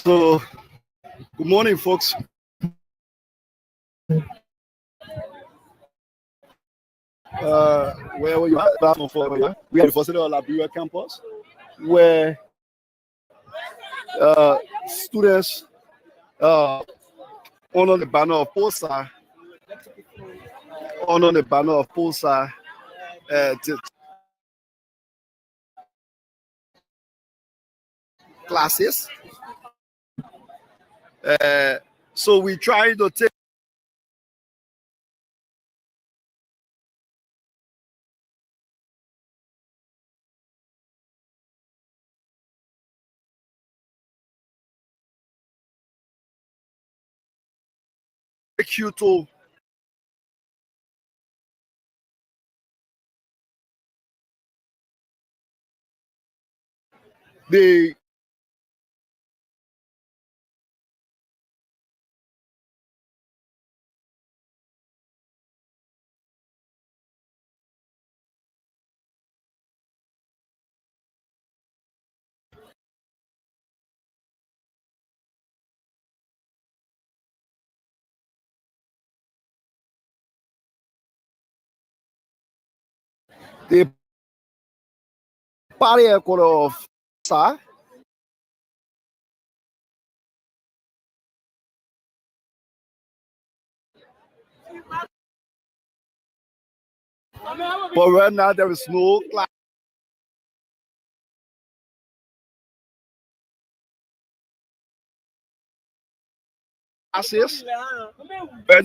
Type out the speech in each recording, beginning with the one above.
So, good morning, folks. Where were you at? We are at the University of Liberia campus, where students honor the banner of POSA, classes. So we try to take you to the party of POSA. But right now there is no classes. Right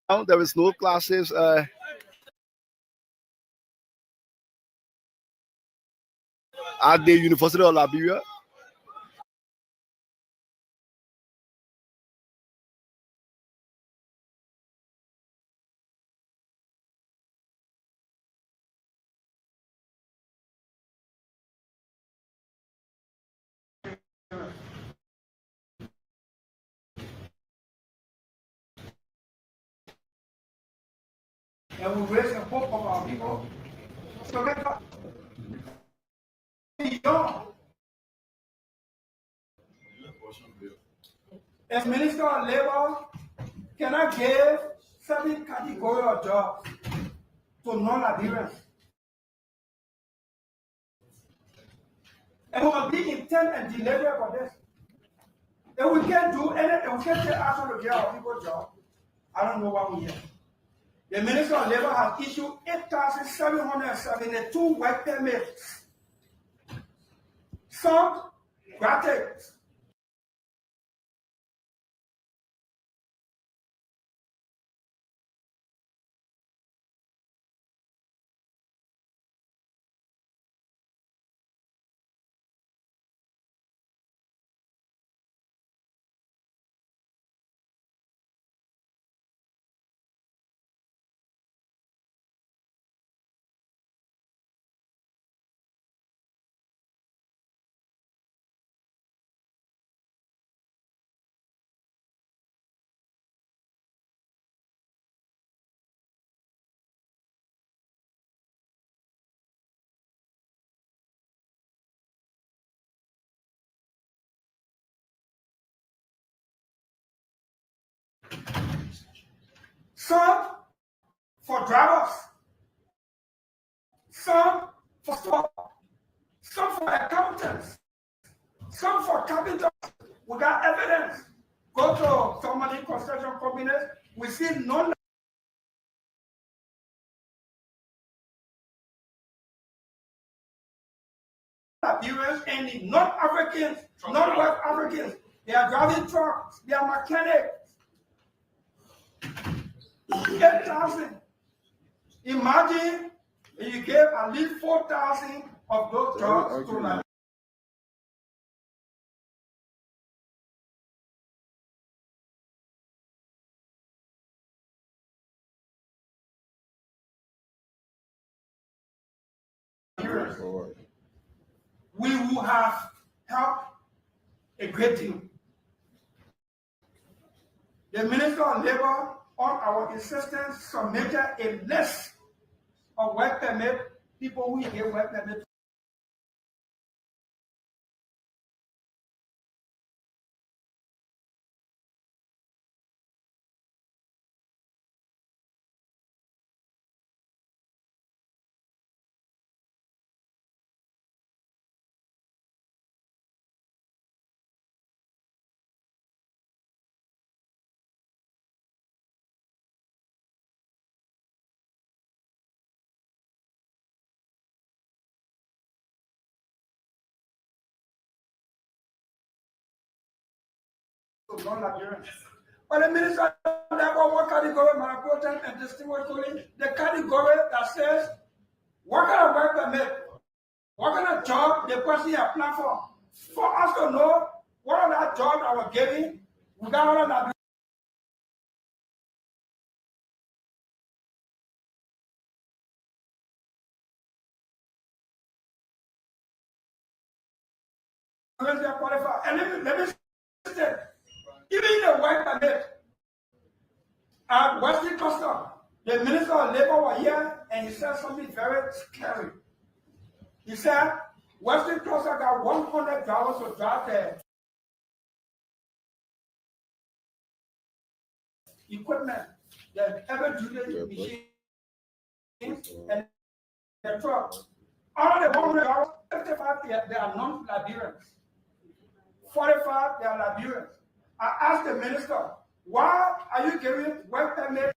now there is no classes. At the University of Liberia. And we raise the hope of our people. So let us be young. As Minister of Labor, can I give 7 categories of jobs to non-Liberians? And we will be intent and deliberate for this. If we can't do anything, if we can't take action to get our people jobs, I don't know what we have. The Minister of Labor has issued 8,772 work permits. Some granted. Some for drivers, some for store, some for accountants, some for carpenters. We got evidence. Go to Tomalin construction companies, we see non Liberians and non-Africans, non-West Africans. They are driving trucks, they are mechanics. 8,000. Imagine if you gave at least 4,000 of those jobs to Liberia. We will have helped a great deal. The Minister of Labor, on our insistence, submitted a list of work permit people who gave work permit to non-Liberians. But the minister never one category, my important and distinguished colleague, the category that says, what kind of work permit, what kind of job the person you apply for us to know what are that job that we're giving, without all that. And let me say, even the work permit, at Western Custom, the Minister of Labor was here and he said something very scary. He said, Western Custom got $100 to drive the equipment, the heavy-duty machines, and the truck. Out of the $100, 55 they are non-Liberians. 45 they are Liberians. I asked the minister, why are you giving work permit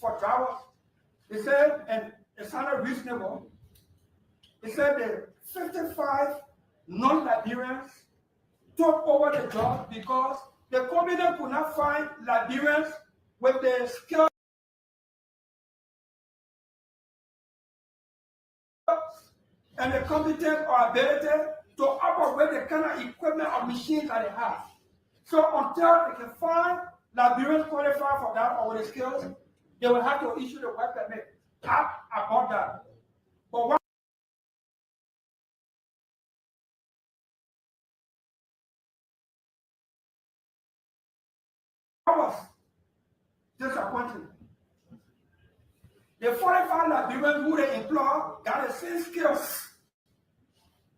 for drivers? He said, and it sounded reasonable. He said the 55 non-Liberians took over the job because the company could not find Liberians with the skills and the competence or ability to operate the kind of equipment or machines that they have. So until they can find Liberians qualified for that or with the skills, they will have to issue the work permit. About that. But what was disappointing? The 45 Liberians who they employ got the same skills,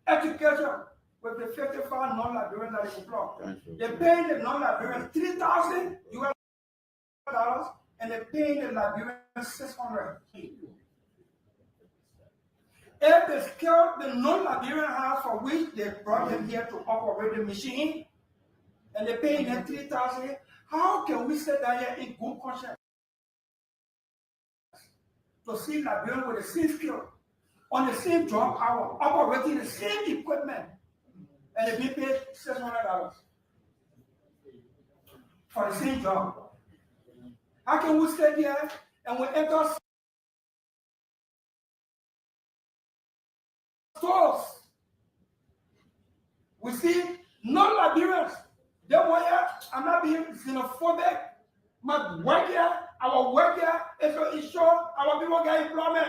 education, with the 55 non-Liberians that they employ. They pay the non-Liberians $3,000 US and they pay the Liberians $600. If the skill the non-Liberian has for which they brought them here to operate the machine, and they pay them $3,000, how can we say that here in good conscience to see Liberians with the same skill, on the same job hour, operating the same equipment, and they be paid $600 for the same job? How can we stay here and we enter stores? We see non-Liberians. They were here. I'm not being xenophobic. My work here, our work here is to ensure our people get employment.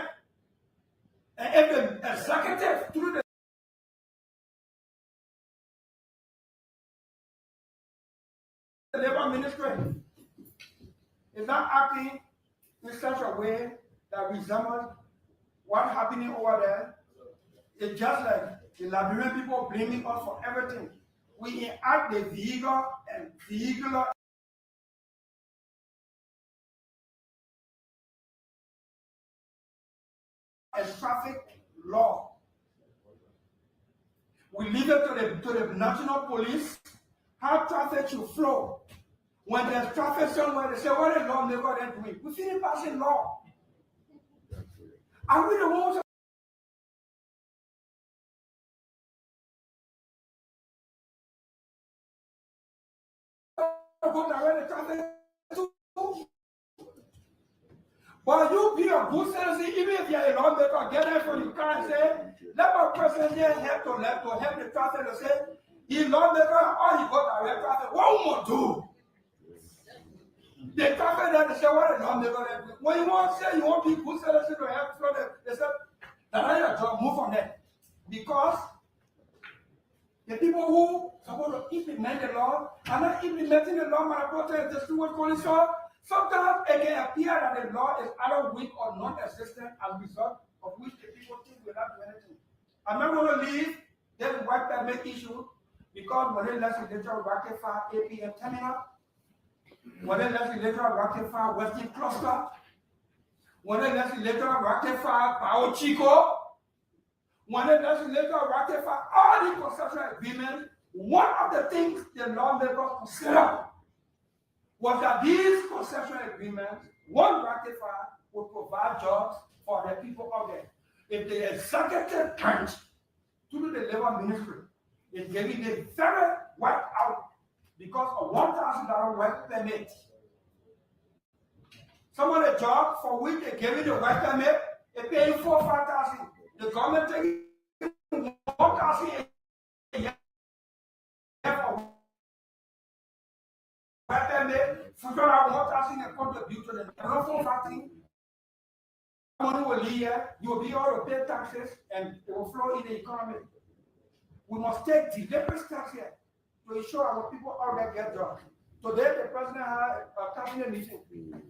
And if the executive through the labor ministry is not acting in such a way that resembles what's happening over there, it's just like the Liberian people blaming us for everything. We enact the vehicular and traffic law. We leave it to the national police how traffic should flow. When there's traffic somewhere, they say, what is lawmaker then doing? We finish passing law. Are we the ones who go direct the traffic too? But you be a good citizen, even if you're a lawmaker, get there from your car and say, let my person here help the traffic to say, he's lawmaker or he got direct traffic. What will do? The traffic that they say, what is lawmaker? When you want to say you want to be good citizen to help, they say, that's not your job, move from there. Because the people who are supposed to implement the law are not implementing the law, my protest is just what police are. Sometimes it can appear that the law is either weak or non-existent as a result of which the people think will not do anything. I'm not going to leave this work permit issue because when the legislature ratify APM terminal, when the legislature ratify Western Cluster, when the legislature ratify Bao Chico, when the legislature ratify all the concession agreements, one of the things the lawmakers consider was that these concession agreements, one ratified, would provide jobs for the people out there. If the executive branch through the labor ministry is giving them very wiped out because of $1,000 work permit. Some of the jobs for which they gave the work permit, they pay $4,000 or $5,000. The government taking $1,000 a year for work permit, $1,000 and contribute to the $4,000. Money will leave here, you will be able to pay taxes, and it will flow in the economy. We must take deliberate steps here to ensure our people out there get jobs. Today, the president had a cabinet meeting.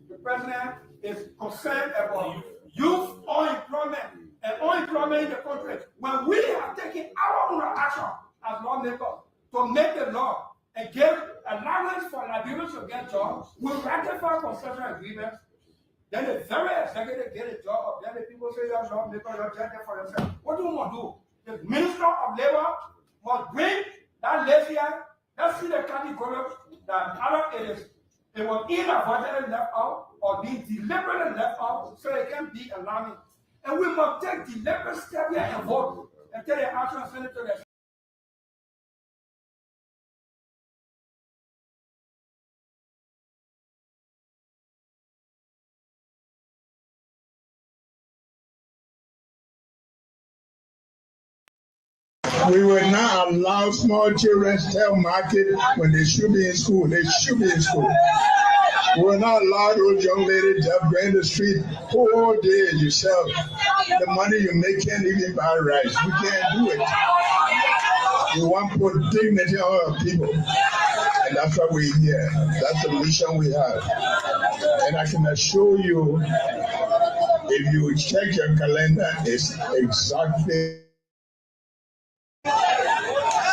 The president is concerned about youth unemployment and unemployment in the country. When we have taken our own action as lawmakers to make the law and give allowance for Liberians to get jobs, we ratify concession agreements. Then the very executive get a job, then the people say you're not making your job for yourself. What do you want to do? The Minister of Labor must bring that list here. Let's see the category that either it was inadvertently left out or being deliberately left out so it can be alarming. And we must take deliberate steps here and vote and take the action and send it to the We will not allow small children to tell market when they should be in school. They should be in school. We will not allow those young ladies to go in the street whole day yourself. The money you make can't even buy rice. We can't do it. We want to put dignity on our people. And that's why we're here. That's the mission we have. And I can assure you, if you check your calendar, it's exactly.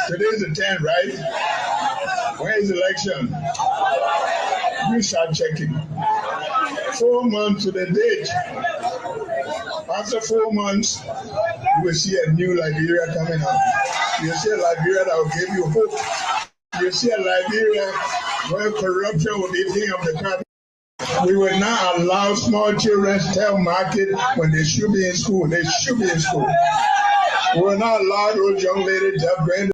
Today's the 10th, right? When is the election? You start checking. 4 months to the date. After 4 months, you will see a new Liberia coming up. You'll see a Liberia that will give you hope. You'll see a Liberia where corruption will be king of the country. We will not allow small children to tell market when they should be in school. They should be in school. We will not allow those young ladies to bring.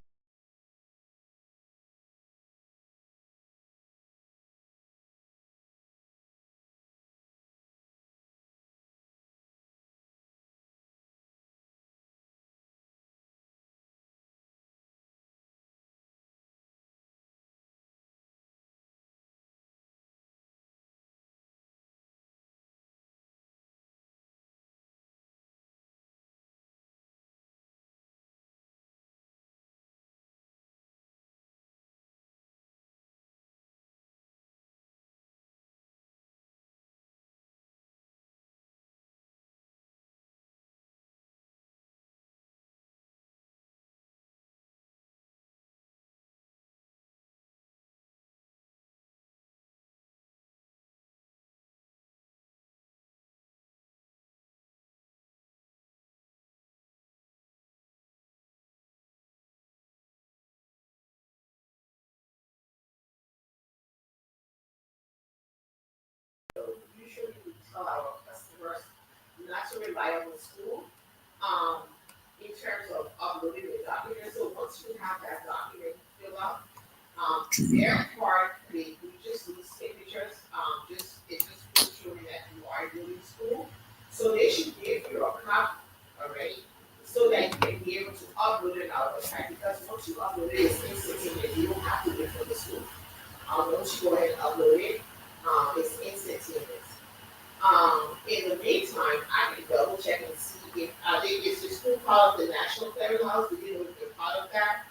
Usually we tell our customers not to rely on the school in terms of uploading the document. So once you have that document filled out, their part, we just need signatures. It just proves showing that you are doing school. So they should give you a copy already so that you can be able to upload it out of time. Because once you upload it, it's instantaneous. You don't have to wait for the school. Once you go ahead and upload it, it's instantaneous. In the meantime, I can double check and see if is the school part of the National Clearinghouse. Do you know if they're part of that?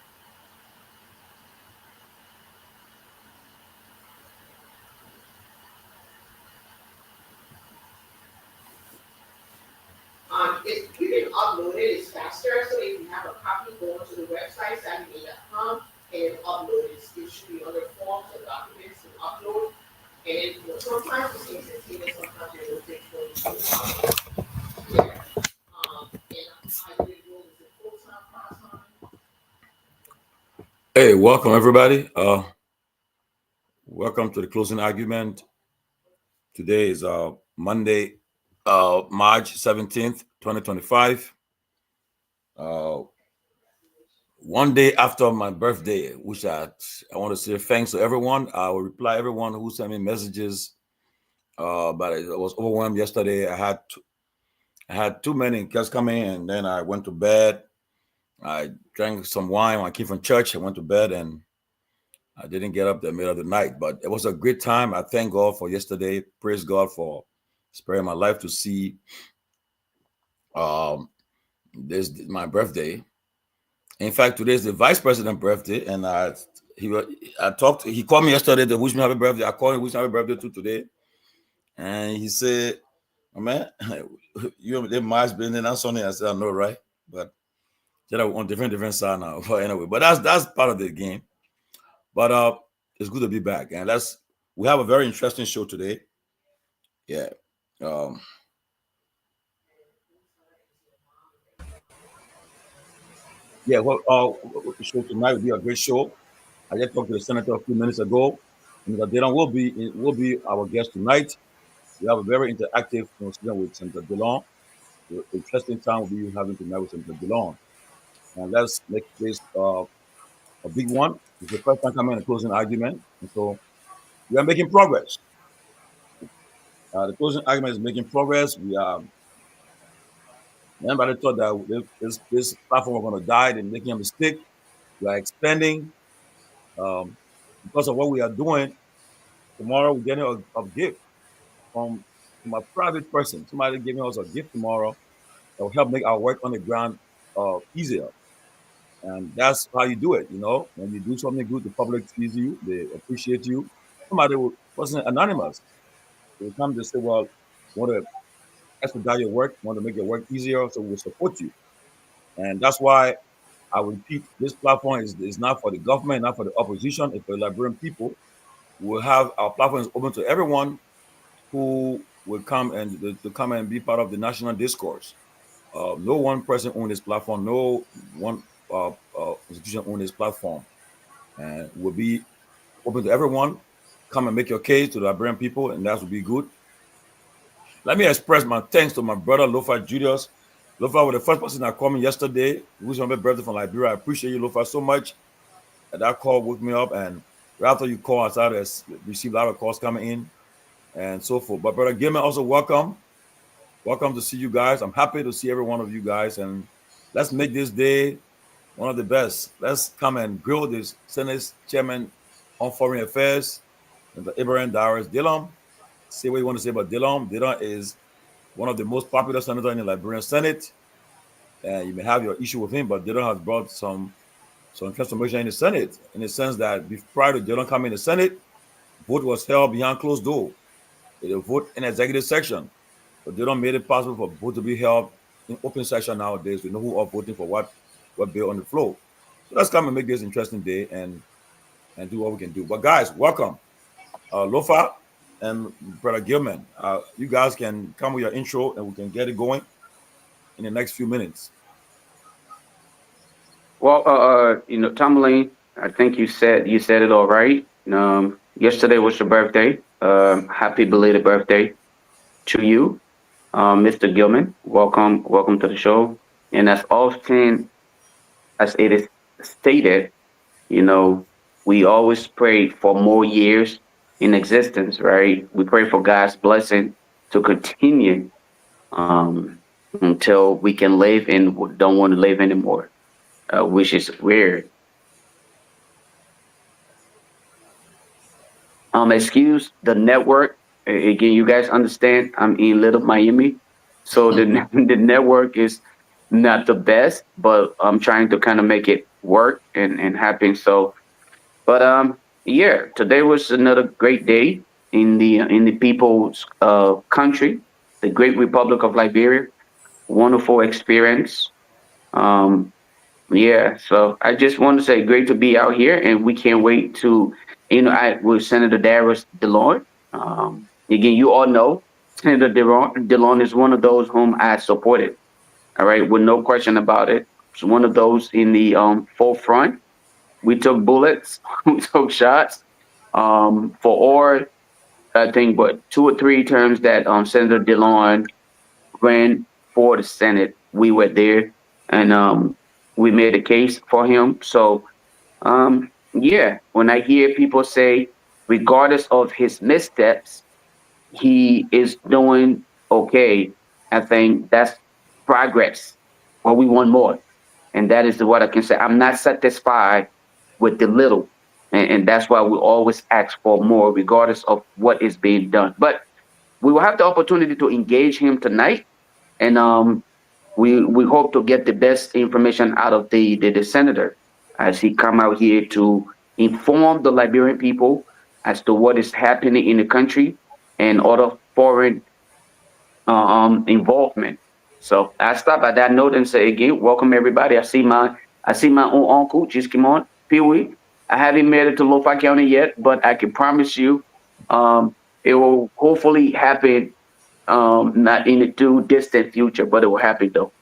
If you can upload it, it's faster. So if you have a copy, go onto the website, savvyme.com, and upload it. It should be other forms or documents to upload. And sometimes it's instantaneous, sometimes it will take 22 hours. Yeah. And I did roll is it full-time, part-time? Hey, welcome everybody. Welcome to the closing argument. Today is Monday, March 17th, 2025. one day after my birthday, which I want to say thanks to everyone. I will reply everyone who sent me messages. But I was overwhelmed yesterday. I had too many guests coming, and then I went to bed. I drank some wine when I came from church. I went to bed, and I didn't get up the middle of the night. But it was a great time. I thank God for yesterday. Praise God for sparing my life to see this my birthday. In fact, today is the vice president's birthday, and he called me yesterday to wish me happy birthday. I called him wish me happy birthday too today, and he said, oh, "Man, you have Mars been in Sunday." I said, "I know, right?" But they're on different side now. But anyway, but that's part of the game. But it's good to be back, and we have a very interesting show today. Yeah. Well, the show tonight will be a great show. I just talked to the senator a few minutes ago, and Senator Delon will be our guest tonight. We have a very interactive conversation with Senator Delon. The interesting time will be having tonight with Senator Delon. And let's make this a big one. It's the first time coming in a closing argument, and so we are making progress. The closing argument is making progress. Everybody thought that this platform was going to die and making a mistake. We are expanding because of what we are doing. Tomorrow we're getting a gift from a private person. Somebody giving us a gift tomorrow that will help make our work on the ground easier. And that's how you do it. When you do something good, the public sees you, they appreciate you. Somebody wasn't anonymous. They will come to say, well, want to expedite your work, want to make your work easier, so we'll support you. And that's why I repeat, this platform is not for the government, not for the opposition, it's for the Liberian people. We'll have our platform is open to everyone who will come and to come and be part of the national discourse. No one person owns this platform, no one institution owns this platform. And will be open to everyone. Come and make your case to the Liberian people, and that will be good. Let me express my thanks to my brother Lofa Julius. Lofa was the first person that called me yesterday. Who's my birthday from Liberia. I appreciate you, Lofa, so much. That call woke me up, and right after you call, I started to receive a lot of calls coming in and so forth. But brother Gilman, also welcome. Welcome to see you guys. I'm happy to see every one of you guys, and let's make this day one of the best. Let's come and grill this Senate Chairman on Foreign Affairs, the Abraham Darius Dillon. Say what you want to say about Dillon. Dillon is one of the most popular senators in the Liberian Senate. And you may have your issue with him, but Dillon has brought some transformation in the Senate, in the sense that prior to Dillon coming in the Senate, vote was held behind closed door. They vote in executive section. But Dillon made it possible for vote to be held in open session nowadays. We know who are voting for what bill on the floor. So let's come and make this interesting day and do what we can do. But guys, welcome. Lofa and Brother Gilman, you guys can come with your intro and we can get it going in the next few minutes. Well, Tomalin, I think you said it all right. Yesterday was your birthday. Happy belated birthday to you, Mr. Gilman. Welcome to the show. And as often as it is stated, we always pray for more years in existence, right? We pray for God's blessing to continue until we can live and don't want to live anymore, which is weird. Excuse the network. Again, you guys understand I'm in Little Miami, so the network is not the best, but I'm trying to kind of make it work and happen. So, but yeah, today was another great day in the people's country, the great Republic of Liberia. Wonderful experience. Yeah, so I just want to say great to be out here, and we can't wait to, with Senator Darius Dillon. Again, you all know Senator Dillon is one of those whom I supported. All right, with no question about it. It's one of those in the forefront. We took bullets, we took shots for all, I think, but 2 or 3 terms that Senator Dillon ran for the Senate. We were there, and we made a case for him. So, yeah, when I hear people say, regardless of his missteps, he is doing okay, I think that's progress. But we want more. And that is what I can say. I'm not satisfied with the little. And that's why we always ask for more, regardless of what is being done. But we will have the opportunity to engage him tonight. And we hope to get the best information out of the senator as he come out here to inform the Liberian people as to what is happening in the country and other foreign involvement. So I stop at that note and say again, welcome everybody. I see my own uncle, just come on, Pewee. I haven't made it to Lofa County yet, but I can promise you, it will hopefully happen. Not in the too distant future, but it will happen though.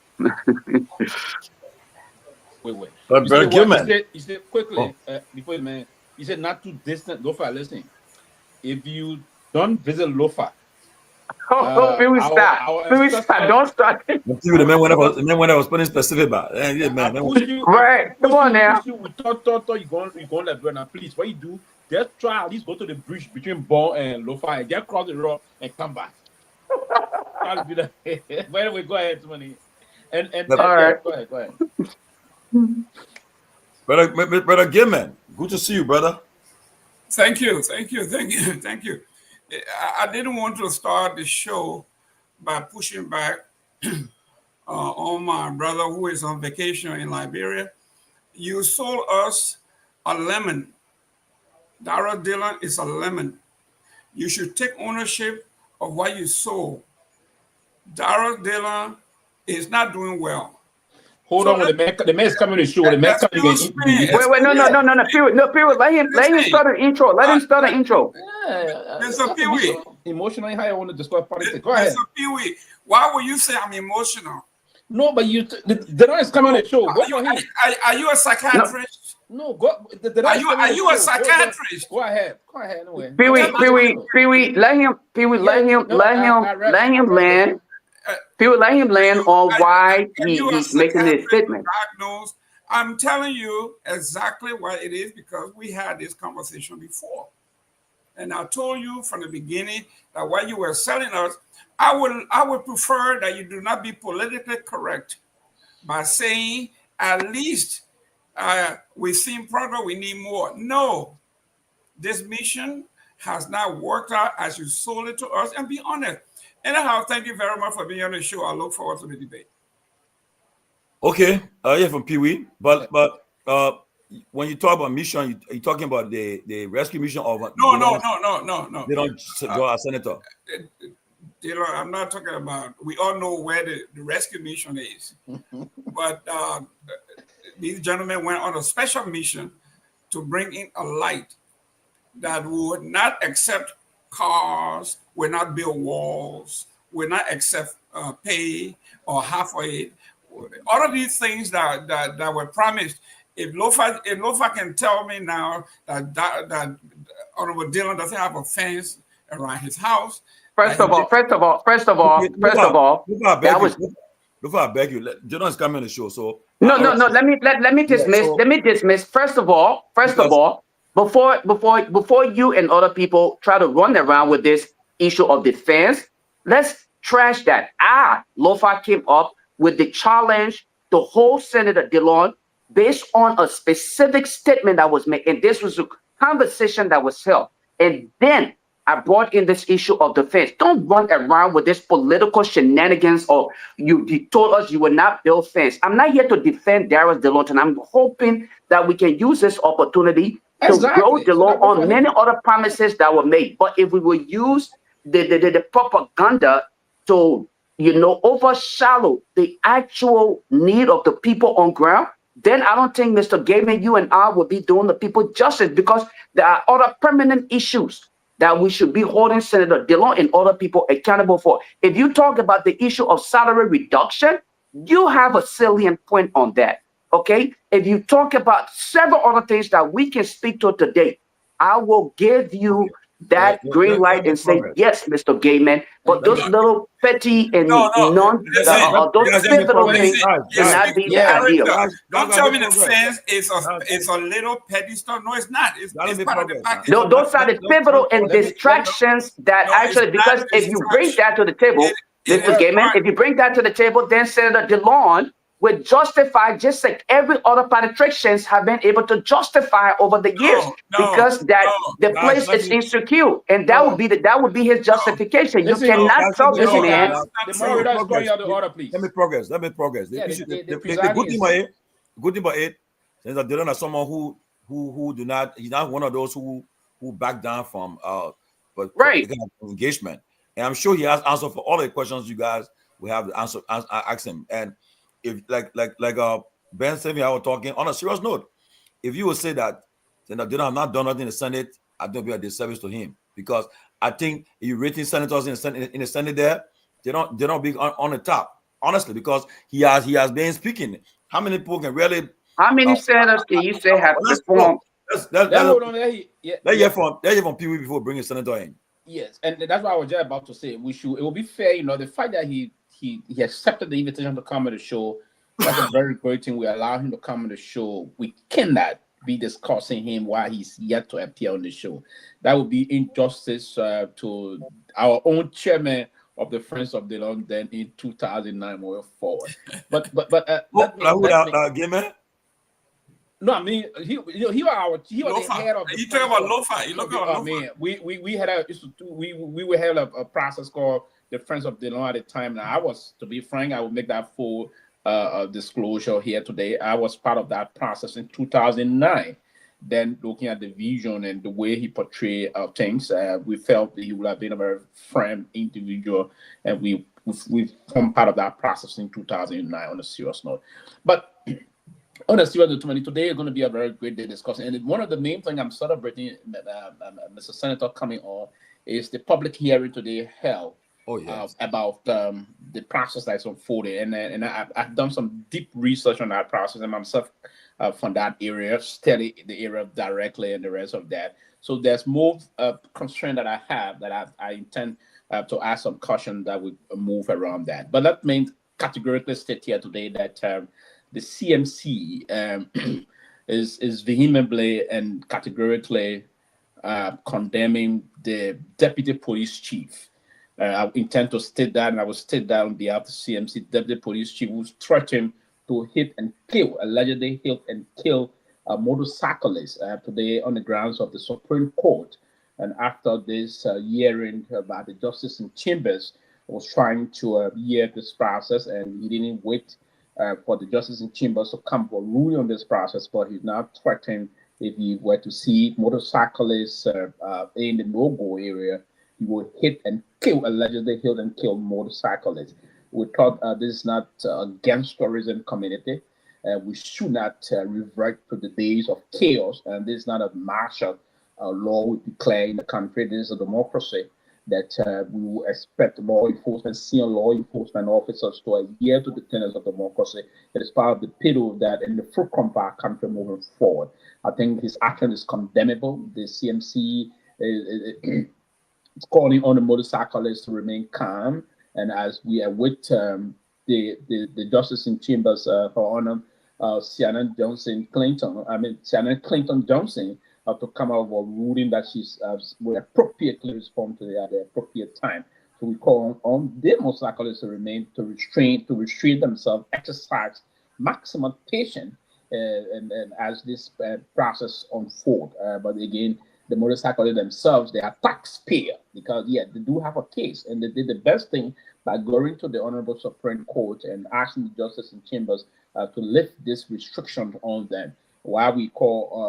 Wait. But You Brother said Gilman, you said quickly before you, man. You said not too distant. Lofa, listen. If you don't visit Lofa, Pewee, stop. Pewee, stop. Don't start. the man when I was putting specific about. Yeah, man. Push you. Right. Come on now. Push you. We thought you're going to Liberia. Now, please, what you do? Just try at least go to the bridge between Bon and Lofa and just cross the road and come back. I'll do that. But anyway, go ahead, Tony. And all right. Go ahead. Brother Gilman, good to see you, brother. Thank you. I didn't want to start the show by pushing back on my brother who is on vacation in Liberia. You sold us a lemon. Darrell Dillon is a lemon. You should take ownership of what you sold. Darrell Dillon is not doing well. Hold on, the man is coming to show. The man coming again. Wait, no. Pewee, let him start an intro. Let him start an intro. Mr. Pewee. Emotionally high, I want to discuss politics. Go ahead. Mr. Pewee, why would you say I'm emotional? No, but the man is coming on the show. What Are you a psychiatrist? No, go. Are you a psychiatrist? Go ahead. Anyway. Pewee, let him land. Pewee, let him land on why he's making this statement. I'm telling you exactly what it is because we had this conversation before. And I told you from the beginning that what you were selling us, I would prefer that you do not be politically correct by saying at least we've seen progress, we need more. No, this mission has not worked out as you sold it to us, and be honest. Anyhow, thank you very much for being on the show. I look forward to the debate. Okay, yeah, from Pewee. But when you talk about mission, you're talking about the rescue mission of No. They don't draw a senator. I'm not talking about. We all know where the rescue mission is, but these gentlemen went on a special mission to bring in a light that would not accept cars, will not build walls, will not accept pay or half of it. All of these things that were promised. If Lofa can tell me now that Honorable Dillon doesn't have a fence around his house. First of all, Lofa, I beg you. Dillon is coming on the show, so no. Let me dismiss. First of all, before you and other people try to run around with this issue of defense, let's trash that. Lofa came up with the challenge to hold Senator Dillon based on a specific statement that was made, and this was a conversation that was held. And then I brought in this issue of defense. Don't run around with this political shenanigans or you told us you would not build fence. I'm not here to defend Darrell Dillon, and I'm hoping that we can use this opportunity to grow Dillon on many other promises that were made. But if we will use the propaganda to overshadow the actual need of the people on ground, then I don't think, Mr. Gaiman, you and I will be doing the people justice, because there are other permanent issues that we should be holding Senator Dillon and other people accountable for. If you talk about the issue of salary reduction, you have a salient point on that, okay? If you talk about several other things that we can speak to today, I will give you that green light and say, yes, Mr. Gayman, but those little petty and those pivotal things should not be the ideal. Don't tell me the fence is a little petty stuff. No, it's not. It's part of the package. No, those are the pivotal and distractions that actually, because if you bring that to the table, Mr. Gayman, if you bring that to the table, then Senator DeLon would justify, just like every other politicians have been able to justify over the years, because the place is insecure, and that would be his justification. You cannot tell this man. Let me progress. The good thing about it, since that Dylan is someone who do not, he's not one of those who back down from engagement, and I'm sure he has answer for all the questions you guys will have to answer. Ask him. And if like Ben Sanvee, I was talking on a serious note, if you would say that Dylan have not done nothing in the Senate, I don't be a disservice to him, because I think if you rating senators in the Senate there, they don't be on the top, honestly, because he has been speaking. How many people can really? How many senators can you say have performed? Let's hear from Pewee before bringing senator in. Yes, and that's what I was just about to say. It will be fair, the fact that he accepted the invitation to come on the show. That's a very great thing. We allow him to come on the show. We cannot be discussing him while he's yet to appear on the show. That would be injustice to our own chairman of the Friends of the Long then in 2009 moving forward. But no, I mean he was the head of. You talking about Lofa? You look at Lofa. We would have a process called the Friends of the Long at the time. Now, I was, to be frank, I will make that full disclosure here today. I was part of that process in 2009. Then, looking at the vision and the way he portrayed things, we felt that he would have been a very firm individual, and we formed part of that process in 2009 on a serious note. But on a serious note, today is going to be a very great day discussing. And one of the main things I'm celebrating, Mr. Senator, coming on, is the public hearing today held about the process that's unfolding. And I've done some deep research on that process, and myself from that area, study the area directly and the rest of that. So there's more constraint that I have that I intend to ask some caution that would move around that. But that means categorically state here today that the CMC is vehemently and categorically condemning the deputy police chief. I intend to state that, and I will state that on behalf of the CMC deputy police chief, who's threatened to allegedly hit and kill a motorcyclist today on the grounds of the Supreme Court. And after this hearing about the justice in chambers was trying to hear this process, and he didn't wait for the justice in chambers to come for ruling on this process, but he's now threatening if he were to see motorcyclists in the no-go area, he will allegedly hit and kill motorcyclists. We thought this is not against tourism community. We should not revert to the days of chaos, and this is not a martial law we declare in the country. This is a democracy that we will expect senior law enforcement officers to adhere to the tenets of democracy. It is part of the pillar of that and the fulcrum of our country moving forward. I think his action is condemnable. The CMC is calling on the motorcyclists to remain calm. And as we await the justice in chambers, Her Honor Shannon Clinton Johnson, to come out with a ruling that she's will appropriately respond to it at the appropriate time. So we call on the motorcyclists to restrain themselves, exercise maximum patience, and as this process unfolds. But again, the motorcyclists themselves, they are taxpayer, because they do have a case, and they did the best thing by going to the Honorable Supreme Court and asking the justice in chambers to lift this restriction on them. Why we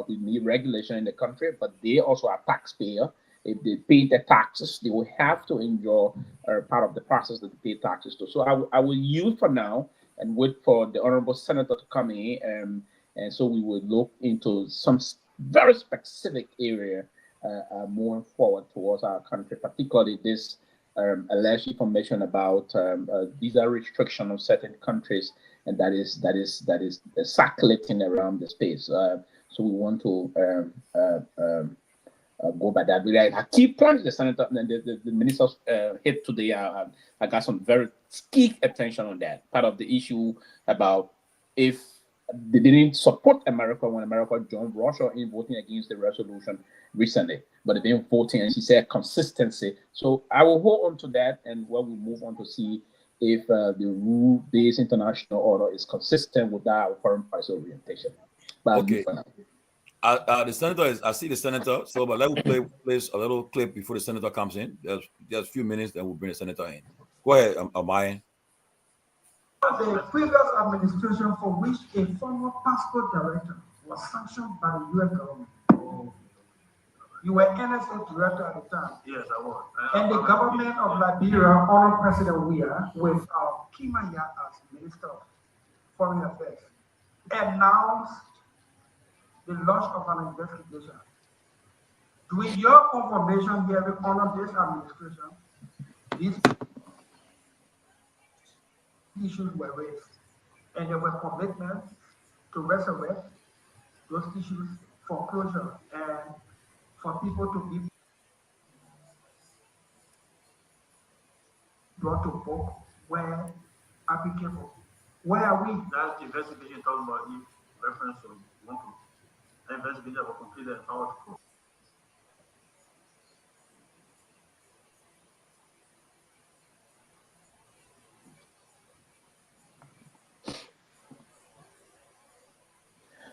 need regulation in the country, but they also are taxpayer. If they pay their taxes, they will have to enjoy part of the process that they pay taxes to. So I will yield for now and wait for the Honorable Senator to come in, and so we will look into some very specific area moving forward towards our country, particularly this alleged information about visa restriction on certain countries, and that is circulating around the space. So we want to go by that. Really, I keep points the senator and the ministers hit today. I got some very key attention on that part of the issue about if they didn't support America when America joined Russia in voting against the resolution recently, but they've been voting, and she said consistency. So I will hold on to that, and we'll move on to see if the rule-based international order is consistent with our foreign policy orientation. But okay. The senator is. I see the senator. So, but let me play a little clip before the senator comes in. There's just a few minutes, then we'll bring the senator in. Go ahead, Myean. The previous administration, for which a former passport director was sanctioned by the U.S. government. You were NSA director at the time. Yes, I was. And the government of Liberia honored President Weah with Myean as Minister of Foreign Affairs, announced the launch of an investigation. With your confirmation here, we honor this administration, these issues were raised, and there were commitments to resurrect those issues for closure and for people to be brought to book where applicable. Where are we? That's the investigation talking about in reference to one group. The investigation was completed and power to court.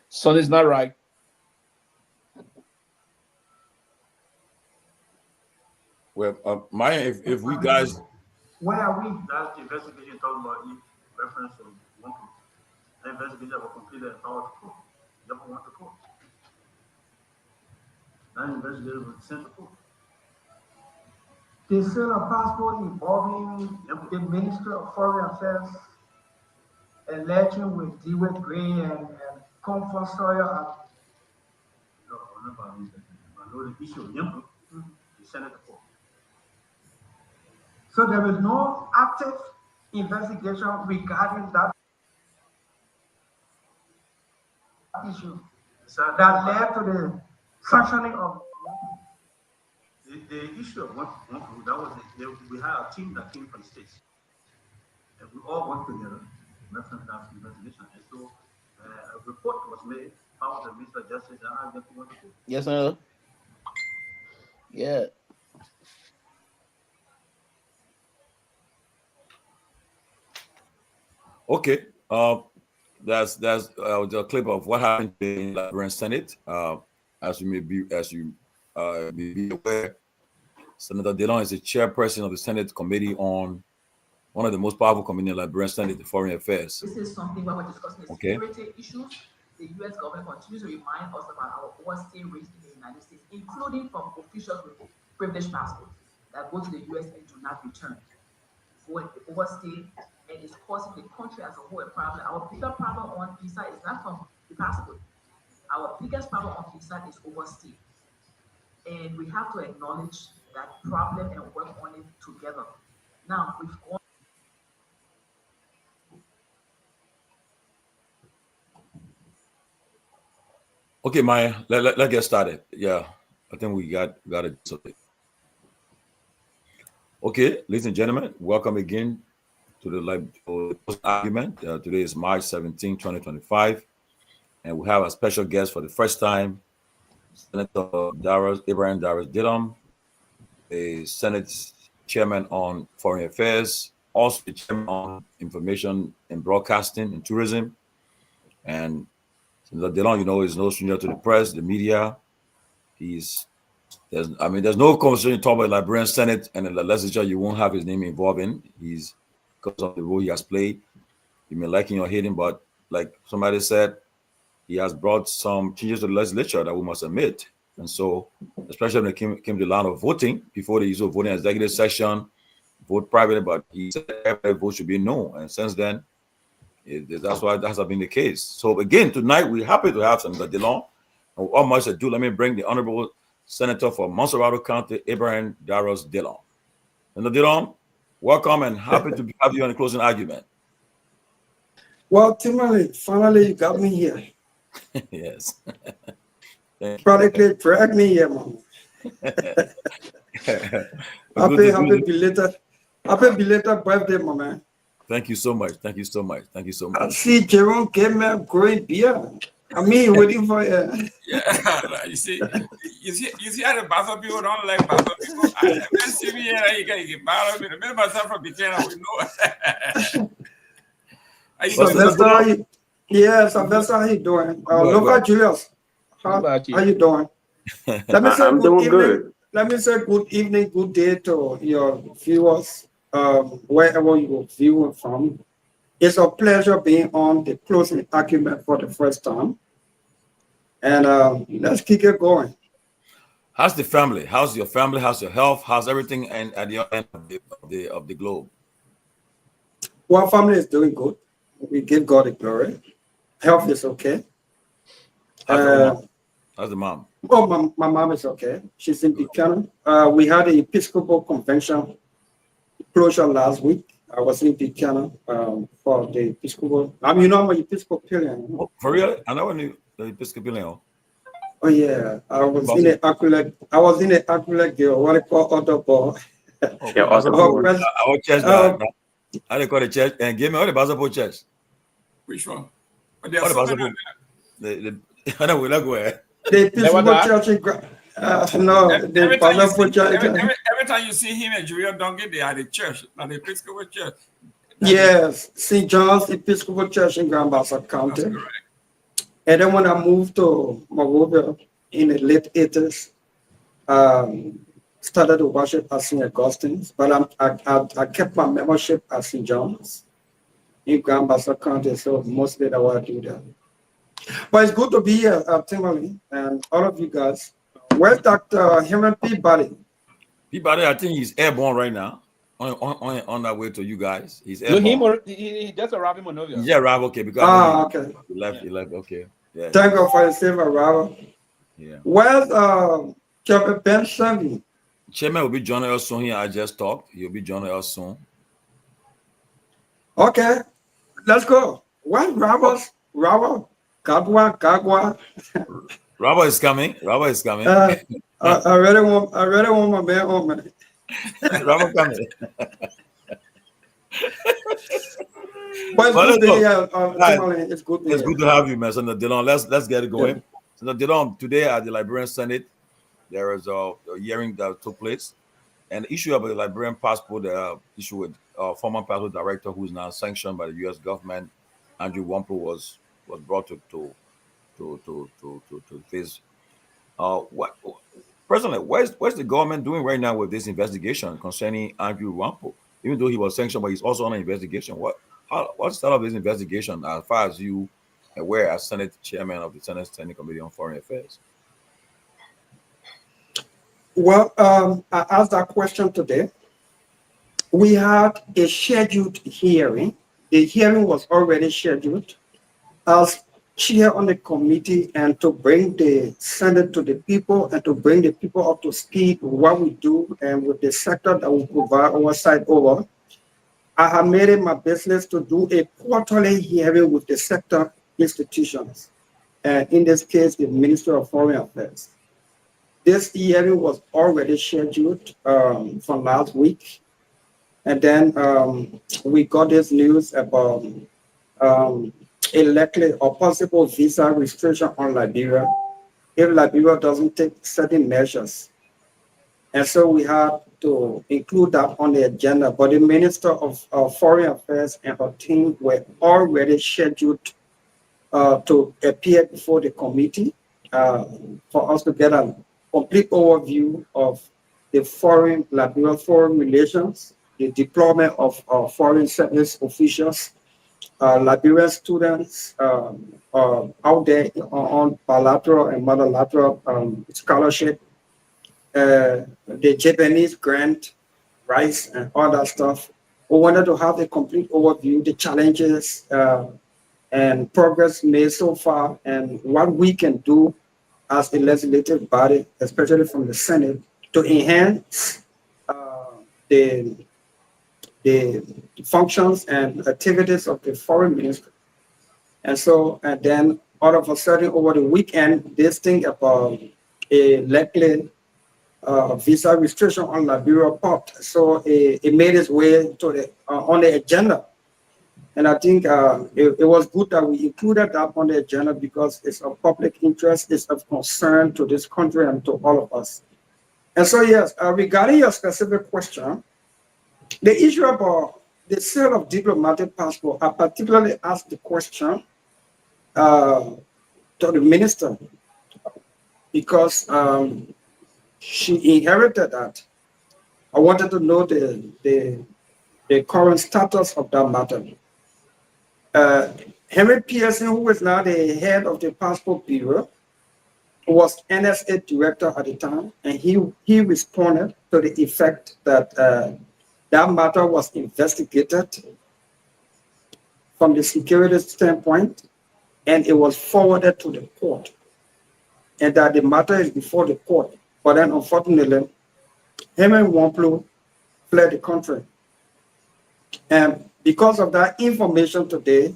So it's not right. Well, Myean, if we guys, where are we? That's the investigation talking about in reference to one group. The investigation was completed and power to court. Never went to court. That investigation was sent to court. The sale of passport involving the Ministry of Foreign Affairs, alleging with Dewey Gray and Comfort Sawyer. No, I know the issue of Yempo. The Senate court. So there is no active investigation regarding that issue that led to the sanctioning of the issue of one group. That was we had a team that came from the states, and we all worked together in reference to that investigation. And so a report was made. How the Minister of Justice and I went to court. Yes, sir. Yeah. okay. That's the clip of what happened in the Liberian Senate. As you may be aware, Senator Delon is the chairperson of the Senate Committee on one of the most powerful committees in the Liberian Senate, the Foreign Affairs. This is something where we're discussing the security issues. The U.S. government continues to remind us about our overstay rates in the United States, including from officials with privileged passports that go to the U.S. and do not return. When they overstay, and it's causing the country as a whole a problem. Our bigger problem on visa is not from the passport. Our biggest problem on visa is overstay. And we have to acknowledge that problem and work on it together. Now, we've gone. Okay, Maya, let's get started. Yeah, I think we got it. Okay, ladies and gentlemen, welcome again to the argument. Today is March 17, 2025, and we have a special guest for the first time, Senator Ibrahim Darius Dillon, a Senate chairman on foreign affairs, also the chairman on information and broadcasting and tourism. And Senator Dillon, is no stranger to the press, the media. There's no conversation talk about the Liberian Senate and the legislature you won't have his name involved in. He's because of the role he has played. You may like him or hate him, but like somebody said, he has brought some changes to the legislature that we must admit. And so, especially when it came to the line of voting, before the use of voting executive session, vote privately, but he said every vote should be no. And since then, that's why that has been the case. So again, tonight, we're happy to have Senator Dillon. And all much ado, let me bring the Honorable Senator for Montserrat County, Ibrahim Darius Dillon. Senator Dillon, welcome and happy to have you on the closing argument. Well, Tomalin, finally you got me here. Yes. Practically drag me here, man. Happy belated birthday, my man. Thank you so much. Thank you so much. Thank you so much. I see Jerome came up great beer. I mean, waiting for you. Yeah, you see how the Bassa people don't like Bassa people. I never see me here. You can get Bassa. Remember myself from Bitena, we know. Sylvester, how you doing? Lofa Julius, how you doing? Let me say I'm doing good. Let me say good evening, good day to your viewers, wherever you are viewing from. It's a pleasure being on the closing argument for the first time. And let's keep it going. How's the family? How's your family? How's your health? How's everything and at the end of the globe? Well, family is doing good. We give God the glory. Health is okay. How's the mom? Oh, my mom is okay. She's in Buchanan. We had an Episcopal convention closure last week. I was in Buchanan for the Episcopal. I'm an Episcopalian. Oh, for real? I never knew the Episcopalian. Oh yeah, I was in the Accurate girl. What I call other boy. Yeah, awesome. Our church. How they call the church? And give me all the Basapo church. Which one? All the Basapo. I know we like where. The Episcopal church in every time you see him at Julia Donkey, they are the church, not the Episcopal church. Yes, St. John's Episcopal Church in Grand Bassa County. That's correct. And then when I moved to Monrovia in the late 80s, started to worship at St. Augustine's, but I kept my membership at St. John's in Grand Bassa County, so mostly that's what I do there. But it's good to be here at Tomalin and all of you guys. Where's Dr. Peabody? Peabody, I think he's airborne right now. On that way to you guys. He's airborne. He just arrived in Monrovia. Yeah, arrived, okay. Because okay. He left, okay. Yeah. Thank God for your safe arrival. Yeah. Where's Ben Sanvee? Chairman will be joining us soon here. I just talked. He'll be joining us soon. Okay, let's go. Where's Robert? Garguah. Robert is coming. I really want my man on, man. Robert coming. But it's good. It's good to have you, man. Senator Dillon, let's get it going. Senator Dillon, today at the Liberian Senate, there was a hearing that took place, and the issue of the Liberian passport, issue with former passport director who is now sanctioned by the U.S. government, Andrew Wampo, was brought to face. Personally, what's the government doing right now with this investigation concerning Andrew Wampo? Even though he was sanctioned, but he's also on an investigation. What's the start of this investigation as far as you aware as Senate Chairman of the Senate Standing Committee on Foreign Affairs? Well, I asked that question today. We had a scheduled hearing. The hearing was already scheduled. As chair on the committee and to bring the Senate to the people and to bring the people up to speed with what we do and with the sector that we provide oversight over, I have made it my business to do a quarterly hearing with the sector institutions, and in this case, the Ministry of Foreign Affairs. This hearing was already scheduled from last week, and then we got this news about a likely or possible visa restriction on Liberia if Liberia doesn't take certain measures. And so we had to include that on the agenda. But the Minister of Foreign Affairs and her team were already scheduled to appear before the committee for us to get a complete overview of the Liberia foreign relations, the deployment of foreign service officials, Liberian students out there on bilateral and multilateral scholarship, the Japanese grant rights and all that stuff. We wanted to have a complete overview, the challenges and progress made so far, and what we can do as a legislative body, especially from the Senate, to enhance the functions and activities of the foreign ministry. And so, and then all of a sudden over the weekend, this thing about a likely visa restriction on Liberia popped. So it made its way to the on the agenda. And I think it was good that we included that on the agenda because it's of public interest, it's of concern to this country and to all of us. And so, yes, regarding your specific question, the issue about the sale of diplomatic passport, I particularly asked the question to the minister because she inherited that. I wanted to know the current status of that matter. Henry Pearson, who is now the head of the Passport Bureau, was NSA director at the time, and he responded to the effect that that matter was investigated from the security standpoint, and it was forwarded to the court, and that the matter is before the court. But then, unfortunately, Nyenwolo fled the country. And because of that information today,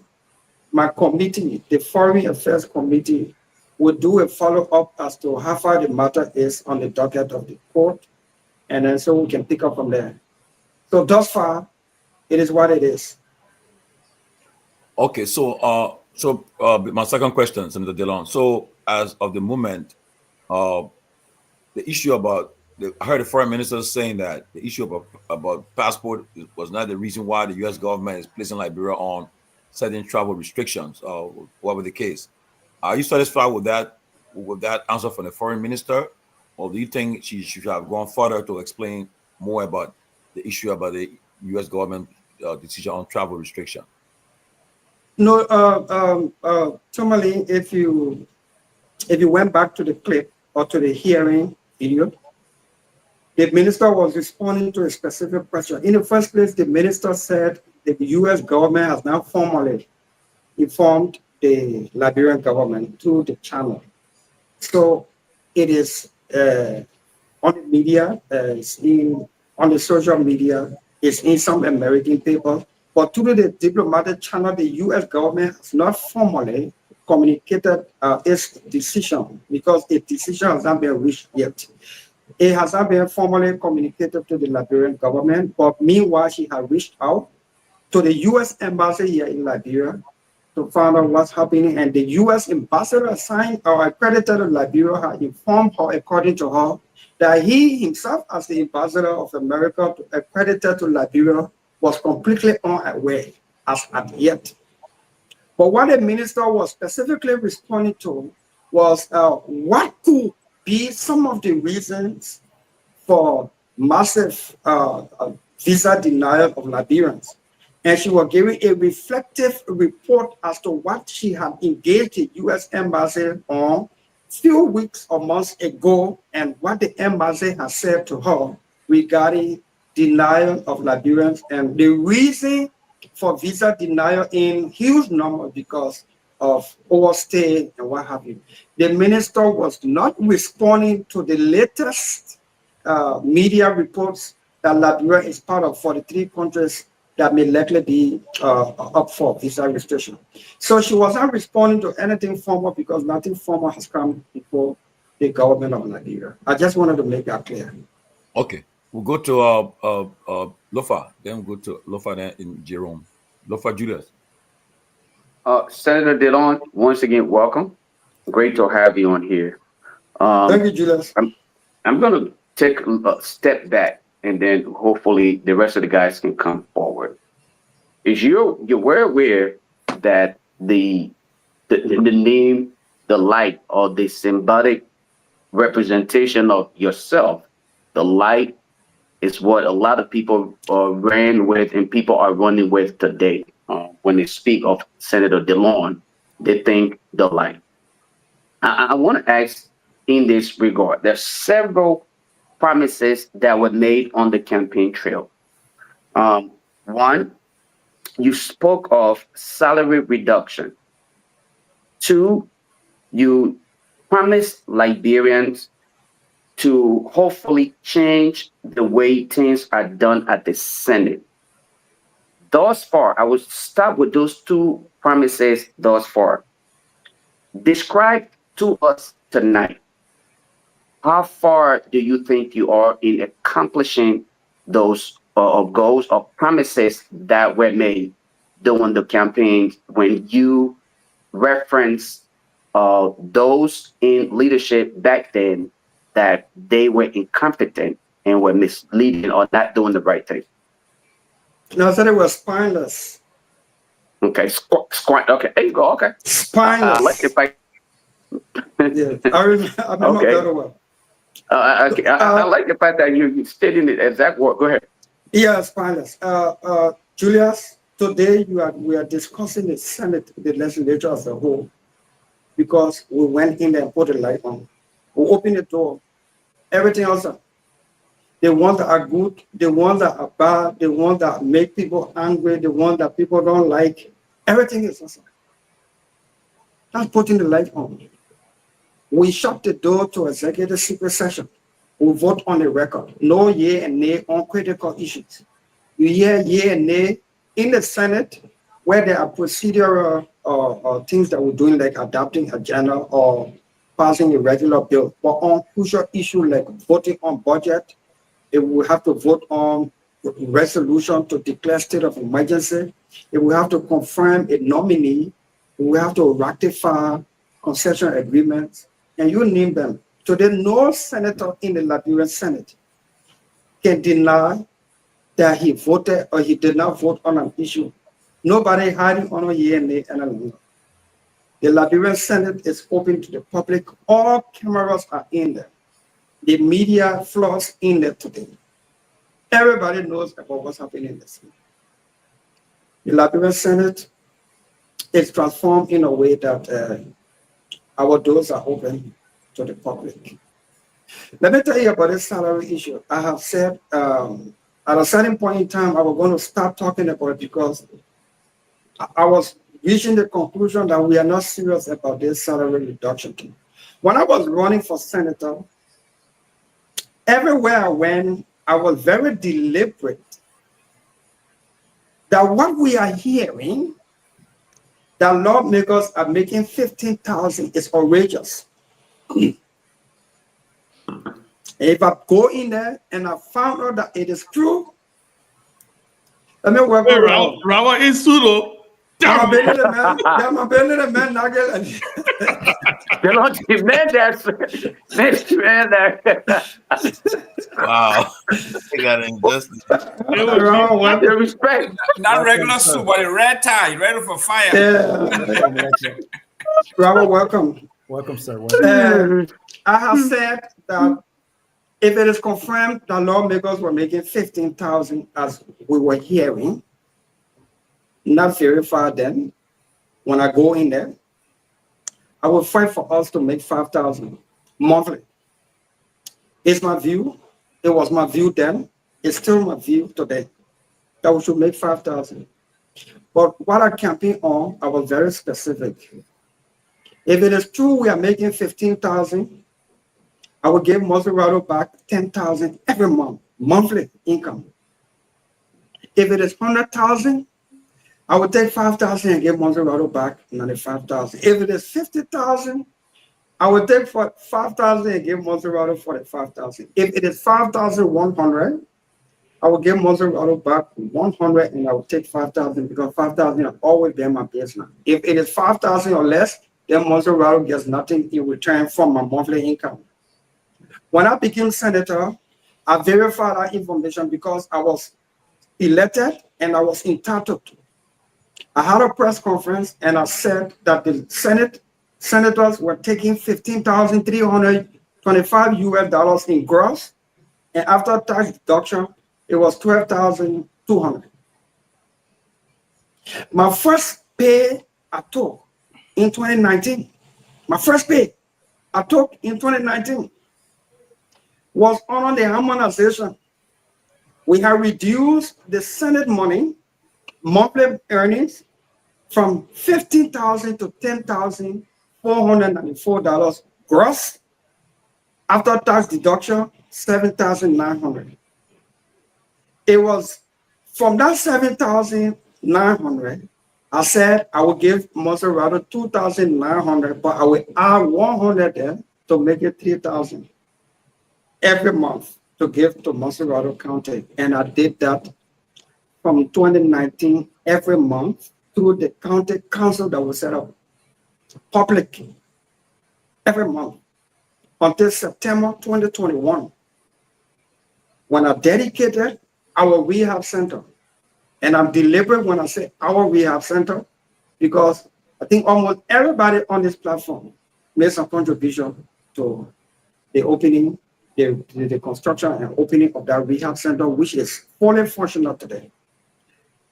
my committee, the Foreign Affairs Committee, will do a follow-up as to how far the matter is on the docket of the court, and then so we can pick up from there. So thus far, it is what it is. Okay, so my second question, Senator DeLon. So as of the moment, the issue about I heard the foreign minister saying that the issue about passport was not the reason why the U.S. government is placing Liberia on certain travel restrictions, or whatever the case. Are you satisfied with that answer from the foreign minister, or do you think she should have gone further to explain more about the issue about the U.S. government decision on travel restriction? No, Tomalin, if you went back to the clip or to the hearing video, the minister was responding to a specific question. In the first place, the minister said that the U.S. government has now formally informed the Liberian government through the channel. So it is on the media, on the social media, it's in some American paper, but through the diplomatic channel, the U.S. government has not formally communicated its decision because a decision has not been reached yet. It has not been formally communicated to the Liberian government, but meanwhile, she has reached out to the U.S. embassy here in Liberia to find out what's happening, and the U.S. ambassador assigned or accredited to Liberia has informed her, according to her, that he himself, as the ambassador of America accredited to Liberia, was completely unaware as at yet. But what the minister was specifically responding to was what could be some of the reasons for massive visa denial of Liberians. And she was giving a reflective report as to what she had engaged the U.S. Embassy on a few weeks or months ago, and what the embassy has said to her regarding denial of Liberians and the reason for visa denial in huge numbers because of overstay and what have you. The minister was not responding to the latest media reports that Liberia is part of 43 countries that may likely be up for visa restriction. So she was not responding to anything formal because nothing formal has come before the government of Liberia. I just wanted to make that clear. Okay, we'll go to Lofa, then we'll go to Lofa then in Jerome. Lofa Julius. Senator DeLon, once again, welcome. Great to have you on here. Thank you, Julius. I'm going to take a step back, and then hopefully the rest of the guys can come forward. Is you're well aware that the name, the light, or the symbolic representation of yourself, the light, is what a lot of people ran with and people are running with today. When they speak of Senator DeLon, they think the light. I want to ask in this regard, there's several promises that were made on the campaign trail. One, you spoke of salary reduction. Two, you promised Liberians to hopefully change the way things are done at the Senate. Thus far, I will start with those two promises thus far. Describe to us tonight how far do you think you are in accomplishing those goals or promises that were made during the campaign when you reference those in leadership back then that they were incompetent and were misleading or not doing the right thing? No, I said it was spineless. Okay, okay, there you go. Okay, Spineless. I like it. Yeah, I remember Okay. very well. I like the fact that you're stating it exact word. Go ahead. Yeah, spineless. Julius, today we are discussing the Senate, the legislature as a whole, because we went in there and put a light on. We opened the door. Everything else, the ones that are good, the ones that are bad, the ones that make people angry, the ones that people don't like, everything is awesome. That's putting the light on. We shut the door to executive secret session. We vote on the record. No yea and nay on critical issues. You hear yea and nay in the Senate where there are procedural things that we're doing, like adopting agenda or passing a regular bill. But on crucial issues like voting on budget, if we have to vote on resolution to declare state of emergency, if we have to confirm a nominee, we have to ratify concession agreements, and you name them. Today, no senator in the Liberian Senate can deny that he voted or he did not vote on an issue. Nobody hiding on a year and nay and a longer. The Liberian Senate is open to the public. All cameras are in there. The media flows in there today. Everybody knows about what's happening in the Senate. The Liberian Senate is transformed in a way that our doors are open to the public. Let me tell you about this salary issue. I have said at a certain point in time, I was going to stop talking about it because I was reaching the conclusion that we are not serious about this salary reduction thing. When I was running for senator, everywhere I went, I was very deliberate that what we are hearing, that lawmakers are making 15,000 is outrageous. If I go in there and I found out that it is true, let me work around. Rawa is pseudo. I'm a better man, Nagel. Wow. They got injustice. Respect. Not regular suit, but a red tie, ready for fire. Yeah. Robert, welcome. Welcome, sir. I have said that if it is confirmed that lawmakers were making 15,000 as we were hearing, not verified then, when I go in there, I will fight for us to make 5,000 monthly. It's my view. It was my view then. It's still my view today that we should make 5,000. But what I campaigned on, I was very specific. If it is true we are making 15,000, I will give Maserado back 10,000 every month, monthly income. If it is 100,000, I would take 5,000 and give Maserado back 95,000. If it is 50,000, I would take 5,000 and give Maserado 45,000. If it is 5,100, I will give Maserado back 100 and I will take 5,000 because 5,000 have always been my baseline. If it is 5,000 or less, then Maserado gets nothing in return from my monthly income. When I became senator, I verified that information because I was elected and I was entitled to. I had a press conference and I said that the senators were taking $15,325 US in gross, and after tax deduction, it was $12,200. My first pay I took in 2019, my first pay I took in 2019 was on the harmonization. We have reduced the Senate money, monthly earnings, from $15,000 to $10,494 gross. After tax deduction, $7,900. It was from that $7,900. I said I would give Maserado $2,900, but I will add $100 there to make it $3,000. every month to give to Monserrado County. And I did that from 2019 every month through the county council that was set up publicly every month until September 2021, when I dedicated our rehab center. And I'm deliberate when I say our rehab center, because I think almost everybody on this platform made some contribution to the opening, the construction and opening of that rehab center, which is fully functional today.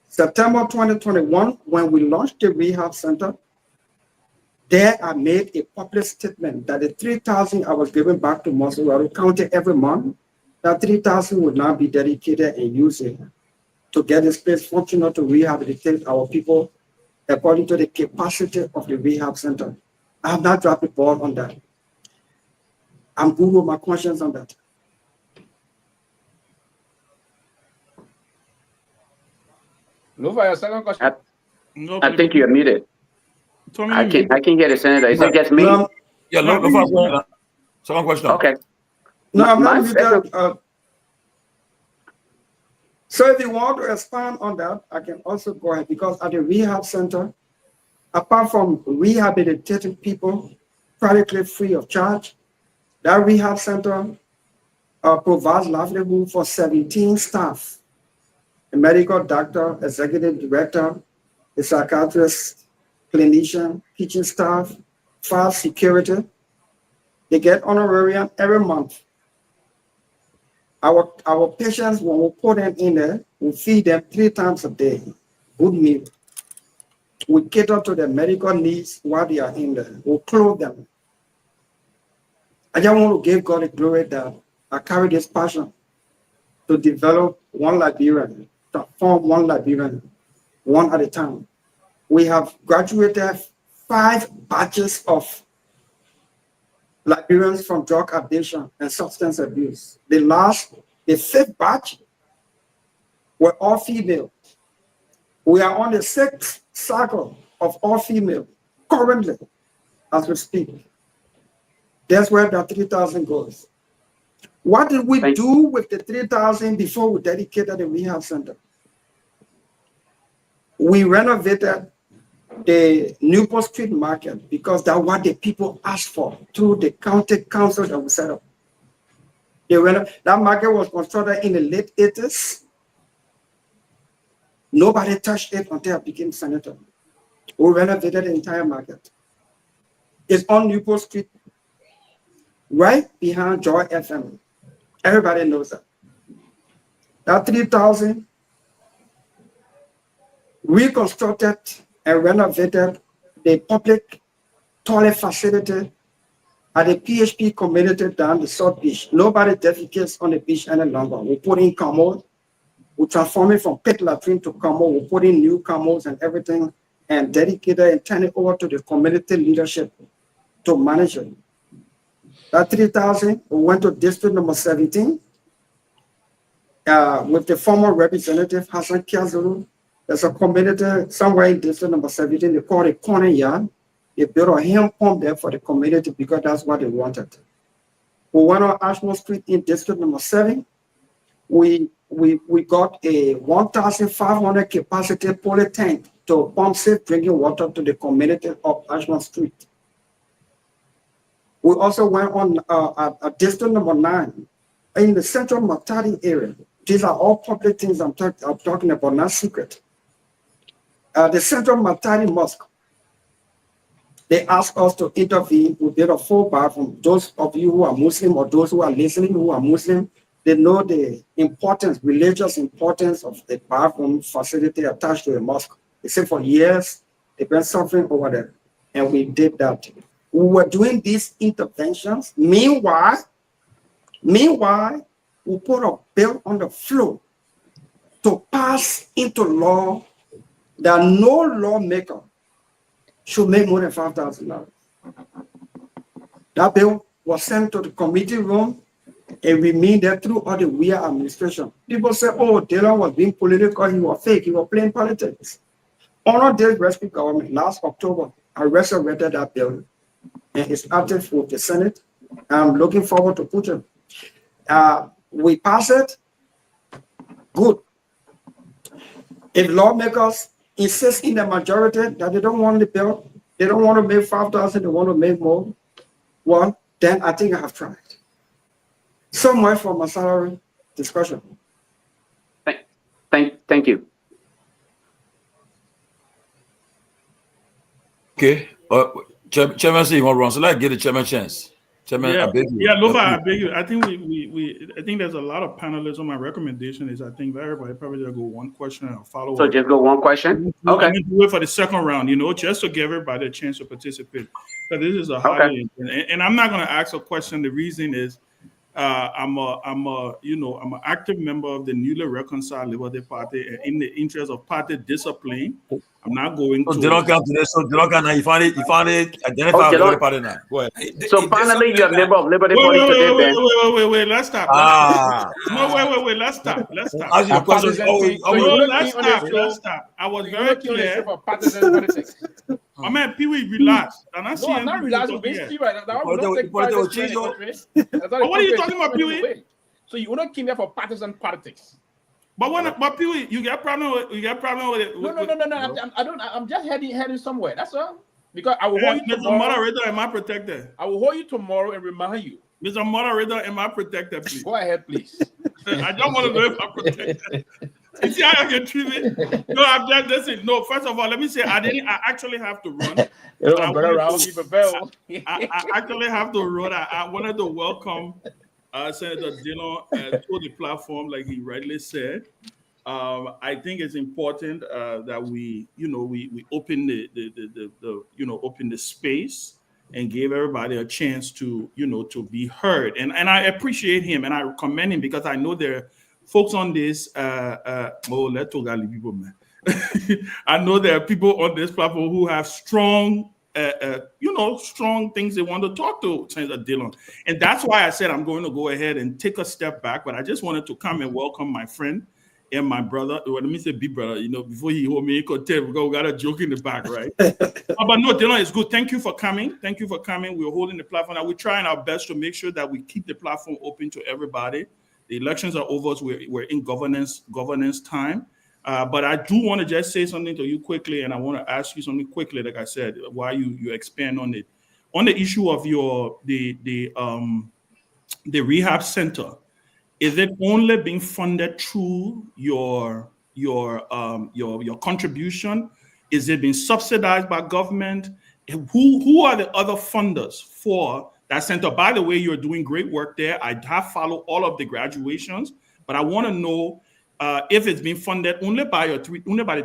September 2021, when we launched the rehab center, there I made a public statement that the 3,000 I was giving back to Monserrado County every month, that 3,000 would now be dedicated and used to get this place functional to rehabilitate our people according to the capacity of the rehab center. I have not dropped the ball on that. I'm good with my conscience on that. Lofa, your second question. I think you're muted. I can hear the senator. Is it just me? No, Yeah, Lofa, second question. Okay. no, I'm not second- muted. So if you want to expand on that, I can also go ahead, because at the rehab center, apart from rehabilitating people practically free of charge, that rehab center provides livelihood for 17 staff, a medical doctor, executive director, a psychiatrist, clinician, kitchen staff, 5 security. They get honorarium every month. Our patients, when we put them in there, we feed them 3 times a day, good meal. We cater to their medical needs while they are in there. We clothe them. I just want to give God the glory that I carry this passion to develop one Liberian, to form one Liberian, one at a time. We have graduated 5 batches of Liberians from drug addiction and substance abuse. The 5th batch were all female. We are on the 6th cycle of all female currently as we speak. That's where the 3,000 goes. What did we do with the 3,000 before we dedicated the rehab center? We renovated the Newport Street Market because that's what the people asked for through the county council that we set up. That market was constructed in the late 80s. Nobody touched it until I became senator. We renovated the entire market. It's on Newport Street, right behind Joy FM. Everybody knows that. That 3,000 reconstructed and renovated the public toilet facility at the PHP community down the South Beach. Nobody defecates on the beach any longer. We put in commodes. We transform it from pit latrine to commode. We put in new commodes and everything and dedicated and turn it over to the community leadership to manage it. That 3,000, we went to district number 17 with the former representative Hassan Kiazuru. There's a community somewhere in district number 17, they call it corner yard. They built a hand pump there for the community because that's what they wanted. We went on Ashmore Street in district number 7. We got a 1,500 capacity poly tank to pump safe drinking water to the community of Ashmore Street. We also went on district number 9 in the central Matadi area. These are all public things I'm talking about, not secret. The central Matadi Mosque, they asked us to intervene. We did a full bathroom. Those of you who are Muslim or those who are listening who are Muslim, they know the importance, religious importance of the bathroom facility attached to a mosque. They said for years, they've been suffering over there. And we did that. We were doing these interventions. Meanwhile, we put a bill on the floor to pass into law that no lawmaker should make more than $5,000. That bill was sent to the committee room and remained there through all the weird administration. People say, oh, Dylan was being political, he was fake, he was playing politics. Honor this rescue government last October, I resurrected that bill and it's active with the Senate. I'm looking forward to putting. we pass it, good. If lawmakers insist in the majority that they don't want the bill, they don't want to make 5,000, they want to make more, well, then I think I have tried. So much for my salary discussion. Thank you. Okay. Chairman, say you want to run, so let's give the chairman a chance. Chairman, yeah, I beg you. Yeah, Lofa, I beg you. I think I think there's a lot of panelists. On my recommendation is I think everybody probably just go one question and a follow up. So just go one question. Okay. And then do it for the second round. You know, just to give everybody a chance to participate. Because this is a highly and I'm not going to ask a question. The reason is I'm an active member of the newly reconciled Liberty Party, and in the interest of party discipline, I'm not going to. They don't come to this. So they don't come now. You find it. Identify with Liberty Party now. Go ahead. So finally, you're a member of Liberty Party today, Ben. Wait. Let's stop. No, wait. Let's stop. Let's stop. Ask you a question. Let's stop. I was very clear. Oh man, Pewee, relax. And I'm not relaxing. Basically, right now, what are you talking about, Pewee? So you don't came here for partisan politics. But Pewee, you got problem with it. No. I'm just heading somewhere. That's all. Because I will hold you Mr. tomorrow. Moderator, am I protected? I will hold you tomorrow and remind you. Mr. Moderator, am I protected, please? Go ahead, please. I don't want to know if I'm protected. You see how I can treat it? No, I'm just listen. No, first of all, let me say I actually have to run. I actually have to run. I wanted to welcome Senator Dillon to the platform, like he rightly said. I think it's important that we open the space and give everybody a chance to be heard. And I appreciate him and I commend him because I know there are folks on this. Let's talk about people, man. I know there are people on this platform who have strong things they want to talk to Senator Dillon. And that's why I said I'm going to go ahead and take a step back. But I just wanted to come and welcome my friend and my brother. Well, let me say big brother, before he hold me, he could tell we got a joke in the back, right? But no, Dillon, it's good. Thank you for coming. We're holding the platform. Now we're trying our best to make sure that we keep the platform open to everybody. The elections are over, so we're in governance time. But I do want to just say something to you quickly, and I want to ask you something quickly, like I said, while you expand on it. On the issue of the rehab center, is it only being funded through your contribution? Is it being subsidized by government? Who are the other funders for that center? By the way, you're doing great work there. I have followed all of the graduations, but I want to know if it's being funded only by the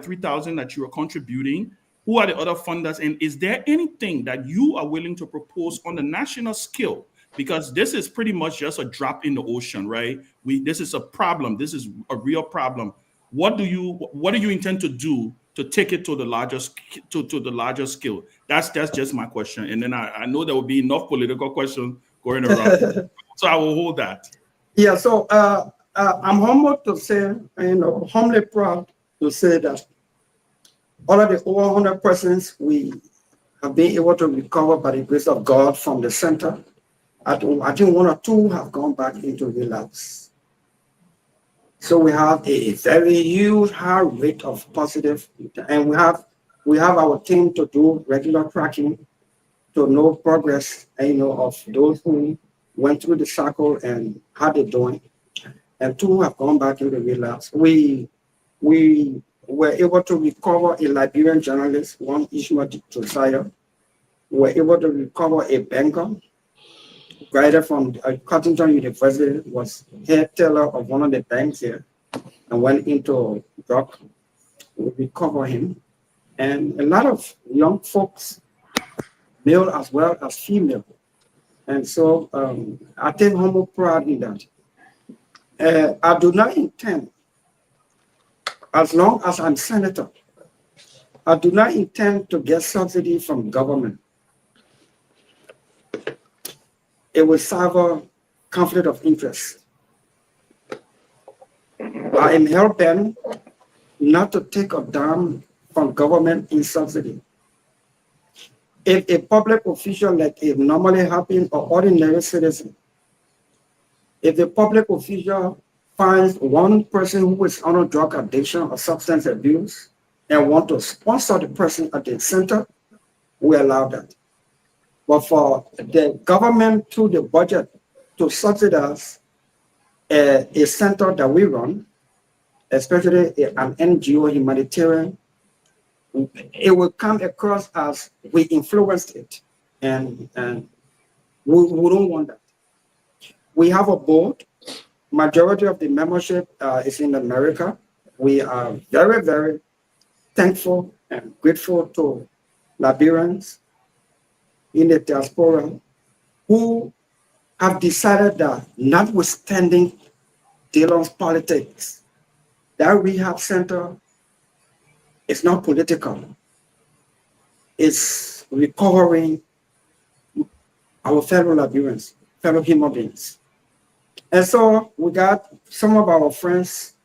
3,000 that you are contributing. Who are the other funders, and is there anything that you are willing to propose on the national scale? Because this is pretty much just a drop in the ocean, right? This is a problem. This is a real problem. What do you intend to do to take it to the larger scale? That's just my question. And then I know there will be enough political questions going around, so I will hold that. Yeah. So I'm humbled to say, humbly proud to say that all of the over 100 persons we have been able to recover by the grace of God from the center. I think one or two have gone back into relapse. So we have a very huge high rate of positive, and we have our team to do regular tracking to know progress, of those who went through the cycle and how they're doing. And two have gone back into relapse. We were able to recover a Liberian journalist, one Ishmael Josiah. We were able to recover a banker, graduated from Cottington University, was head teller of one of the banks here, and went into drug. We recovered him. And a lot of young folks, male as well as female. And so I take humble pride in that. I do not intend, as long as I'm senator, I do not intend to get subsidy from government. It will serve a conflict of interest. I am hell-bent not to take a dime from government in subsidy. If a public official, like it normally happens, or ordinary citizen, If a public official finds one person who is on a drug addiction or substance abuse and want to sponsor the person at the center, we allow that. But for the government through the budget to subsidize a center that we run, especially an NGO humanitarian, it will come across as we influenced it, and we don't want that. We have a board. Majority of the membership is in America. We are very, very thankful and grateful to Liberians in the diaspora who have decided that, notwithstanding Dillon's politics, that rehab center is not political. It's recovering our fellow Liberians, fellow human beings. And so we got some of our friends,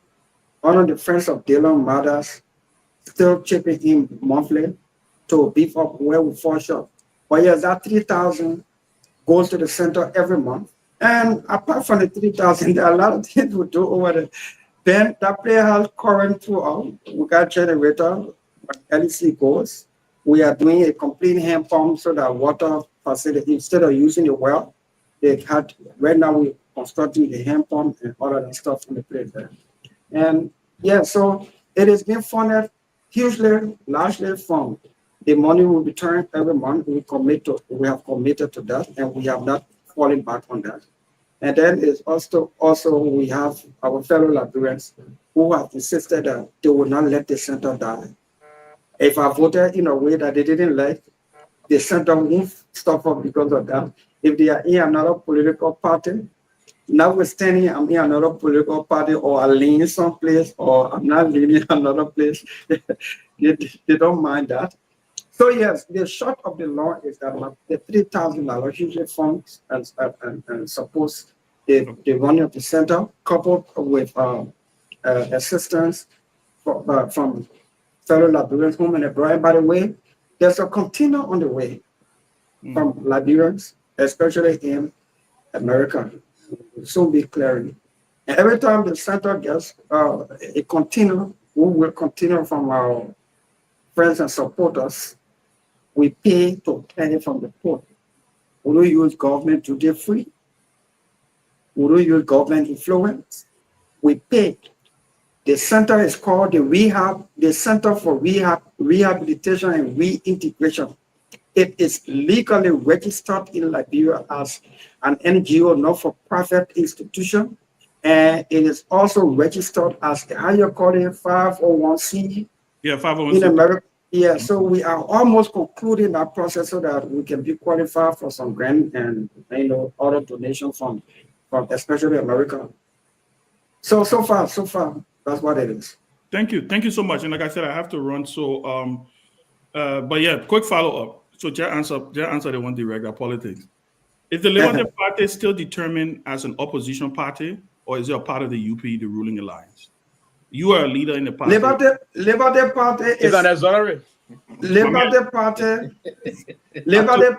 one of the friends of Dillon mothers, still chipping in monthly to beef up where we fall short. But yes, that 3,000 goes to the center every month. And apart from the 3,000, there are a lot of things we do over there. Then that player has current throughout. We got generator, LEC goes. We are doing a complete hand pump so that water facility, instead of using the well, they had, right now we're constructing the hand pump and all of that stuff in the place there. And yeah, so it has been funded hugely, largely from the money will be returned every month. We have committed to that, and we have not fallen back on that. And then it's also we have our fellow Liberians who have insisted that they will not let the center die. If I voted in a way that they didn't like, the center won't stop up because of that. If they are in another political party, notwithstanding I'm in another political party, or I lean someplace, or I'm not leaning another place, they don't mind that. So yes, the short of the law is that the $3,000 usually funds and supports the running of the center, coupled with assistance from fellow Liberians home and abroad. And by the way, there's a container on the way from Liberians, especially in America. It will soon be clearing. And every time the center gets a container, we will continue from our friends and supporters. We pay to carry it from the port. We don't use government duty free. We don't use government influence. We pay. The center is called the Center for Rehabilitation and Reintegration. It is legally registered in Liberia as an NGO, not-for-profit institution, and it is also registered as the higher call it 501c. Yeah, 501c in America. Yeah, so we are almost concluding that process so that we can be qualified for some grant and other donations from especially America. So far, that's what it is. Thank you so much. And like I said, I have to run. So, but yeah, quick follow up. So, just answer the one direct politics. Is the Liberia Party still determined as an opposition party, or is it a part of the UP, the ruling alliance? You are a leader in the party. Liberty Party is an exonerate. Liberty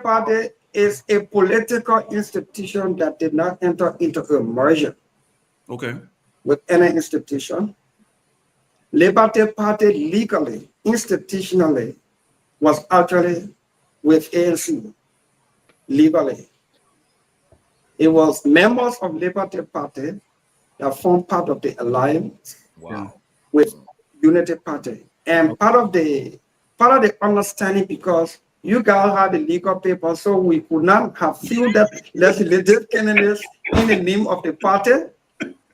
Party is a political institution that did not enter into a merger. Okay. With any institution. Liberty Party legally, institutionally, was actually with ANC. Legally. It was members of Liberty Party that formed part of the alliance. Wow. With Unity Party. And part of the understanding, because you guys had the legal paper, so we could not have filled that legislative candidates in the name of the party,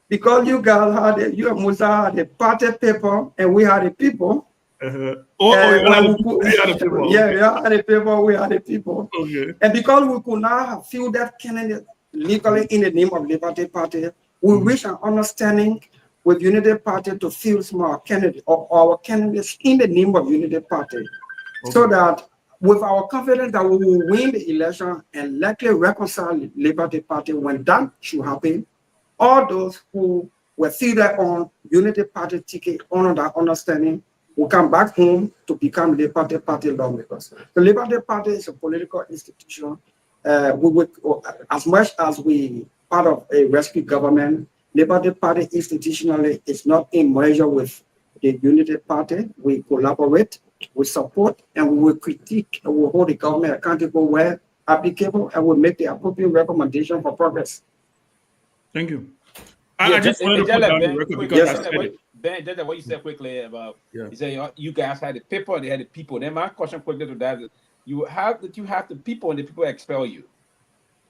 because you guys had you and Musa had the party paper and we had the people. You had the people. Yeah, you had the paper, we had the people. Okay. And because we could not have filled that candidate legally in the name of Liberty Party, we reached an understanding with Unity Party to fill small candidates or our candidates in the name of Unity Party, so that with our confidence that we will win the election and likely reconcile the Liberty Party when that should happen, all those who were fielded on Unity Party ticket under that understanding will come back home to become Liberty Party lawmakers. The Liberty Party is a political institution. We would, as much as we part of a rescue government. Liberty Party institutionally is not in measure with the Unity Party. We collaborate, we support, and we will critique, and we will hold the government accountable where applicable, and will make the appropriate recommendation for progress. Thank you. I just wanted to put down the record because I said it. Ben, just what you said quickly about, you said you guys had the paper, they had the people. Then my question quickly to that is, you have the people and the people expel you.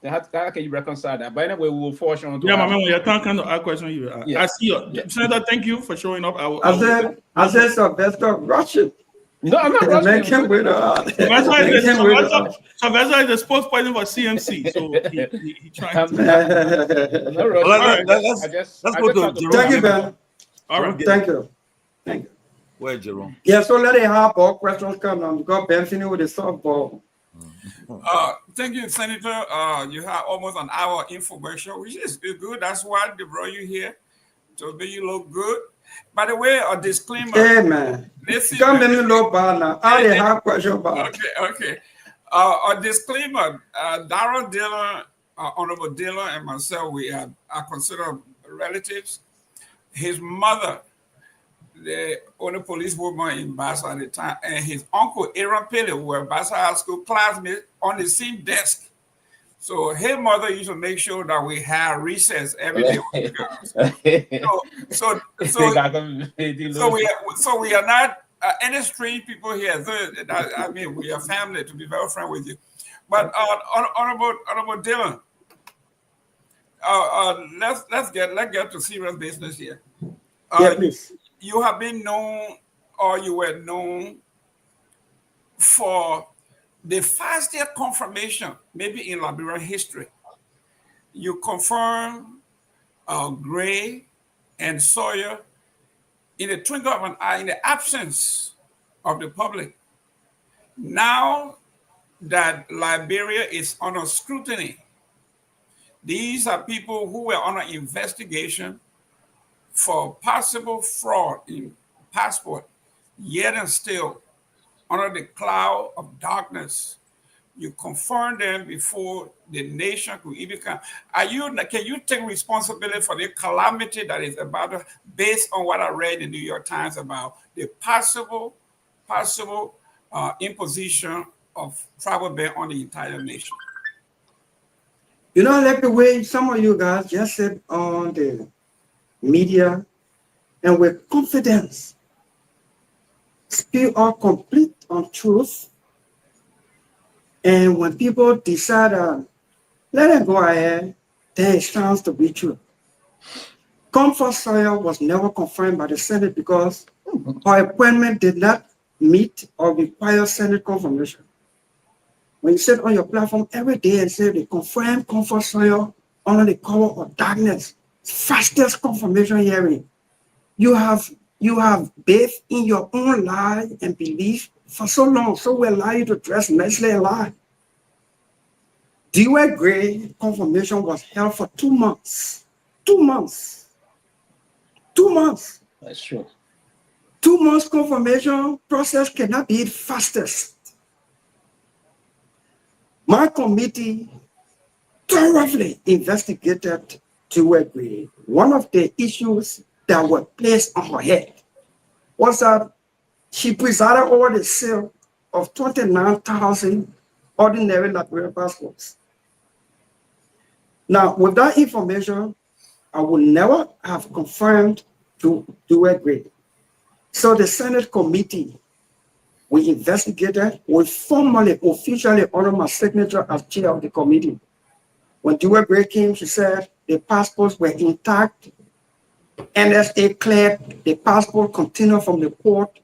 Then how can you reconcile that? But anyway, we will force you on to. Yeah, my man, when you're talking to our question, you I see you. Senator, thank you for showing up. I said Sylvester Russian. No, I'm not rushing. Sylvester is the spokesperson for CMC, so he trying to. Let's go to Jerome. Thank you, Ben. All right. Thank you. Thank you. Where Jerome? Yeah, so let it have all questions come now because Ben finished with the softball. Thank you, Senator. You have almost an hour infomercial, which is good. That's why they brought you here to make you look good. By the way, a disclaimer. Hey, man. Come let me look bad now. I didn't have question about. Okay. A disclaimer. Darrell Dillon, Honorable Dillon, and myself, we are considered relatives. His mother, the only policewoman in Bassa at the time, and his uncle, Aaron Pele, who were Bassa High School classmates on the same desk. So his mother used to make sure that we had recess every day with the girls. So we are not any strange people here. I mean, we are family, to be very frank with you. But Honorable Dillon, let's get to serious business here. Please. You have been known, or you were known for the fastest confirmation, maybe in Liberian history. You confirm Gray and Sawyer in the twinkle of an eye, in the absence of the public. Now that Liberia is under scrutiny, these are people who were under investigation for possible fraud in passport, yet and still under the cloud of darkness. You confirm them before the nation could even come. Can you take responsibility for the calamity that is about to, based on what I read in the New York Times about the possible imposition of travel ban on the entire nation? You know, like the way some of you guys just said on the media, and with confidence, speak all complete untruth. And when people decide, let them go ahead, then it sounds to be true. Comfort Sawyer was never confirmed by the Senate because her appointment did not meet or require Senate confirmation. When you sit on your platform every day and say they confirm Comfort Sawyer under the cover of darkness, fastest confirmation hearing, you have bathed in your own lie and belief for so long, so we allow you to dress nicely and lie. DY Gray confirmation was held for 2 months. 2 months. 2 months. That's true. 2 months confirmation process cannot be the fastest. My committee thoroughly investigated DY Gray. One of the issues that were placed on her head was that she presided over the sale of 29,000 ordinary Liberian passports. Now, with that information, I would never have confirmed to DY Gray. So the Senate committee, we investigated, we formally, officially honored my signature as chair of the committee. When DY Gray came, she said the passports were intact. NSA cleared the passport container from the port,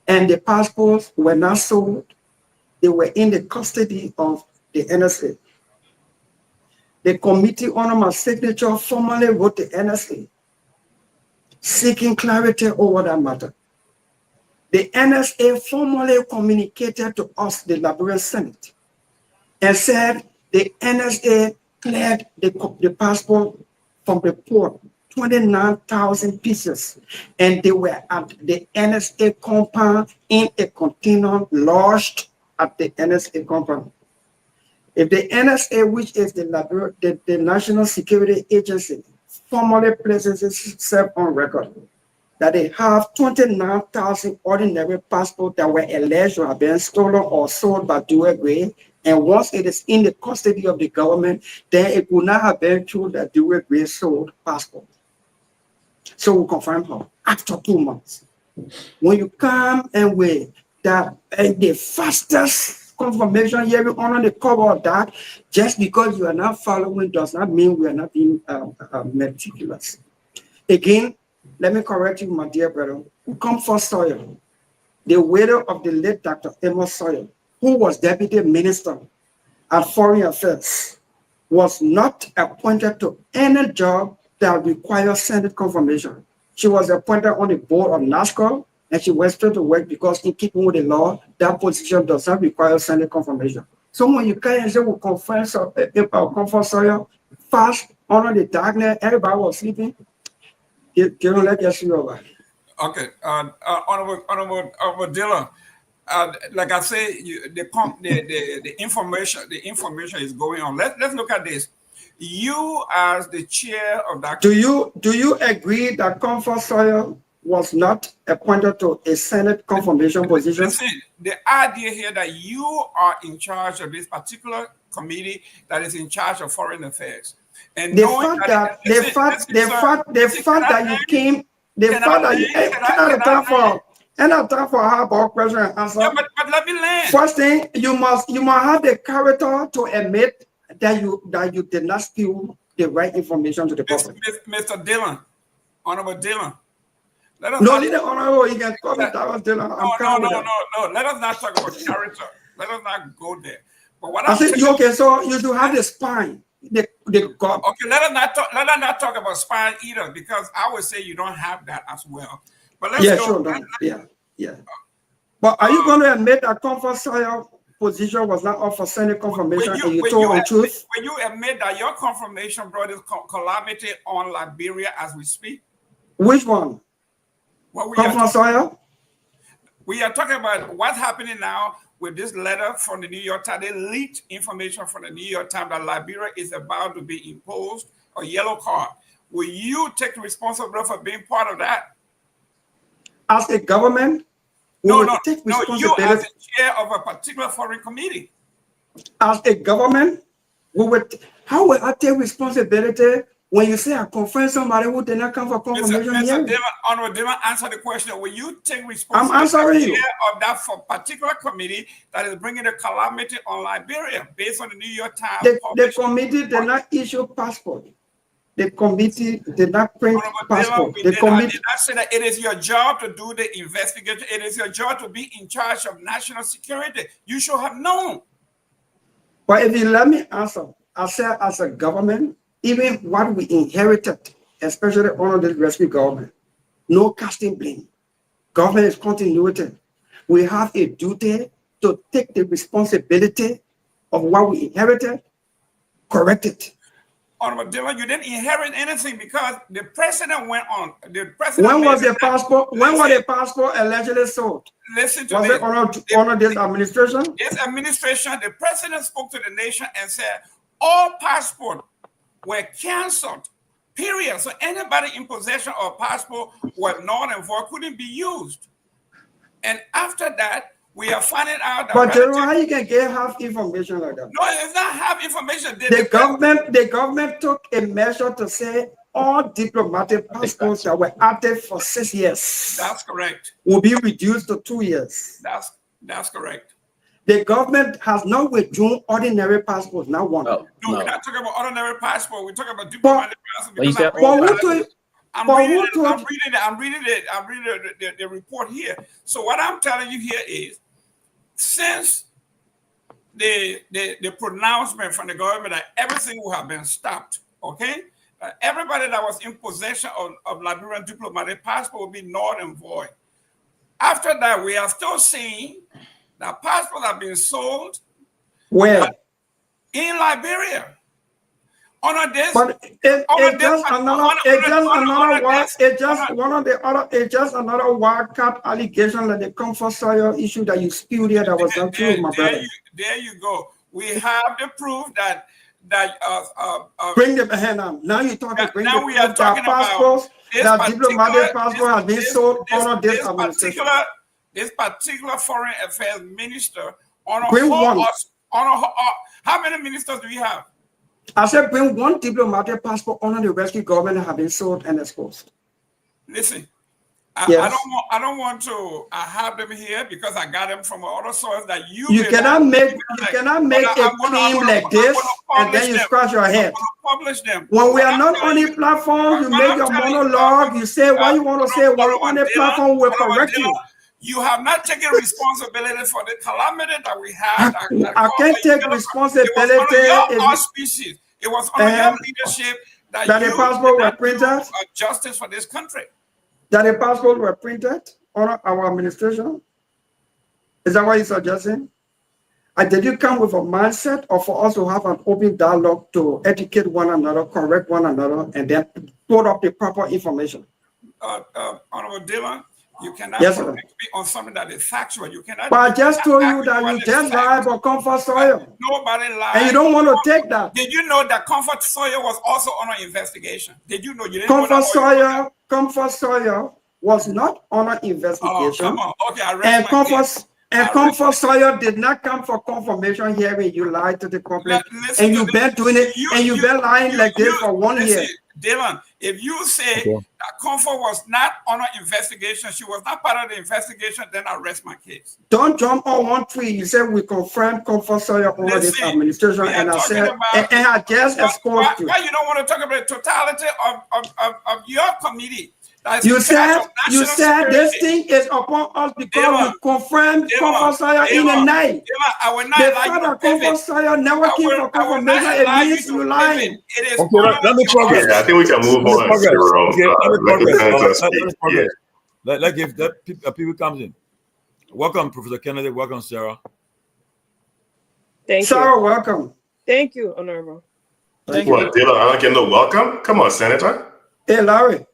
and the passports were not sold. They were in the custody of the NSA. The committee honored my signature, formally wrote the NSA, seeking clarity over that matter. The NSA formally communicated to us, the Liberian Senate, and said the NSA cleared the passport from the port, 29,000 pieces, and they were at the NSA compound in a container lodged at the NSA compound. If the NSA, which is the National Security Agency, formally places itself on record that they have 29,000 ordinary passports that were alleged to have been stolen or sold by Dewey Gray, and once it is in the custody of the government, then it would not have been true that Dewey Gray sold passports. So we confirm her after 2 months. When you come and with that, and the fastest confirmation here, we honor the cover of that. Just because you are not following does not mean we are not being meticulous. Again, let me correct you, my dear brother. Comfort Sawyer, the widow of the late Dr. Amos Sawyer, who was Deputy Minister at Foreign Affairs, was not appointed to any job that requires Senate confirmation. She was appointed on the board of NASCO, and she went straight to work because in keeping with the law, that position does not require Senate confirmation. So when you can say we confirm Comfort Sawyer, fast, honor the darkness, everybody was sleeping. You don't let us see over. Okay, Honorable Dillon, like I say, the information is going on. Let's look at this. You, as the chair of that, do you agree that Comfort Sawyer was not appointed to a Senate confirmation position? Listen, the idea here that you are in charge of this particular committee that is in charge of foreign affairs, and the fact that you came, the fact that you cannot time for hardball question and answer. Yeah, but let me land. First thing, you must have the character to admit that you did not steal the right information to the public. Mr. Dillon, Honorable Dillon. No, you can call me Dillon. No. Let us not talk about character. Let us not go there. But what I think okay, so you should have the spine. Okay, let us not talk about spine either, because I would say you don't have that as well. But let's go. Sure, yeah. But are you going to admit that Comfort Sawyer position was not up for Senate confirmation and you told the truth? When you admit that your confirmation brought this calamity on Liberia as we speak? Which one? Comfort Sawyer? We are talking about what's happening now with this letter from the New York Times. They leaked information from the New York Times that Liberia is about to be imposed a yellow card. Will you take responsibility for being part of that? As a government? No, you as the chair of a particular foreign committee. As a government, how will I take responsibility when you say I confirm somebody who did not come for confirmation hearing? Honorable Dillon, answer the question. Will you take responsibility I'm answering you. of that for particular committee that is bringing a calamity on Liberia based on the New York Times? The committee did not issue passport. The committee did not print passport. The committee did not say that it is your job to do the investigation. It is your job to be in charge of national security. You should have known. But if you let me answer, I said as a government, even what we inherited, especially under the rescue government, no casting blame. Government is continuity. We have a duty to take the responsibility of what we inherited, correct it. Honorable Dillon, you didn't inherit anything because the president went on. When was the passport allegedly sold? Listen to was this. it under this administration? This administration, the president spoke to the nation and said all passports were canceled, period. So anybody in possession of a passport was null and void, couldn't be used. And after that, we are finding out that. But General, how you can get half information like that? No, it's not half information. The government took a measure to say all diplomatic passports that were active for 6 years. That's correct. Will be reduced to 2 years. That's correct. The government has not withdrawn ordinary passports, not one. No, we're not talking about ordinary passport. We're talking about diplomatic passports. I'm reading the report here. So what I'm telling you here is, since the pronouncement from the government that everything will have been stopped, okay? Everybody that was in possession of Liberian diplomatic passport will be null and void. After that, we are still seeing that passports have been sold. Where? In Liberia. It's just another wildcat allegation like the Comfort Sawyer issue that you spewed here that was not true, my brother. There you go. We have the proof that bring the hand on. Now you're talking. Bring now the we are proof talking that passports, that diplomatic passport has been sold under this administration. This particular foreign affairs minister on a bring whole, one. How many ministers do we have? I said bring one diplomatic passport under the rescue government that have been sold and exposed. Listen, yes. I don't want to have them here because I got them from other sources that you cannot make a claim like this and then you scratch your head. Publish them. When we are not on the platform, you make your monologue, you say what you want to say. When we're on the platform, we'll correct you. You have not taken responsibility for the calamity that we had. I can't take responsibility. It was under your auspices. It was under your leadership that the passport were printed. Justice for this country. That the passports were printed on our administration? Is that what you're suggesting? Did you come with a mindset or for us to have an open dialogue to educate one another, correct one another, and then put up the proper information? Honorable Dylan, you cannot speak on something that is factual. You cannot. But I just told you that you just lied about comfort soil. Nobody lied. And you don't want to take that. Did you know that comfort soil was also on an investigation? Did you know? You didn't comfort soil was not on an investigation. Oh, come on. Okay, I read comfort soil did not come for confirmation hearing. You lied to the public, and you've been doing it, and you've been lying like this for 1 year. Dylan, if you say that Comfort was not on an investigation, she was not part of the investigation, then I rest my case. Don't jump on one tree. You said we confirmed Comfort soil over this administration, and I said, and I just exposed you. Why you don't want to talk about the totality of your committee? You said this thing is upon us because we confirmed Comfort soil in the night. I will not lie. The Comfort soil never came for confirmation. It means you lying. Okay, let me progress. Yeah, I think we can move on. Let's give that people comes in. Welcome, Professor Kennedy. Welcome, Sarah. Thank you. Sarah, welcome. Thank you, Honorable. Thank you. Dylan, I don't get no welcome. Come on, Senator. Hey, Larry.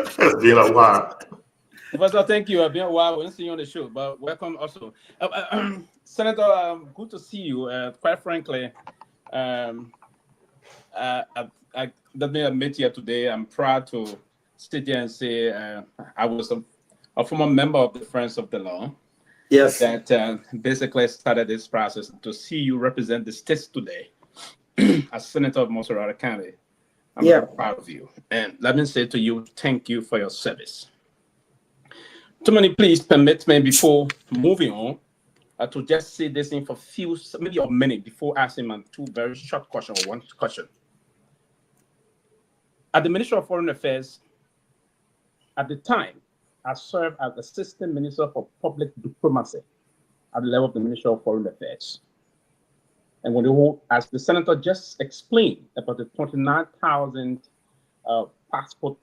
It's been a while. Professor, thank you. It's been a while. We didn't see you on the show, but welcome also. Senator, good to see you. Quite frankly, let me admit here today, I'm proud to sit here and say I was a former member of the Friends of the Law. Yes. That basically started this process. To see you represent the states today as Senator of Montserrat County, I'm very proud of you. And let me say to you, thank you for your service. Tomani, please permit me before moving on to just say this in for maybe a minute before asking my two very short questions or one question. At the Ministry of Foreign Affairs, at the time, I served as Assistant Minister for Public Diplomacy at the level of the Ministry of Foreign Affairs. And when as the Senator just explained about the 29,000 passport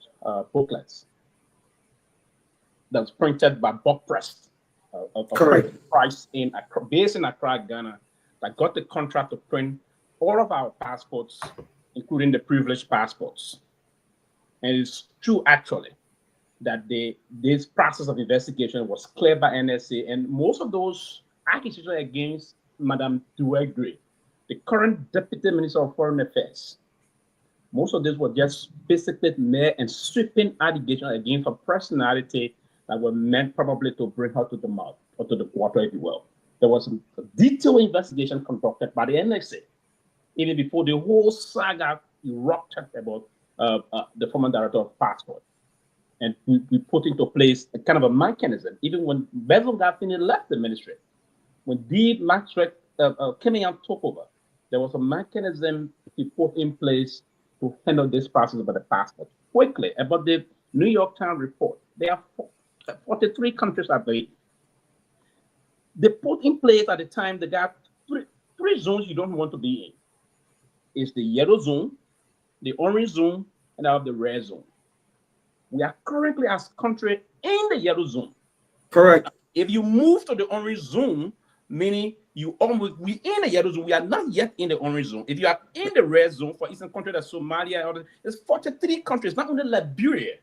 booklets that was printed by Buck Press, price based in Accra, Ghana, that got the contract to print all of our passports, including the privileged passports. And it's true, actually, that this process of investigation was cleared by NSA, and most of those accusations against Madame Duegre, the current Deputy Minister of Foreign Affairs, most of these were just basically mere and sweeping allegations against her personality that were meant probably to bring her to the mouth or to the water, if you will. There was a detailed investigation conducted by the NSA, even before the whole saga erupted about the former director of passport. And we put into place a kind of a mechanism. Even when Bezel Gaffini left the ministry, when Dee Maxwell came in and took over, there was a mechanism he put in place to handle this process about the passport quickly. About the New York Times report, there are 43 countries, I believe. They put in place at the time, they got three zones you don't want to be in. It's the yellow zone, the orange zone, and the red zone. We are currently as country in the yellow zone. Correct. If you move to the orange zone, meaning we in the yellow zone, we are not yet in the orange zone. If you are in the red zone, for instance, countries like Somalia, there's 43 countries, not only Liberia.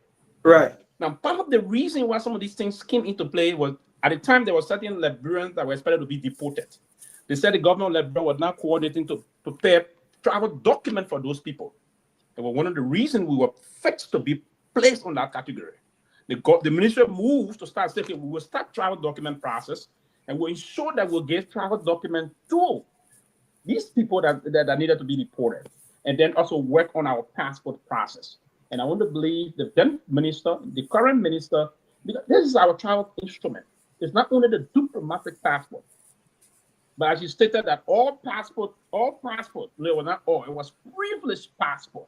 Right. Now, part of the reason why some of these things came into play was at the time there were certain Liberians that were expected to be deported. They said the government of Liberia was now coordinating to prepare travel document for those people. And one of the reasons we were fixed to be placed on that category. The ministry moved to start saying, we will start travel document process and we'll ensure that we'll get travel document to these people that needed to be deported, and then also work on our passport process. And I want to believe the then minister, the current minister, because this is our travel instrument. It's not only the diplomatic passport, but as you stated that all passport, no, not all, it was privileged passport.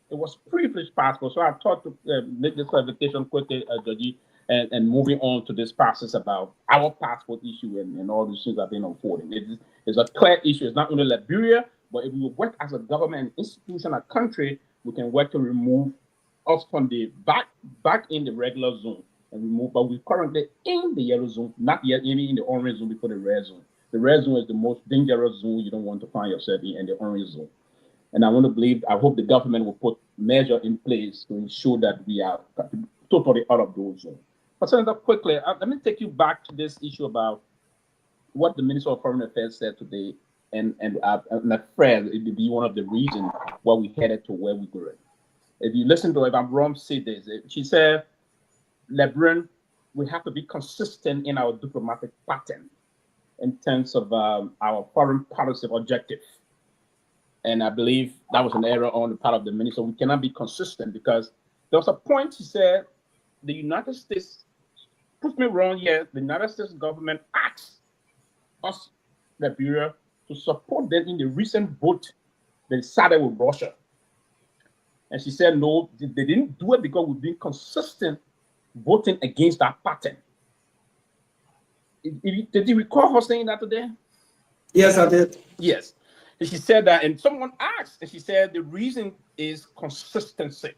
It was privileged passport. So I thought to make this clarification quickly, Georgie, and moving on to this process about our passport issue and all these things that have been unfolding. It's a clear issue. It's not only Liberia, but if we work as a government institution, a country, we can work to remove us from the back in the regular zone and remove, but we're currently in the yellow zone, not yet even in the orange zone before the red zone. The red zone is the most dangerous zone you don't want to find yourself in, and the orange zone. And I want to believe, I hope the government will put measures in place to ensure that we are totally out of those zones. But Senator, quickly, let me take you back to this issue about what the Minister of Foreign Affairs said today, and I'm afraid it would be one of the reasons why we headed to where we're going. If you listen to her, if I'm wrong, say this. She said, Liberian, we have to be consistent in our diplomatic pattern in terms of our foreign policy objective. And I believe that was an error on the part of the minister. We cannot be consistent because there was a point she said, the United States, prove me wrong here, the United States government asked us, Liberia, to support them in the recent vote they decided with Russia. And she said, no, they didn't do it because we've been consistent voting against that pattern. Did you recall her saying that today? Yes, I did. Yes. And she said that, and someone asked, and she said the reason is consistency.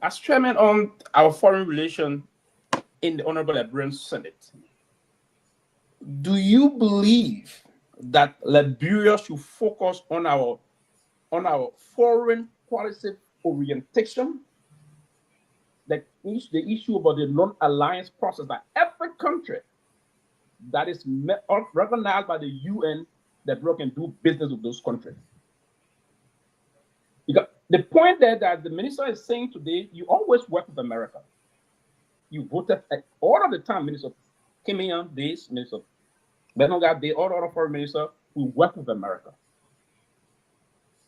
As chairman on our foreign relation in the Honorable Liberian Senate, do you believe that Liberia should focus on our foreign policy orientation? The issue about the non-alliance process, that every country that is recognized by the UN, that Liberia can do business with those countries. Because the point there that the minister is saying today, you always work with America. You voted all of the time, Minister Myean days, Minister Benoga Day, all the other foreign ministers, we work with America.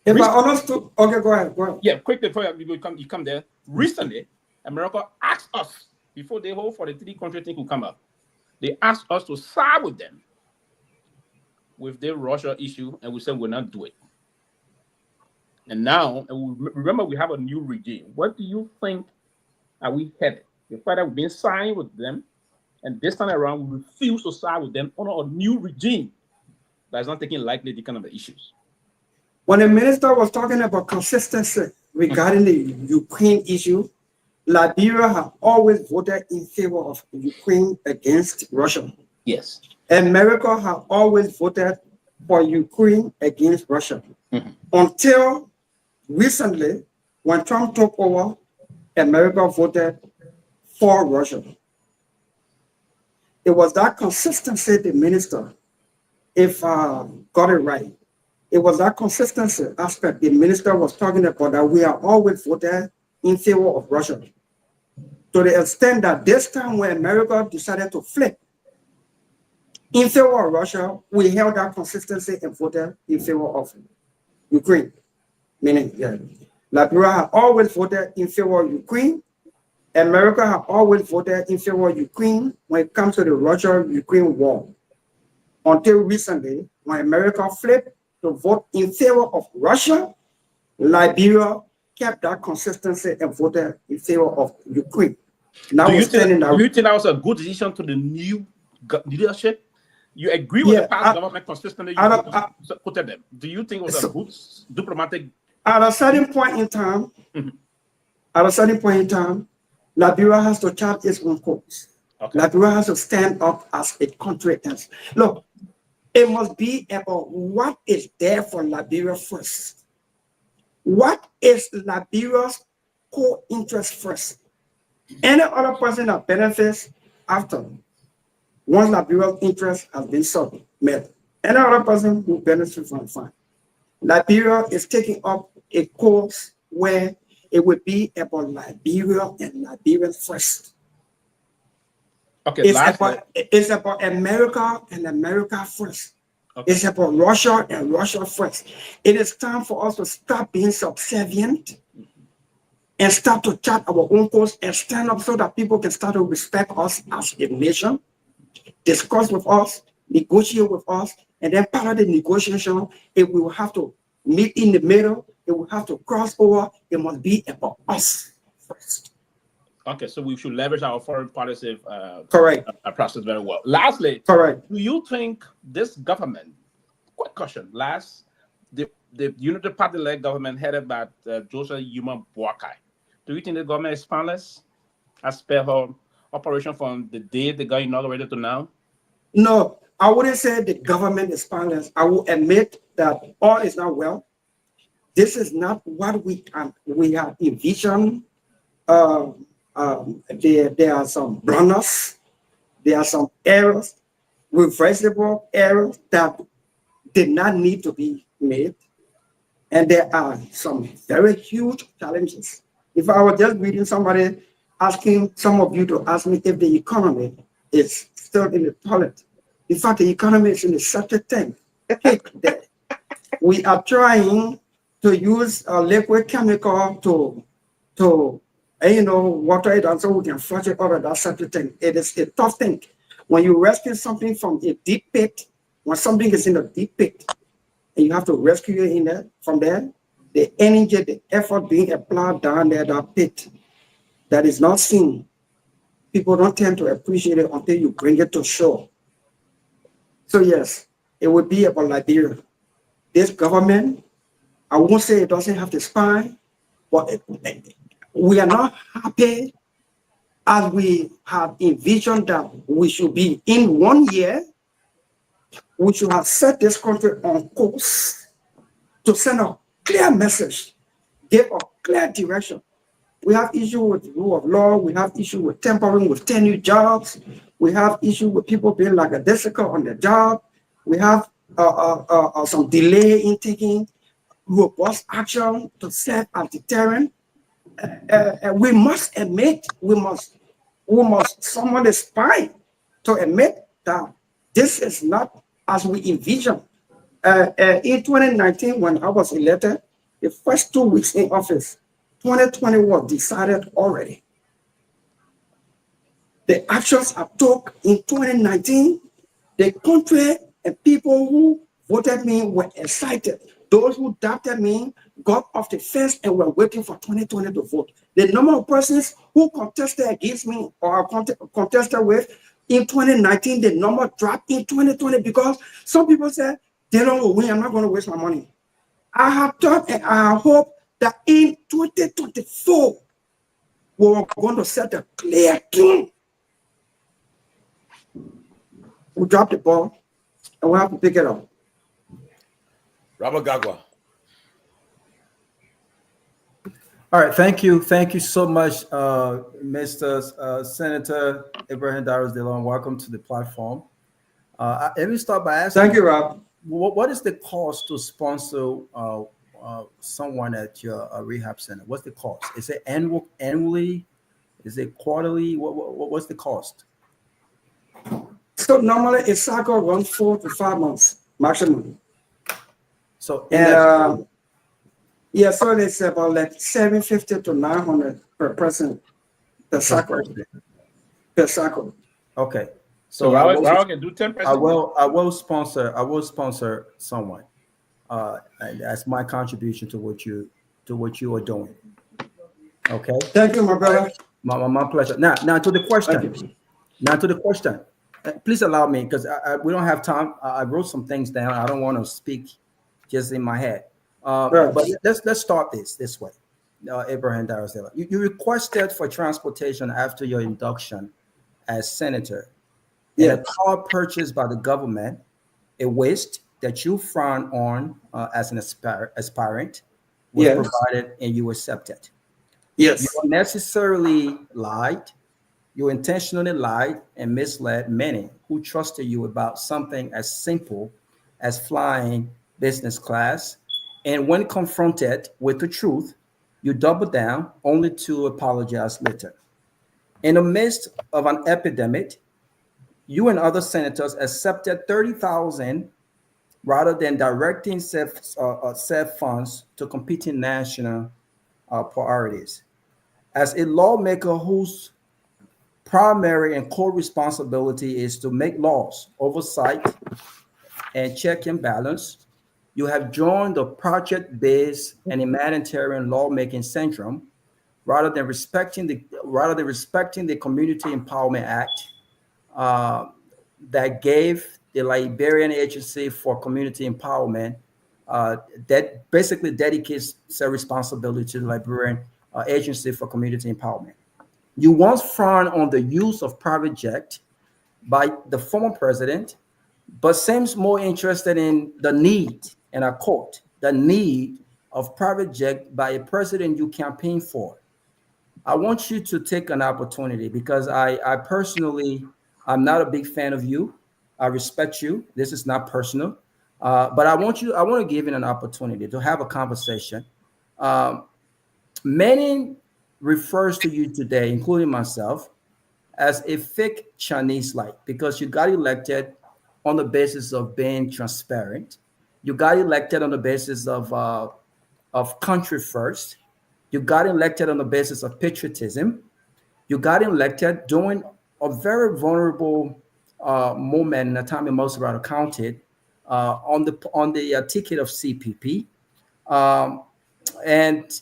If I understood, okay, go ahead. Yeah, quickly before you come there. Recently, America asked us, before the whole 43 country thing could come up, they asked us to side with them with the Russia issue, and we said we'll not do it. And now, remember, we have a new regime. What do you think are we headed? The fact that we've been signed with them, and this time around, we refuse to side with them on a new regime that is not taking lightly the kind of issues. When the minister was talking about consistency regarding the Ukraine issue, Liberia has always voted in favor of Ukraine against Russia. Yes. America has always voted for Ukraine against Russia. Until recently, when Trump took over, America voted for Russia. It was that consistency, the minister, if I got it right, it was that consistency aspect the minister was talking about, that we are always voted in favor of Russia. To the extent that this time when America decided to flip in favor of Russia, we held that consistency and voted in favor of Ukraine. Meaning, Liberia has always voted in favor of Ukraine. America has always voted in favor of Ukraine when it comes to the Russia-Ukraine war. Until recently, when America flipped to vote in favor of Russia, Liberia kept that consistency and voted in favor of Ukraine. Now do you think that was a good decision to the new leadership? You agree with the past government consistently supported them. Do you think it was a good diplomatic? At a certain point in time, Liberia has to chart its own course. Okay. Liberia has to stand up as a country else. Look, it must be about what is there for Liberia first. What is Liberia's core interest first? Any other person that benefits after, once Liberia's interest has been served, met. Any other person who benefits from fine. Liberia is taking up a course where it would be about Liberia and Liberia first. Okay, it's about America and America first. Okay. It's about Russia and Russia first. It is time for us to stop being subservient and start to chart our own course and stand up so that people can start to respect us as a nation, discuss with us, negotiate with us, and then part of the negotiation, if we will have to meet in the middle, it will have to cross over, it must be about us first. Okay, so we should leverage our foreign policy correct process very well. Lastly, correct. Do you think this government, quick question, the Unity Party-led government headed by Joseph Yuma Boakai, do you think the government is spineless as per her operation from the day they got inaugurated to now? No, I wouldn't say the government is spineless. I will admit that all is not well. This is not what we have envisioned. There are some blunders, there are some errors, reversible errors that did not need to be made. And there are some very huge challenges. If I were just reading somebody asking some of you to ask me if the economy is still in the toilet. In fact, the economy is in the septic tank. We are trying to use a liquid chemical to water it and so we can flush it out of that septic tank. It is a tough thing. When you rescue something from a deep pit, when something is in a deep pit, and you have to rescue it from there, the energy, the effort being applied down there, that pit, that is not seen. People don't tend to appreciate it until you bring it to shore. So yes, it would be about Liberia. This government, I won't say it doesn't have the spine, but we are not happy as we have envisioned that we should be in 1 year. We should have set this country on course to send a clear message, give a clear direction. We have issue with rule of law. We have issue with tampering with tenure jobs. We have issue with people being lackadaisical on their job. We have some delay in taking robust action to serve as deterrent. We must admit, we must summon the spine to admit that this is not as we envisioned. In 2019, when I was elected, the first 2 weeks in office, 2020 was decided already. The actions I took in 2019, the country and people who voted me were excited. Those who doubted me got off the fence and were waiting for 2020 to vote. The number of persons who contested against me or contested with in 2019, the number dropped in 2020 because some people said, they don't win, I'm not going to waste my money. I have thought and I hope that in 2024, we're going to set a clear tune. We dropped the ball and we have to pick it up. Robert Garguah. All right, thank you so much, Mr. Senator Abraham Darius Dillon. Welcome to the platform. Let me start by asking. Thank you, Rob. What is the cost to sponsor someone at your rehab center? What's the cost? Is it annually? Is it quarterly? What's the cost? So normally a cycle runs 4 to 5 months maximum. So yeah, so it's about like $750 to $900 per person per cycle. Okay. So I can do 10%. I will sponsor someone. And that's my contribution to what you are doing. Okay. Thank you, my brother. My pleasure. Now to the question. Please allow me, because we don't have time. I wrote some things down. I don't want to speak just in my head. But let's start this way. Abraham Darius Dillon, you requested for transportation after your induction as senator. Yeah. A car purchased by the government, a waste that you frown on as an aspirant, was provided and you accepted. Yes. You unnecessarily lied You intentionally lied and misled many who trusted you about something as simple as flying business class. And when confronted with the truth, you doubled down only to apologize later. In the midst of an epidemic, you and other senators accepted 30,000 rather than directing said funds to competing national priorities. As a lawmaker whose primary and core responsibility is to make laws, oversight, and check and balance, you have joined the project-based and humanitarian lawmaking syndrome rather than respecting the Community Empowerment Act that gave the Liberian Agency for Community Empowerment that basically dedicates their responsibility to the Liberian Agency for Community Empowerment. You once frowned on the use of private jet by the former president, but seems more interested in the need, and I quote, the need of private jet by a president you campaign for. I want you to take an opportunity because I personally, I'm not a big fan of you. I respect you. This is not personal, but I want to give you an opportunity to have a conversation. Many refers to you today, including myself, as a fake Chinese light because you got elected on the basis of being transparent. You got elected on the basis of country first. You got elected on the basis of patriotism. You got elected during a very vulnerable moment in a time in most of our counted on the ticket of CPP, and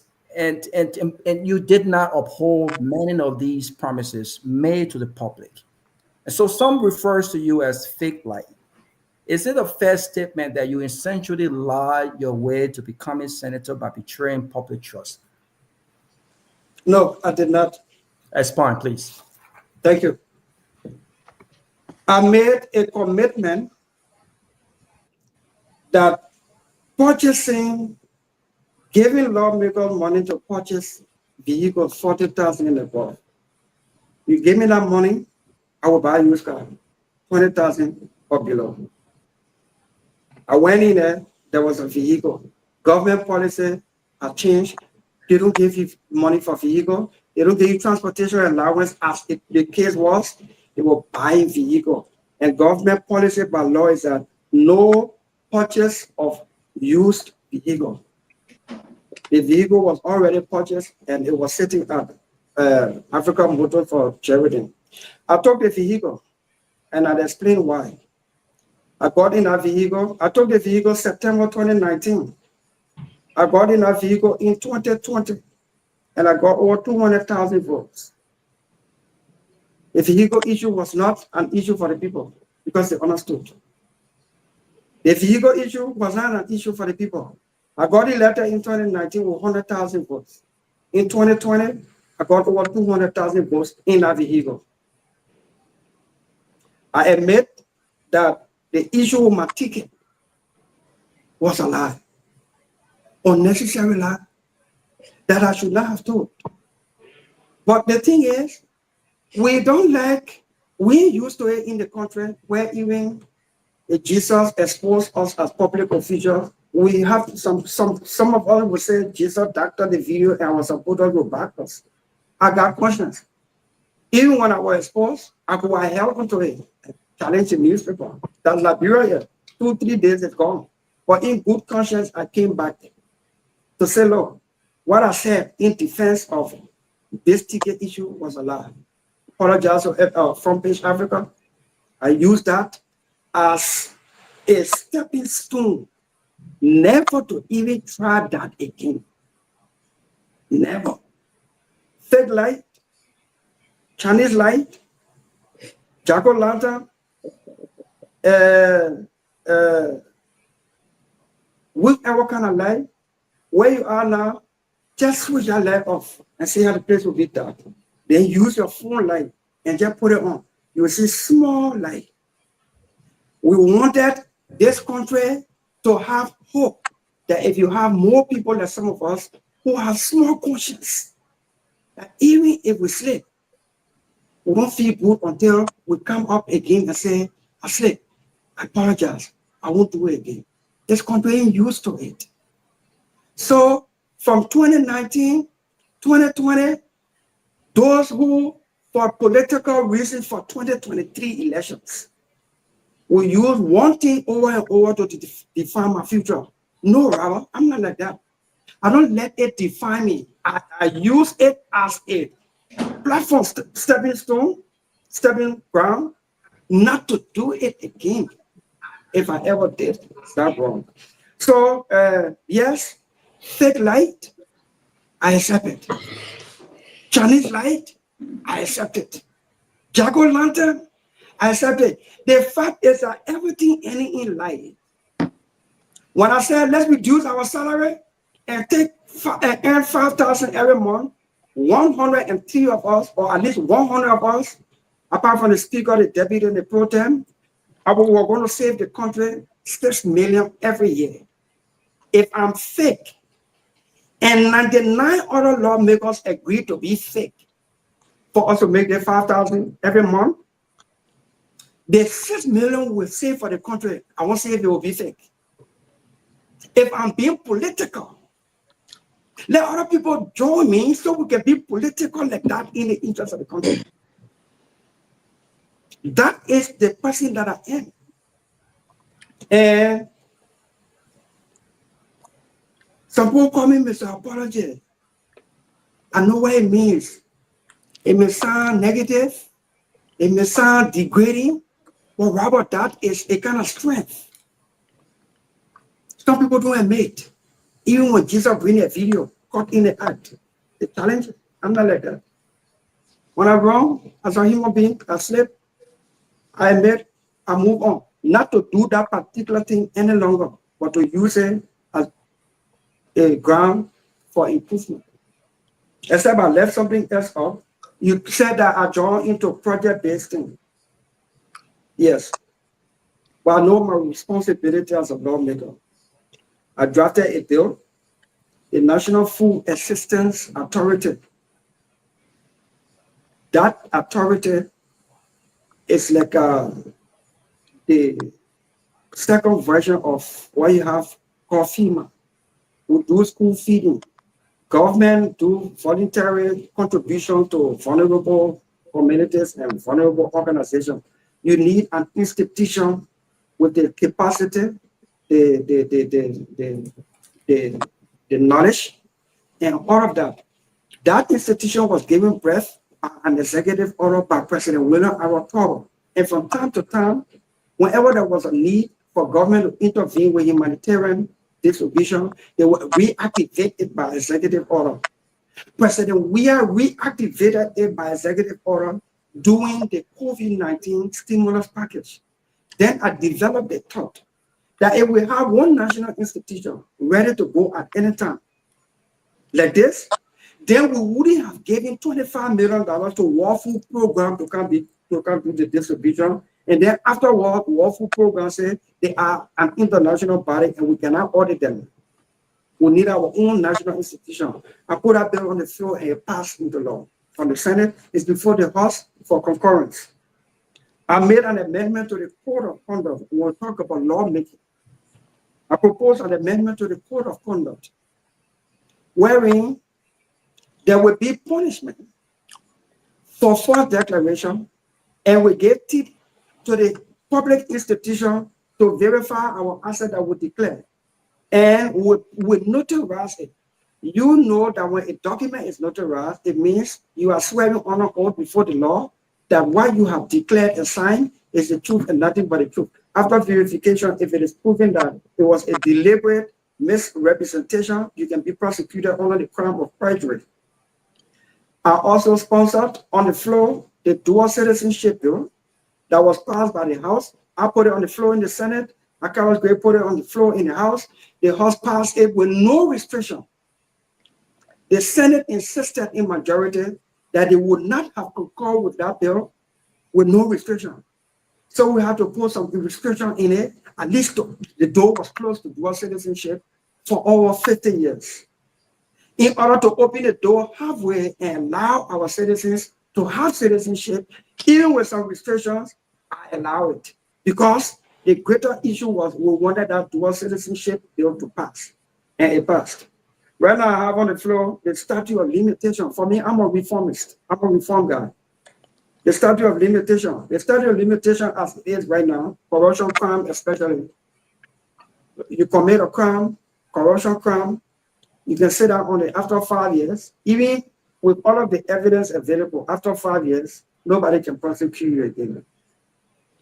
you did not uphold many of these promises made to the public. And so some refers to you as fake light. Is it a fair statement that you essentially lied your way to becoming senator by betraying public trust? No, I did not. Explain, please. Thank you. I made a commitment that purchasing, giving lawmakers money to purchase vehicles 40,000 and above. You give me that money, I will buy a used car, 20,000 or below. I went in there was a vehicle. Government policy has changed. They don't give you money for vehicle. They don't give you transportation allowance as the case was. They will buy a vehicle. And government policy by law is that no purchase of used vehicle. The vehicle was already purchased and it was sitting at African Motor for Sheridan. I took the vehicle and I explained why. I got in that vehicle. I took the vehicle September 2019. I got in that vehicle in 2020 and I got over 200,000 votes. The vehicle issue was not an issue for the people because they understood. The vehicle issue was not an issue for the people. I got elected in 2019 with 100,000 votes. In 2020, I got over 200,000 votes in that vehicle. I admit that the issue of my ticket was a lie, unnecessary lie that I should not have told. But the thing is, we used to it in the country where even Jesus exposed us as public officials. We have some of us would say Jesus doctored the video and was supposed to go back us. I got questions. Even when I was exposed, I could have held onto it, challenge the newspaper. That Liberia, 2-3 days is gone. But in good conscience, I came back to say, look, what I said in defense of this ticket issue was a lie. Apologize to Front Page Africa. I used that as a stepping stone, never to even try that again. Never. Fake light, Chinese light, jack-o'-lantern, whichever kind of light, where you are now, just switch that light off and see how the place will be dark. Then use your phone light and just put it on. You will see small light. We wanted this country to have hope that if you have more people like some of us who have small conscience, that even if we sleep, We don't feel good until we come up again and say, I slipped. I apologize. I won't do it again. This country ain't used to it. So from 2019, 2020, those who, for political reasons, for 2023 elections, will use one thing over and over to define my future. No, Robert, I'm not like that. I don't let it define me. I use it as a platform, stepping stone, stepping ground, not to do it again if I ever did that wrong. So, yes, fake light, I accept it. Chinese light, I accept it. Jack-o'-lantern, I accept it. The fact is that everything ending in light. When I said let's reduce our salary and earn 5,000 every month, 103 of us, or at least 100 of us, apart from the speaker, the deputy, and the pro tem, we're going to save the country 6 million every year. If I'm fake, and 99 other lawmakers agree to be fake for us to make the 5,000 every month, the 6 million will save for the country. I won't say if it will be fake. If I'm being political, let other people join me so we can be political like that in the interest of the country. That is the person that I am. And some people call me Mr. Apology. I know what it means. It may sound negative. It may sound degrading. But Robert, that is a kind of strength. Some people don't admit. Even when Jesus bring a video caught in the act, the challenge, I'm not like that. When I'm wrong, as a human being, I slip, I admit, I move on. Not to do that particular thing any longer, but to use it as a ground for improvement. Except I left something else up. You said that I joined into project-based thing. Yes. But I know my responsibility as a lawmaker. I drafted a bill, the National Food Assistance Authority. That authority is like the second version of what you have called FEMA. We do school feeding. Government do voluntary contribution to vulnerable communities and vulnerable organizations. You need an institution with the capacity, the knowledge, and all of that. That institution was given birth an executive order by President William R. Toro. And from time to time, whenever there was a need for government to intervene with humanitarian distribution, they would reactivate it by executive order. President Weah reactivated it by executive order during the COVID-19 stimulus package. Then I developed the thought that if we have one national institution ready to go at any time, like this, then we wouldn't have given $25 million to World Food Program to come do the distribution. And then afterward, World Food Program said they are an international body and we cannot audit them. We need our own national institution. I put that bill on the floor and it passed into law. From the Senate, it's before the House for concurrence. I made an amendment to the Code of Conduct. We will talk about lawmaking. I proposed an amendment to the Code of Conduct, wherein there will be punishment for false declaration, and we gave teeth to the public institution to verify our asset that we declare. And we notarize it. You know that when a document is notarized, it means you are swearing on an oath before the law that what you have declared and signed is the truth and nothing but the truth. After verification, if it is proven that it was a deliberate misrepresentation, you can be prosecuted under the crime of perjury. I also sponsored on the floor the dual citizenship bill that was passed by the House. I put it on the floor in the Senate. Akawas Gray put it on the floor in the House. The House passed it with no restriction. The Senate insisted in majority that they would not have concurred with that bill with no restriction. So we have to put some restriction in it. At least the door was closed to dual citizenship for over 50 years. In order to open the door halfway and allow our citizens to have citizenship, even with some restrictions, I allow it. Because the greater issue was we wanted that dual citizenship bill to pass, and it passed. Right now, I have on the floor the statute of limitation. For me, I'm a reformist. I'm a reform guy. The statute of limitation. The statute of limitation as it is right now, corruption crime especially. You commit a crime, corruption crime, you can sit down on it after 5 years. Even with all of the evidence available, after 5 years, nobody can prosecute you again.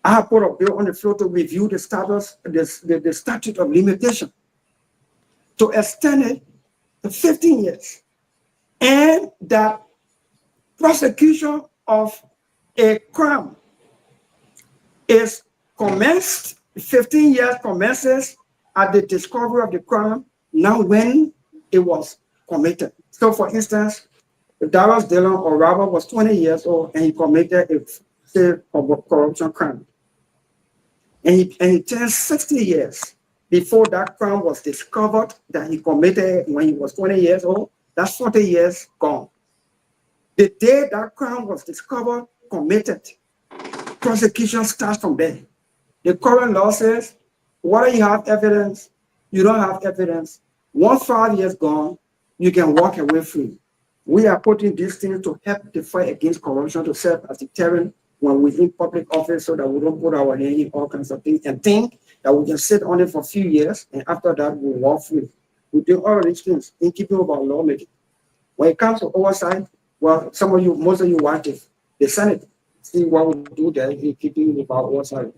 I have put a bill on the floor to review the status, the statute of limitation, to extend it to 15 years. And that prosecution of a crime is commenced, 15 years commences at the discovery of the crime, now when it was committed. So for instance, if Darius Dillon or Robert was 20 years old and he committed a corruption crime, and he turned 60 years before that crime was discovered that he committed when he was 20 years old, that's 40 years gone. The day that crime was discovered, committed, prosecution starts from there. The current law says, whether you have evidence, you don't have evidence, once 5 years gone, you can walk away free. We are putting these things to help the fight against corruption, to serve as a deterrent when we're in public office, so that we don't put our hand in all kinds of things and think that we can sit on it for a few years and after that we'll walk free. We do all of these things in keeping with our lawmaking. When it comes to oversight, well, some of you, most of you watch it, the Senate, see what we do there in keeping with our oversight.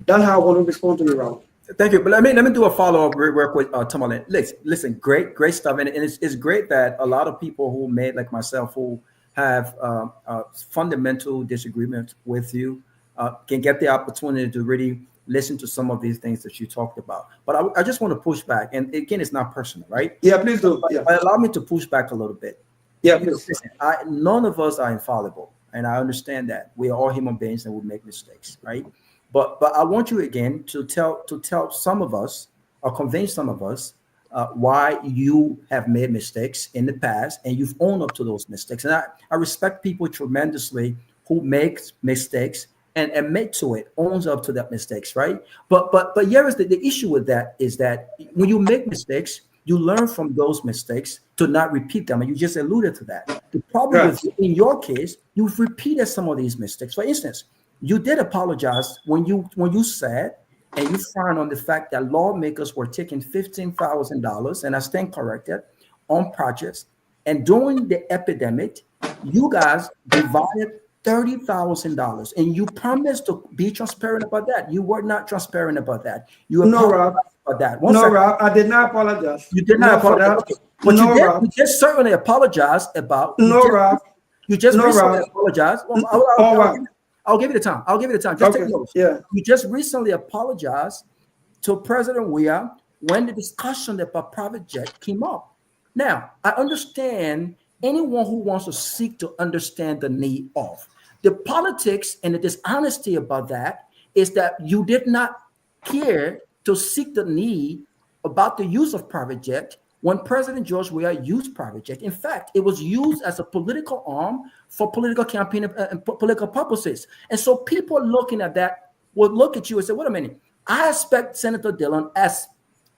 That's how I want to respond to you, Rob. Thank you. But let me do a follow-up real quick, Tomalin. Listen, great stuff. And it's great that a lot of people who made, like myself, who have fundamental disagreements with you can get the opportunity to really listen to some of these things that you talked about. But I just want to push back. And again, it's not personal, right? Yeah, please do. Yeah. Allow me to push back a little bit. Yeah, please. Listen, none of us are infallible. And I understand that. We are all human beings and we make mistakes, right? But I want you again to tell some of us or convince some of us why you have made mistakes in the past and you've owned up to those mistakes. And I respect people tremendously who make mistakes and admit to it, owns up to that mistakes, right? But here is the issue with that is that when you make mistakes, you learn from those mistakes to not repeat them. And you just alluded to that. The problem is, in your case, you've repeated some of these mistakes. For instance, you did apologize when you said and you frowned on the fact that lawmakers were taking $15,000, and I stand corrected, on projects. And during the epidemic, you guys divided $30,000, and you promised to be transparent about that. You were not transparent about that. You Rob. About that. Rob, I did not apologize. You did not apologize. Okay. But Rob. You just certainly apologized about. Rob. You just recently Rob. apologized. I'll give you the time. Just take notes. Yeah. You just recently apologized to President Weah when the discussion about private jet came up. Now, I understand anyone who wants to seek to understand the need of. The politics and the dishonesty about that is that you did not care to seek the need about the use of private jet when President George Weah used private jet. In fact, it was used as a political arm for political campaign and political purposes. And so people looking at that would look at you and say, wait a minute, I expect Senator Dillon, as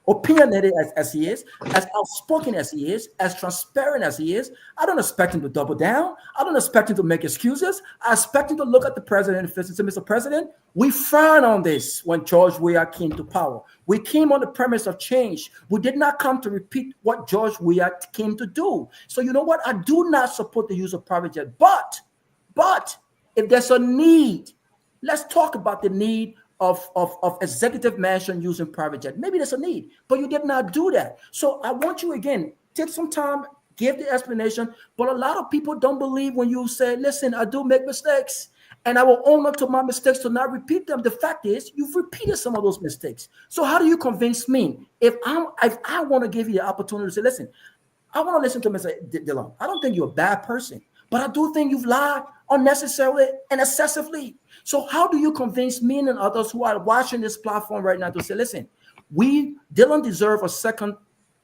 opinionated as he is, as outspoken as he is, as transparent as he is, I don't expect him to double down. I don't expect him to make excuses. I expect him to look at the president and say, Mr. President, we frown on this when George Weah came to power. We came on the premise of change. We did not come to repeat what George Weah came to do. So you know what? I do not support the use of private jet. But if there's a need, let's talk about the need of executive mansion using private jet. Maybe there's a need, but you did not do that. So I want you again, take some time, give the explanation. But a lot of people don't believe when you say, listen, I do make mistakes and I will own up to my mistakes to not repeat them. The fact is you've repeated some of those mistakes. So how do you convince me? If I want to give you the opportunity to say, listen, I want to listen to Mr. Dillon. I don't think you're a bad person, but I do think you've lied unnecessarily and excessively. So how do you convince me and others who are watching this platform right now to say, listen, Dillon deserve a second,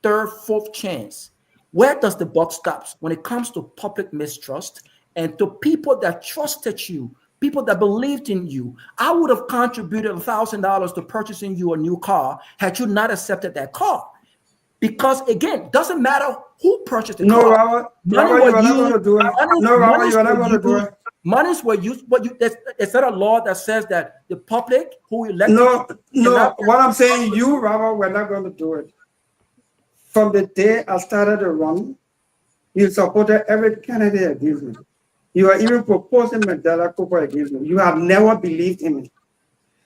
third, fourth chance? Where does the buck stop when it comes to public mistrust and to people that trusted you, people that believed in you. I would have contributed $1,000 to purchasing you a new car had you not accepted that car. Because again, doesn't matter who purchased the car. Robert, you are not going to do it. No, Robert, you are not going to do it. Monies were used, but is that a law that says that the public who elected? No. What I'm saying, you, Robert, we're not going to do it. From the day I started to run, you supported every candidate against me. You are even proposing Mandela Cooper against me. You have never believed in me.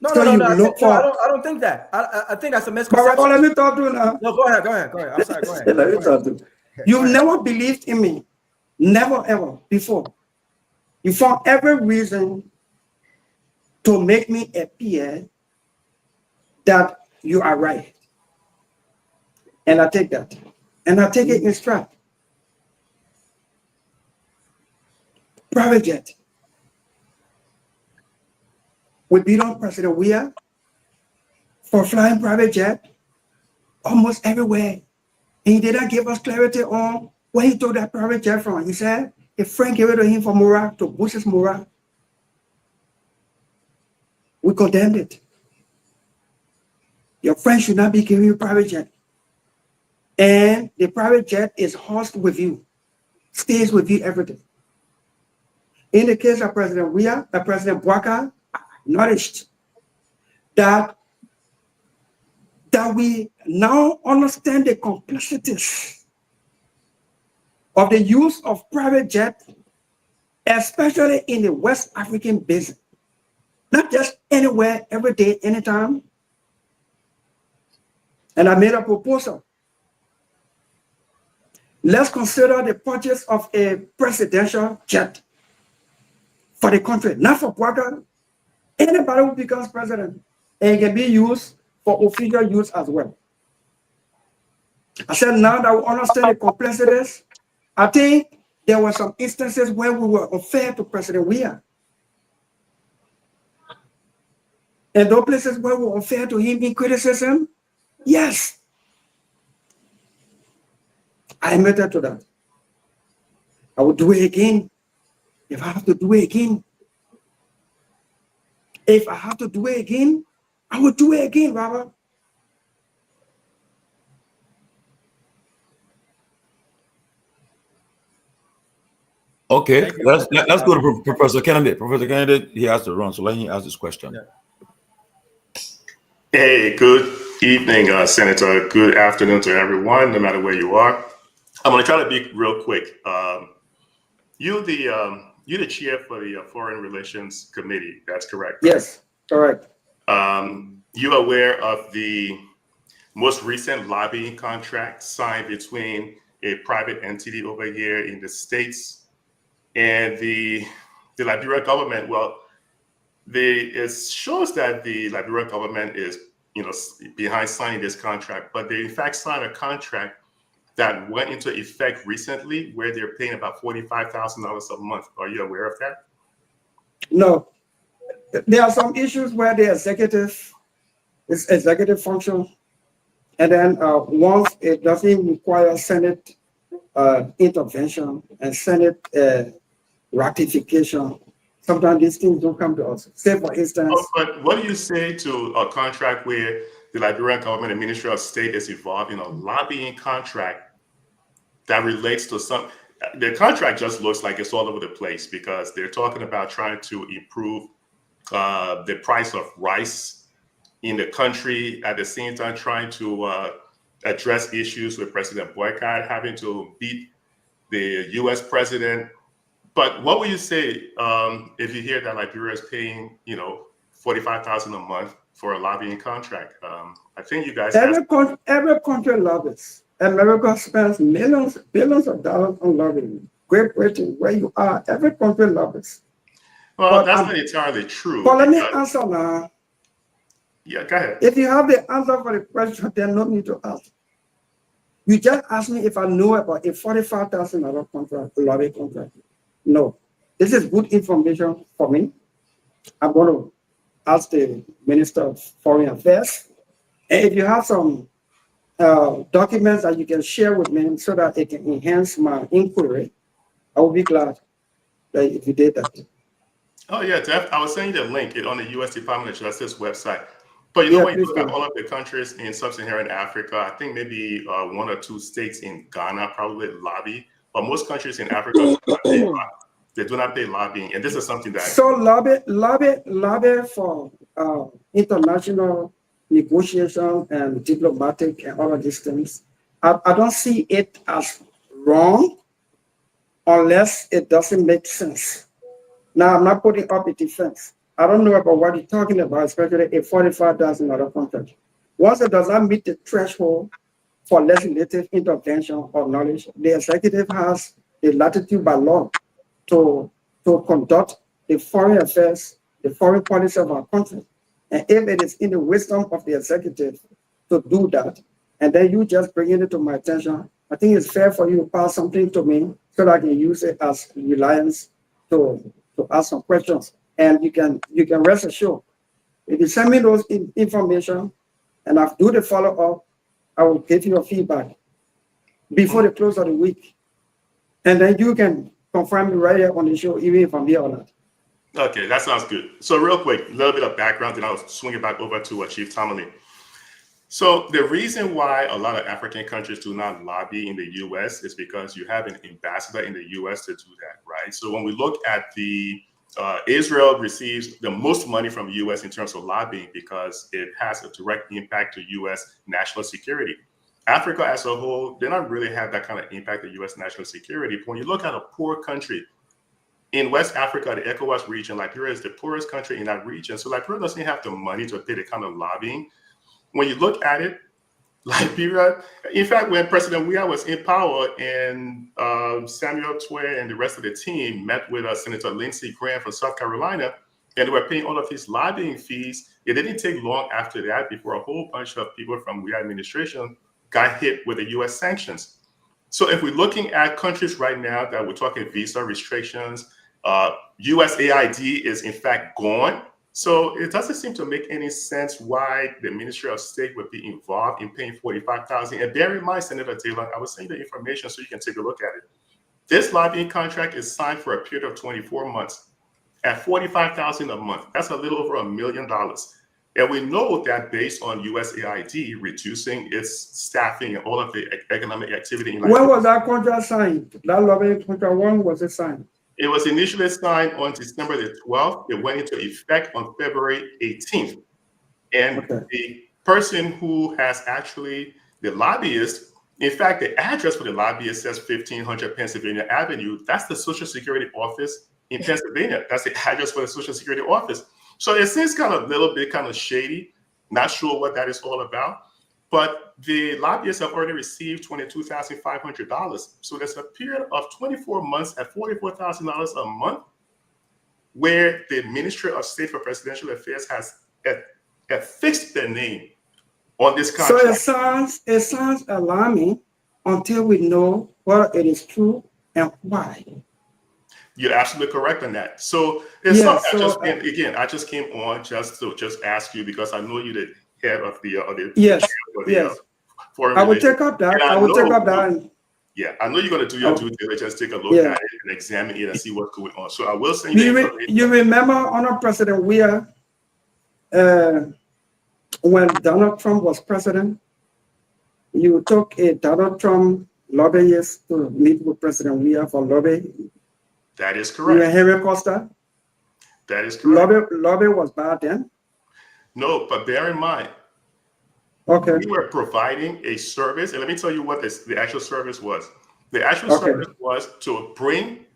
No, I don't think that. I think that's a misconception. But let me talk to you now. No, go ahead. I'm sorry, go ahead. Let me talk to you. You've never believed in me. Never, ever, before. You found every reason to make me appear that you are right. And I take that. And I take it in stride. Private jet. We beat on President Weah for flying private jet almost everywhere. And he didn't give us clarity on where he took that private jet from. He said, if Frank gave it to him for morale, to boost his morale, we condemned it. Your friend should not be giving you private jet. And the private jet is housed with you, stays with you every day. In the case of President Weah, President Bouaka, acknowledged that we now understand the complexities of the use of private jet, especially in the West African basin. Not just anywhere, every day, anytime. And I made a proposal. Let's consider the purchase of a presidential jet for the country, not for Bouaka. Anybody who becomes president, and it can be used for official use as well. I said, now that we understand the complexities, I think there were some instances where we were unfair to President Weah. And those places where we were unfair to him in criticism, yes. I admitted to that. I would do it again if I have to do it again. If I have to do it again, I will do it again, Robert. Okay, let's go to Professor Kennedy. Professor Kennedy, he has to run, so let him ask this question. Yeah. Hey, good evening, Senator. Good afternoon to everyone, no matter where you are. I'm going to try to be real quick. You're the chair for the Foreign Relations Committee. That's correct. Yes, correct. You aware of the most recent lobbying contract signed between a private entity over here in the States and the Liberian government? Well, it shows that the Liberian government is, behind signing this contract, but they in fact signed a contract that went into effect recently where they're paying about $45,000 a month. Are you aware of that? No. There are some issues where the executive function, and then once it doesn't require Senate intervention and Senate ratification, sometimes these things don't come to us. Say, for instance. But what do you say to a contract where the Liberian government and Ministry of State is involved in a lobbying contract that relates to the contract just looks like it's all over the place because they're talking about trying to improve the price of rice in the country, at the same time trying to address issues with President Boycott having to beat the U.S. president. But what would you say if you hear that Liberia is paying, $45,000 a month for a lobbying contract? I think you guys. Every country lobbies. America spends billions of dollars on lobbying. Great Britain, where you are, every country lobbies. Well, but that's not entirely true. But let me answer now. Yeah, go ahead. If you have the answer for the question, then no need to ask. You just asked me if I know about a $45,000 contract, lobby contract. No, this is good information for me. I'm going to ask the Minister of Foreign Affairs. And if you have some documents that you can share with me so that it can enhance my inquiry, I will be glad. if you did that. Oh yeah, I was sending you the link on the U.S. Department of Justice website. But you Yeah, know, when you please look at do. all of the countries in sub-Saharan Africa, I think maybe 1 or 2 states in Ghana probably lobby, but most countries in Africa they do not pay lobbying, and this is something that. So lobby for international negotiation and diplomatic and all of these things. I don't see it as wrong unless it doesn't make sense. Now, I'm not putting up a defense. I don't know about what you're talking about, especially a $45,000 contract. Once it does not meet the threshold for legislative intervention or knowledge, the executive has the latitude by law to conduct the foreign affairs, the foreign policy of our country. And if it is in the wisdom of the executive to do that, and then you just bringing it to my attention, I think it's fair for you to pass something to me so that I can use it as reliance to ask some questions. And you can rest assured, if you send me those information and I do the follow-up, I will give you a feedback before the close of the week. And then you can confirm me right here on the show, even if I'm here or not. Okay, that sounds good. So real quick, a little bit of background, then I'll swing it back over to Chief Tomalin. So the reason why a lot of African countries do not lobby in the U.S. is because you have an ambassador in the U.S. to do that, right? So when we look at Israel receives the most money from the U.S. in terms of lobbying because it has a direct impact to U.S. national security. Africa as a whole, they don't really have that kind of impact to U.S. national security. But when you look at a poor country, in West Africa, the ECOWAS region, Liberia is the poorest country in that region. So Liberia doesn't have the money to pay the kind of lobbying. When you look at it, Liberia, in fact, when President Weah was in power and Samuel Tway and the rest of the team met with Senator Lindsey Graham from South Carolina, and they were paying all of these lobbying fees, it didn't take long after that before a whole bunch of people from Weah administration got hit with the U.S. sanctions. So if we're looking at countries right now that we're talking visa restrictions, USAID is in fact gone. So it doesn't seem to make any sense why the Ministry of State would be involved in paying $45,000. And bear in mind, Senator Taylor, I was saying the information so you can take a look at it. This lobbying contract is signed for a period of 24 months at $45,000 a month. That's a little over $1 million. And we know that based on USAID reducing its staffing and all of the economic activity. When was that contract signed? That lobbying contract, when was it signed? It was initially signed on December the 12th. It went into effect on February 18th. And the person who has actually, the lobbyist, in fact, the address for the lobbyist says 1500 Pennsylvania Avenue. That's the Social Security office in Pennsylvania. That's the address for the Social Security office. So it seems kind of a little bit kind of shady. Not sure what that is all about. But the lobbyists have already received $22,500. So there's a period of 24 months at $44,000 a month where the Ministry of State for Presidential Affairs has affixed their name on this contract. So it sounds alarming until we know whether it is true and why. You're absolutely correct on that. So there's something I just came on just to ask you because I know you're the head of the foreign I will take up that. I will take up that. Yeah, I know you're going to do your due diligence, take a look at it and examine it and see what's going on. So I will send you you remember under President Weah, when Donald Trump was president, you took a Donald Trump lobbyist to meet with President Weah for lobbying. That is correct. You and Henry Costa? That is correct. Lobby was bad then? No, but bear in mind, we were providing a service, and let me tell you what the actual service was. The actual service was to bring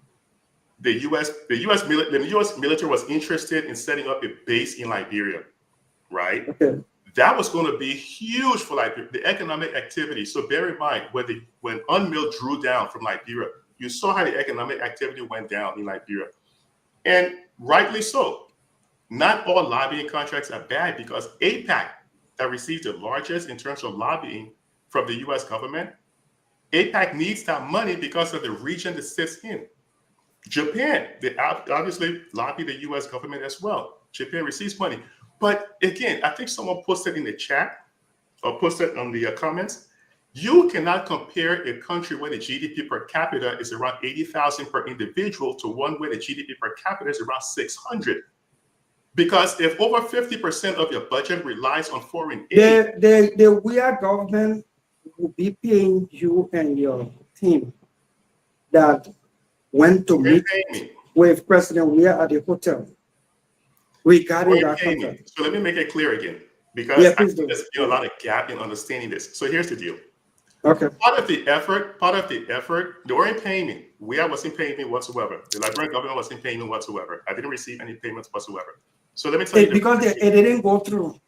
the U.S. military was interested in setting up a base in Liberia, right? That was going to be huge for Liberia, the economic activity. So bear in mind, when UNMIL drew down from Liberia, you saw how the economic activity went down in Liberia, and rightly so. Not all lobbying contracts are bad because APAC, that receives the largest in terms of lobbying from the U.S. government, APAC needs that money because of the region that sits in. Japan, they obviously lobby the U.S. government as well. Japan receives money. But again, I think someone posted in the chat or posted on the comments, You cannot compare a country where the GDP per capita is around 80,000 per individual to one where the GDP per capita is around 600. Because if over 50% of your budget relies on foreign aid, the Guar government will be paying you and your team that went to meet with President Guar at the hotel regarding that contract. So let me make it clear again, because I think there's been a lot of gap in understanding this. So here's the deal. Okay. Part of the effort, they weren't paying me. Guar wasn't paying me whatsoever. The Liberian government wasn't paying me whatsoever. I didn't receive any payments whatsoever. So let me tell you. Because it didn't go through.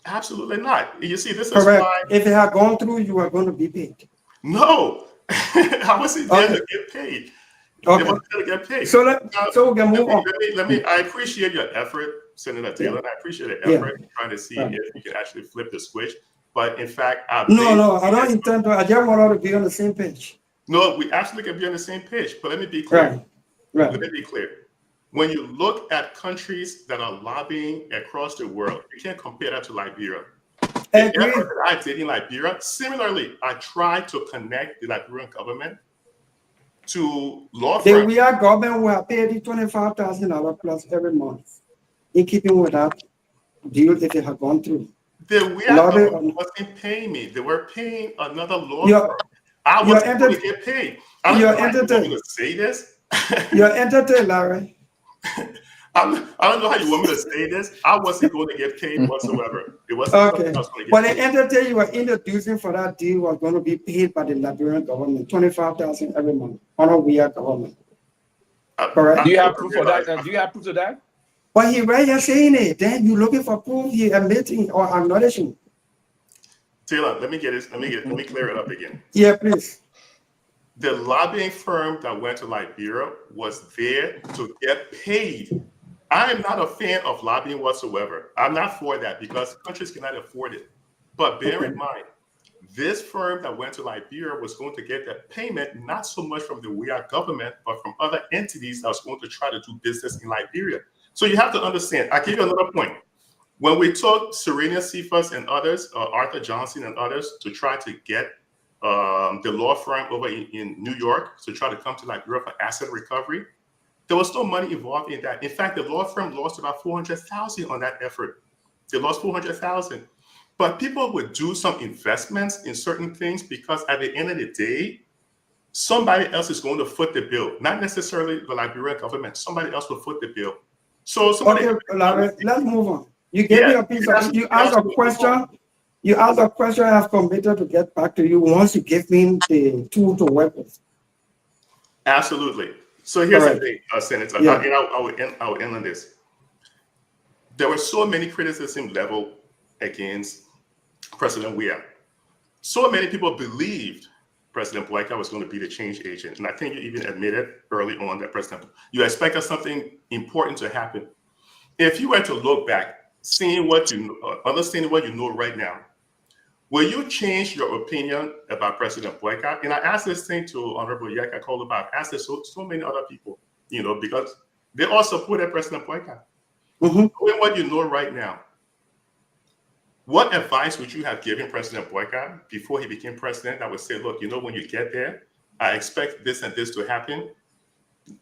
Absolutely not. You see, this Correct. is why. If it had gone through, you are going to be paid. No. I wasn't there to get paid. Okay. They wasn't there to get paid. So we can move on. I appreciate your effort, Senator Taylor. I appreciate the effort trying to see if you can actually flip the switch. But in fact, no, I don't intend to. I just want to be on the same page. No, we actually can be on the same page. But let me be clear. Right. Let me be clear. When you look at countries that are lobbying across the world, you can't compare that to Liberia. The effort that I did in Liberia, similarly, I tried to connect the Liberian government to law firms. The Guar government will pay the $25,000 plus every month in keeping with that deal if it had gone through. The Guar government wasn't paying me. They were paying another law firm. I was going to get paid. I don't know how you want me to say this. You're entertained, Larry. I don't know how you want me to say this. I wasn't going to get paid whatsoever. It wasn't okay. I was going to get but paid. the entity you were introducing for that deal was going to be paid by the Liberian government, $25,000 every month on a Guar government. Correct? Do you have proof of that? Do you have proof of that? But he right here saying it. Then you looking for proof. He admitting or acknowledging. Taylor, let me clear it up again. Yeah, please. The lobbying firm that went to Liberia was there to get paid. I am not a fan of lobbying whatsoever. I'm not for that because countries cannot afford it. But bear in mind, this firm that went to Liberia was going to get that payment, not so much from the Guar government, but from other entities that was going to try to do business in Liberia. So you have to understand, I'll give you another point. When we took Serena Cephas and others, Arthur Johnson and others, to try to get the law firm over in New York to try to come to Liberia for asset recovery, there was no money involved in that. In fact, the law firm lost about $400,000 on that effort. They lost $400,000. But people would do some investments in certain things because at the end of the day, somebody else is going to foot the bill. Not necessarily the Liberian government. Somebody else will foot the bill. So somebody. Okay, Larry, let's move on. You gave me a piece of. You asked a question. You asked a question. I have committed to get back to you once you give me the tool to work with. Absolutely. So here's the thing, Senator. Yeah. I will end on this. There were so many criticism leveled against President Guar. So many people believed President Boyka was going to be the change agent. And I think you even admitted early on that you expected something important to happen. If you were to look back, seeing what you understanding what you know right now, will you change your opinion about President Boyka? And I asked this thing to Honorable Yeka Kehleboe. I asked this to so many other people, because they all supported President Boyka. Knowing what you know right now, what advice would you have given President Boyka before he became president that would say, look, when you get there, I expect this and this to happen?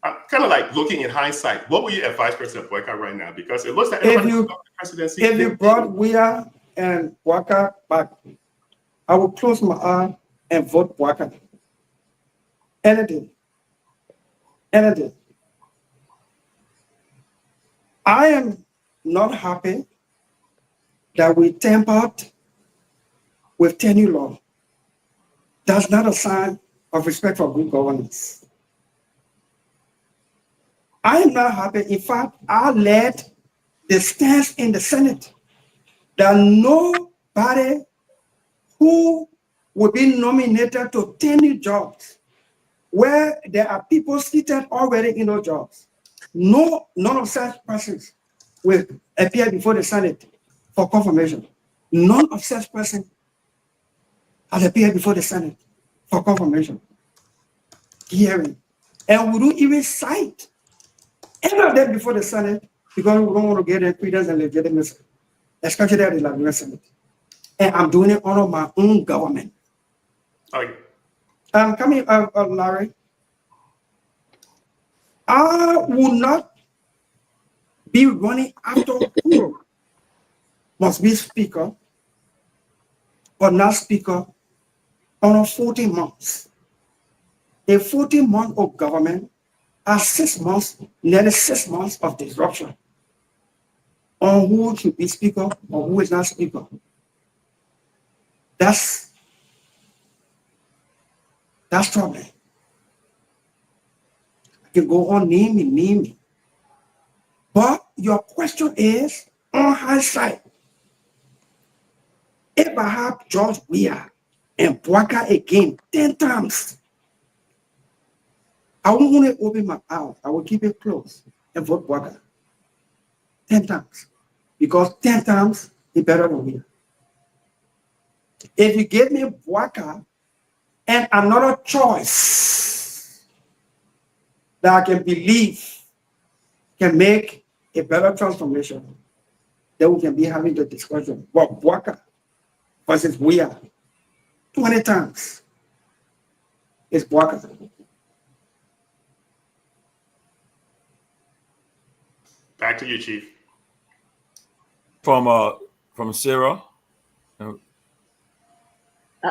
I'm kind of like looking in hindsight. What would you advise President Boyka right now? Because it looks like if you brought Guar and Boyka back, I will close my eye and vote Boyka. Anything. I am not happy that we tampered with tenure law. That's not a sign of respect for good governance. I am not happy. In fact, I led the stance in the Senate that nobody who will be nominated to tenure jobs where there are people seated already in those jobs, none of such persons will appear before the Senate for confirmation. None of such persons has appeared before the Senate for confirmation, hearing. And we don't even cite any of them before the Senate because we don't want to get their credence and legitimacy, especially at the Liberia Senate. and I'm doing it under my own government. Okay. Come here, Larry. I will not be running after who must be speaker or not speaker on 14 months. A 14 month of government are 6 months, nearly 6 months of disruption on who should be speaker or who is not speaker. That's troubling. I can go on naming. But your question is, on hindsight, if I have George Weah and Bwaka again 10 times, I won't only open my mouth, I will keep it closed and vote Bwaka 10 times. Because 10 times is better than Weah. If you give me Bwaka and another choice that I can believe can make a better transformation, then we can be having the discussion. But Bwaka versus Weah 20 times is Bwaka. Back to you, Chief. From Sarah.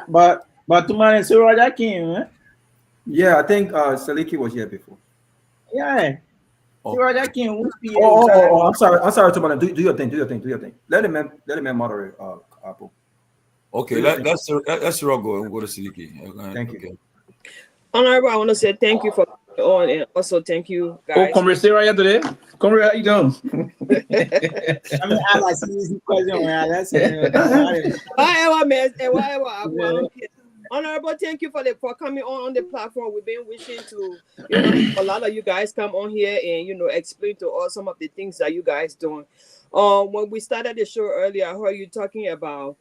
But Tomalin, Sarah that came, eh? Yeah, I think Saliki was here before. Yeah. Sarah that came. I'm sorry, Tomalin. Do your thing. Let him moderate. Apple. Okay, let's Sarah go and go to Saliki. Thank you. Okay. Honorable, I want to say thank you for on, and also thank you guys. Oh, Comrade Sarah here today. Comrade, how you doing? I mean, I like easy question when I listen. Whatever, man. Whatever. Honorable, thank you for coming on the platform. We've been wishing to, a lot of you guys come on here and, explain to us some of the things that you guys doing. When we started the show earlier, I heard you talking about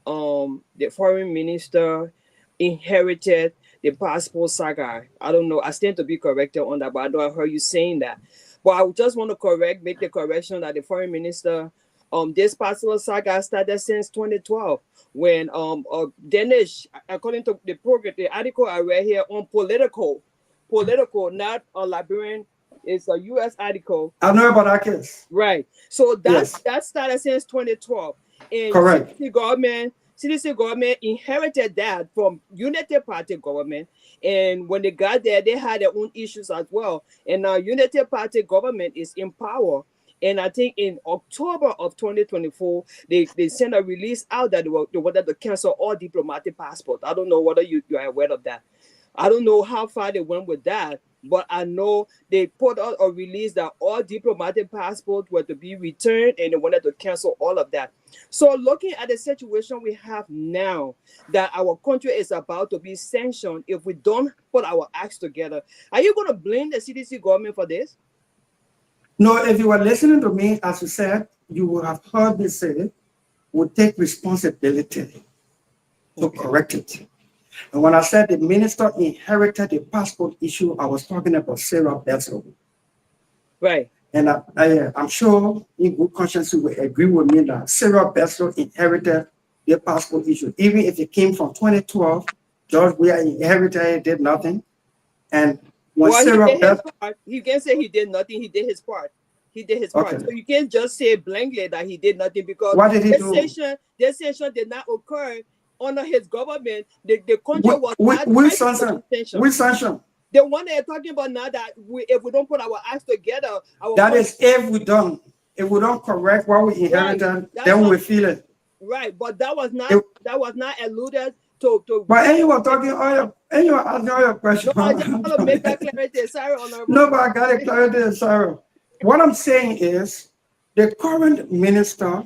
the foreign minister inherited the passport saga. I don't know. I stand to be corrected on that, but I know I heard you saying that. But I just want to make the correction that the foreign minister, this passport saga started since 2012 when Danish, according to the program, the article I read here on political, not a Liberian. It's a U.S. article. I know about that case. Right. So that started since 2012. And correct. CDC government inherited that from Unity Party government, and when they got there, they had their own issues as well. And now Unity Party government is in power, and I think in October of 2024, they sent a release out that they wanted to cancel all diplomatic passports. I don't know whether you are aware of that. I don't know how far they went with that, but I know they put out a release that all diplomatic passports were to be returned, and they wanted to cancel all of that. So looking at the situation we have now, that our country is about to be sanctioned if we don't put our acts together, are you going to blame the CDC government for this? No, if you were listening to me, as you said, you would have heard me say, we'll take responsibility to correct it. And when I said the minister inherited the passport issue, I was talking about Sarah Bessel. Right. And I'm sure in good conscience you will agree with me that Sarah Bessel inherited the passport issue. Even if it came from 2012, George Weah inherited it, did nothing. And when you can't say he did nothing, he did his part. He did his part. Okay. So you can't just say blankly that he did nothing, because what did he do? This sanction did not occur under his government. The country was not which sanction? The one they're talking about now, that if we don't put our acts together, if we don't correct what we inherited, then we feel it. Right, but that was not alluded to. But you were talking and you were asking all your questions. No, I just want to make that clarity. Sorry, Honorable. No, but I got it clarity, Sarah. What I'm saying is the current minister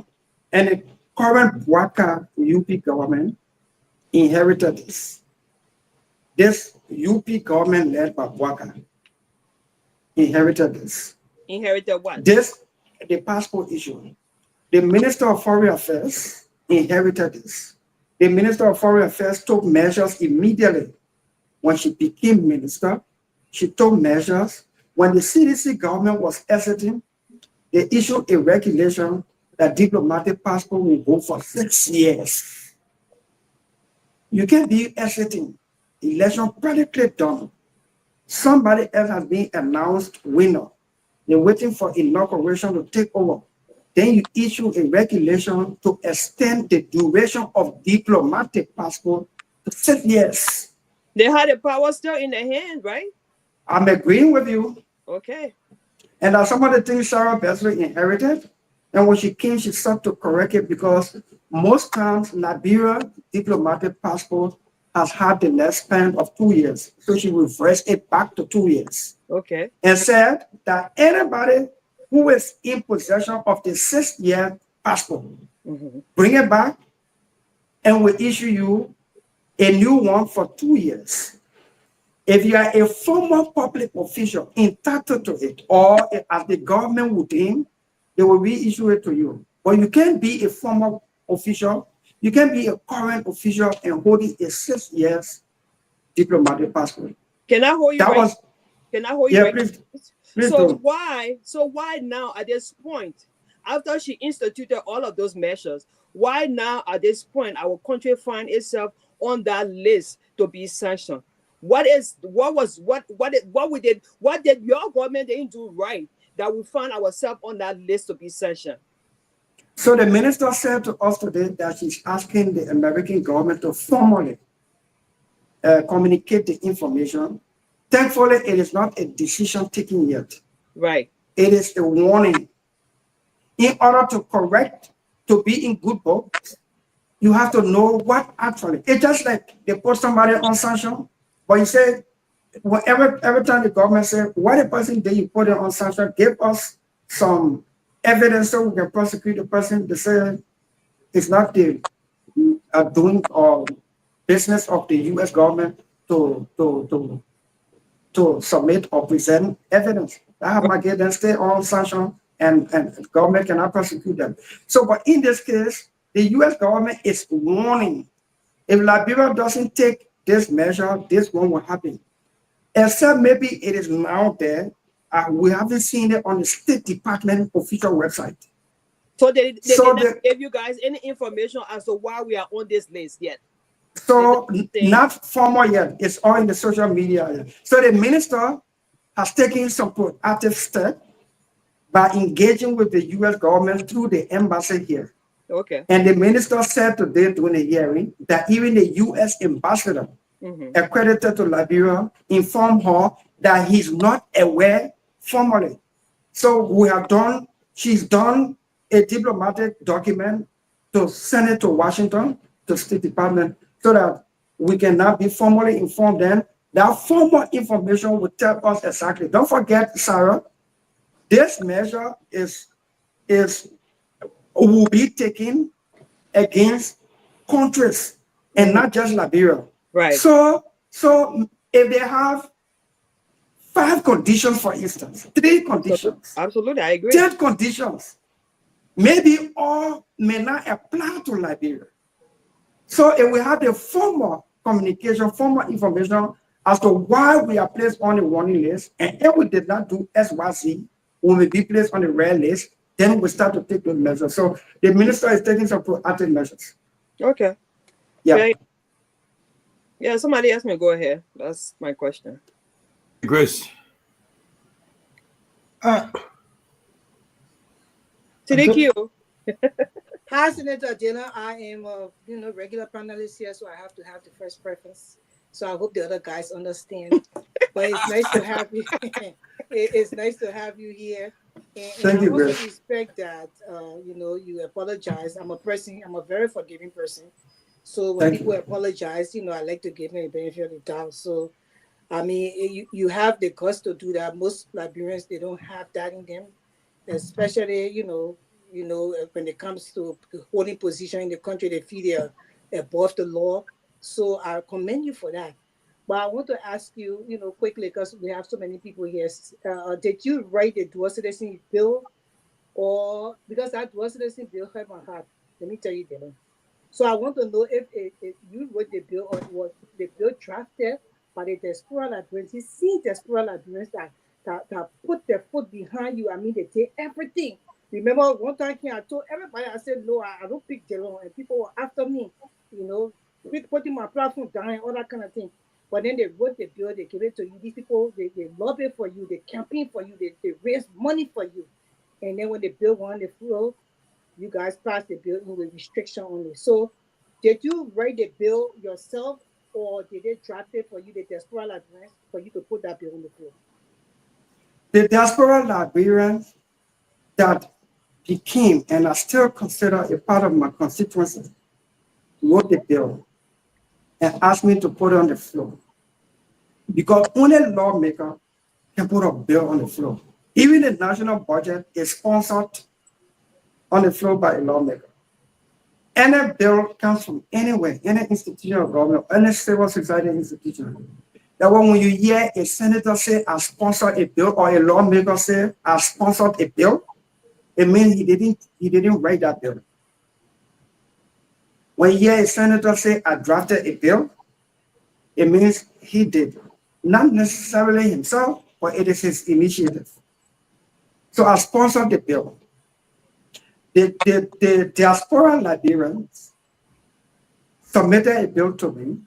and the current Bwaka UP government inherited this. This UP government led by Bwaka inherited this. Inherited what? The passport issue. The Minister of Foreign Affairs inherited this. The Minister of Foreign Affairs took measures immediately. When she became minister, she took measures. When the CDC government was exiting, they issued a regulation that diplomatic passport will go for 6 years. You can be exiting. Election practically done. Somebody else has been announced winner. They're waiting for inauguration to take over. Then you issue a regulation to extend the duration of diplomatic passport to 6 years. They had the power still in their hand, right? I'm agreeing with you. Okay. And that's some of the things Sarah Besley inherited. And when she came, she sought to correct it because most times Liberia diplomatic passport has had the lifespan of 2 years. So she reversed it back to 2 years. Okay. And said that anybody who is in possession of the 6-year passport, bring it back and we'll issue you a new one for 2 years. If you are a former public official entitled to it, or as the government would deem, they will reissue it to you. But you can't be a former official, you can be a current official and holding a 6 years diplomatic passport. Can I hold you right? Can I hold you right? Please so do. why now at this point, after she instituted all of those measures, why now at this point our country find itself on that list to be sanctioned? What did your government didn't do right that we find ourselves on that list to be sanctioned? So the minister said to us today that she's asking the American government to formally communicate the information. Thankfully, it is not a decision taken yet. Right. It is a warning. In order to correct, to be in good books, you have to know what actually. It's just like they put somebody on sanction, but you say, every time the government says, what the person did you put it on sanction, give us some evidence so we can prosecute the person. They say it's not the doing or business of the U.S. government to submit or present evidence. That might get them stay on sanction and the government cannot prosecute them. So, but in this case, the U.S. government is warning, if Liberia doesn't take this measure, this one will happen. Except maybe it is now there. We haven't seen it on the State Department official website. So they did not give you guys any information as to why we are on this list yet? So not formal yet. It's all in the social media. So the minister has taken some proactive step by engaging with the U.S. government through the embassy here. Okay. And the minister said today during the hearing that even the U.S. ambassador accredited to Liberia informed her that he's not aware formally. So she's done a diplomatic document to send it to Washington, to State Department, so that we can now be formally informed then. That formal information will tell us exactly. Don't forget, Sarah, this measure will be taken against countries and not just Liberia. Right. So if they have 5 conditions, for instance, 3 conditions. Absolutely, I agree. 10 conditions. Maybe all may not apply to Liberia. So if we have the formal communication, formal information as to why we are placed on the warning list, and if we did not do SYC, we will be placed on the red list, then we start to take those measures. So the minister is taking some proactive measures. Okay. Yeah. Yeah, somebody asked me to go ahead. That's my question. Grace. Thank you. Hi, Senator Dillon. I am a regular panelist here, so I have to have the first preference. So I hope the other guys understand. But it's nice to have you. It's nice to have you here. And Thank you, I also Grace. respect that you apologize. I'm a very forgiving person. So when people apologize, I like to give them the benefit of the doubt. So I mean, you have the guts to do that. Most Liberians, they don't have that in them, especially when it comes to holding position in the country, they feel they're above the law. So I commend you for that. But I want to ask you, quickly, because we have so many people here. Did you write the dual citizen bill, or because that dual citizen bill hurt my heart? Let me tell you, Dylan. So I want to know if you wrote the bill, or was the bill drafted by the diaspora Liberians? You see diaspora Liberians that put their foot behind you. I mean, they take everything Remember one time I told everybody, I said, no, I don't pick Delon, and people were after me, you know, putting my platform down and all that kind of thing. But then they wrote the bill, they give it to you. These people, they lobby for you, they campaign for you, they raise money for you. And then when the bill went on the floor, you guys passed the bill with restriction only. So did you write the bill yourself, or did they draft it for you, the diaspora Liberians, for you to put that bill on the floor? The diaspora Liberians that became and are still considered a part of my constituency wrote the bill and asked me to put it on the floor, because only a lawmaker can put a bill on the floor. Even the national budget is sponsored on the floor by a lawmaker. Any bill comes from anywhere, any institution of government, any civil society institution. That when you hear a senator say, I sponsored a bill, or a lawmaker say, I sponsored a bill, it means he didn't write that bill. When you hear a senator say, I drafted a bill, it means he did. Not necessarily himself, but it is his initiative. So I sponsored the bill. The diaspora Liberians submitted a bill to me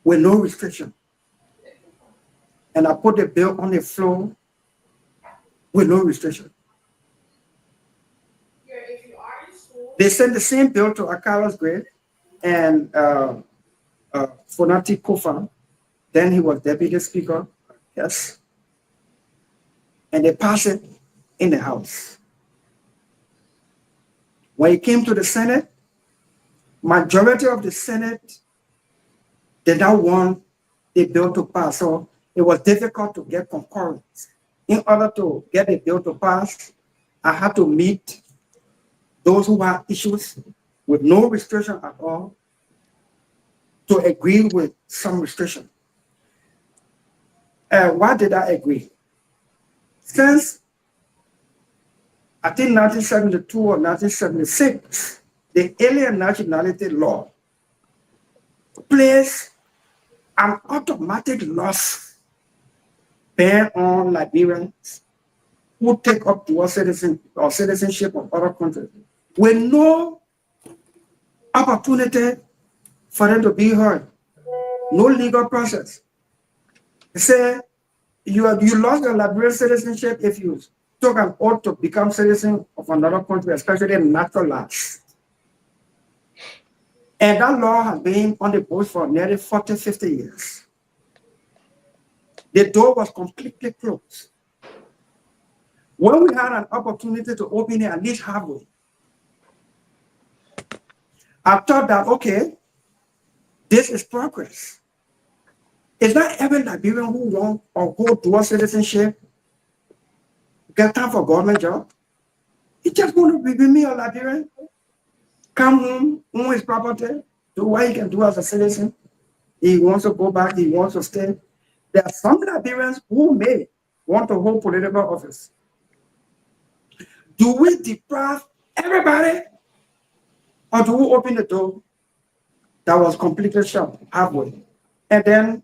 with no restriction. And I put the bill on the floor with no restriction. They sent the same bill to Akalas Gray and Fonati Kofa. Then he was deputy speaker. Yes. And they passed it in the House. When it came to the Senate, majority of the Senate did not want the bill to pass. So it was difficult to get concurrence. In order to get the bill to pass, I had to meet those who had issues with no restriction at all to agree with some restriction. Why did I agree? Since I think 1972 or 1976, the alien nationality law placed an automatic loss ban on Liberians who take up dual citizenship of other countries with no opportunity for them to be heard, no legal process. They say you lost your Liberian citizenship if you took an oath to become citizen of another country, especially naturalized. And that law has been on the books for nearly 40, 50 years. The door was completely closed. When we had an opportunity to open it at least halfway, I thought that, okay, this is progress. It's not every Liberian who want or hold dual citizenship get time for government job. He just want to be with me a Liberian, come home, own his property, do what he can do as a citizen. He wants to go back, he wants to stay. There are some Liberians who may want to hold political office. Do we deprive everybody, or do we open the door that was completely shut halfway? And then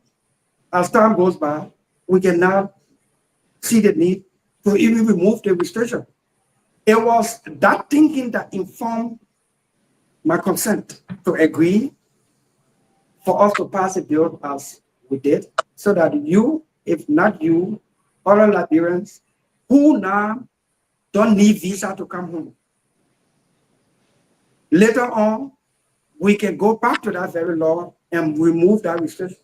as time goes by, we can now see the need to even remove the restriction. It was that thinking that informed my consent to agree for us to pass a bill as we did, so that you, if not you, other Liberians who now don't need visa to come home, later on, we can go back to that very law and remove that restriction.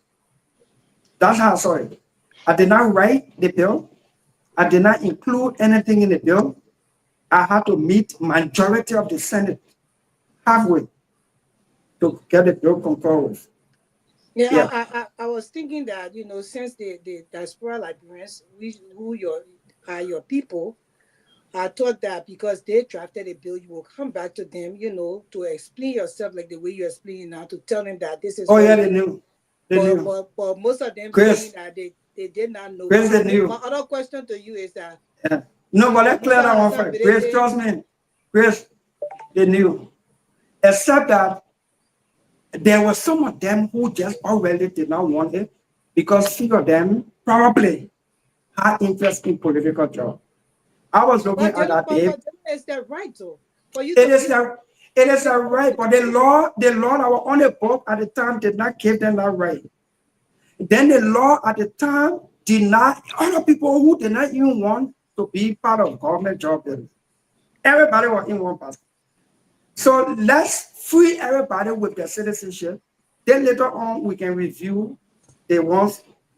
That's how I saw it. I did not write the bill. I did not include anything in the bill. I had to meet majority of the Senate halfway to get the bill concurred with. Yeah. I was thinking that, since the diaspora Liberians, who are your people, I thought that because they drafted a bill, you will come back to them, to explain yourself like the way you're explaining now, to tell them that this is. Oh, yeah, they knew. But most of them saying that they did not know. Chris, they knew. My other question to you is that. Yeah. No, but let's clear that one first. Chris, trust me. Chris, they knew. Except that there were some of them who just already did not want it because few of them probably had interest in political job. I was looking at that tape. Is that right, though? For you It is a right, but the law that was on the book at the time did not give them that right. Then the law at the time did not, other people who did not even want to be part of government job. Everybody was in one basket. So let's free everybody with their citizenship. Then later on, we can review the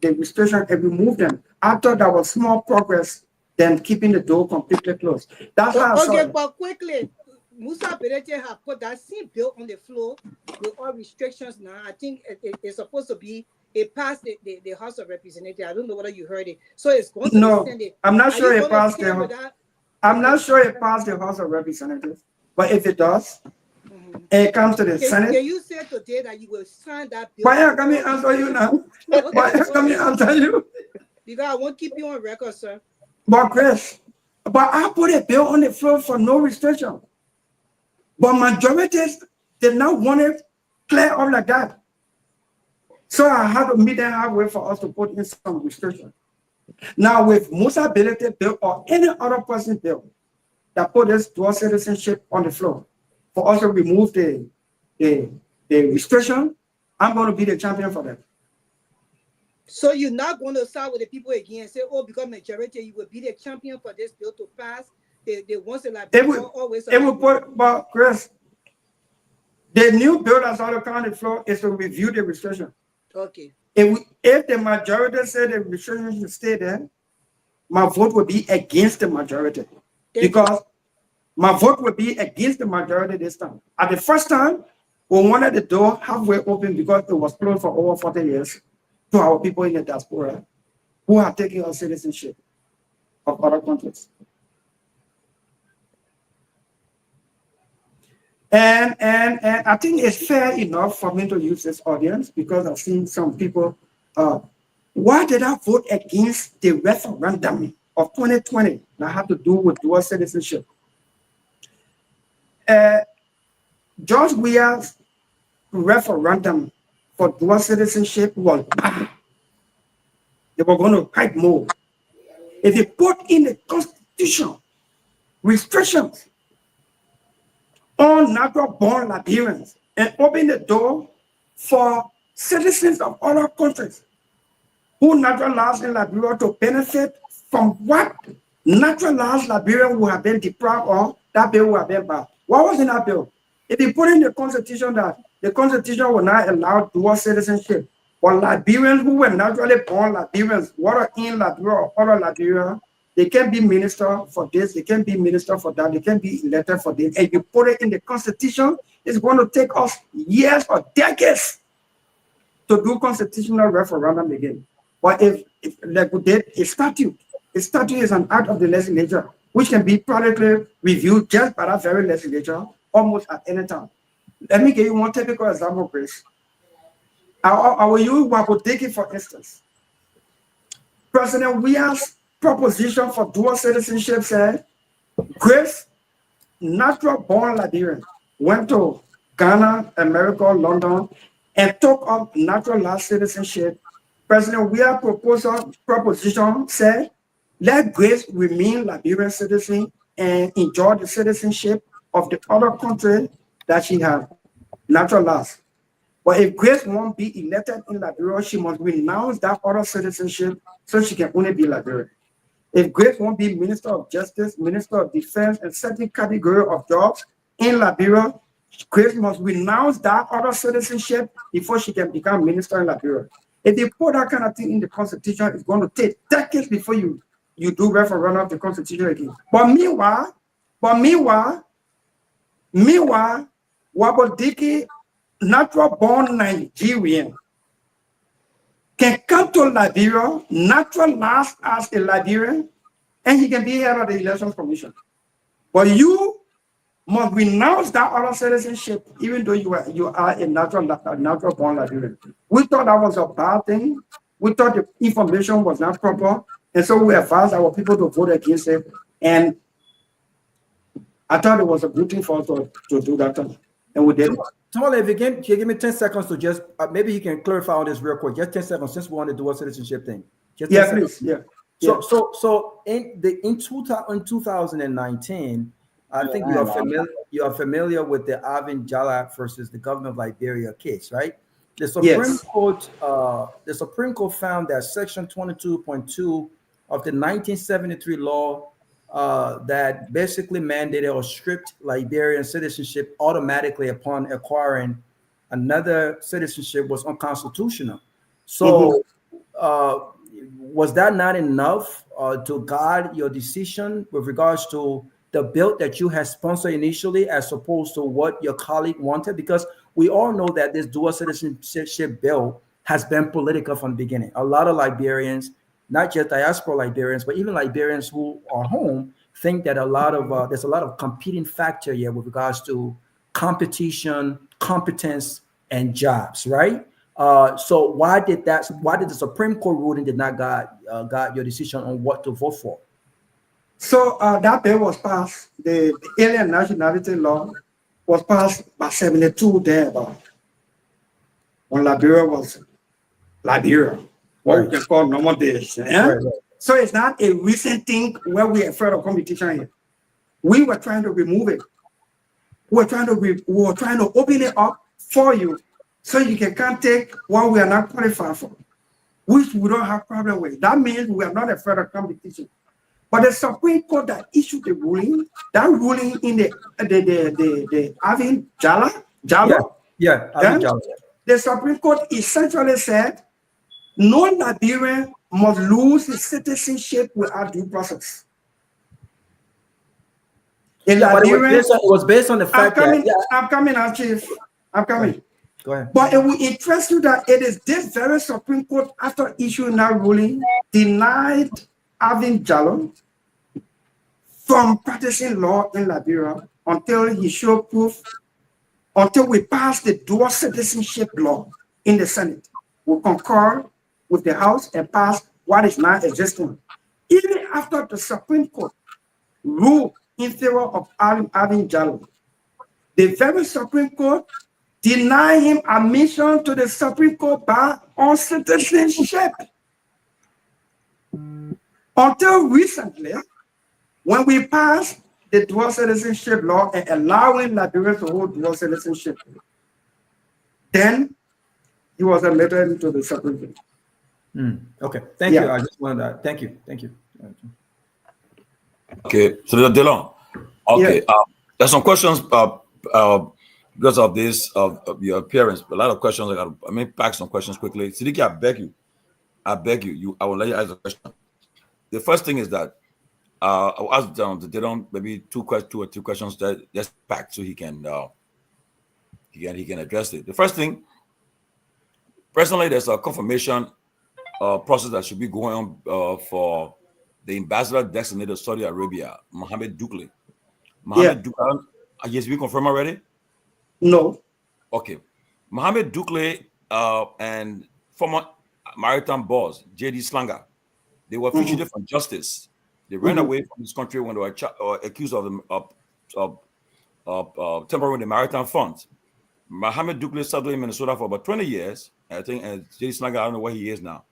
restriction and remove them. I thought that was small progress than keeping the door completely closed. That's how I saw it. But quickly, Musa Berete have put that same bill on the floor with all restrictions now. I think it's supposed to be, it passed the House of Representatives. I don't know whether you heard it. So it's going to No, the Senate. I'm not sure it passed I'm not sure it passed the House of Representatives. But if it does, and it comes to the Senate. Can you say today that you will sign that bill? Why can I answer you now? Why can I answer you? Because I won't keep you on record, sir. But Chris, I put a bill on the floor for no restriction. But majorities did not want it clear up like that. So I had to meet them halfway for us to put in some restriction. Now with Musa Berete bill or any other person bill that put this dual citizenship on the floor for us to remove the restriction, I'm going to be the champion for that. So you're not going to side with the people again and say, oh, because majority, you will be the champion for this bill to pass. They want to like always. It will put, but Chris, the new bill that's on the floor is to review the restriction. Okay. If the majority say the restriction should stay there, my vote will be against the majority. Because my vote will be against the majority this time. At the first time, we wanted the door halfway open because it was closed for over 40 years to our people in the diaspora who are taking our citizenship of other countries. And I think it's fair enough for me to use this audience because I've seen some people. Why did I vote against the referendum of 2020 that had to do with dual citizenship? George Weah's referendum for dual citizenship was bad. They were going to fight more. If you put in the Constitution restrictions on natural-born Liberians and open the door for citizens of other countries who naturalized in Liberia to benefit from what naturalized Liberians would have been deprived of, that bill would have been bad. What was in that bill? If you put in the Constitution that the Constitution will not allow dual citizenship, but Liberians who were naturally born Liberians, whether in Liberia or other Liberia, they can be minister for this, they can be minister for that, they can be elected for this. And you put it in the Constitution, it's going to take us years or decades to do constitutional referendum again. But if like we did a statute is an act of the legislature, which can be privately reviewed just by that very legislature almost at any time. Let me give you one typical example, Chris. I will use Wabodeke, for instance. President Weah's proposition for dual citizenship said, Chris, natural-born Liberian, went to Ghana, America, London, and took up naturalized citizenship. President Weah's proposition said, let Grace remain Liberian citizen and enjoy the citizenship of the other country that she has naturalized. But if Grace won't be elected in Liberia, she must renounce that other citizenship so she can only be Liberian. If Grace won't be Minister of Justice, Minister of Defense, and certain category of jobs in Liberia, Grace must renounce that other citizenship before she can become Minister in Liberia. If they put that kind of thing in the Constitution, it's going to take decades before you do referendum of the Constitution again. But meanwhile, Wabodeke, natural-born Nigerian, can come to Liberia, naturalized as a Liberian, and he can be head of the Elections Commission. But you must renounce that other citizenship, even though you are a natural-born Liberian. We thought that was a bad thing. We thought the information was not proper, and so we advised our people to vote against it. And I thought it was a good thing for us to do that, and we did. Tomalin, if you can give me 10 seconds to just maybe you can clarify on this real quick. Just 10 seconds since we're on the dual citizenship thing. Just yeah, please. Yeah. So in 2019, I think you are familiar with the Alvin Jalap versus the government of Liberia case, right? The Supreme Court found that Section 22.2 of the 1973 law that basically mandated or stripped Liberian citizenship automatically upon acquiring another citizenship was unconstitutional. So was that not enough to guide your decision with regards to the bill that you had sponsored initially as opposed to what your colleague wanted? Because we all know that this dual citizenship bill has been political from the beginning. A lot of Liberians, not just diaspora Liberians, but even Liberians who are home, think that there's a lot of competing factor here with regards to competition, competence, and jobs, right? So why did the Supreme Court ruling did not guide your decision on what to vote for? So that bill was passed. The alien nationality law was passed by 72 there about when Liberia was Liberia, what we can call normal days. Yeah? Right. So it's not a recent thing where we're afraid of competition here. We were trying to remove it. We were trying to open it up for you so you can take what we are not qualified for, which we don't have problem with. That means we are not afraid of competition. But the Supreme Court that issued the ruling, that ruling in the Alvin Jalap, the Supreme Court essentially said no Liberian must lose his citizenship without due process. But it was based on the fact I'm coming out, Chief. I'm coming. Go ahead. But it will interest you that it is this very Supreme Court, after issuing that ruling, denied Alvin Jalap from practicing law in Liberia until he showed proof, until we pass the dual citizenship law in the Senate. We concur with the House and pass what is now existing. Even after the Supreme Court ruled in favor of Alvin Jalap, the very Supreme Court denied him admission to the Supreme Court bar on citizenship. Until recently, when we passed the dual citizenship law and allowing Liberians to hold dual citizenship, then he was admitted into the Supreme Court. Okay, thank you. I just wanted that. Thank you. Okay, so Dylan. Okay, there's some questions because of this of your appearance. A lot of questions. I may pack some questions quickly. Siddiqui, I beg you. I will let you ask a question. The first thing is that I'll ask Dylan maybe two or three questions that just packed so he can address it. The first thing, personally, there's a confirmation process that should be going on for the ambassador designated to Saudi Arabia, Mohammed Dukley. Dukley, has been confirmed already? No. Okay. Mohammed Dukley and former maritime boss, J.D. Slanger, they were fugitive from justice. They ran away from this country when they were accused of tampering with the maritime funds. Mohammed Dukley settled in Minnesota for about 20 years. I think, and J.D. Slanger, I don't know where he is now.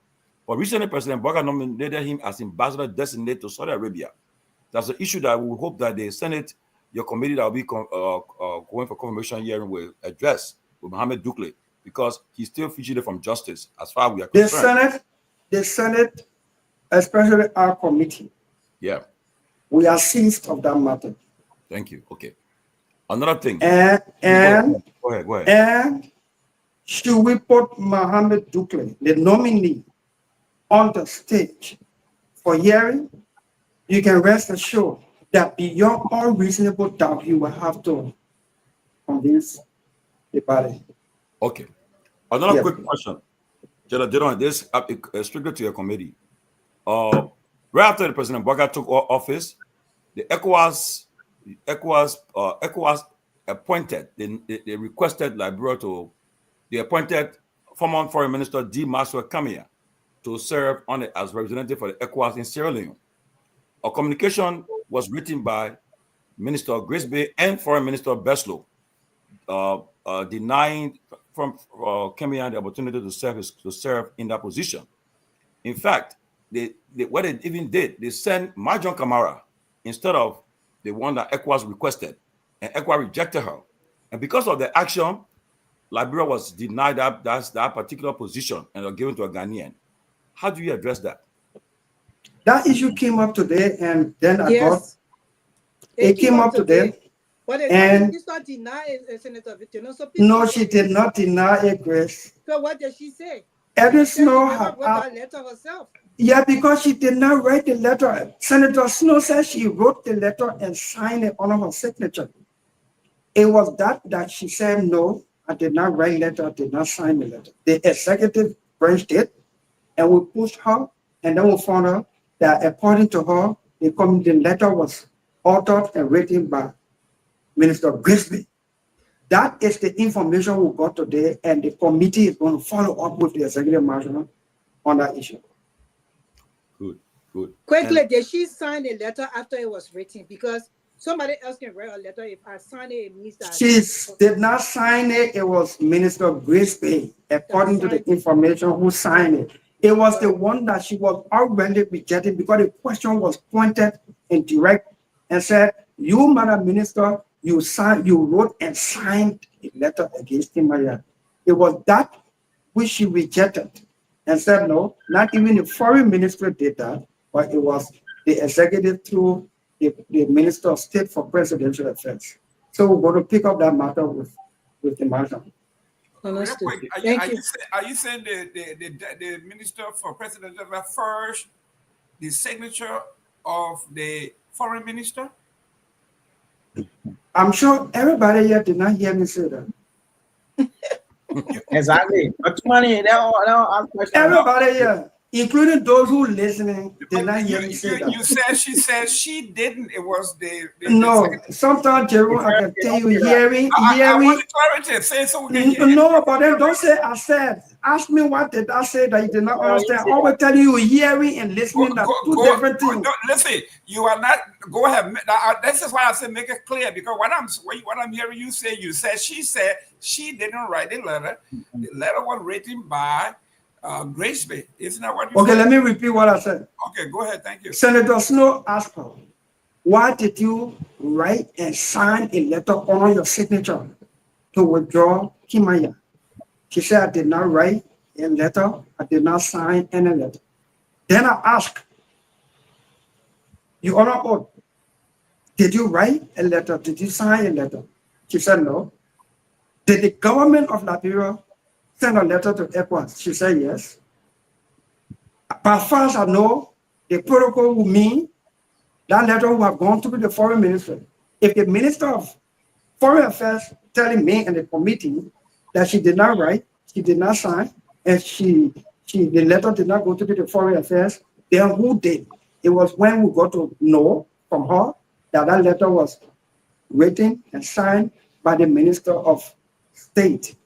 But recently, President Biden nominated him as ambassador designated to Saudi Arabia. That's an issue that we hope that the Senate, your committee that will be going for confirmation hearing will address with Mohammed Dukley, because he's still fugitive from justice as far as we are concerned. The Senate, especially our committee, we are seized of that matter. Thank you. Okay. Another thing. And go ahead. And should we put Mohammed Dukley, the nominee, on the stage for hearing, you can rest assured that beyond all reasonable doubt, you will have to convince the party. Okay. Another quick question. This is strictly to your committee. Right after the President Boga took office, the ECOWAS appointed, they requested Liberia they appointed former Foreign Minister D. Maxwell Kamia to serve as representative for the ECOWAS in Sierra Leone. A communication was written by Minister Grisby and Foreign Minister Beslow, denying from Kamia the opportunity to serve in that position. In fact, what they even did, they sent Marjon Kamara instead of the one that ECOWAS requested, and ECOWAS rejected her. And because of the action, Liberia was denied that particular position and was given to a Ghanaian. How do you address that? That issue came up today, and then I Yes. thought it came up today. But And she not deny Senator Victor. So no, she did not deny it, Grace. So what did she say? Edwin She Snow never had wrote that letter herself. yeah, because she did not write the letter. Senator Snow said she wrote the letter and signed it on her signature. It was that she said, no, I did not write letter, I did not sign the letter. The executive branch did, and we pushed her, and then we found out that according to her, the letter was authored and written by Minister Grisby. That is the information we got today, and the committee is going to follow up with the executive marshal on that issue. Good. Quickly, did she sign a letter after it was written? Because somebody else can write a letter. If I sign it, it means that She did not sign it. It was Minister Grisby, according to the information, who signed it. It was the one that she was already rejecting because the question was pointed and direct and said, you, Madam Minister, you wrote and signed a letter against Myean. It was that which she rejected and said, no, not even the foreign minister did that, but it was the executive through the Minister of State for Presidential Affairs. So we're going to pick up that matter with the marshal. Real quick, are you saying the Minister for Presidential Affairs first the signature of the foreign minister? I'm sure everybody here did not hear me say that. Exactly. But money, everybody here, including those who listening, did not hear me say that. You said she didn't. It was the no. Sometimes, Jerome, I can tell you hearing. I want clarity. Say so we can hear. No, but then don't say I said. Ask me what did I say that you did not understand. I always tell you hearing and listening are two different things. Listen, you are not. Go ahead. This is why I said make it clear because what I'm hearing you say, she said she didn't write the letter. The letter was written by Grisby. Isn't that what you said? Okay, let me repeat what I said. Okay, go ahead. Thank you. Senator Snow asked her, why did you write and sign a letter on your signature to withdraw Myean? She said, I did not write a letter. I did not sign any letter. Then I asked, Your Honor, did you write a letter? Did you sign a letter? She said, no. Did the government of Liberia send a letter to ECOWAS? She said, yes. As far as I know, the protocol will mean that letter will have gone through the foreign minister. If the Minister of Foreign Affairs telling me and the committee that she did not write, she did not sign, and the letter did not go to the Foreign Affairs, then who did? It was when we got to know from her that letter was written and signed by the Minister of State.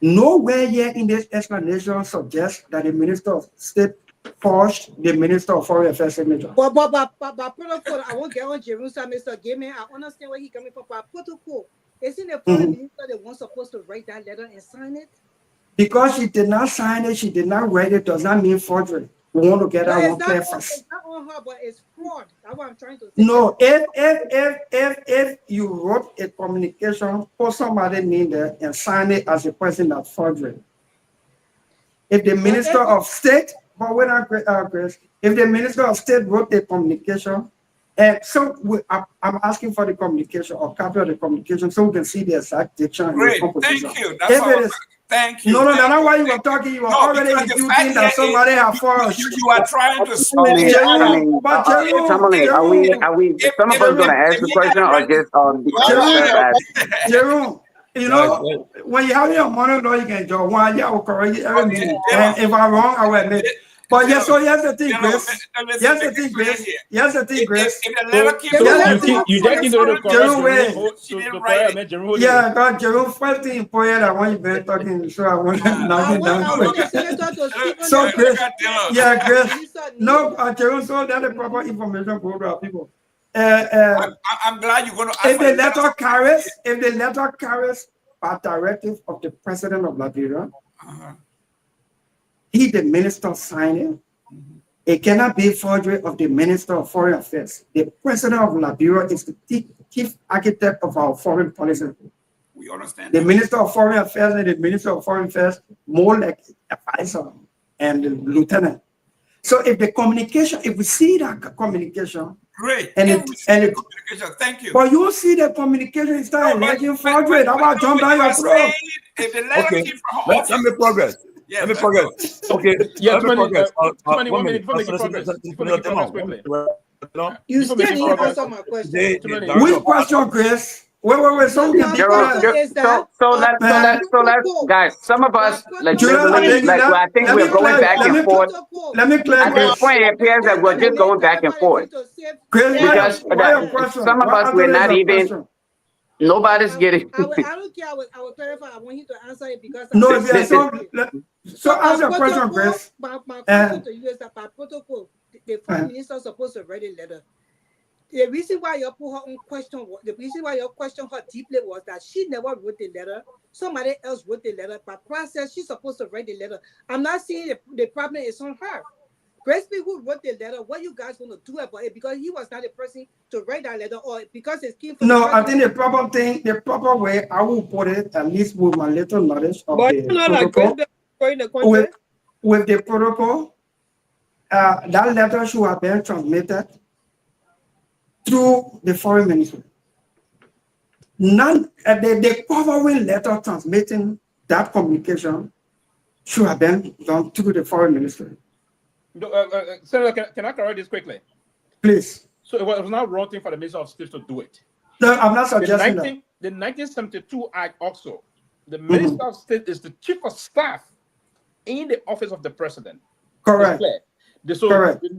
Nowhere here in this explanation suggests that the Minister of State forged the Minister of Foreign Affairs signature. But protocol, I won't get on Jerusalem, Mr. Gayman. I understand where he's coming from. But protocol, isn't the foreign minister the one supposed to write that letter and sign it? Because she did not sign it, she did not write it, does not mean forgery. We want to get that one clear first. It's not on her, but it's fraud. That's what I'm trying to say. No, if you wrote a communication, put somebody name there and sign it as a person that forgery. If the Minister of State, but we're not Grace, if the Minister of State wrote a communication, and so I'm asking for the communication or copy of the communication so we can see the exact diction. Great, thank you. That's all. Thank you. No, that's not why you were talking. You were already imputing that somebody have forged. You are trying to Tomalin, are we? Some of us gonna ask the question or just Jerome, you know, when you have your money, you can draw one. Yeah, I will correct you every minute. And if I'm wrong, I will admit. But yes, so here's the thing, Grace. Here's the thing, Grace. Here's the thing, Grace. You just need to Jerome. Yeah, I got Jerome first thing important. I want you better talking, so I want to knock it down. So Grace, yeah, Grace. No, Jerome, so that the proper information for our people. I'm glad you're going to. If the letter carries by directive of the President of Liberia. He, the minister, signed it. It cannot be forgery of the Minister of Foreign Affairs. The President of Liberia is the chief architect of our foreign policy. We understand the that. Minister of Foreign Affairs and the Minister of Foreign Affairs more like advisor and the lieutenant. So if the communication, if we see that communication, great, and communication, thank you. But you see the communication is not alleging forgery. That's why I jump down your throat. Okay, let me progress. Yes, let me progress. Okay, yeah, let me progress. 1 minute. You still need to answer my question. Which question, Chris? Wait. So we can be So let's guys. Some of us I think we're going back and forth. Let me clear. At this point, it appears that we're just going back and forth because some of us we're not even. Nobody's getting. I don't care. I will clarify. I want you to answer it because. So ask your question, Chris. My question to you is that by protocol, the Foreign Minister is supposed to write a letter. The reason why you put her on question, the reason why you questioned her deeply was that she never wrote the letter. Somebody else wrote the letter. By process, she's supposed to write the letter. I'm not saying the problem is on her. Grace B, who wrote the letter, what you guys going to do about it? Because he was not the person to write that letter, or because it's came from. No, I think the proper way I will put it, at least with my little knowledge of the protocol, with the protocol, that letter should have been transmitted through the foreign ministry. The following letter transmitting that communication should have been done through the foreign ministry. Senator, can I correct this quickly? Please. So it was not wrong thing for the Minister of State to do it. No, I'm not suggesting that. The 1972 Act also, the Minister of State is the chief of staff in the office of the president. Correct. So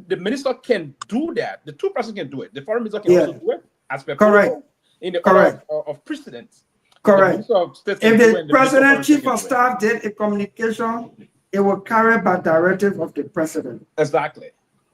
the minister can do that. The two persons can do it. The foreign minister can also do it as per protocol in the order of precedence. Correct. If the president chief of staff did a communication, it will carry by directive of the president. Exactly.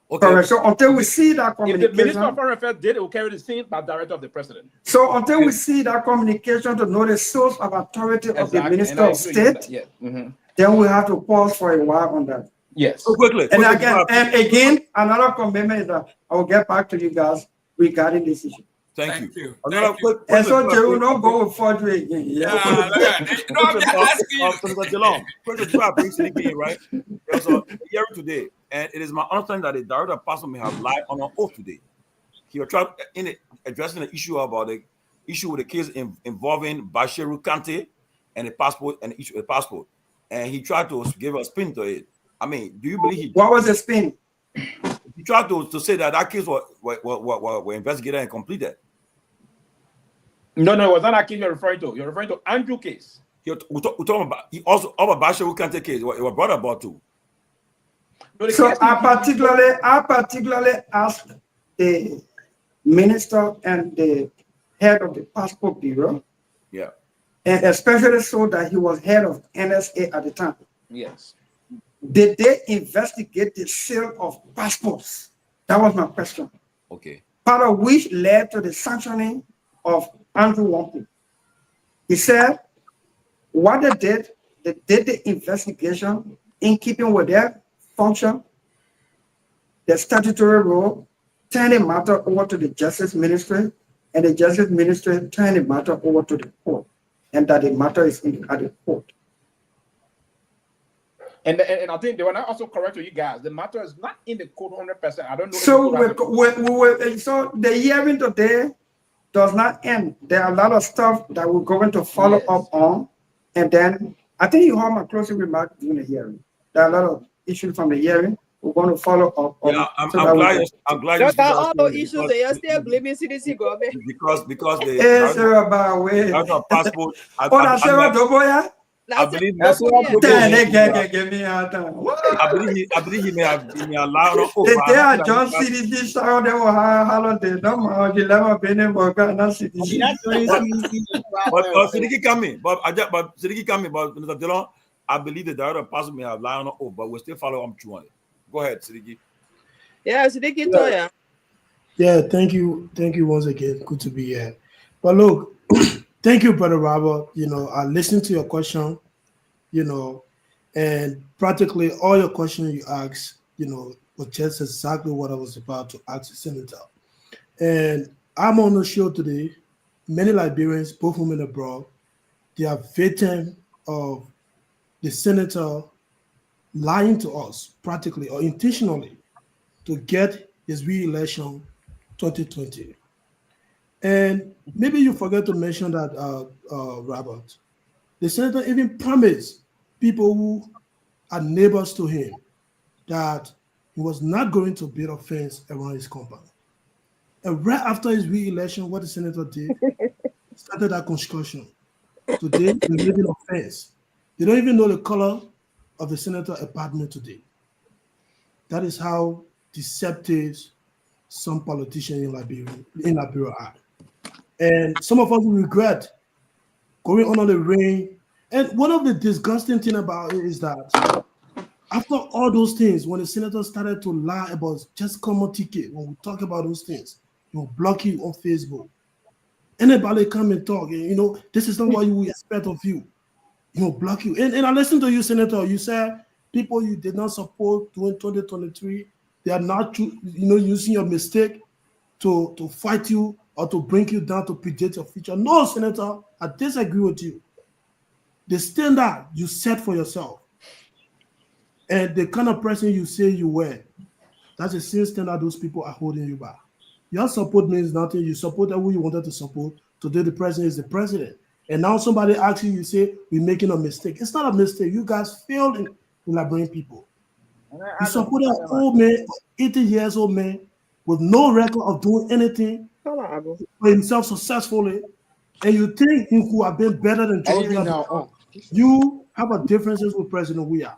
Okay. Correct. So until we see that communication, if the Minister of Foreign Affairs did, it will carry the same by directive of the president. So until we see that communication to know the source of authority of the Minister of State, then we have to pause for a while on that. Yes. So quickly. And again, another commitment is that I will get back to you guys regarding this issue. Thank you. And so they will not go with forgery again. Right? There's a hearing today, and it is my understanding that the director of passport may have lied on an oath today. He was trying in addressing the issue about the issue with the case involving Bashiru Kante and the passport and the issue of the passport, and he tried to give a spin to it. I mean, do you believe what was the spin? He tried to say that case was investigated and completed. No, it was not that case you're referring to. You're referring to Andrew case. We're talking about he also about Bashiru Kante case. It was brought about too. So I particularly asked the minister and the head of the passport bureau. Yeah. And especially so that he was head of NSA at the time. Yes. Did they investigate the sale of passports? That was my question. Okay. Part of which led to the sanctioning of Andrew Wampum. He said, what they did the investigation in keeping with their function, their statutory role, turned the matter over to the Justice Ministry, and the Justice Ministry turned the matter over to the court, and that the matter is at the court. And I think they were not also correct to you guys. The matter is not in the court 100%. I don't know. So the hearing today does not end. There are a lot of stuff that we're going to follow up on, and then I think you heard my closing remark during the hearing. There are a lot of issues from the hearing. We're going to follow up on. Yeah, I'm glad. That's all those issues they are still blaming CDC government. Because the passport. I believe he may have allowed. They are John CDC style. They will holiday. No more. The level of being worker. Not CDC. But Sidiki coming. But Sidiki coming. But Mr. Dillon, I believe the director of passport may have lied on the oath, but we'll still follow up on it. Go ahead, Sidiki. Yeah, Sidiki Toya. Yeah, thank you once again. Good to be here. But look. Thank you, Brother Robert. I listened to your question, and practically all your questions you asked, was just exactly what I was about to ask the senator. And I'm on the show today. Many Liberians, both home and abroad, they are victims of the senator lying to us practically or intentionally to get his re-election 2020. And maybe you forget to mention that, Robert. The senator even promised people who are neighbors to him that he was not going to build a fence around his compound. And right after his re-election, what the senator did, started that construction. Today, they're living on fence. They don't even know the color of the senator apartment today. That is how deceptive some politicians in Liberia are. And some of us will regret going under the rain. And one of the disgusting things about it is that after all those things, when the senator started to lie about just common ticket, when we talk about those things, he will block you on Facebook. Anybody come and talk, and, this is not what you would expect of you. He will block you. And I listened to you, Senator. You said people you did not support during 2023, they are not, using your mistake to fight you or to bring you down to predict your future. No, Senator, I disagree with you. The standard you set for yourself and the kind of person you say you were, that's the same standard those people are holding you back. Your support means nothing. You supported who you wanted to support. Today, the president is the president. And now somebody asks you, you say, we're making a mistake. It's not a mistake. You guys failed in Liberian people. You supported an old man, 80 years old man, with no record of doing anything for himself successfully. And you think he could have been better than Torgbean. You have a differences with President we are.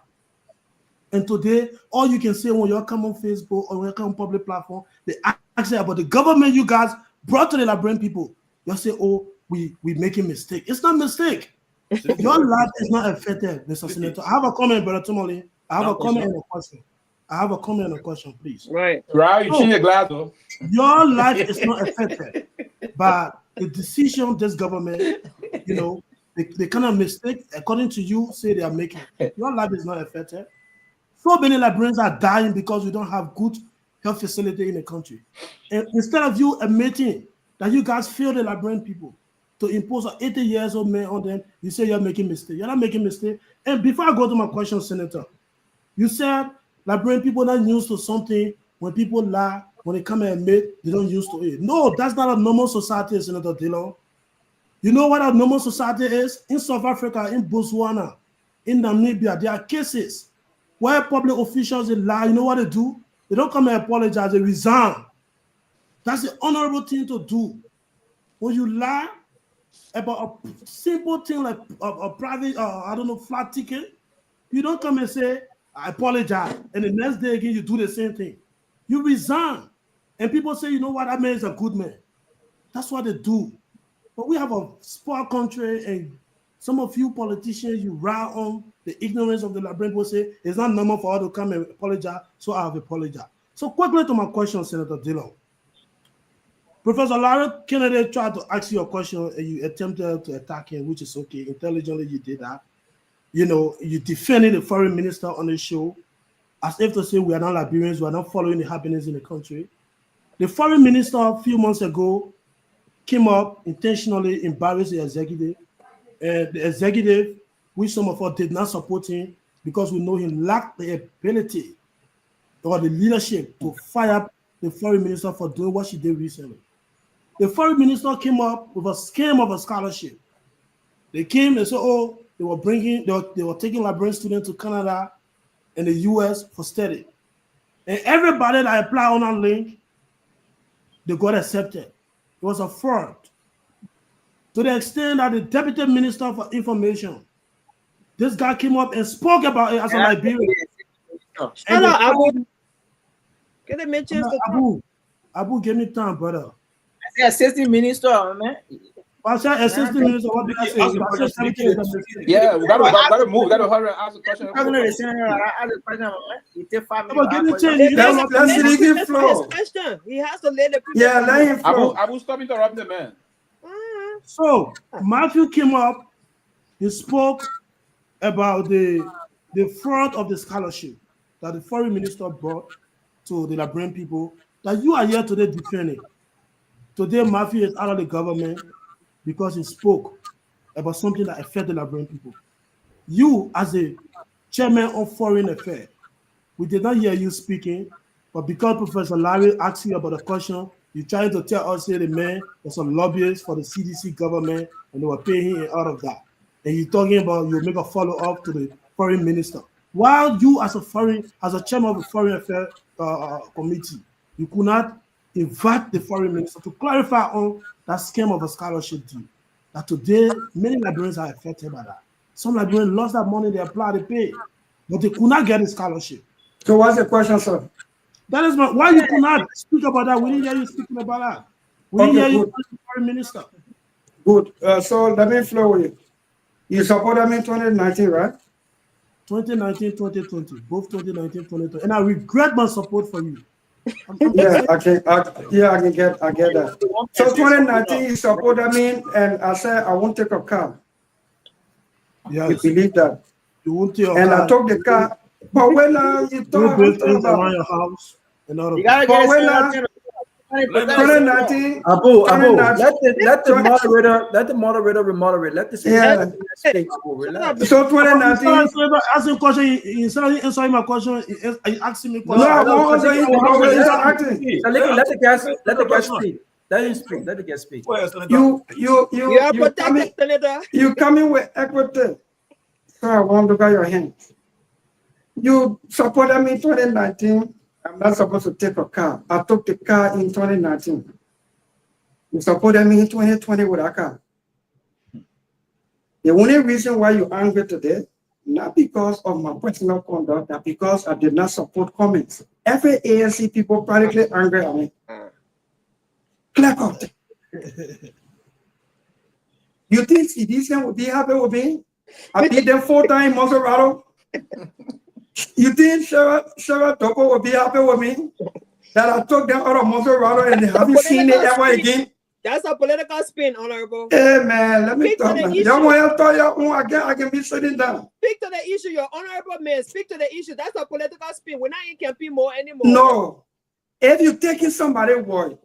And today, all you can say when you come on Facebook or when you come on public platform, they ask you about the government you guys brought to the Liberian people. You say, oh, we making mistake. It's not mistake. Your life is not affected, Mr. Senator. I have a comment, Brother Tomalin. I have a comment and a question. I have a comment and a question, please. Right, you change your glass, though. Your life is not affected by the decision this government, the kind of mistake, according to you, say they are making. Your life is not affected. So many Liberians are dying because we don't have good health facility in the country. And instead of you admitting that you guys failed the Liberian people to impose an 80 years old man on them, you say you're making mistake. You're not making mistake. And before I go to my question, Senator, you said Liberian people are not used to something when people lie, when they come and admit they don't used to it. No, that's not a normal society, Senator Dillon. You know what a normal society is? In South Africa, in Botswana, in Namibia, there are cases where public officials they lie. You know what they do? They don't come and apologize, they resign. That's the honorable thing to do. When you lie about a simple thing like a private, flight ticket, you don't come and say, I apologize. And the next day again, you do the same thing. You resign. And people say, you know what, that man is a good man. That's what they do. But we have a spoiled country, and some of you politicians, you ride on the ignorance of the Liberian people, say it's not normal for us to come and apologize, so I have apologized. So quickly to my question, Senator Dillon. Professor Larry Kennedy tried to ask you a question and you attempted to attack him, which is okay. Intelligently, you did that. You defended the foreign minister on the show as if to say we are not Liberians, we are not following the happenings in the country. The foreign minister a few months ago came up intentionally embarrassed the executive. And the executive, which some of us did not support him because we know he lacked the ability or the leadership to fire the foreign minister for doing what she did recently. The foreign minister came up with a scheme of a scholarship. They came and said, oh, they were taking Liberian students to Canada and the US for study. And everybody that applied on that link, they got accepted. It was a fraud. To the extent that the Deputy Minister for Information, this guy came up and spoke about it as a Liberian. Can they mention Abu, give me time, brother. I said assistant minister, man. I said assistant minister. What did I say? Yeah, we gotta move. We gotta hurry and ask the question. I'm gonna ask the question. You take 5 minutes. Question. He has to let the people. Yeah, let him flow. Abu, stop interrupting the man. So Matthew came up. He spoke about the fraud of the scholarship that the foreign minister brought. to the Liberian people that you are here today defending. Today, Matthew is out of the government because he spoke about something that affected the Liberian people. You, as a chairman of foreign affairs, we did not hear you speaking, but because Professor Larry asked you about a question, you trying to tell us here the man was some lobbyists for the CDC government and they were paying him out of that. And you're talking about you make a follow-up to the foreign minister. While you as a chairman of the foreign affairs committee, you could not invite the foreign minister to clarify on that scheme of a scholarship deal. That today, many Liberians are affected by that. Some Liberians lost that money they applied to pay, but they could not get a scholarship. So what's the question, sir? That is why you could not speak about that. We didn't hear you speaking about that. We didn't hear you as the foreign minister. Good. So let me flow with you. You supported me in 2019, right? 2019, 2020, both 2019, 2020. And I regret my support for you. Yeah, I get that. So 2019, you supported me, and I said I won't take a car. Yes. You believe that? You won't take a and car. I took the car. But when you talk around your house, and all of that. But when 2019, Abu, let the moderator remoderate. Let the speak. So 2019. Asking question, instead of answering my question, are you asking me question? No, I won't answer you. Let the guest speak. Let him speak. Let the guest speak. You coming with equity. So I want to look at your hands. You supported me in 2019. I'm not supposed to take a car. I took the car in 2019. You supported me in 2020 with a car. The only reason why you're angry today, not because of my personal conduct, but because I did not support comments. Every ANC people practically angry at me. Clear cut. You think CDC would be happy with me? I beat them 4 times in Maserati. You think Sheriff Topo would be happy with me? That I took them out of Maserati and they haven't seen it ever again? That's a political spin, Honorable. Hey man, let me talk now. I can be sitting down. Speak to the issue, your honorable man. Speak to the issue. That's a political spin. We're not in campaign more anymore. No. If you're taking somebody's word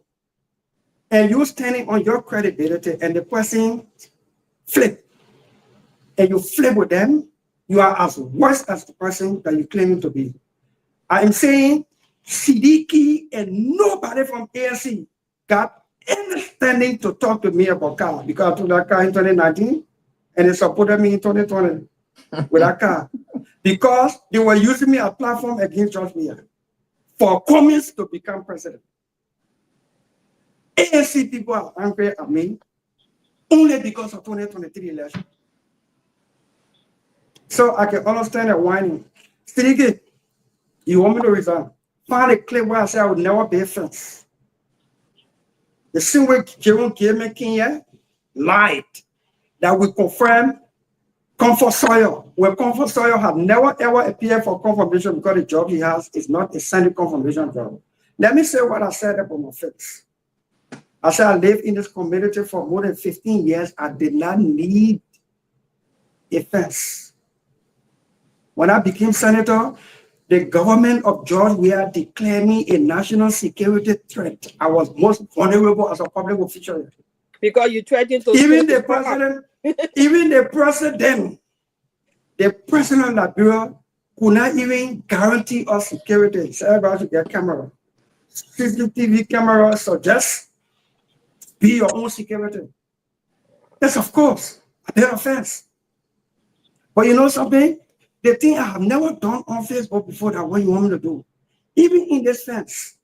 and you're standing on your credibility and the person flip, and you flip with them, you are as worse as the person that you're claiming to be. I am saying Siddiqui and nobody from ANC got any standing to talk to me about car because I took that car in 2019 and they supported me in 2020 with that car because they were using me as a platform against George Myean for Cummings to become president. ANC people are angry at me only because of 2023 election. So I can understand that whining. Siddiqui, you want me to resign? Find a clip where I said I would never be a fence. The same way Jerome Kiyeme Kenya lied that we confirm Comfort Soil, where Comfort Soil had never ever appeared for confirmation because the job he has is not a Senate confirmation job. Let me say what I said about my face. I said I lived in this community for more than 15 years. I did not need a fence. When I became senator, the government of George Weah declared me a national security threat. I was most vulnerable as a public official. Because you threatened to even the president, the president of Liberia could not even guarantee us security. So everybody should get camera. CCTV camera, so just be your own security. Yes, of course, I did a fence. But you know something? The thing I have never done on Facebook before that what you want me to do, even in this fence,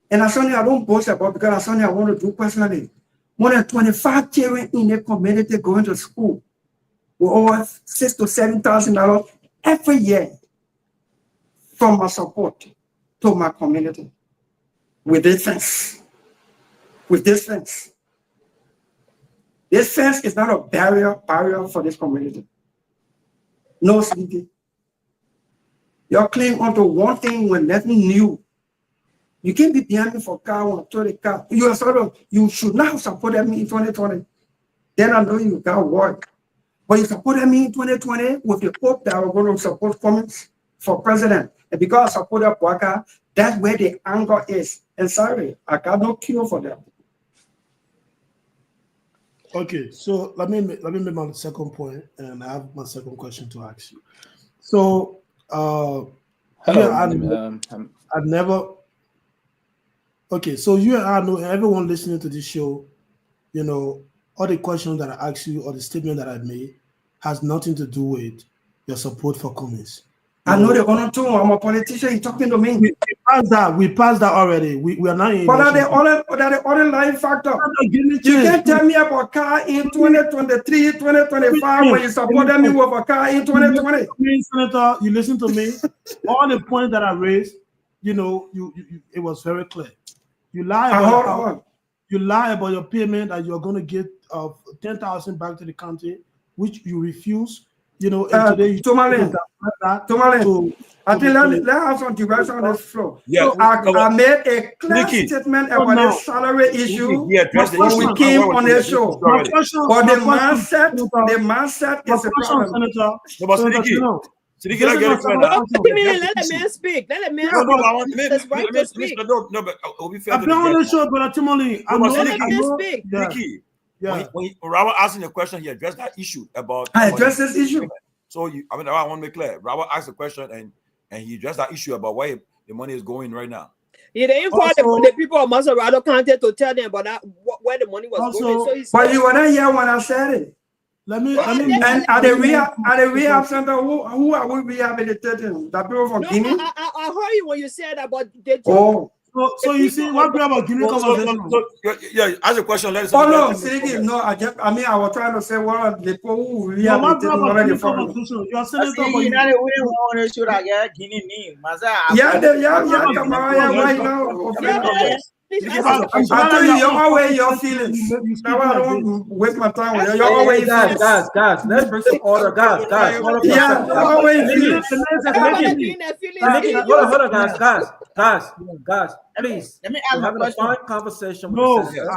and that's something I don't boast about because that's something I want to do personally. More than 25 children in the community going to school with over $6,000 to $7,000 every year from my support to my community with this fence. With this fence. This fence is not a barrier for this community. No, Siddiqui. Your claim onto one thing when nothing new. You can't be behind me for car or to the car. You should not have supported me in 2020. Then I know you got work. But you supported me in 2020 with the hope that I was going to support Cummings for president. And because I supported Guar, That's where the anger is. And sorry, I got no cure for that. Okay, so let me make my second point, and I have my second question to ask you. So, Hello, I've never. Okay, so you and I know everyone listening to this show, you know, all the questions that I asked you or the statement that I made has nothing to do with your support for Cummins. I know the honor too. I'm a politician. You're talking to me. We passed that already. We are not in. But the other line factor. You can't tell me about car in 2023, 2025 when you supported me with a car in 2020. Senator, you listen to me. All the points that I raised, you know, it was very clear. You lie about you lie about your payment that you're going to get 10,000 back to the county, which you refuse. You know, and today you Tomalin. I think let's have some direction on this floor. Yeah, so I made a clear statement about the salary issue when we came on the show. But the mindset is a problem. Sidiki, let the man speak. Let the man speak. That's right to speak. No, but we'll be fair. I've been on the show, but Tomalin, when Rawa asking the question, he addressed that issue about. I addressed this issue. So I want to make clear. Rawa asked the question and he addressed that issue about where the money is going right now. Yeah, they informed the people of Maserado County to tell them about where the money was going. So but you were not here when I said it. Let me and at the rehab center, who are we rehabilitating? The people from Guinea? I heard you when you said that, but they So you see what we have about Guinea conversation? Yeah, ask a question. No, Sidiki, no, I was trying to say what are the people who rehabilitating one of the foreign. You're senator, but you know the way we want to shoot again Guinea name. Come on, right now. I tell you, you're always your feelings. Now I don't waste my time with you. You're always guys. Let's bring some order, guys. Yeah, you're always feelings. Hold on, guys. Please. Let me we're having a fine conversation. I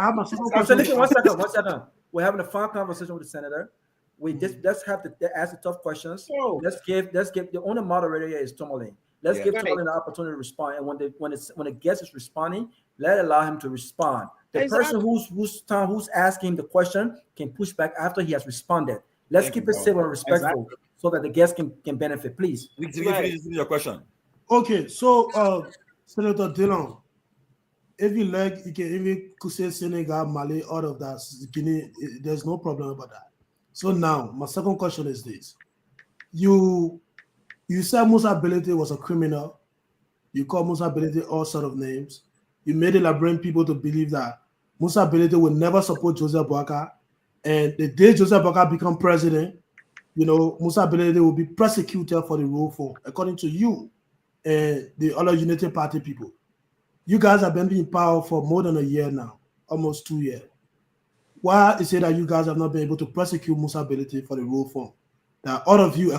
have my second. One second. We're having a fine conversation with the senator. We just let's have to ask the tough questions. Let's give the only moderator here is Tomalin. Let's give Tomalin the opportunity to respond. And when the guest is responding, allow him to respond. The person who's asking the question can push back after he has responded. Let's keep it civil and respectful so that the guest can benefit. Please. Finish your question. Okay, so Senator Dillon, if you like, you can even say Senegal, Mali, all of that. Guinea, there's no problem about that. So now, my second question is this: you said Musa Belete was a criminal. You called Musa Belete all sort of names. You made the Liberian people to believe that Musa Belete would never support Joseph Boakai, and the day Joseph Boakai become president, you know, Musa Belete will be prosecuted for the rule for, according to you and the other Unity Party people. You guys have been in power for more than a year now, almost 2 years. Why is it that you guys have not been able to prosecute Musa Belete for the rule form? That all of you,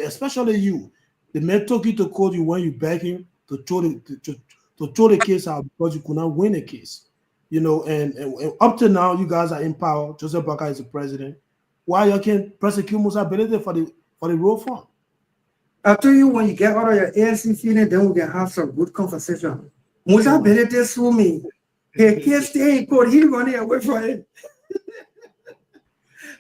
especially you, the man took you to court you when you begged him to throw the case out because you could not win a case. You know, and up to now, you guys are in power. Joseph Boakai is the president. Why you can't prosecute Musa Belete for the rule form? I tell you, when you get out of your ANC feeling, then we can have some good conversation. Musa Belete sue me. He can't stay in court. He's running away from it.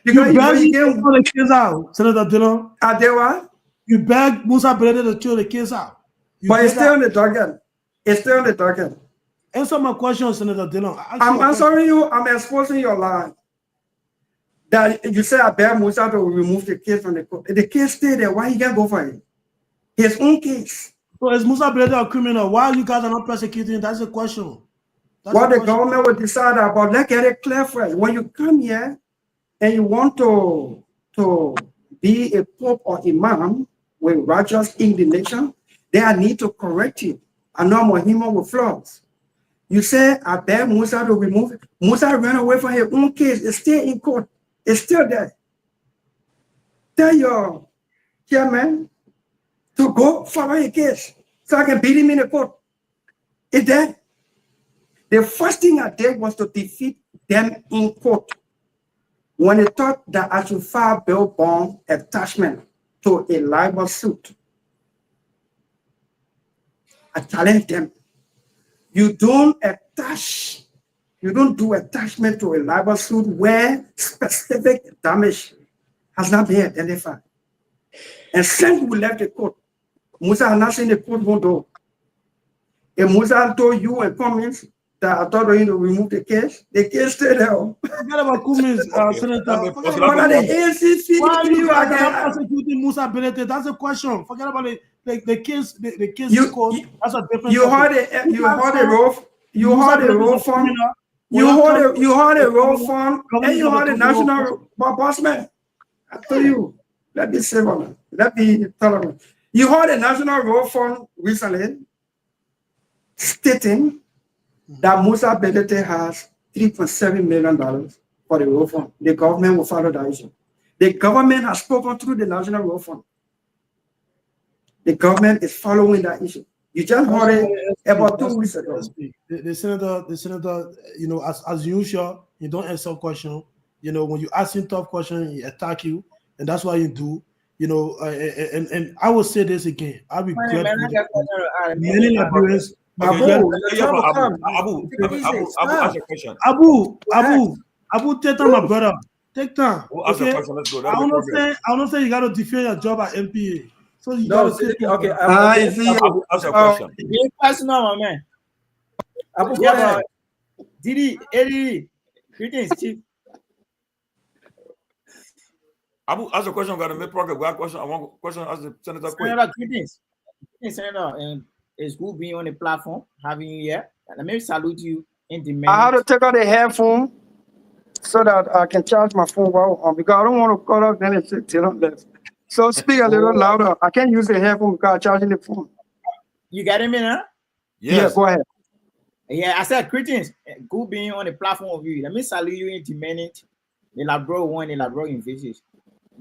Because you can't throw the case out, Senator Dillon. What? You begged Musa Belete to throw the case out. But it's still on the docket. It's still on the docket. Answer my question, Senator Dillon. I'm answering you. I'm exposing your lie. That you say I begged Musa to remove the case from the court. The case stay there. Why he can't go for it? His own case. So is Musa Belete a criminal? Why you guys are not prosecuting? That's the question. What the government will decide about. Let's get it clear first. When you come here and you want to be a pope or imam with righteous indignation, then I need to correct it. I know I'm a human with flaws. You say I beg Musa to remove it. Musa ran away from his own case. It's still in court. It's still there. Tell your chairman to go follow a case so I can beat him in the court. It's there. The first thing I did was to defeat them in court. When they thought that I should file bail bond attachment to a libel suit, I challenged them. You don't do attachment to a libel suit where specific damage has not been identified. And since we left the court, Musa has not seen the court window. If Musa told you and Cummins that I thought you to remove the case stayed there. Forget about Cummins, Senator. But the ACC, why are you prosecuting Musa Benete? That's a question. Forget about it. The case in court. That's a different. You heard the road. You heard the road fund. You heard the road fund, and you heard the national boss man. I tell you, let me say one. Let me tell you. You heard the national road fund recently stating that Musa Benete has $3.7 million for the road fund. The government will follow that issue. The government has spoken through the national road fund. The government is following that issue. You just heard it about 2 weeks ago. The senator, you know, as usual, you don't answer question. You know, when you ask him tough question, he attack you, and that's what you do. You know, and I will say this again. I regret many Liberians. Abu, take time, my brother. Take time. Okay? I don't say you got to defend your job at MPA. So you got to say, okay. Ask a question. Personal, my man. Abu, go ahead. Didi, Eddie, greetings, Chief. Abu, ask a question. Got to make progress. Got a question. I want a question. Ask the senator. Senator, greetings. Senator, and it's good being on the platform, having you here. Let me salute you in the I had to take out the headphone so that I can charge my phone while because I don't want to call up then it's till I'm left. So speak a little louder. I can't use the headphone because I'm charging the phone. You got him in, huh? Yes. Yeah, go ahead. Yeah, I said greetings. Good being on the platform of you. Let me salute you in the minute. The Labro one, the Labro invasives.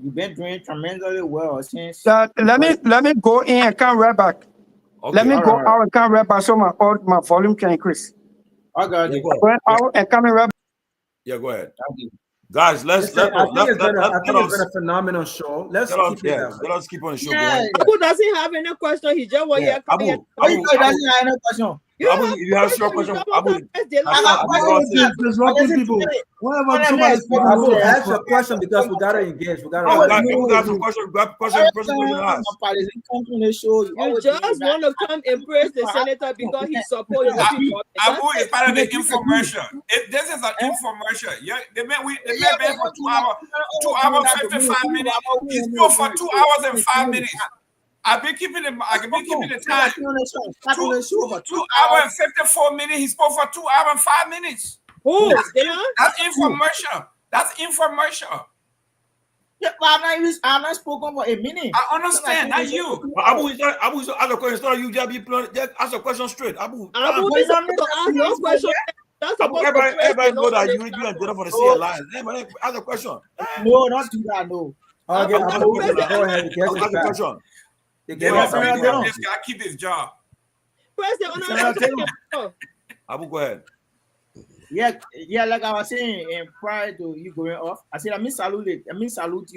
You've been doing tremendously well since. Let me go in and come right back. Okay. Let me go out and come right back so my volume can increase. Okay. Going out and coming right back. Yeah, go ahead. Guys, I think it's been a phenomenal show. Let us keep on the show. Yeah. Abu doesn't have any question. He just want to Abu doesn't have any question. Abu, you have a short question. Abu, disrupting people. Whatever somebody Abu, ask your question because we gotta engage. We got some question. You just want to come and praise the senator because he supports his people. Abu is part of the infomercial. This is an infomercial. Yeah, they met for 2 hours, 2 hours 55 minutes. He's spoke for 2 hours and 5 minutes. I've been keeping the time. 2 hours and 54 minutes. He spoke for 2 hours and 5 minutes. Who? That's infomercial. That's infomercial. Yeah, I'm not spoken for a minute. I understand, not you. Abu is ask a question. Start you just be ask a question straight. Abu is to ask your question. That's everybody know that you and Jennifer for the same alliance. Everybody ask a question. No, not do that. No. Okay, go ahead. Ask a question. This guy keep his job. Abu, go ahead. Yeah, like I was saying, prior to you going off, I said, let me salute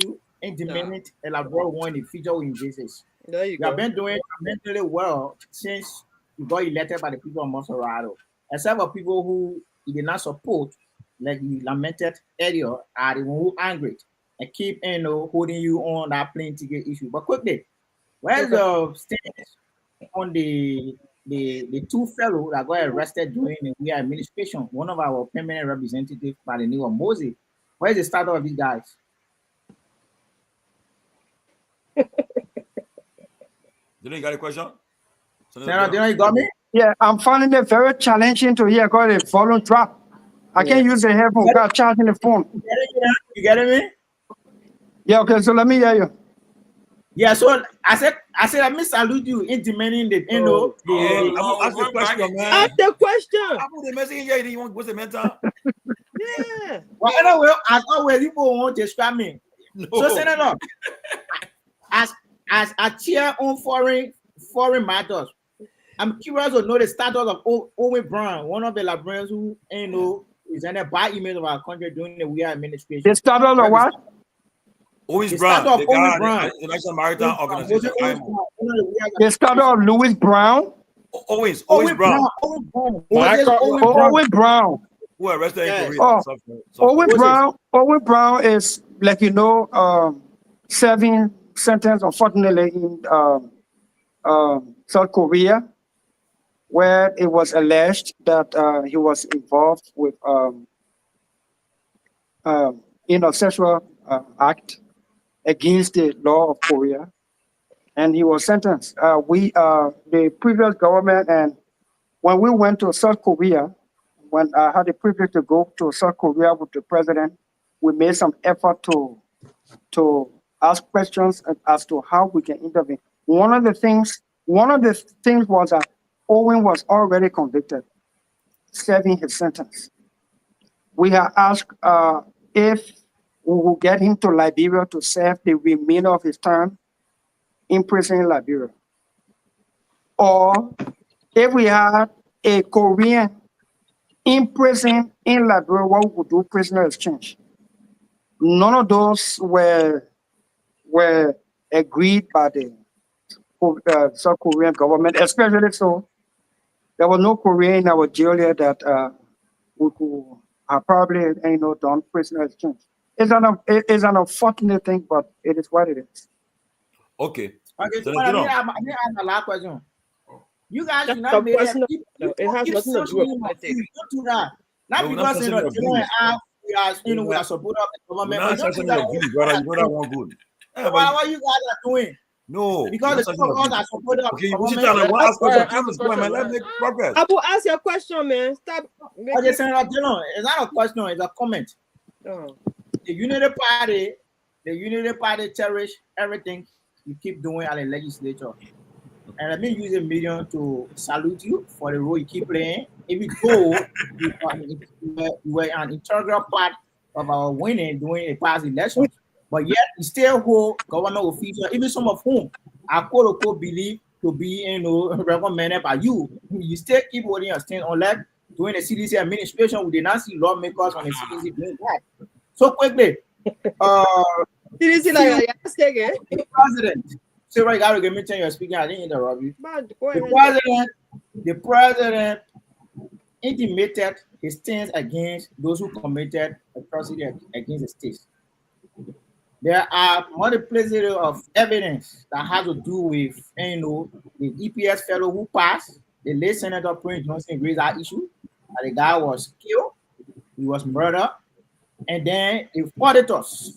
you in the minute Labro won the feature in Jesus. There you go. You have been doing tremendously well since you got elected by the people of Monserrato. Except for people who you did not support, like you lamented earlier, are the one who angry and keep holding you on that plane ticket issue. But quickly, where's the stance on the two fellows that got arrested during the Guar administration? One of our permanent representatives by the name of Moses. Where's the start of these guys? You got a question? Senator, you got me? Yeah, I'm finding it very challenging to hear because the volume drop. I can't use the headphone without charging the phone. You getting me? Yeah, okay, so let me hear you. Yeah, so I said, let me salute you in demanding the ask the question, man. Ask the question. Abu, the message here, you want what's the mentor? Yeah. Well, anyway, as always, people want to describe me. No. So, Senator, as a chair on foreign matters, I'm curious to know the status of Owen Brown, one of the Liberians who is in a bad image of our country during the Guar administration. The status of what? Louis Brown, the guy, the International Maritime Organization. The status of Louis Brown. Owen Owen Brown. Owen Brown. Who arrested in Korea? Owen Brown is, like you know, serving sentence, unfortunately, in South Korea, where it was alleged that he was involved with sexual act against the law of Korea, and he was sentenced. The previous government, and when we went to South Korea, when I had the privilege to go to South Korea with the president, we made some effort to ask questions as to how we can intervene. One of the things was that Owen was already convicted, serving his sentence. We have asked if we will get him to Liberia to serve the remainder of his term in prison in Liberia, or if we had a Korean in prison in Liberia, what we would do prisoner exchange. None of those were agreed by the South Korean government, especially so. There was no Korean in our jail here that we could have probably done prisoner exchange. It's an unfortunate thing, but it is what it is. Okay. Okay, so I mean, I'm a last question. You guys should not make it. It has nothing to do with politics. Don't do that. Not because we are supporting the government. We're not touching your views, brother. You know that one good. What you guys are doing? No, because the two of us are supporting okay, you sit down and ask questions. Man, let's make progress. Abu, ask your question, man. Stop. Okay, Senator Dillon, it's not a question, it's a comment. Oh. The Unity Party cherish everything you keep doing at the legislature. And I've been using medium to salute you for the role you keep playing. Even though you were an integral part of our winning during the past election, but yet you still hold government officials, even some of whom I quote unquote believe to be recommended by you. You still keep holding your stand unless during the CDC administration we did not see lawmakers on the CDC doing that. So quickly, CDC like the president. So right, gotta give me turn your speaking. I didn't interrupt you. The president intimated his stance against those who committed atrocity against the state. There are multiplicity of evidence that has to do with the EPS fellow who passed. The late Senator Prince Johnson raised that issue. That the guy was killed, he was murdered, and then the auditors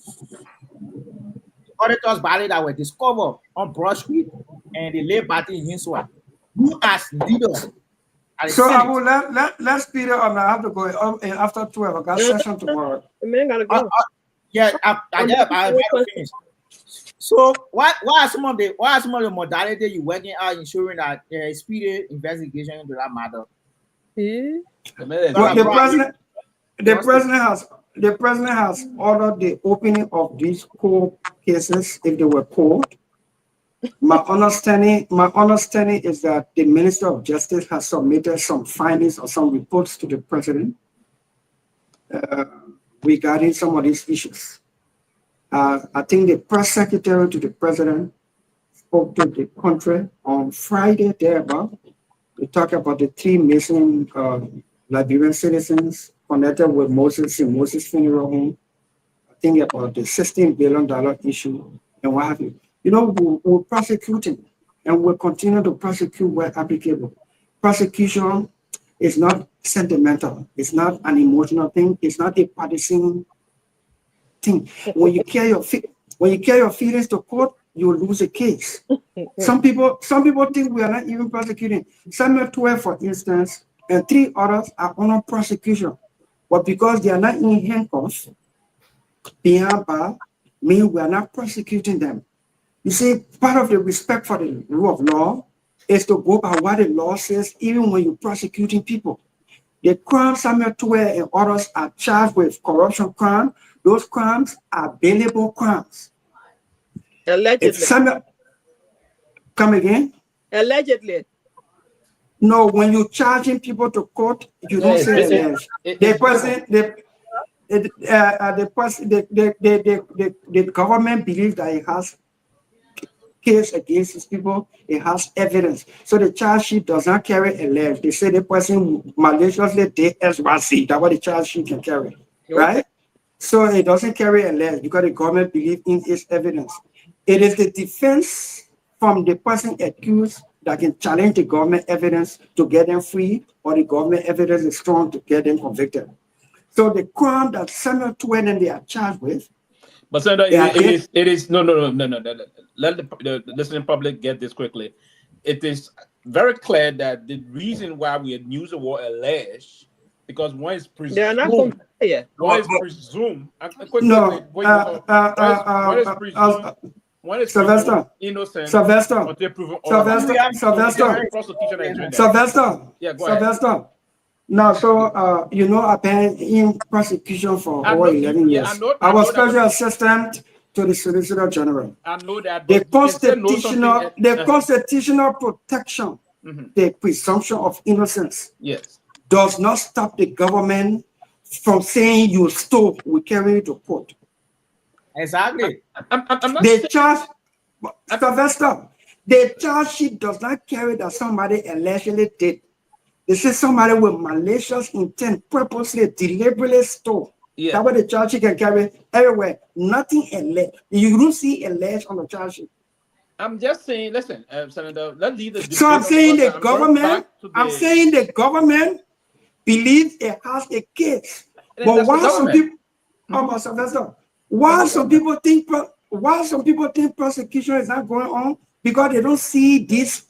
body that were discovered on Broad Street and the late party in Hinswa. Who as leaders? So I will let's speed up. I have to go after 12. I got session tomorrow. Gotta go. I finish. So what are some of the modalities you working out ensuring that speedy investigation into that matter? The president has ordered the opening of these court cases if they were called. My understanding is that the Minister of Justice has submitted some findings or some reports to the president regarding some of these issues. I think the press secretary to the president spoke to the country on Friday thereabout. We talked about the 3 missing Liberian citizens connected with Moses funeral home. I think about the $16 billion issue and what have you. We're prosecuting and we'll continue to prosecute where applicable. Prosecution is not sentimental. It's not an emotional thing. It's not a partisan thing. When you carry your feelings to court, you lose a case. Some people think we are not even prosecuting. Samuel 12, for instance, and 3 others are under prosecution. But because they are not in handcuffs, behind bar, mean we are not prosecuting them. You see, part of the respect for the rule of law is to go by what the law says, even when you're prosecuting people. The crimes Samuel 12 and others are charged with corruption crime. Those crimes are bailable crimes. Allegedly. Come again? Allegedly. No, when you're charging people to court, you don't say the government believes that it has case against these people, it has evidence. So the charge sheet does not carry alleged. They say the person maliciously did SYC. That's what the charge sheet can carry, right? So it doesn't carry alleged because the government believes in its evidence. It is the defense from the person accused that can challenge the government evidence to get them free, or the government evidence is strong to get them convicted. So the crime that Samuel Twain and they are charged with. But Senator, it is no. Let the listening public get this quickly. It is very clear that the reason why we use the word alleged, because one is presumed. They are not one is presumed. One is Sylvester. Innocent. Sylvester. Yeah, go ahead. Sylvester. Now, so you know, I've been in prosecution for over 11 years. I was special assistant to the Solicitor General. I know that. The constitutional protection, the presumption of innocence, does not stop the government from saying you stole, we carry you to court. Exactly. The charge sheet does not carry that somebody allegedly did. They say somebody with malicious intent, purposely, deliberately stole. Yeah. That's what the charge sheet can carry everywhere. Nothing alleged. You don't see alleged on the charge sheet. I'm just saying, listen, Senator, let's leave the. So I'm saying the government. I'm saying the government believes it has a case. But why some people? Why some people think? Why some people think prosecution is not going on? Because they don't see these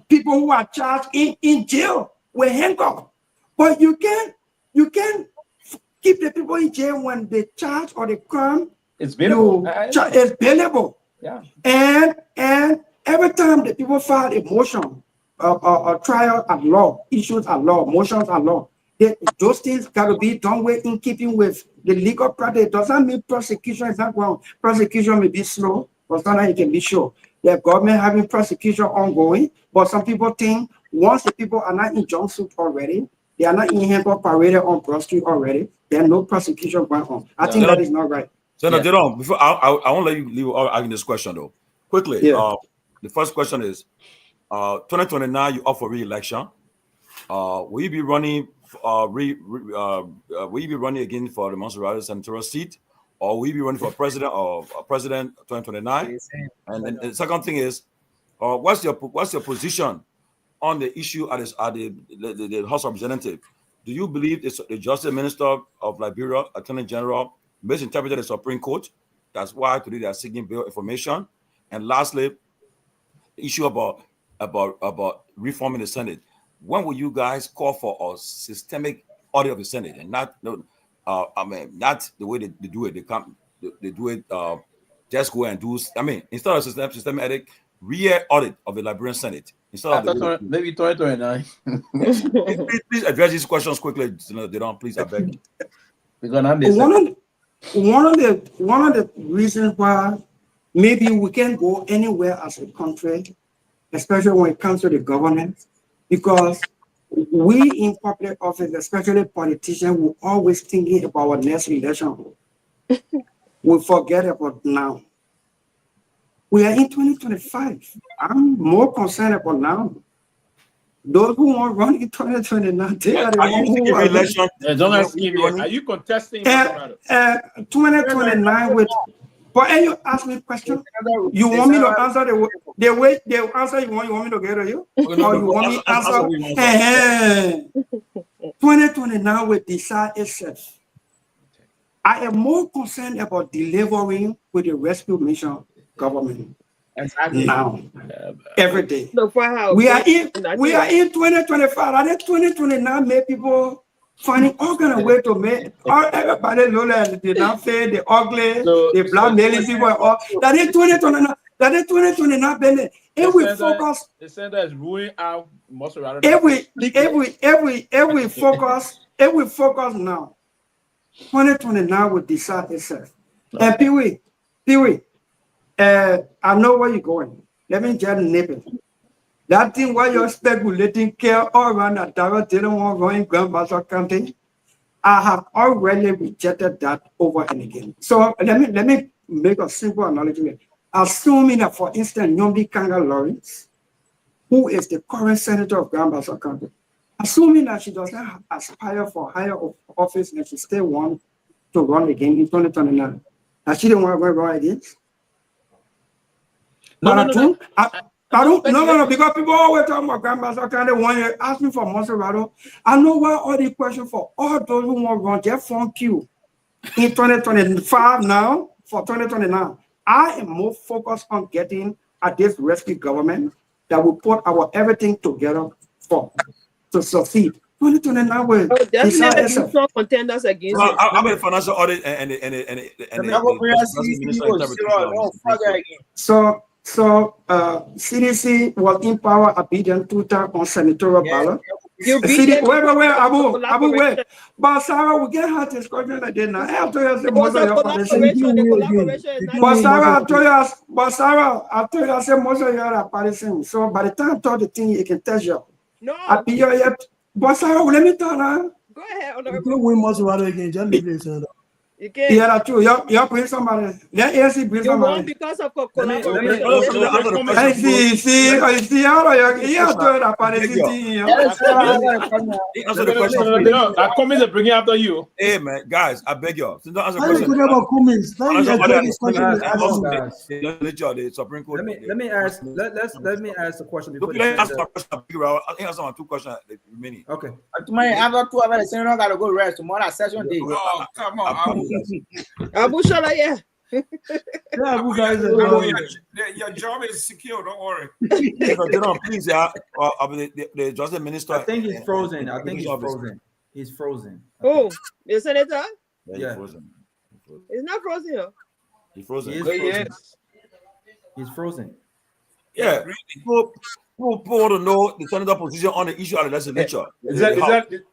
people who are charged in jail with handcuffs. But you can keep the people in jail when the charge or the crime is bailable. It's bailable. Yeah. And every time the people file a motion, a trial at law, issues at law, motions at law, those things got to be done with in keeping with the legal practice. It doesn't mean prosecution is not wrong. Prosecution may be slow, but sometimes it can be sure. The government having prosecution ongoing, but some people think once the people are not in jumpsuit already, they are not in handcuff paraded on Broad Street already, there's no prosecution going on. I think that is not right. Senator Jerome, before I won't let you leave asking this question though. Quickly, the first question is 2029, you up for re-election. Will you be running will you be running again for the Montserrat senatorial seat, or will you be running for president 2029? And then the second thing is, what's your position on the issue at the House of Representatives? Do you believe the Justice Minister of Liberia, Attorney General, misinterpreted the Supreme Court? That's why today they are seeking bail information. And lastly, the issue about reforming the Senate. When will you guys call for a systemic audit of the Senate, and not not the way they do it? They do it just go and do. Instead of systemic audit, real audit of the Liberian Senate. Instead of maybe 2029. please address these questions quickly. They don't. Please, I beg. One of the reasons why maybe we can't go anywhere as a country, especially when it comes to the government, because we in public office, especially politicians, we're always thinking about our next election. We forget about now. We are in 2025. I'm more concerned about now. Those who want to run in 2029, they are the ones who are election. Are you contesting 2029 with? But you ask me a question. You want me to answer the way they answer you want me to get to you? Or you want me to answer? 2029 will decide itself. I am more concerned about delivering with the rescue mission government. Now, every day. We are in 2025. I think 2029 make people finding all kind of way to make everybody look like they not fair, the ugly, the blackmailing people. That is 2029. That is 2029. Benny. If we focus, the center is ruling out most of if we focus now, 2029 will decide itself. And Pewee, I know where you're going. Let me just nip it. That thing why you're speculating care all around that Dara didn't want to run in Grandmaster County, I have already rejected that over and again. So let me make a simple analogy. assuming that, for instance, Nyombi Kanga Lawrence, who is the current senator of Grand Bassa County, assuming that she does not aspire for higher office and she still wants to run again in 2029, that she didn't want to run again. No, because people always talk about Grand Bassa County. When you ask me for Monserrato, I know why all the questions for all those who want to run just from Q in 2025 now for 2029. I am more focused on getting at this rescue government that will put our everything together to succeed. 2029 will definitely strong contenders against it. I'm in financial audit and So CDC will empower Abidjan Tuta on senatorial ballot. Wait. But Sarah, we get her discussion like that now. I have to you most of your But Sarah, I told you I said most of your apparison. So by the time I told the thing, you can tell you. No. But Sarah, let me tell her. Go ahead. You can't win Monserrato again. Just leave it. You can't. Yeah, that's true. You're bring somebody. Let ANC bring somebody. You won because of collaboration. See how you have to that comment is bringing after you. Hey man, guys, I beg you. Since don't answer How you question. talking about comments? Let me ask the question before. Let me ask my question. I think I saw 2 questions remaining. Okay. Tomorrow, after 2 hours, the senator got to go rest. Tomorrow, session day. Oh, come on. Abu Shala, yeah. You guys your job is secure, don't worry. Please, the Justice Minister. I think he's frozen. He's frozen. Oh, the senator? Yeah, he's frozen. He's not frozen, though. He's frozen. He's frozen. Yeah. People want to know the senator position on the issue of the legislature. Is that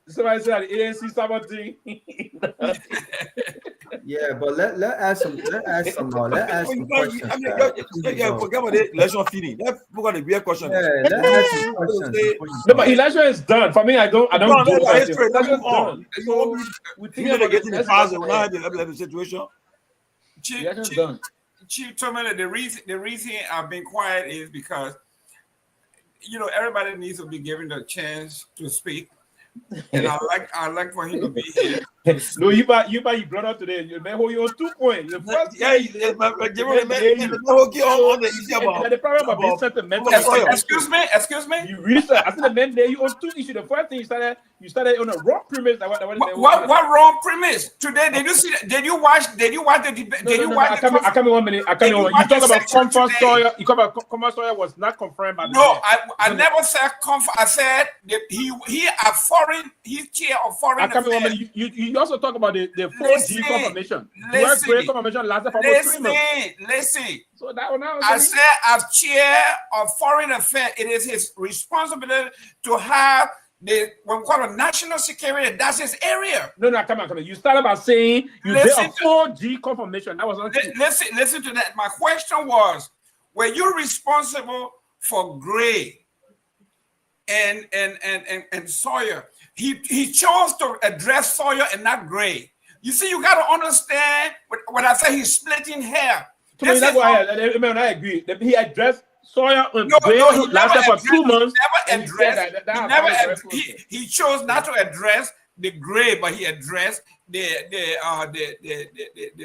somebody said the ANC sabotage? Yeah, but let ask some questions. Forget about the election feeding. Let's look at the real question. Yeah, let's ask some questions. No, but election is done. For me, I don't do that. Election is done. We think they're getting the fast. We're not having the situation. Chief Tomalin, the reason I've been quiet is because everybody needs to be given the chance to speak. And I like for him to be here. No, you brought up today. You may hold you on 2 points. The problem about being sentimental. Excuse me. You research. I said the men there. You on 2 issues. The first thing you started on a wrong premise. What wrong premise? Today, did you see? Did you watch the debate? Did you watch? I come in 1 minute. You talk about Comfort Sawyer. You talk about Comfort Sawyer was not confirmed by the I never said Comfort. I said he's chair of foreign affairs. You also talk about the 4G confirmation. The confirmation lasted for about 3 months. Listen. So that one I said, as chair of foreign affairs, it is his responsibility to have what we call a national security. That's his area. No, come on. You started by saying you did a 4G confirmation. That was not true. Listen to that. My question was, were you responsible for Gray and Sawyer? He chose to address Sawyer and not Gray. You see, you got to understand when I say he's splitting hair. I agree. He addressed Sawyer and Gray lasted for 2 months. He chose not to address the Gray, but he addressed the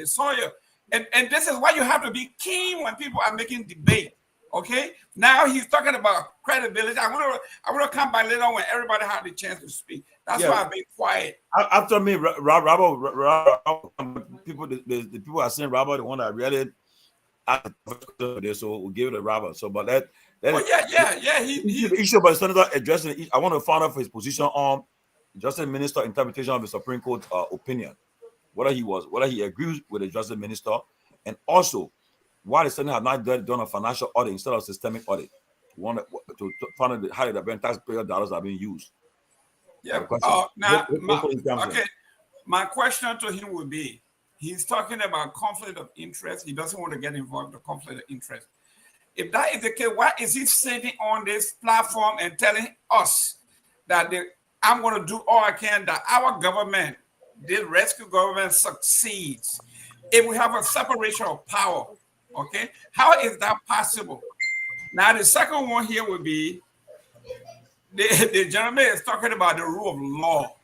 Sawyer. And this is why you have to be keen when people are making debate. Okay, now he's talking about credibility. I want to come back later on when everybody had the chance to speak. That's why I've been quiet. After me, Robert, people, the people are saying Robert, the one that read it, so we'll give it to Robert. So, but that the issue about the senator addressing it, I want to find out for his position on Justice Minister interpretation of the Supreme Court opinion, whether he agrees with the Justice Minister, and also why the Senate have not done a financial audit instead of systemic audit. We want to find out how the taxpayer dollars are being used. Yeah. My question to him would be, he's talking about conflict of interest. He doesn't want to get involved in the conflict of interest. If that is the case, why is he sitting on this platform and telling us that I'm going to do all I can that our government, this rescue government, succeeds if we have a separation of power? Okay, how is that possible? Now the second one here would be the gentleman is talking about the rule of law.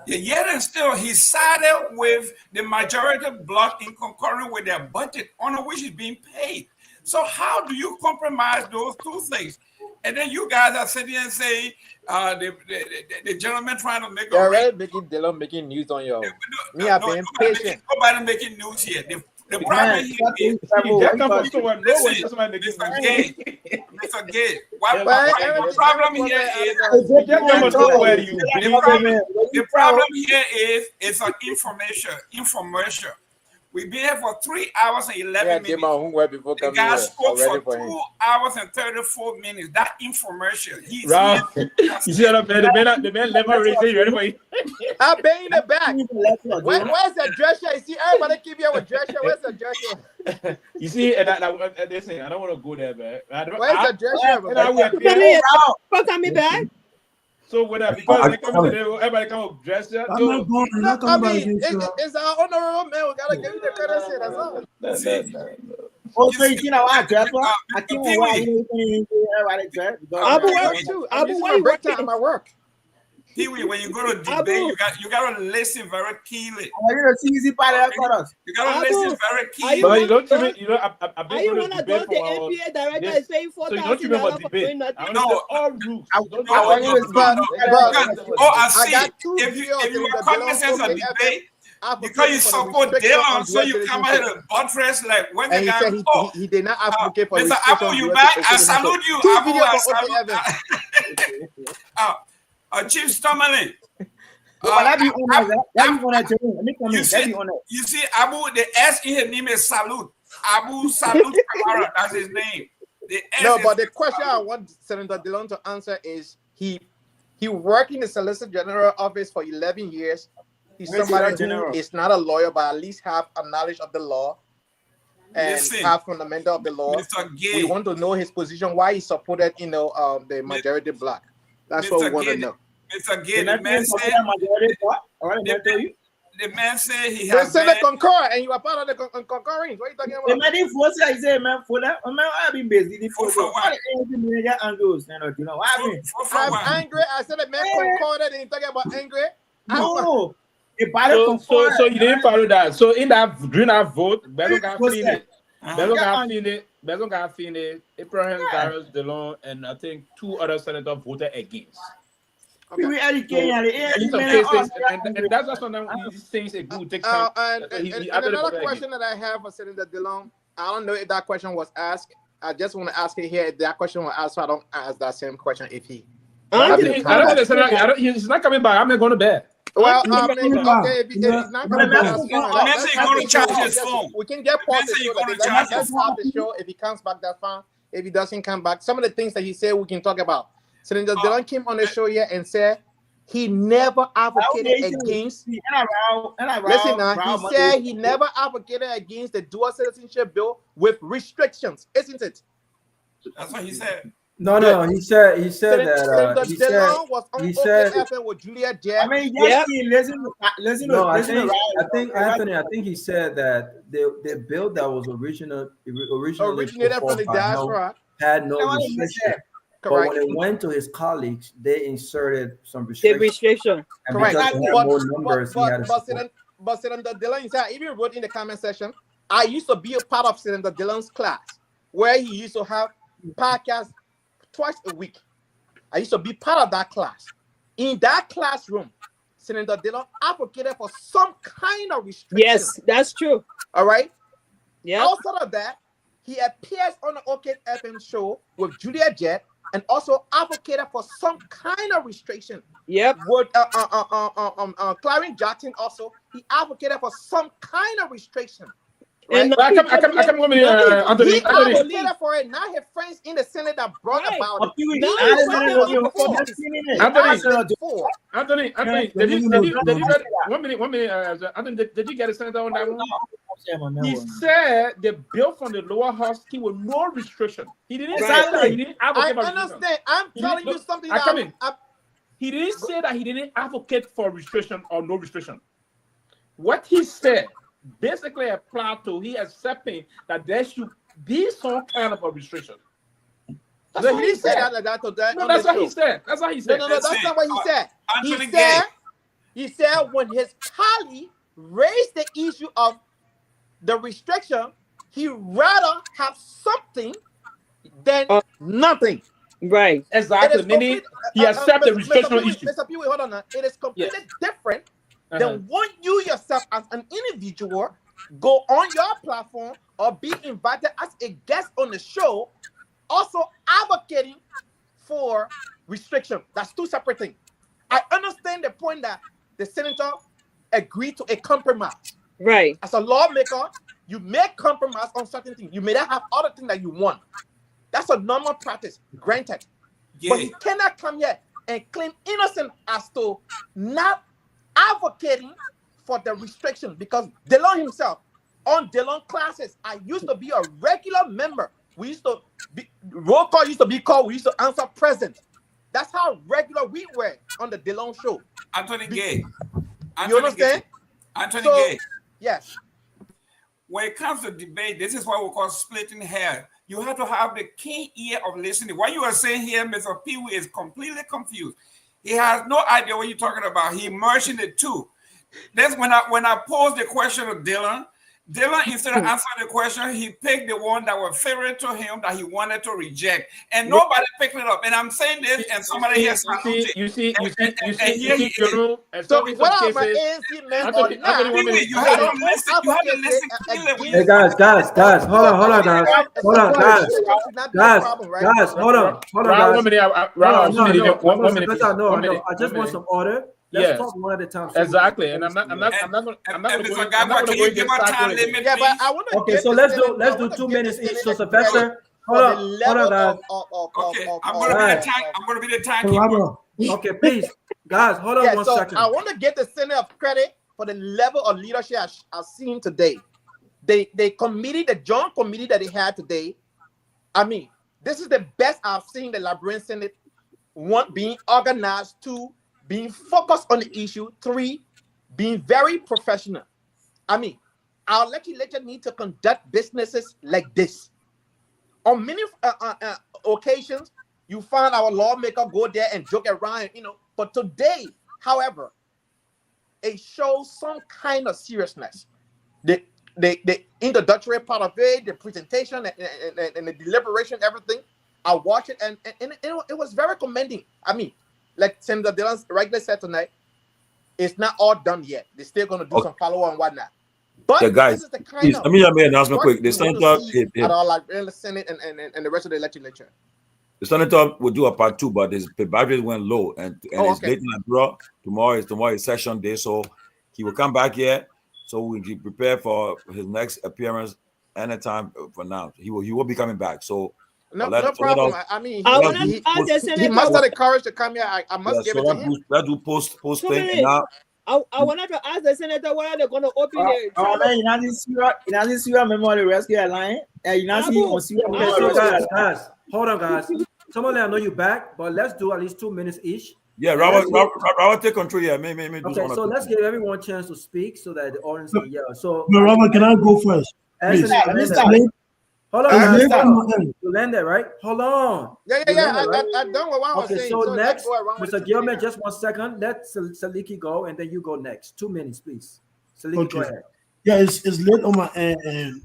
Yet and still, he sided with the majority bloc in concurring with their budget on which is being paid. So how do you compromise those two things? And then you guys are sitting and saying the gentleman trying to make You're already making news on your me have been patient. Nobody making news here. The problem here is Mr. Gay. The problem here is the problem here is it's an information. We've been here for 3 hours and 11 minutes. The guy spoke for 2 hours and 34 minutes. That information. You see that the man never raised ready for you. I've been in the back. Where's the dresser? You see, everybody keep here with dresser. Where's the dresser? You see, listen, I don't want to go there, man. Where's the dresser? Fuck me back. So whether because everybody come with dresser. I'm not going. It's our honorable man. We gotta give you the courtesy. That's all. Also, you know what, Trevor? I think everybody dress. Abu work too. Abu, why you work time? I work. Pewee, when you go to debate, you gotta listen very keenly. You gotta listen very keenly. But you don't are you wanna go to the NPA director is paying $4,000 for doing nothing? No, all rules. I see. If you are cognizant of debate, because you support Dylan, so you come out of buttress like when the guy. He did not advocate for Mr. Abu, you back? I salute you. Abu, I salute. Chief Tomalin. You see, Abu, the S in his name is Salute. Abu Salute Kamara, that's his name. But the question I want Senator Dillon to answer is he worked in the Solicitor General office for 11 years. He's somebody who is not a lawyer, but at least have a knowledge of the law and have fundamental of the law. We want to know his position, why he supported, the majority black. That's what we want to know. Mr. Gay, the man said he has been... the concur, and you are part of the concurring. What are you talking about? The man force I say, man, for that, I've been busy. I'm angry. I said the man concorded, and you talking about angry? No. So you didn't follow that. So during that vote, Bello got finished, Abraham Darius Delon, and I think 2 other senators voted against. Okay. And that's just something these things a good take time. And another question that I have for Senator Dillon, I don't know if that question was asked. I just want to ask it here. If that question was asked, so I don't ask that same question if he. He's not coming back. I'm not going to bed. Well, okay, if he's not coming back, that's fine. We can get past the show. If he comes back, that's fine. If he doesn't come back, some of the things that he said we can talk about. Senator Dillon came on the show here and said he never advocated against. Listen now, he said he never advocated against the dual citizenship bill with restrictions, isn't it? That's what he said. No, he said that he said with Julia Jett. I mean, listen. No, I think Anthony. I think he said that the bill that was originated from the diaspora had no restriction. But when it went to his colleagues, they inserted some restrictions. The restriction. Correct. But Senator Dillon, I even wrote in the comment section, I used to be a part of Senator Dillon's class, where he used to have podcasts twice a week. I used to be part of that class. In that classroom, Senator Dillon advocated for some kind of restriction. Yes, that's true. All right? Yeah. Outside of that, he appears on the OK FM show with Julia Jett and also advocated for some kind of restriction. Yep. With Clarence Jackson also, he advocated for some kind of restriction. Right? And I come 1 minute, Anthony. He advocated for it. Now his friends in the Senate that brought about it. Anthony, did you get a senator on that one? He said the bill from the lower house came with no restriction. He didn't say that he didn't advocate for restriction. Understand. I'm telling you something. He didn't say that he didn't advocate for restriction or no restriction. What he said basically a plateau. He accepting that there should be some kind of a restriction. That's what he said. That's what he said. That's what he said. No, that's not what he said. He said when his colleague raised the issue of the restriction, he rather have something than nothing. Right. Exactly. Meaning he accepts the restriction issue. Mr. Pewee, hold on now. It is completely different than when you yourself as an individual go on your platform or be invited as a guest on the show, also advocating for restriction. That's two separate things. I understand the point that the senator agreed to a compromise. Right. As a lawmaker, you make compromise on certain things. You may not have other things that you want. That's a normal practice, granted. Yeah. But he cannot come here and claim innocent as to not advocating for the restriction, because DeLon himself, on DeLon classes, I used to be a regular member. We used to be, roll call used to be called, we used to answer present. That's how regular we were on the DeLon show. Anthony Gay. You understand? Anthony Gay. Yes. When it comes to debate, this is what we call splitting hair. You have to have the keen ear of listening. What you are saying here, Mr. Pewee, is completely confused. He has no idea what you're talking about. He merging the two. That's when I posed the question to Dylan, instead of answering the question, he picked the one that was favorite to him that he wanted to reject, and nobody picked it up. And I'm saying this, and somebody here you see. So what are my ANC men or not? You have to listen. You have to listen clearly. Hey guys, hold on, guys. Hold on, guys, hold on, guys. 1 minute. 1 minute. No. I just want some order. Let's talk one at a time. Exactly, and I'm not going to go against time limit. Yeah, but I want to. Okay, so let's do 2 minutes each. So Sylvester, hold on, guys. Okay, I'm going to be the timekeeper. Okay, please, guys, hold on 1 second. I want to get the Senate of credit for the level of leadership I've seen today. The committee, the joint committee that they had today, I mean, this is the best I've seen the Liberian Senate. 1, being organized. 2, being focused on the issue. 3, being very professional. I mean, our legislature need to conduct businesses like this. On many occasions, you find our lawmaker go there and joke around, But today, however, it shows some kind of seriousness. The introductory part of it, the presentation and the deliberation, everything. I watched it and it was very commending. I mean, like Senator Dylan rightly said tonight, it's not all done yet. They're still going to do some follow-up and whatnot. But guys, this is the kind of let me make an announcement quick. The senator at all, like in the Senate and the rest of the legislature. The senator will do a part 2, but the battery went low, and it's late in Liberia. Tomorrow is session day, so he will come back here. So we can prepare for his next appearance anytime for now. He will be coming back. So no problem. I mean, he must have the courage to come here. I must give it to him. Let's do post thing now. I wanted to ask the senator whether they're going to open it. You remember the rescue line? Guys, hold on, guys. Tomalin, I know you're back, but let's do at least 2 minutes each. Yeah, Robert, take control. Yeah, maybe. Okay, so let's give everyone a chance to speak so that the audience can hear. So, Robert, can I go first? Hold on, you landed, right? Hold on. Yeah. I done what I was saying. So next, Mr. Gilman, just 1 second. Let Saliki go, and then you go next. 2 minutes, please. Saliki, go ahead. Yeah, it's late on my end, and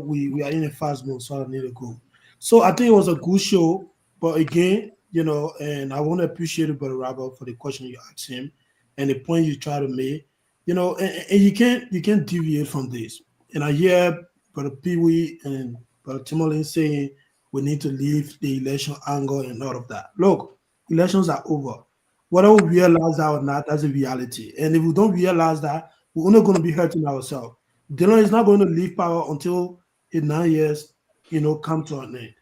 we are in a fast mode, so I need to go. So I think it was a good show, but again, and I want to appreciate Brother Robert for the question you asked him and the point you try to make. And you can't deviate from this. And I hear Brother Pewee and Brother Tomalin saying we need to leave the election angle and all of that. Look, elections are over. Whether we realize that or not, that's a reality. And if we don't realize that, we're only going to be hurting ourselves. Dylan is not going to leave power until in 9 years, come to an end.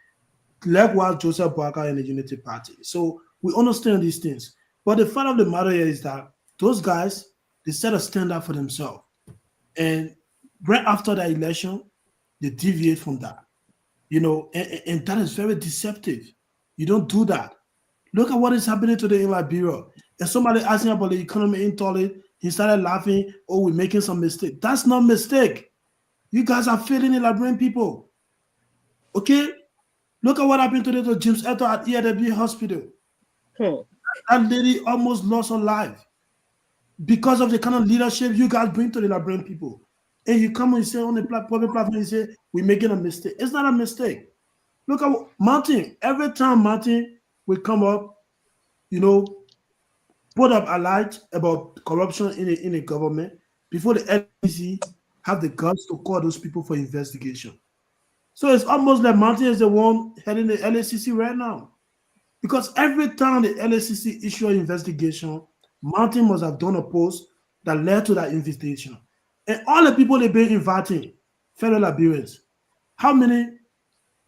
Likewise, Joseph Boakai and the Unity Party. So we understand these things. But the fact of the matter is that those guys, they set a standard for themselves. And right after the election, they deviate from that. And that is very deceptive. You don't do that. Look at what is happening today in Liberia. And somebody asking about the economy in Tolit, He started laughing. Oh, we're making some mistake. That's not mistake. You guys are failing the Liberian people. Okay? Look at what happened today to James Eto at EAW Hospital. That lady almost lost her life because of the kind of leadership you guys bring to the Liberian people. And you come and say on the public platform, you say, we're making a mistake. It's not a mistake. Look at Martin. Every time Martin will come up, you know, put up a light about corruption in the government, before the LCC have the guts to call those people for investigation. So it's almost like Martin is the one heading the LACC right now. Because every time the LACC issue an investigation, Martin must have done a post that led to that invitation. And all the people they've been inviting, fellow Liberians, how many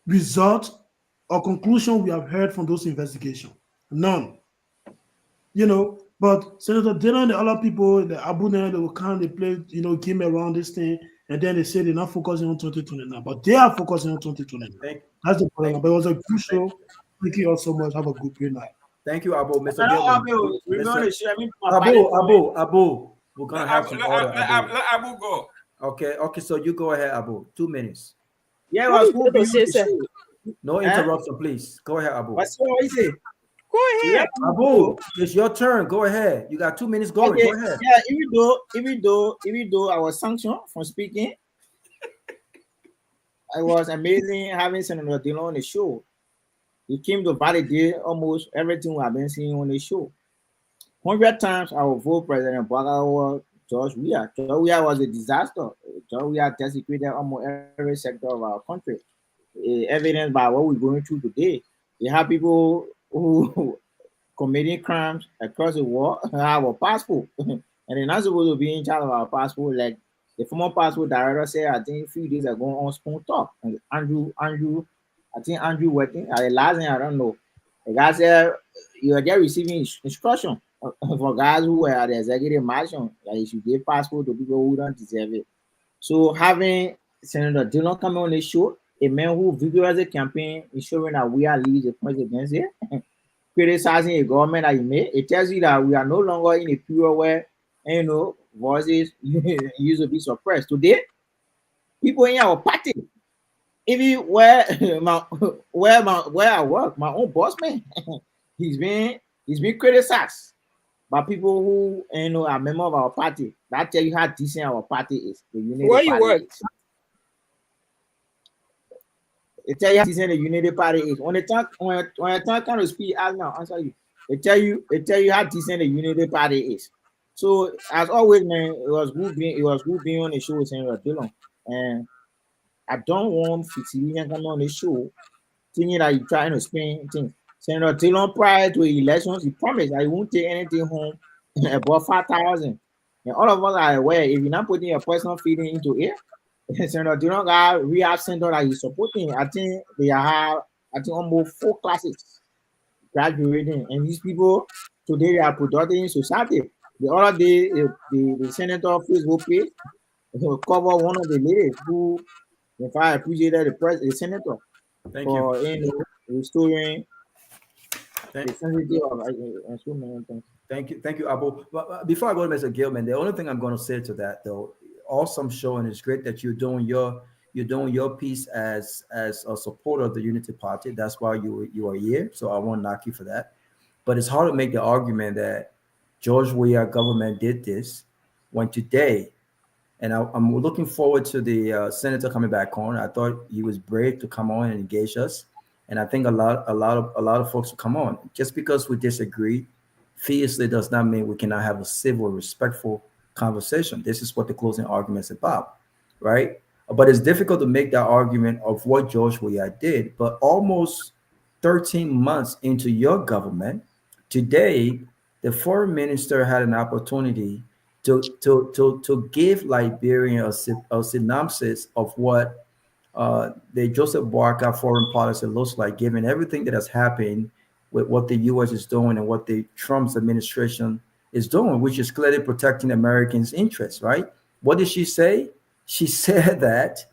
results or conclusions we have heard from those investigations? None. You know, but Senator Dillon and the other people, the Abuna, they will come, they play, you know, game around this thing, and then they say they're not focusing on 2029, but they are focusing on 2029. That's the problem. But it was a good show. Thank you all so much. Have a good night. Thank you, Abu. Mr. Abu. We're gonna have some order. Let Abu go. Okay. So you go ahead, Abu. 2 minutes. Yeah, it was cool. No interruption, please. Go ahead, Abu. What's what is it? Go ahead, Abu. It's your turn. Go ahead. You got 2 minutes going. Okay. Go ahead. Yeah, even though I was sanctioned from speaking, it was amazing having Senator Dillon on the show. He came to validate almost everything we have been seeing on the show. 100 times I will vote President Boaga over George Weah. George Weah was a disaster. George Weah desecrated almost every sector of our country. Evidenced by what we're going through today. You have people who committing crimes across the world have a passport, and they're not supposed to be in charge of our passport. Like the former passport director said, I think a few days ago on Spoon Talk. And Andrew, I think Andrew working at the last thing, I don't know. The guy said you are there receiving instruction for guys who were at the executive mansion that you should give passport to people who don't deserve it. So having Senator Dillon coming on the show, a man who vigorously campaign ensuring that we are leading the presidency, criticizing a government that he made, it tells you that we are no longer in a period where, you know, voices used to be suppressed. Today, people in our party, even where I work, my own boss man, he's been criticized by people who, you know, are members of our party. That tell you how decent our party is. Where you work? It tell you how decent the Unity Party is. When I talk kind of speak, I'll now answer you. It tell you how decent the Unity Party is. So as always, man, it was good being on the show with Senator Dillon. And I don't want Fitzilian coming on the show thinking that you're trying to spin things. Senator Dillon, prior to the elections, he promised that he won't take anything home above 5,000. And all of us are aware, if you're not putting your personal feeling into it, Senator Dillon got rehab center that he's supporting. I think they have, almost 4 classes graduating. And these people, today, they are productive in society. The other day, the senator Facebook page cover one of the ladies who, if I appreciated the senator for restoring the sensitivity of so many things. Thank you, Abu. But before I go to Mr. Gilman, the only thing I'm going to say to that, though, awesome show, and it's great that you're doing your piece as a supporter of the Unity Party. That's why you are here. So I won't knock you for that. But it's hard to make the argument that George Weah government did this when today, and I'm looking forward to the senator coming back on. I thought he was brave to come on and engage us, and I think a lot of folks will come on. Just because we disagree fiercely does not mean we cannot have a civil, respectful conversation. This is what the closing argument is about, right? But it's difficult to make that argument of what George Weah did. But almost 13 months into your government, today, the foreign minister had an opportunity to give Liberia a synopsis of what the Joseph Boakai foreign policy looks like, given everything that has happened with what the U.S. is doing and what the Trump's administration is doing, which is clearly protecting Americans' interests, right? What did she say? She said that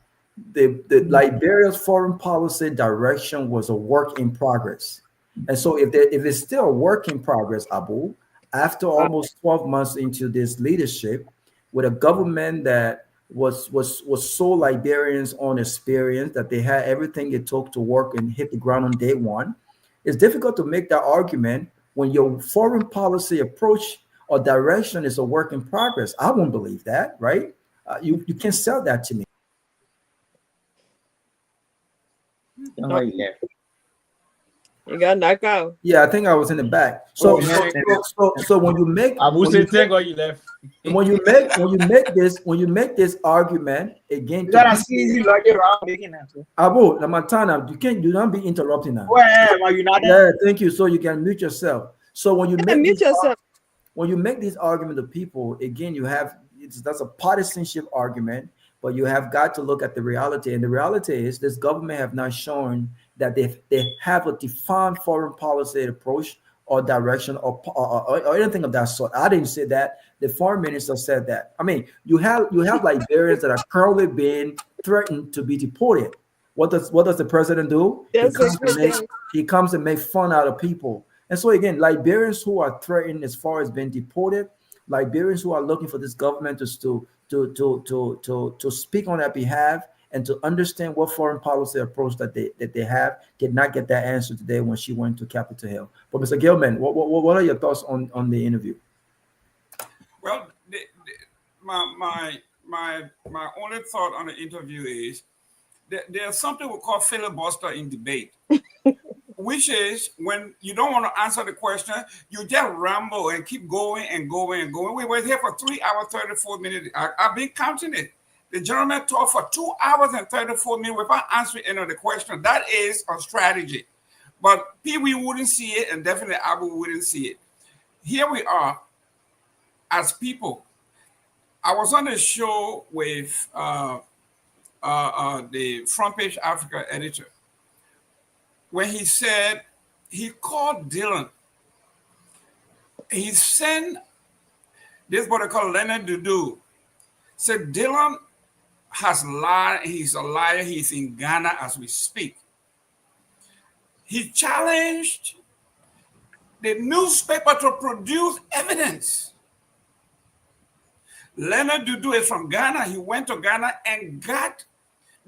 the Liberia's foreign policy direction was a work in progress. And so if it's still a work in progress, Abu, after almost 12 months into this leadership, with a government that was so Liberians on experience that they had everything it took to work and hit the ground on day one, it's difficult to make that argument when your foreign policy approach or direction is a work in progress. I won't believe that, right? You can't sell that to me. You got knocked out. Yeah, I think I was in the back. So when you make when you make this argument again, You gotta see easy logic around making that. Abu Lamatana, you don't be interrupting now. Well, you not yeah, thank you. So you can mute yourself. So when you make mute yourself. When you make this argument to people, again, that's a partisanship argument, but you have got to look at the reality. And the reality is this government have not shown that they have a defined foreign policy approach or direction or anything of that sort. I didn't say that. The foreign minister said that. I mean, you have Liberians that are currently being threatened to be deported. What does the president do? He comes and make fun out of people. And so again, Liberians who are threatened as far as being deported, Liberians who are looking for this government to speak on their behalf and to understand what foreign policy approach that they have, did not get that answer today when she went to Capitol Hill. But Mr. Gilman, what are your thoughts on the interview? Well, my only thought on the interview is that there's something we call filibuster in debate. Which is when you don't want to answer the question, you just ramble and keep going and going and going. We were here for 3 hours, 34 minutes. I've been counting it. The gentleman talked for 2 hours and 34 minutes without answering any of the question. That is a strategy. But Pewee wouldn't see it, and definitely Abu wouldn't see it. Here we are as people. I was on a show with the Front Page Africa editor, when he said he called Dylan. He sent this what they call Leonard Dudu. Said Dylan has lied. He's a liar. He's in Ghana as we speak. He challenged the newspaper to produce evidence. Leonard Dudu is from Ghana. He went to Ghana and got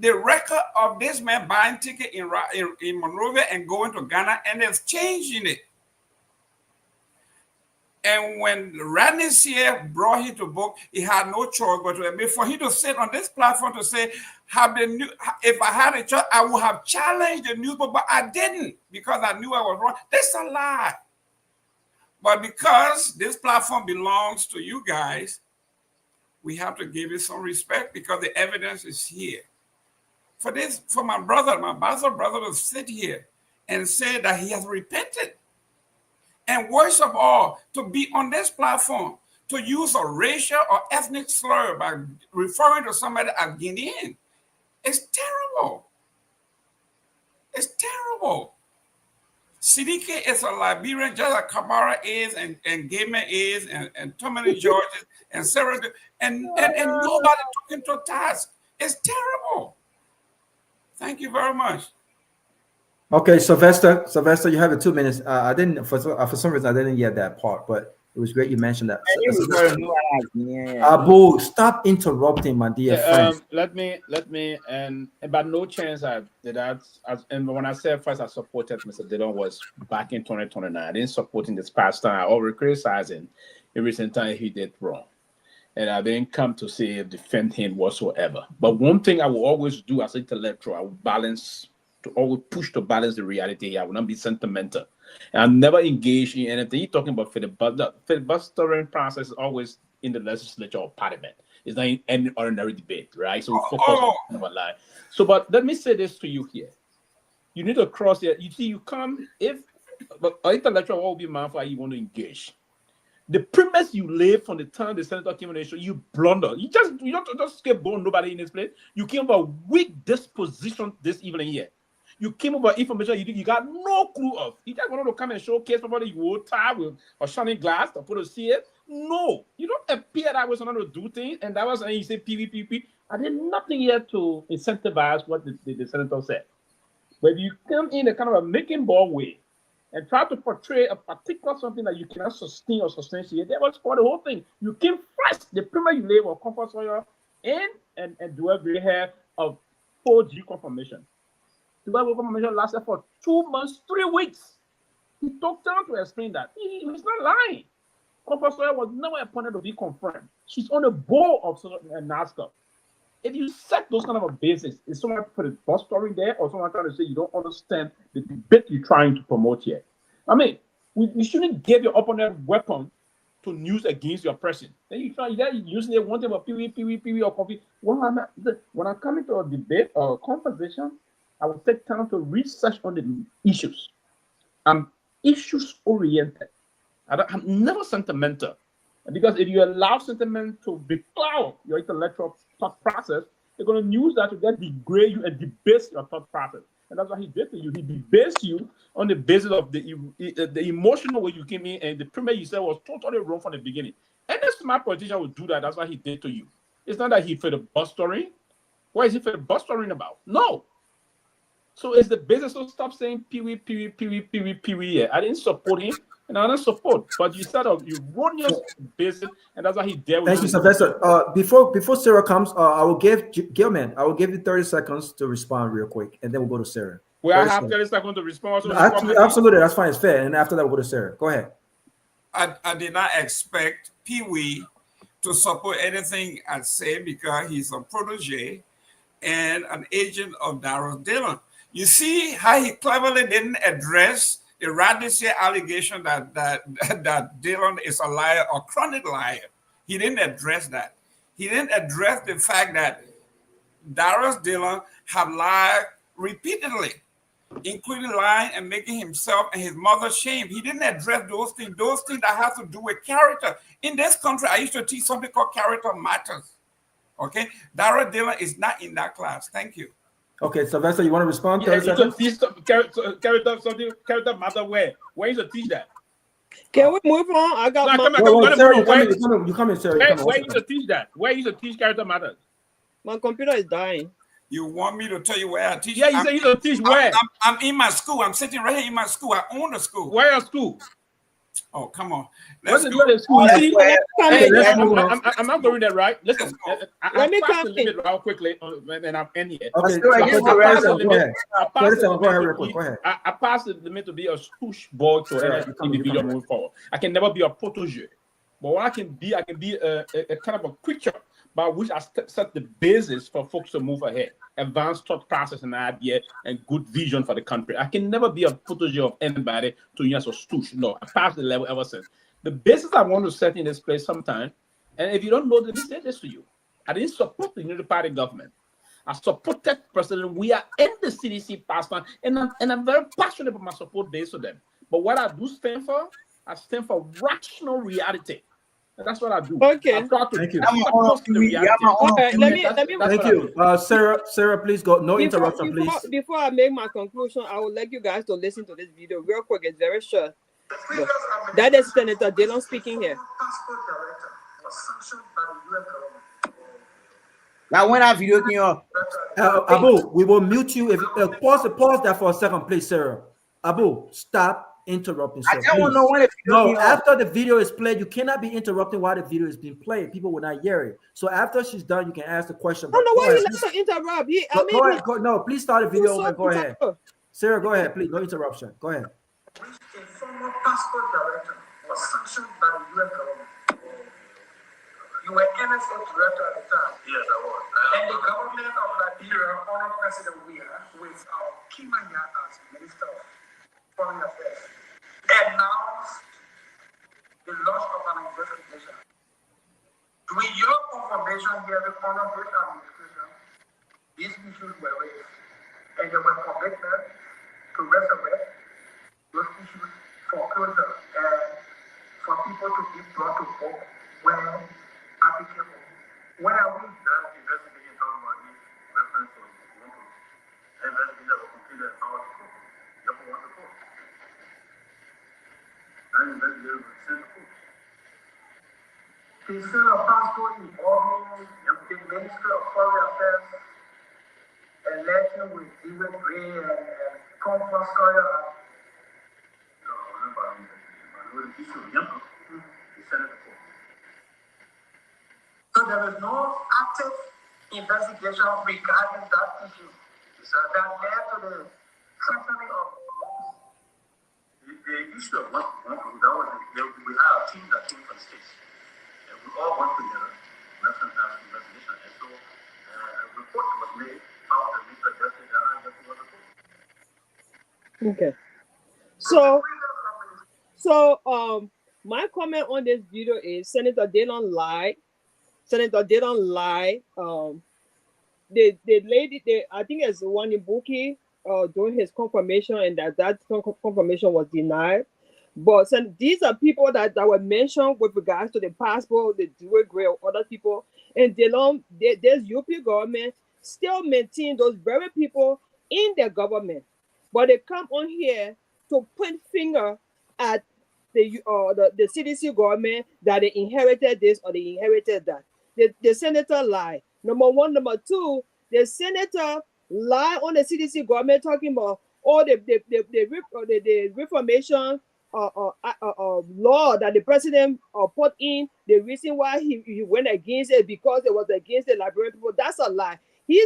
the record of this man buying ticket in Monrovia and going to Ghana, and there's changing it. And when Rodney Sear brought him to book, he had no choice but to admit. For him to sit on this platform to say, if I had a choice, I would have challenged the newspaper, but I didn't because I knew I was wrong. That's a lie. But because this platform belongs to you guys, we have to give it some respect because the evidence is here. For my bastard brother to sit here and say that he has repented. And worst of all, to be on this platform, to use a racial or ethnic slur by referring to somebody as Guinean. It's terrible. It's terrible. Siddiqui is a Liberian, just like Kamara is, and Gayman is, and Tomalin George is, and Sarah, and nobody took him to task. It's terrible. Thank you very much. Okay, Sylvester, you have 2 minutes. I didn't for some reason I didn't get that part, but it was great you mentioned that. Abu, stop interrupting, my dear friend. Let me, and by no chance I did that. And when I said first I supported Mr. Dillon was back in 2029. I didn't support him this past time. I already criticizing every single time he did wrong. And I didn't come to say defend him whatsoever. But one thing I will always do as an intellectual, I will always push to balance the reality. I will not be sentimental. And I'll never engage in anything. You're talking about filibustering process is always in the legislature or parliament. It's not in any ordinary debate, right? So we focus on our life. So, but let me say this to you here. You need to cross there. You see, you come, if an intellectual will be mindful how you want to engage. The premise you lay from the time the senator came on the show, you blunder. You don't just scapegoat nobody in this place. You came about weak disposition this evening here. You came about information you got no clue of. You just wanted to come and showcase somebody you would tie with a shining glass to put to see it. No, you don't appear that was to do things, and that was and you say PVPP. I did nothing yet to incentivize what the senator said. But you come in a kind of a making ball way and try to portray a particular something that you cannot sustain or substantiate, that was for the whole thing. You came first. The premier you lay was comfort soil in and do a very hair of 4G confirmation. The confirmation lasted for 2 months, 3 weeks. He took time to explain that. He's not lying. Comfort soil was never appointed to be confirmed. She's on the board of NASCA. If you set those kind of a basis, is someone put a bus story there or someone trying to say you don't understand the debate you're trying to promote here? I mean, we shouldn't give your opponent weapon to use against your person. Then you try using it one thing about Pewee or coffee. When I come into a debate or a conversation, I will take time to research on the issues. I'm issues oriented. I'm never sentimental. Because if you allow sentiment to becloud your intellectual thought process, they're going to use that to degrade you and debase your thought process. And that's what he did to you. He debased you on the basis of the emotional way you came in, and the premier you said was totally wrong from the beginning. And a smart politician would do that. That's what he did to you. It's not that he fed a bus story. What is he fed a bus story about? No. So it's the business. So stop saying Pewee. I didn't support him. And I don't support, but you said of erroneous basis, and that's why he dealt with. Thank you, Sylvester. Before Sarah comes, I will give Gilman. I will give you 30 seconds to respond real quick, and then we'll go to Sarah. Well, I have 30 seconds to respond. So absolutely, that's fine. It's fair. And after that, we'll go to Sarah. Go ahead. I did not expect Pewee to support anything I say because he's a protege and an agent of Darrell Dillon. You see how he cleverly didn't address the Radisha allegation that Dillon is a liar or chronic liar. He didn't address that. He didn't address the fact that Darrell Dillon have lied repeatedly, including lying and making himself and his mother shame. He didn't address those things that have to do with character. In this country, I used to teach something called character matters. Okay? Darrell Dillon is not in that class. Thank you. Okay, Sylvester, you want to respond? Character matter where? Where is the teach that? Can we move on? I got Sarah, you come in, Sarah. Where you to teach that? Where you to teach character matters? My computer is dying. You want me to tell you where I teach? Yeah, you say you don't teach where? I'm in my school. I'm sitting right here in my school. I own the school. Where your school? Oh, come on. Let's go to school. I'm not going there, right? Listen, let me come in real quickly, and I'm in here. Okay, I pass the limit to be a push ball to any individual moving forward. I can never be a protege, but what I can be a kind of a creature by which I set the basis for folks to move ahead, advanced thought process and idea, and good vision for the country. I can never be a protege of anybody to use a stoosh. No, I passed the level ever since. The basis I want to set in this place sometime, and if you don't know, let me say this to you. I didn't support the Unity Party government. I supported President. We are in the CDC past time, and I'm very passionate about my support base for them. But what I do stand for, I stand for rational reality. And that's what I do. Okay. Thank you. Thank you. Sarah, please go. No interruption, please. Before I make my conclusion, I would like you guys to listen to this video real quick. It's very short. That is Senator Dillon speaking here. Now, when I video can you Abu, we will mute you if pause that for a second, please, Sarah. Abu, stop interrupting. I don't know when after the video is played, you cannot be interrupting while the video is being played. People will not hear it. So after she's done, you can ask the question. Oh no, why you let her interrupt? No, please start the video and go ahead. Sarah, go ahead, please. No interruption. Go ahead. A former passport director was sanctioned by the US government. You were NSA director at the time. Yes, I was. And the government of Liberia, under President Weah, with our Myean as Minister of Foreign Affairs, announced the launch of an investigation. With your confirmation here, the honor this administration, these issues were raised, and there were commitment to resurrect those issues for closure and for people to be brought to book when applicable. When are we done investigating talking about this reference to investigation that was completed in our court? Never want to court. That investigation was sent to court. The sale of passport involving the Minister of Foreign Affairs election with David Gray and Comfort Sawyer investigation regarding that issue. So that led to the sanctioning of the issue of one that was we had a team that came from states, and we all worked together. National investigation, and so a report was made out of Mr. Justice and Justice was approved. Okay. So my comment on this video is Senator Dillon lied. Senator Dillon lied. The lady, I think it's the one in Buki, doing his confirmation, and that confirmation was denied. But these are people that were mentioned with regards to the passport, the dual grade, or other people, and this UP government still maintain those very people in their government, but they come on here to point finger at the CDC government that they inherited this or they inherited that. The senator lied. Number one. Number two, the senator lied on the CDC government talking about all the reformation law that the president put in. The reason why he went against it because it was against the Liberian people. That's a lie.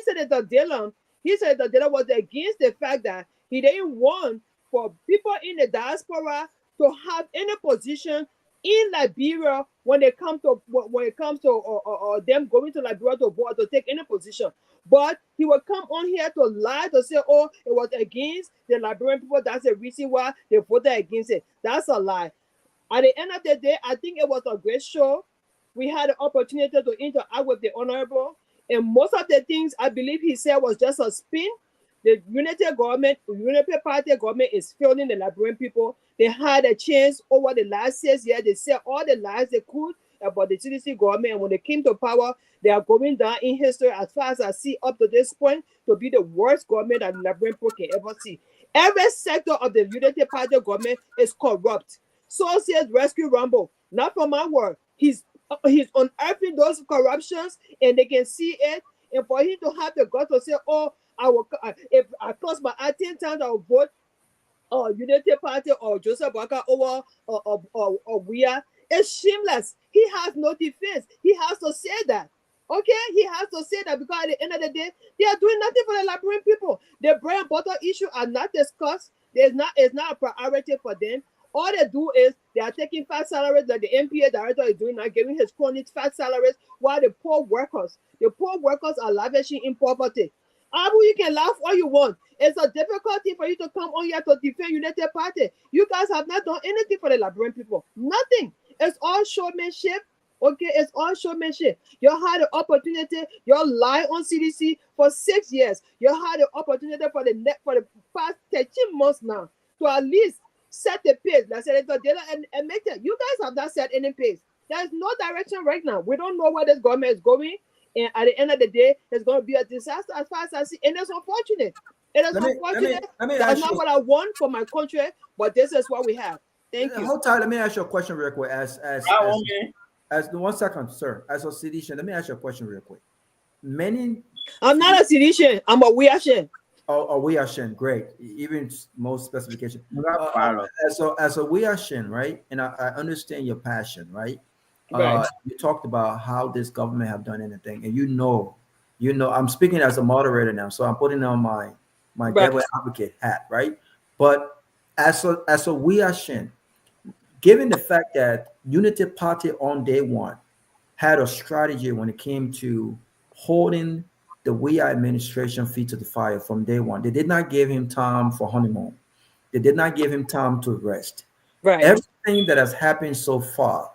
Senator Dillon was against the fact that he didn't want for people in the diaspora to have any position in Liberia when it comes to them going to Liberia to vote, to take any position. But he will come on here to lie, to say, oh, it was against the Liberian people. That's the reason why they voted against it. That's a lie. At the end of the day, I think it was a great show. We had the opportunity to interact with the Honorable. And most of the things I believe he said was just a spin. The Unity Party government is failing the Liberian people. They had a chance over the last 6 years. They said all the lies they could about the CDC government. And when they came to power, they are going down in history, as far as I see up to this point, to be the worst government that the Liberian people can ever see. Every sector of the Unity Party government is corrupt. So says Rescue Rumble. Not from my word. He's unearthing those corruptions, and they can see it. And for him to have the guts to say, oh, if I cross my 10 times, I will vote Unity Party or Joseph Waka over or Guar. It's shameless. He has no defense. He has to say that. Okay, he has to say that because at the end of the day, they are doing nothing for the Liberian people. The bread and butter issue are not discussed. It's not a priority for them. All they do is they are taking fat salaries like the MPA director is doing now, giving his cronies fat salaries, while the poor workers are lavishing in poverty. Abu, you can laugh all you want. It's a difficult thing for you to come on here to defend United Party. You guys have not done anything for the Liberian people. Nothing. It's all showmanship. Okay, it's all showmanship. You had the opportunity. You lie on CDC for 6 years. You had the opportunity for the past 13 months now to at least set the pace. Like Senator Dillon and make it. You guys have not set any pace. There's no direction right now. We don't know where this government is going. And at the end of the day, it's going to be a disaster as far as I see. And it's unfortunate. It is unfortunate. That's not what I want for my country, but this is what we have. Thank you. Hold tight. Let me ask you a question real quick. As 1 second, sir. As a sedition, let me ask you a question real quick. I'm not a sedition. I'm a Guar. Oh, Guar, great. Even most specification. As a Guar, right? And I understand your passion, right? Right. You talked about how this government have done anything, and you know, I'm speaking as a moderator now, so I'm putting on my devil advocate hat, right? But as a Guar, given the fact that Unity Party on day one had a strategy when it came to holding the Guar administration feet to the fire from day one, they did not give him time for honeymoon. They did not give him time to rest. Right. Everything that has happened so far.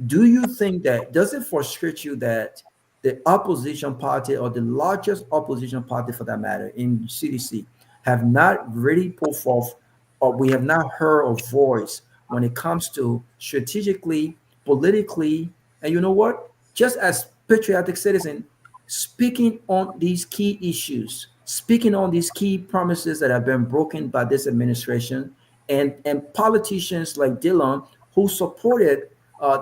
Do you think that, does it frustrate you that the opposition party, or the largest opposition party for that matter in CDC, have not really put forth, or we have not heard a voice when it comes to strategically, politically, and you know what? Just as patriotic citizens, speaking on these key issues, speaking on these key promises that have been broken by this administration, and politicians like Dillon who supported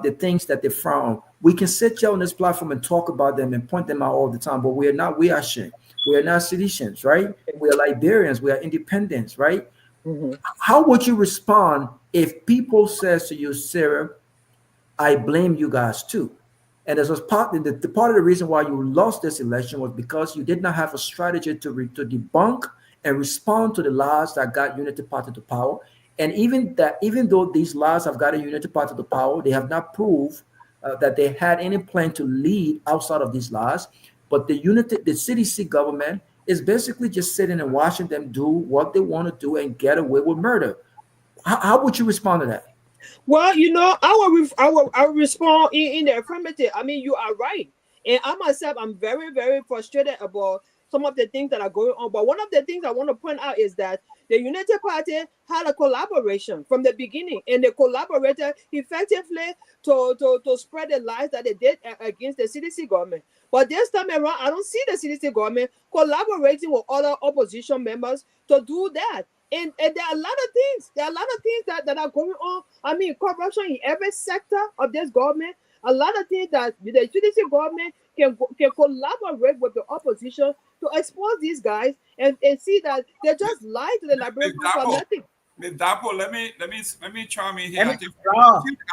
the things that they frown. We can sit here on this platform and talk about them and point them out all the time, but we are not Guar. We are not seditions, right? We are Liberians. We are independents, right? Mm-hmm. How would you respond if people says to you, Sarah, I blame you guys too? And as was part of the reason why you lost this election was because you did not have a strategy to debunk and respond to the lies that got Unity Party to power. And even though these lies have got a Unity Party to power, they have not proved that they had any plan to lead outside of these lies. But the CDC government is basically just sitting and watching them do what they want to do and get away with murder. How would you respond to that? Well, you know, I will respond in the affirmative. I mean, you are right. And I myself, I'm very, very frustrated about some of the things that are going on. But one of the things I want to point out is that the United Party had a collaboration from the beginning, and they collaborated effectively to spread the lies that they did against the CDC government. But this time around, I don't see the CDC government collaborating with other opposition members to do that. And there are a lot of things. There are a lot of things that are going on. I mean, corruption in every sector of this government. A lot of things that the CDC government can collaborate with the opposition to expose these guys and see that they just lie to the Liberian people for nothing. Ms. Dapo, let me chime in here. Wait,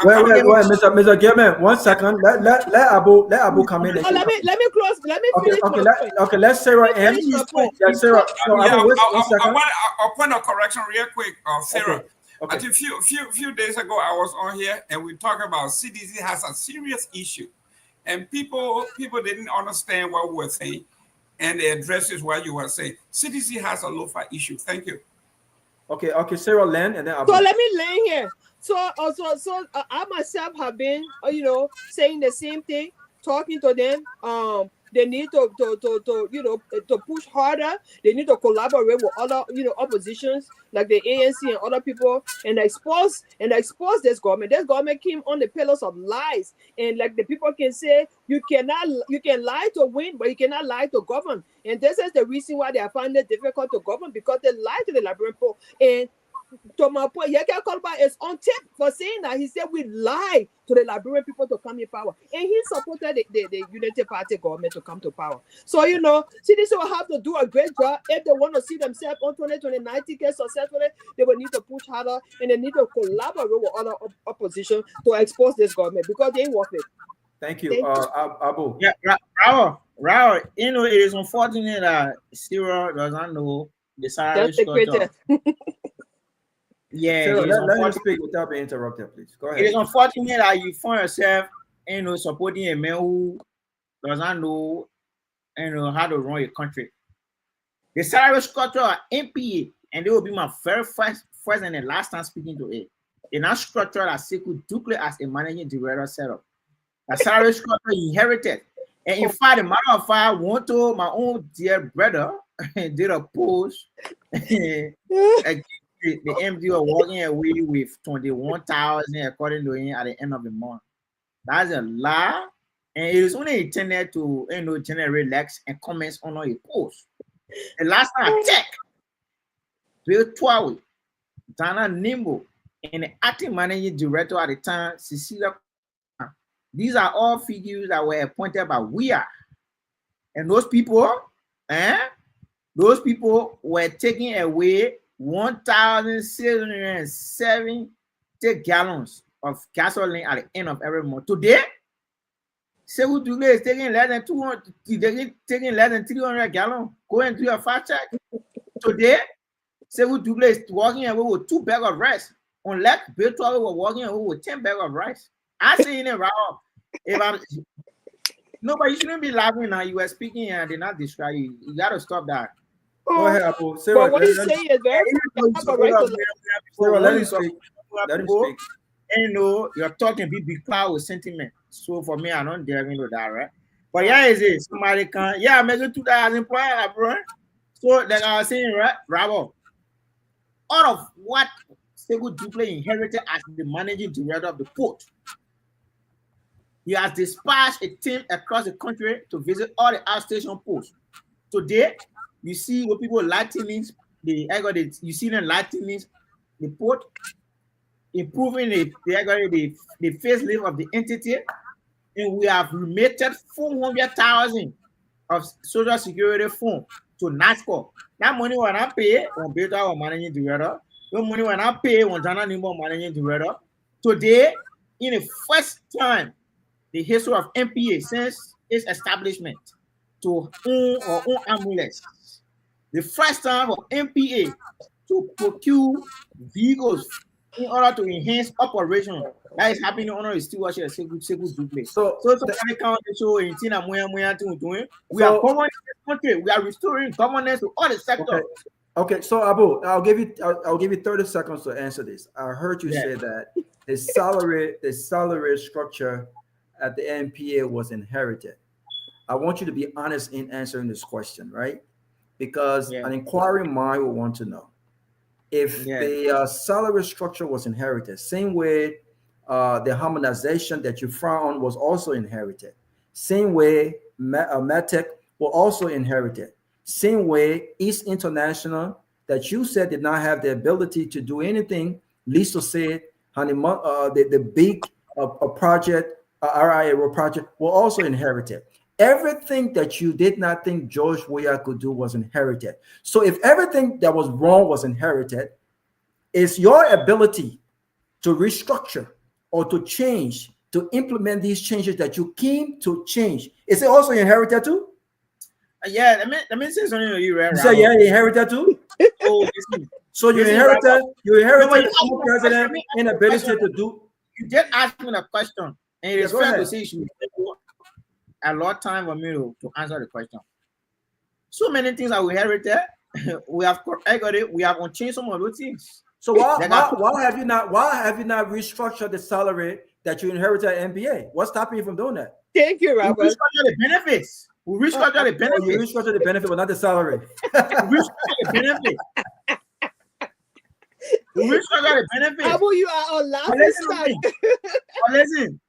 Mr. Gilman, 1 second. Let Abu come in. Oh, let me close. Let me finish. Okay, let Sarah end. Sarah. A point of correction, real quick, Sarah. Okay. I think few days ago I was on here and we talked about CDC has a serious issue, and people didn't understand what we were saying, and the address is what you were saying. CDC has a Lofa issue. Thank you. Okay, Sarah land and then So let me land here. So I myself have been, saying the same thing, talking to them. They need to push harder. They need to collaborate with other, oppositions like the ANC and other people, and expose this government. This government came on the pillars of lies, and like the people can say, you can lie to win, but you cannot lie to govern. And this is the reason why they are finding it difficult to govern, because they lie to the Liberian people. And to my point, Yaka Kolba is on tip for saying that. He said we lie to the Liberian people to come in power, and he supported the Unity Party government to come to power. So CDC will have to do a great job if they want to see themselves on 2029 tickets successfully. They will need to push harder, and they need to collaborate with other opposition to expose this government, because they ain't worth it. Thank you, Abu. Yeah, Raul, it is unfortunate that Sarah doesn't know the salary structure. Yeah, Sarah, let him speak without being interrupted, please. Go ahead. It is unfortunate that you find yourself, supporting a man who doesn't know, how to run a country. The salary structure are MPA, and they will be my very first and the last time speaking to it. In that structure that Sekou Dukle as a managing director set up. The salary structure inherited. And in fact, the matter of fact, my own dear brother did a post. The MD are walking away with 21,000 according to him at the end of the month. That's a lie, and it is only intended to generate likes and comments on a post. The last time I checked, Bill Twawi, Dana Nimbo, and the acting managing director at the time, Cecilia. These are all figures that were appointed by Guar, and those people were taking away 1,670 gallons of gasoline at the end of every month. Today, Sekou Dukle is taking less than 200, taking less than 300 gallons. Go and do your fact check. Today, Sekou Dukle is walking away with 2 bags of rice. Unlike Beto was walking away with 10 bags of rice. I say in it, Raul. No, but you shouldn't be laughing now. You were speaking and I did not describe you. You got to stop that. Go ahead, Abu. But what he's saying is very Sarah, let him speak. Let him speak. You're talking big cloud with sentiment. So for me, I don't dare into that, right? But yeah, is it somebody can make it 2,000 points, bro. So like I was saying, right, Bravo. Out of what Sekou Dukle inherited as the managing director of the port, he has dispatched a team across the country to visit all the outstation posts. Today, you see what people lightening you see them lightening the port, improving the facelift of the entity, and we have remitted 400,000 of social security fund to NASCO. That money when I pay on Beta or managing director, the money when I pay on Jana Nimbo managing director. Today, in the first time, the history of MPA since its establishment to own amulets. The first time for MPA to procure vehicles in order to enhance operation that is happening under the stewardship of Sekou Double. So somebody count the show in Tina Myean doing. We are governing this country. We are restoring governance to all the sectors. Okay, so Abu, I'll give you 30 seconds to answer this. I heard you say that the salary structure at the NPA was inherited. I want you to be honest in answering this question, right? Because an inquiring mind will want to know if the salary structure was inherited, same way the harmonization that you frown on was also inherited, same way Matic were also inherited, same way East International that you said did not have the ability to do anything, least to say the big project, RIA project were also inherited. Everything that you did not think George Weah could do was inherited. So if everything that was wrong was inherited, it's your ability to restructure or to change, to implement these changes that you came to change. Is it also inherited too? Yeah, let me say something to you, right? You say you inherited too? So you inherited the former president inability to do. You just asked me a question, and it's fair to say you should a lot of time for me to answer the question. So many things that we inherited, we have corrected it, we have changed some of those things. So why have you not restructured the salary that you inherited at NBA? What's stopping you from doing that? Thank you, Robert. We restructured the benefits. We restructured the benefits. You restructured the benefit, but not the salary. We restructured the benefits. We restructured the benefits. Abu, you are on laughing.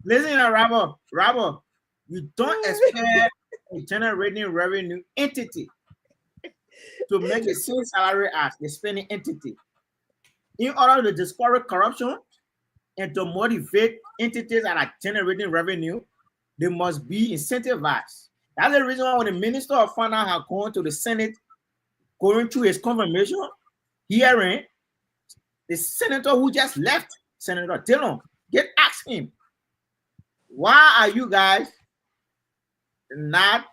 Listen, Robert. You don't expect a generating revenue entity to make the same salary as the spending entity. In order to discourage corruption and to motivate entities that are generating revenue, they must be incentivized. That's the reason why when the Minister of Finance has gone to the Senate, going through his confirmation hearing, the senator who just left, Senator Dillon, get asked him, why are you guys not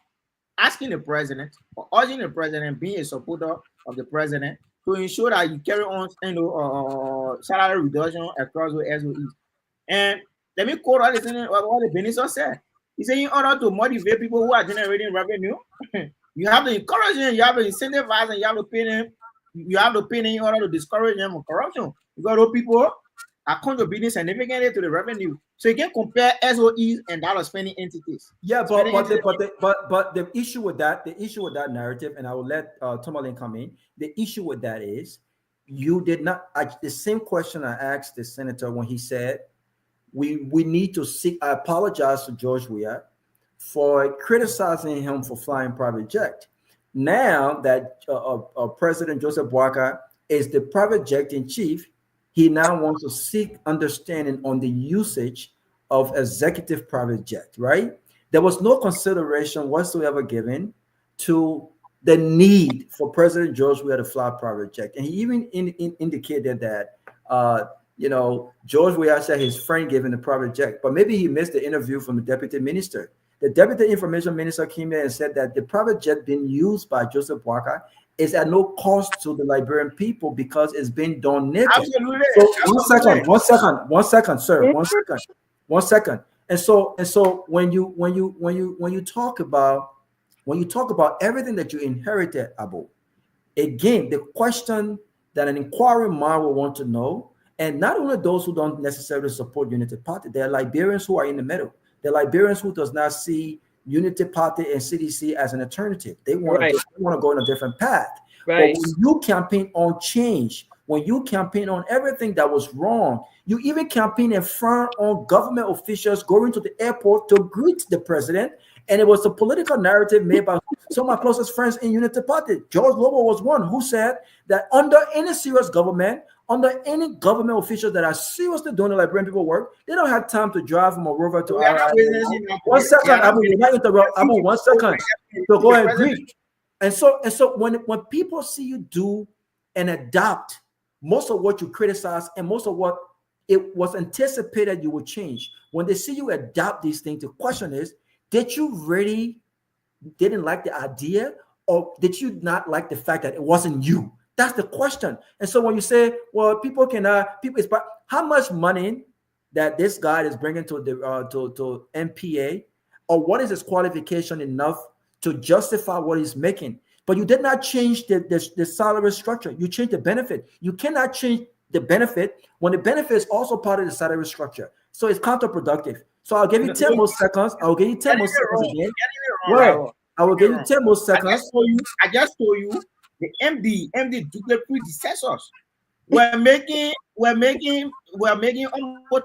asking the president or urging the president, being a supporter of the president, to ensure that you carry on salary reduction across the SOEs? And let me quote what the minister said. He said, in order to motivate people who are generating revenue, you have to encourage them, you have to incentivize them, you have to pay them, in order to discourage them from corruption. Because those people are contributing significantly to the revenue. So you can compare SOEs and dollar spending entities. Yeah, but the issue with that narrative, and I will let Tomalin come in. The issue with that is you did not. The same question I asked the senator when he said we need to seek. I apologize to George Weah for criticizing him for flying private jet. Now that President Joseph Boakai is the private jet in chief, he now wants to seek understanding on the usage of executive private jet, right? There was no consideration whatsoever given to the need for President George Weah to fly private jet. And he even indicated that, George Weah said his friend gave him the private jet, but maybe he missed the interview from the deputy minister. The deputy information minister came there and said that the private jet being used by Joseph Boakai is at no cost to the Liberian people because it's been donated. Absolutely. So one second, sir. One second. And so when you talk about everything that you inherited, Abu, again, the question that an inquiring mind will want to know, and not only those who don't necessarily support Unity Party, there are Liberians who are in the middle. There are Liberians who does not see Unity Party and CDC as an alternative. They want to go on a different path. Right. But when you campaign on change, when you campaign on everything that was wrong, you even campaign in front of government officials going to the airport to greet the president. And it was a political narrative made by some of my closest friends in Unity Party. George Lobo was one who said that under any serious government, under any government officials that are seriously doing the Liberian people work, they don't have time to drive from a rover to One second, Abu, you're not interrupt. Abu, 1 second. So go and greet. And so when people see you do and adopt most of what you criticize and most of what it was anticipated you would change, When they see you adopt these things, the question is, did you really didn't like the idea, or did you not like the fact that it wasn't you? That's the question. And so when you say, well, people it's how much money that this guy is bringing to the to MPA, or what is his qualification enough to justify what he's making? But you did not change the salary structure. You changed the benefit. You cannot change the benefit when the benefit is also part of the salary structure. So it's counterproductive. So I'll give you 10 more seconds. I'll give you 10 more seconds again. Wait, I will give you 10 more seconds. I just told you the MD Duke predecessors were making almost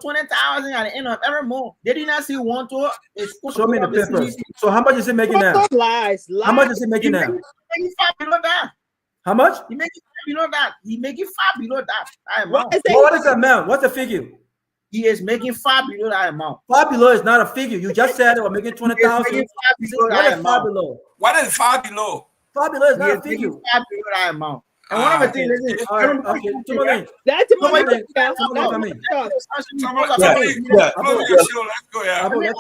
20,000 at the end of every month. They did not see one to show me the papers. So how much is it making now? Lies. How much is it making now? Making far below that. How much? He making far below that. He making far below that amount. What is the amount? What's the figure? He is making far below that amount. Far below is not a figure. You just said they were making 20,000. What is far below? What is far below? Far below is not a figure. Far below that amount. And one of the things is, okay, Tomalin. That's Tomalin. Let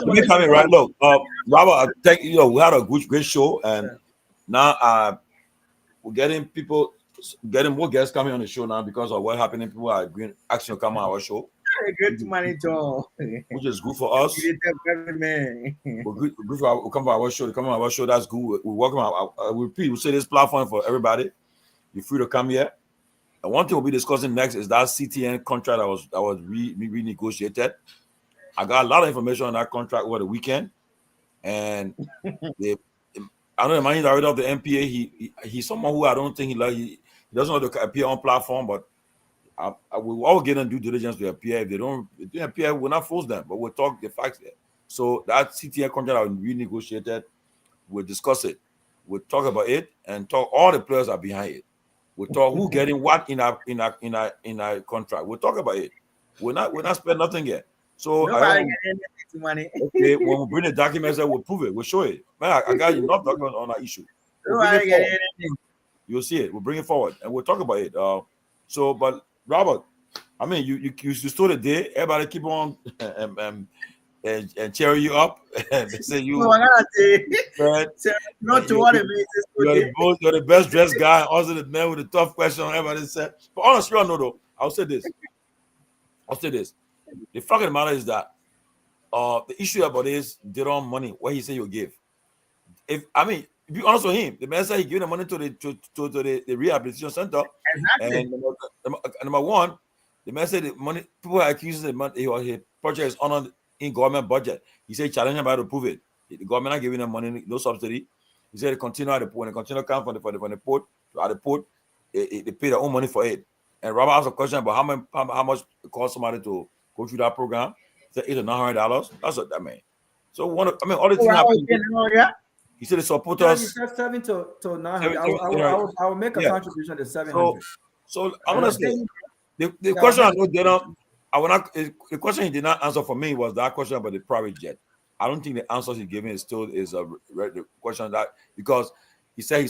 me come in, right? Look, Robert, I think we had a great show, and now we're getting more guests coming on the show now because of what happening. People are asking to come on our show. Which is good for us. We'll come to our show. Come on our show. That's good. We welcome. We repeat. We say this platform for everybody. You're free to come here. And one thing we'll be discussing next is that CTN contract that was renegotiated. I got a lot of information on that contract over the weekend, and I know the man director of the MPA. He's someone who I don't think he doesn't want to appear on platform, but we'll all get on due diligence to appear. If they don't appear, we'll not force them, but we'll talk the facts there. So that CTN contract that was renegotiated, we'll discuss it. We'll talk about it and talk. All the players are behind it. We'll talk who getting what in our contract. We'll talk about it. We're not spend nothing yet. So nobody getting money. Okay, when we bring the documents, we'll prove it. We'll show it. Man, I got enough documents on that issue. You'll see it. We'll bring it forward and we'll talk about it. But Robert, I mean, you stole the day. Everybody keep on and cheer you up. They say you. You're the best dressed guy. Also, the man with the tough question. Everybody said. But honestly, I know though. I'll say this. The fact of the matter is that the issue about this, they don't money. What he said you give. If be honest with him, the man said he gave the money to the rehabilitation center. Exactly. And number one, the man said the money people are accusing the money his project is on in government budget. He said challenge about to prove it. The government not giving them money, no subsidy. He said they continue at the port. When they continue come from the port at the port, they pay their own money for it. And Robert asked a question about how much it costs somebody to go through that program. He said $800 to $900. That's what that mean. So all the things happen. He said the supporters. 7 to 900. I will make a contribution to 700. So I want to say the question I know the question he did not answer for me was that question about the private jet. I don't think the answers he gave me is the question that because he said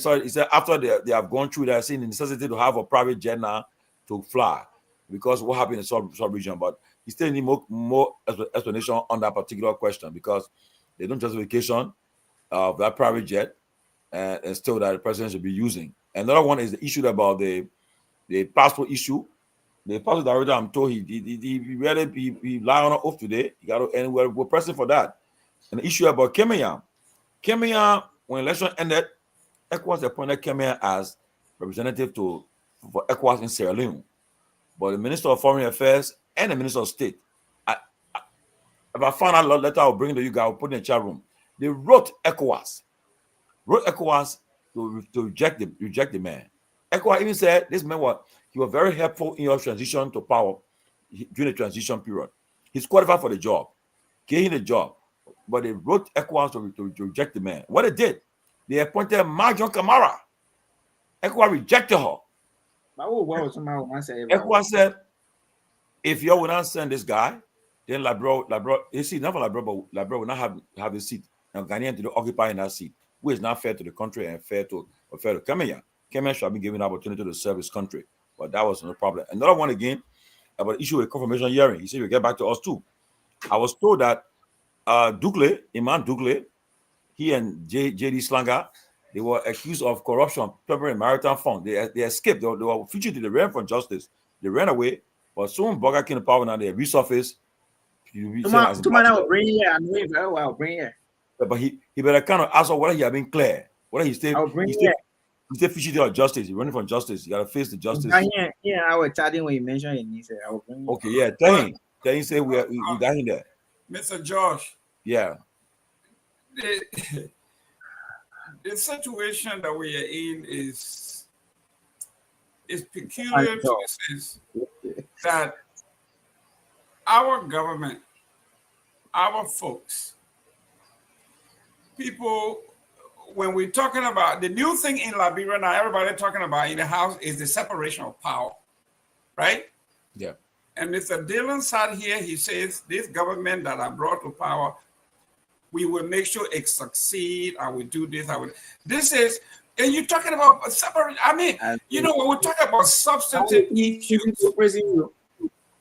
after they have gone through that, seen the necessity to have a private jet now to fly because what happened in some region, but he still need more explanation on that particular question because they don't justification of that private jet and still that the president should be using. Another one is the issue about the passport issue. The passport director, I'm told he lied on an oath today. And we're pressing for that. And the issue about Myean. Myean, when election ended, ECOWAS appointed Myean as representative for ECOWAS in Sierra Leone. But the Minister of Foreign Affairs and the Minister of State, if I find out a letter, I'll bring it to you guys, I'll put it in the chat room. They wrote ECOWAS to reject the man. ECOWAS even said this man he was very helpful in your transition to power during the transition period. He's qualified for the job, gave him the job, but they wrote ECOWAS to reject the man. What they did, they appointed Marion Camara. ECOWAS rejected her. ECOWAS said, if you will not send this guy, then Liberia, you see, not for Liberia will not have a seat. Now Ghanaian to occupy in that seat, which is not fair to the country and fair to Myean. Myean should have been given the opportunity to serve his country, but that was no problem. Another one again about the issue with confirmation hearing. He said, "You get back to us too." I was told that Iman Dugle, he and JD Slanga, they were accused of corruption, pepper and maritime fund. They escaped. They were fugitive. They ran from justice. They ran away. But soon Boga came to power. Now they resurfaced. Tomorrow will bring here. I'm doing very well. Bring here. But he better kind of ask whether he had been clear. Whether he stayed fugitive of justice. He's running from justice. You got to face the justice. Yeah, I was chatting when you mentioned it. He said, I will bring you. Okay, yeah. Tell him say we got him there. Mr. Josh. Yeah. The situation that we are in is peculiar to the sense that our government, our folks, people, when we're talking about the new thing in Liberia now, everybody talking about in the house is the separation of power, right? Yeah. And Mr. Dillon sat here, he says, this government that I brought to power, we will make sure it succeed. I will do this. This is, and you're talking about separate. I mean, you know, when we're talking about substantive issues,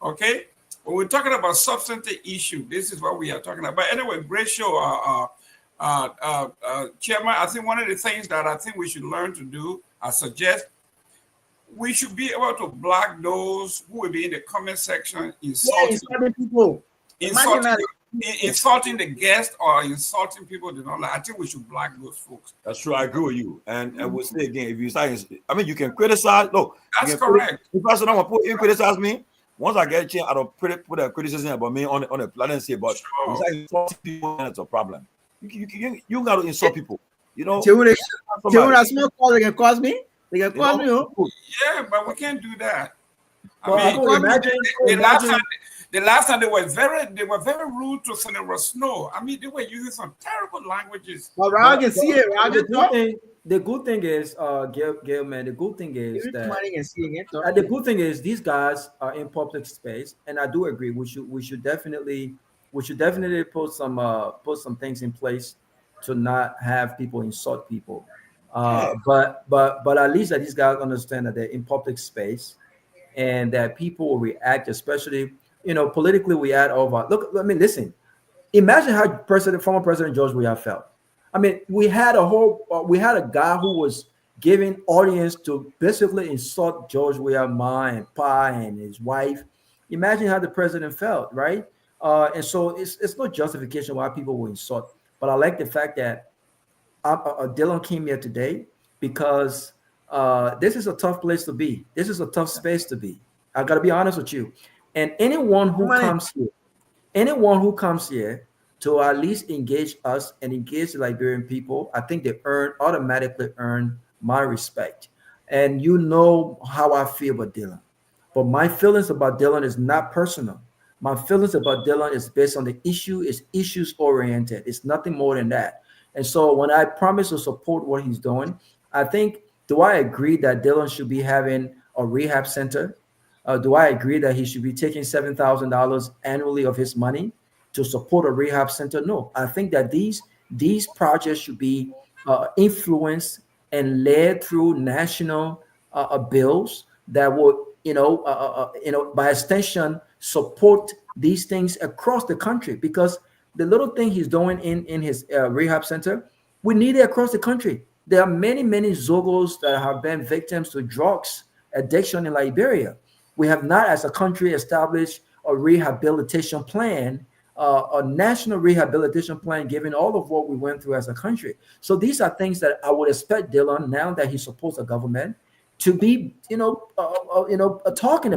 okay? When we're talking about substantive issue, this is what we are talking about. But anyway, great show, Chairman. I think one of the things that I think we should learn to do, I suggest, we should be able to block those who will be in the comment section insulting people, insulting the guest or insulting people. I think we should block those folks. That's true. I agree with you. And we'll say again, if you start, I mean, you can criticize. Look, that's correct. If person don't want to criticize me, once I get a chance, I don't put a criticism about me on the planet. Say, but insulting people, that's a problem. You got to insult people. You know, small call they can cause me. They can cause me. Yeah, but we can't do that. Well, I mean, the last time they were very rude to Senator Snow. I mean, they were using some terrible languages. Well, I can see it. The good thing is, Gail, man. The good thing is that the good thing is these guys are in public space, and I do agree. We should definitely put some things in place to not have people insult people. But at least that these guys understand that they're in public space, and that people will react, especially. You know, politically, we add over. Look, I mean, listen. Imagine how former President George Weah felt. I mean, we had a guy who was giving audience to basically insult George Weah, Ma and Pa and his wife. Imagine how the president felt, right? And so it's no justification why people will insult. But I like the fact that Dillon came here today because this is a tough place to be. This is a tough space to be. I got to be honest with you. And anyone who comes here to at least engage us and engage the Liberian people, I think they automatically earn my respect. And you know how I feel about Dillon. But my feelings about Dillon is not personal. My feelings about Dillon is based on the issue, is issues oriented. It's nothing more than that. And so when I promise to support what he's doing, I think, do I agree that Dillon should be having a rehab center? Do I agree that he should be taking $7,000 annually of his money to support a rehab center? No, I think that these projects should be influenced and led through national bills that would, by extension, support these things across the country. Because the little thing he's doing in his rehab center, we need it across the country. There are many Zogos that have been victims to drugs addiction in Liberia. We have not, as a country, established a rehabilitation plan, a national rehabilitation plan, given all of what we went through as a country. So these are things that I would expect Dillon, now that he supports the government, to be, talking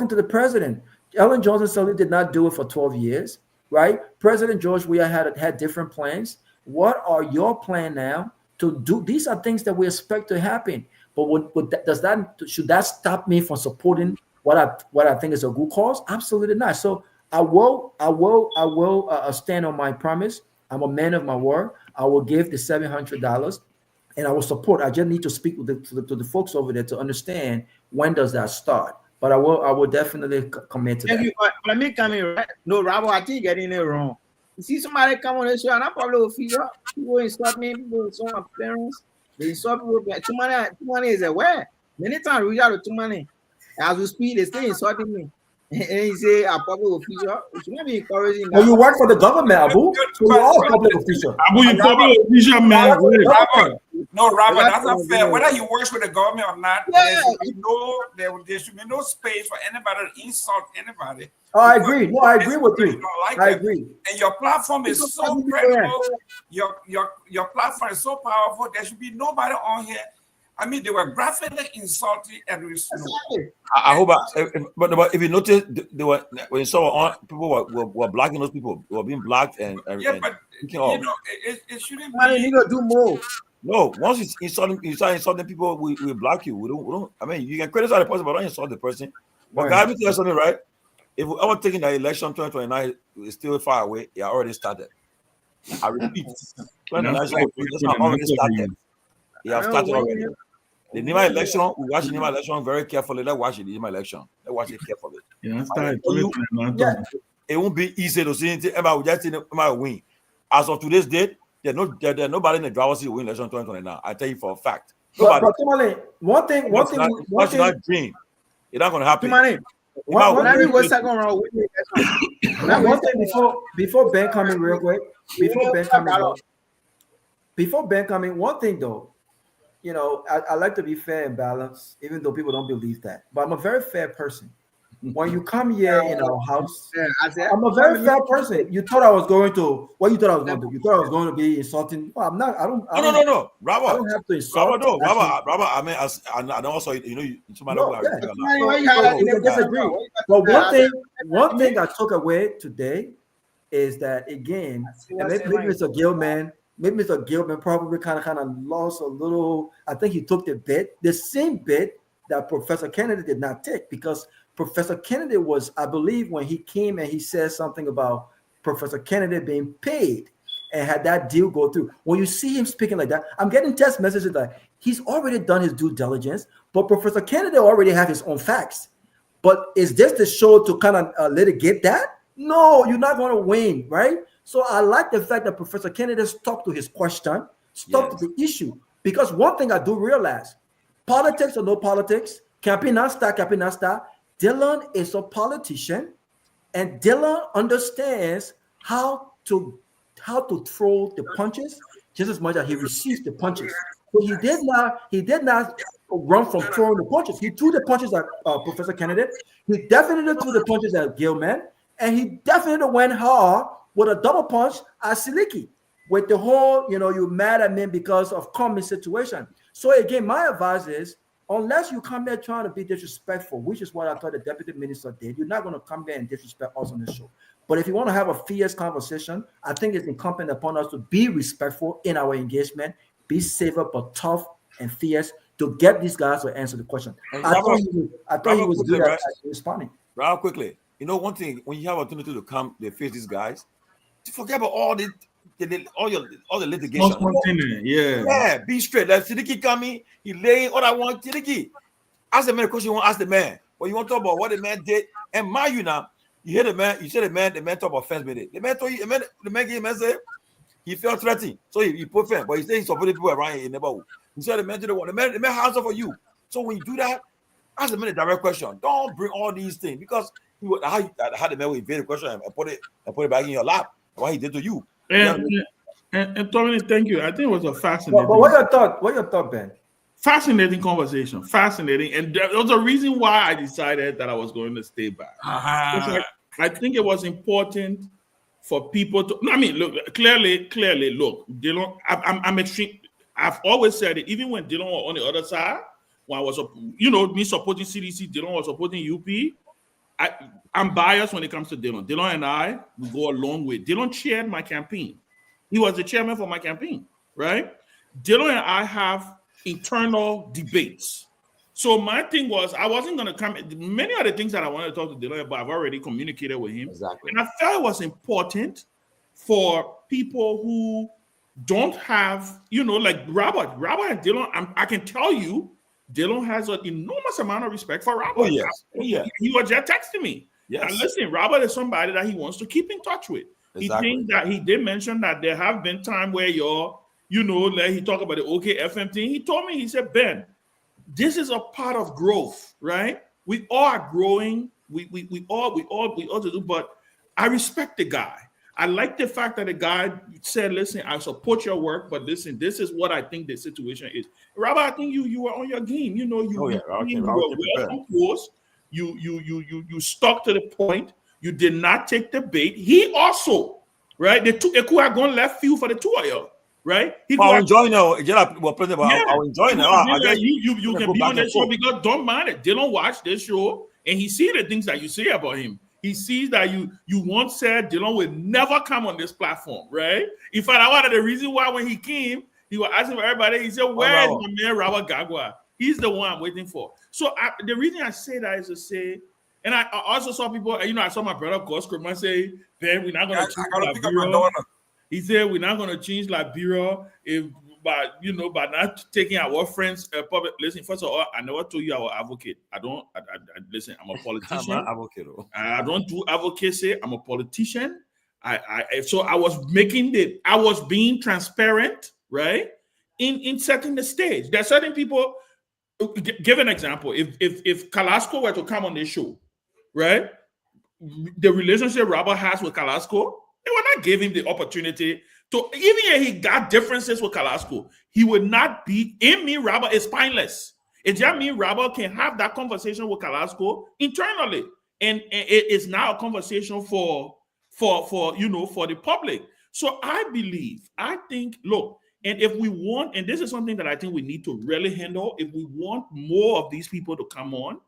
to the president. Ellen Johnson Sirleaf did not do it for 12 years, right? President George Weah had different plans. What are your plans now to do? These are things that we expect to happen. But should that stop me from supporting what I think is a good cause? Absolutely not. So I will stand on my promise. I'm a man of my word. I will give the $700, and I will support. I just need to speak to the folks over there to understand when does that start. But I will definitely commit to that. Let me come in. Right? No, Rabo, I think you're getting it wrong. You see somebody come on the show, and I probably will figure out people insult me, people insult my parents. They insult people. Tomalin is aware. Many times we reach out to Tomalin. As we speak, they still insulting me. And he say a public official. We should not be encouraging Well, that. you work for the government, Abu. So you are a public official. Abu, you public official, man. No, Robert, That's that's not what fair. I'm Whether he works with the government or not, Yeah. there should be no space for anybody to insult anybody. Oh, I agree. No, I agree with you. Don't like I it. agree. And your platform is so credible. Your platform is so powerful. There should be nobody on here. I mean, they were graphically insulting and I hope, but if you notice, they were when you saw people were blocking those people, were being blocked and yeah, but you know, it shouldn't Man, be. you gotta do more. No, once you start insulting people, we block you. We don't. I mean, you can criticize the person, but don't insult the person. But Right. guys, let me tell you something, right? If we ever taking the election 2029 is still far away, it already started. I repeat, 2029 already started. It has started already. The Nima election, we watch the Nima election very carefully. Let's watch the Nima election. Let's watch it carefully. It won't be easy to see anything. Emma will just see Emma win. As of today's date, there's nobody in the driver's seat will win election 2029. I tell you for a fact. But Tomalin, one thing. Not dream. It's not going to happen. Tomalin, one thing before Ben coming real quick. Before Ben coming, one thing though. You know, I like to be fair and balanced, even though people don't believe that. But I'm a very fair person. When you come here in our house, I'm a very fair person. You thought I was going to what you thought I was going to do? You thought I was going to be insulting? Well, I'm not. No, Robert. I don't have to insult. Robert. I mean, I know also, you know, you disagree. But one thing I took away today is that again, and maybe Mr. Gilman. Maybe Mr. Gilman probably kind of lost a little. I think he took the same bit that Professor Kennedy did not take, because Professor Kennedy was, I believe, when he came and he said something about Professor Kennedy being paid and had that deal go through. When you see him speaking like that, I'm getting text messages that he's already done his due diligence, but Professor Kennedy already have his own facts. But is this the show to kind of litigate that? No, you're not going to win, right? So I like the fact that Professor Kennedy stuck to his question, stuck to the issue. Because one thing I do realize, politics or no politics, Campinasta, Dylan is a politician, and Dylan understands how to throw the punches just as much as he receives the punches. So he did not run from throwing the punches. He threw the punches at Professor Kennedy. He definitely threw the punches at Gilman, and he definitely went hard with a double punch at Siliki, with the whole, you mad at me because of common situation. So again, my advice is, unless you come here trying to be disrespectful, which is what I thought the deputy minister did, you're not going to come here and disrespect us on the show. But if you want to have a fierce conversation, I think it's incumbent upon us to be respectful in our engagement, be safer but tough and fierce to get these guys to answer the question. I thought he was good at responding. Real quickly, one thing, when you have opportunity to come, they face these guys, forget about all the litigation. Yeah, be straight. Like Siddiqui coming, he laying all I want. Siddiqui, ask the man a question you want to ask the man. But you want to talk about what the man did. And mind you now, you hear the man, you say the man talk about fence with it. The man told you, the man gave him a say he felt threatened. So he put fence, but he said he supported people around in the neighborhood. He said the man did the one. The man hands up for you. So when you do that, ask the man a direct question. Don't bring all these things, because how the man will evade the question and put it back in your lap. What he did to you. And Tommy, thank you. I think it was a fascinating. But what your thought, Ben? Fascinating conversation. Fascinating, and there was a reason why I decided that I was going to stay back. I think it was important for people to. I mean, look clearly. Look, Dylan. I'm extreme. I've always said it. Even when Dylan was on the other side, when I was, me supporting CDC, Dylan was supporting UP. I'm biased when it comes to Dylan. Dylan and I, we go a long way. Dylan chaired my campaign. He was the chairman for my campaign, right? Dylan and I have internal debates. So my thing was, I wasn't going to come. Many of the things that I wanted to talk to Dylan about, I've already communicated with him. Exactly. And I felt it was important for people who don't have, like Robert and Dylan. I can tell you, Dylan has an enormous amount of respect for Robert. Oh, yes. He was just texting me. Yes. And listen, Robert is somebody that he wants to keep in touch with. Exactly. He thinks that he did mention that there have been times where like he talked about the OKFM thing. He told me, he said, Ben, this is a part of growth, right? We are growing We all to do. But I respect the guy. I like the fact that the guy said, "Listen, I support your work, but listen, this is what I think the situation is." Robert, I think you were on your game. You know, you were well composed. You stuck to the point. You did not take the bait. He also, right? They took a Guar left field for the two of you, right? I'll enjoy now. I'll enjoy now. You can be on the show because don't mind it. They don't watch this show, and he see the things that you say about him. He sees that you once said Dylan would never come on this platform, right? In fact, I wanted the reason why when he came, he was asking for everybody. He said, "Where is my man Robert Garguah? He's the one I'm waiting for." So the reason I say that is to say, and I also saw people, you know, I saw my brother Gus Krumah say, "Ben, we're not going to change Liberia." He said, "We're not going to change Liberia by not taking our friends public." Listen, first of all, I never told you I was an advocate. I listen, I'm a politician. I'm an advocate. I don't do advocacy. I'm a politician. So I was being transparent, right? In setting the stage. There are certain people. Give an example. If Kalasco were to come on this show, right? The relationship Robert has with Kalasco, they would not give him the opportunity to, even if he got differences with Kalasco, he would not be, in me, Robert is spineless. It just means Robert can have that conversation with Kalasco internally. And it is now a conversation for the public. So I think, look, and if we want, and this is something that I think we need to really handle, if we want more of these people to come on,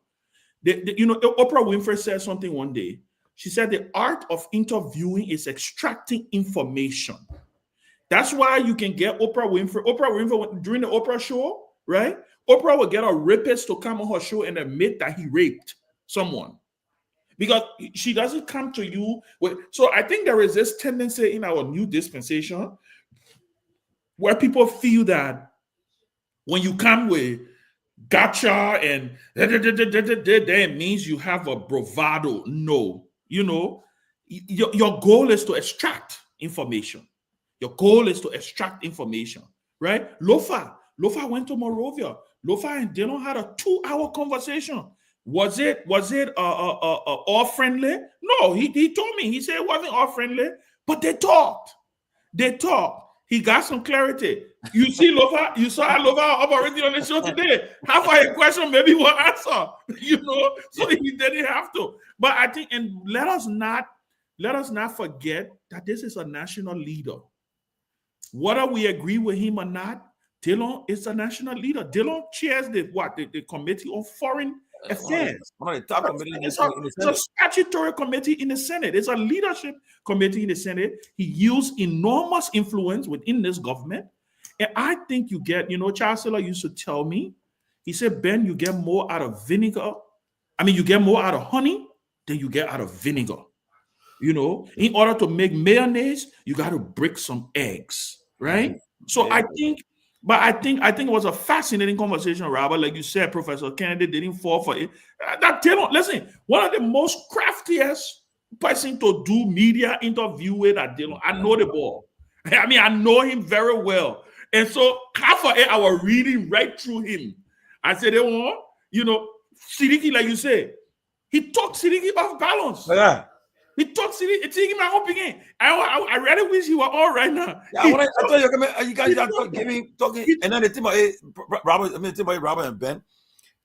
Oprah Winfrey said something one day. She said the art of interviewing is extracting information. That's why you can get Oprah Winfrey. Oprah Winfrey, during the Oprah show, right? Oprah will get a rapist to come on her show and admit that he raped someone. Because she doesn't come to you with. So I think there is this tendency in our new dispensation where people feel that when you come with gotcha and that means you have a bravado. No. Your goal is to extract information. Your goal is to extract information, right? Lofa went to Monrovia. Lofa and Dylan had a 2-hour conversation. Was it all friendly? No, he told me. He said it wasn't all friendly, but they talked. He got some clarity. You see Lofa, you saw Lofa already on the show today. Half of a question, maybe one answer, so he didn't have to. But I think, and let us not forget that this is a national leader. Whether we agree with him or not, Dylan is a national leader. Dylan chairs the Committee on Foreign Affairs. It's a statutory committee in the Senate. It's a leadership committee in the Senate. He used enormous influence within this government. And I think you get, Charles Taylor used to tell me, he said, Ben, you get more out of vinegar. You get more out of honey than you get out of vinegar. In order to make mayonnaise, you got to break some eggs, right? So I think it was a fascinating conversation, Robert. Like you said, Professor Kennedy didn't fall for it. Listen, one of the most craftiest person to do media interview with at Dylan. I know the ball. I know him very well. And so half of it, I was reading right through him. I said, Siddiqui, like you say, he talked Siddiqui off balance. Yeah. He talked Siddiqui my whole again. I really wish he were all right now. Yeah, I thought you guys are talking, and then the thing about Robert and Ben,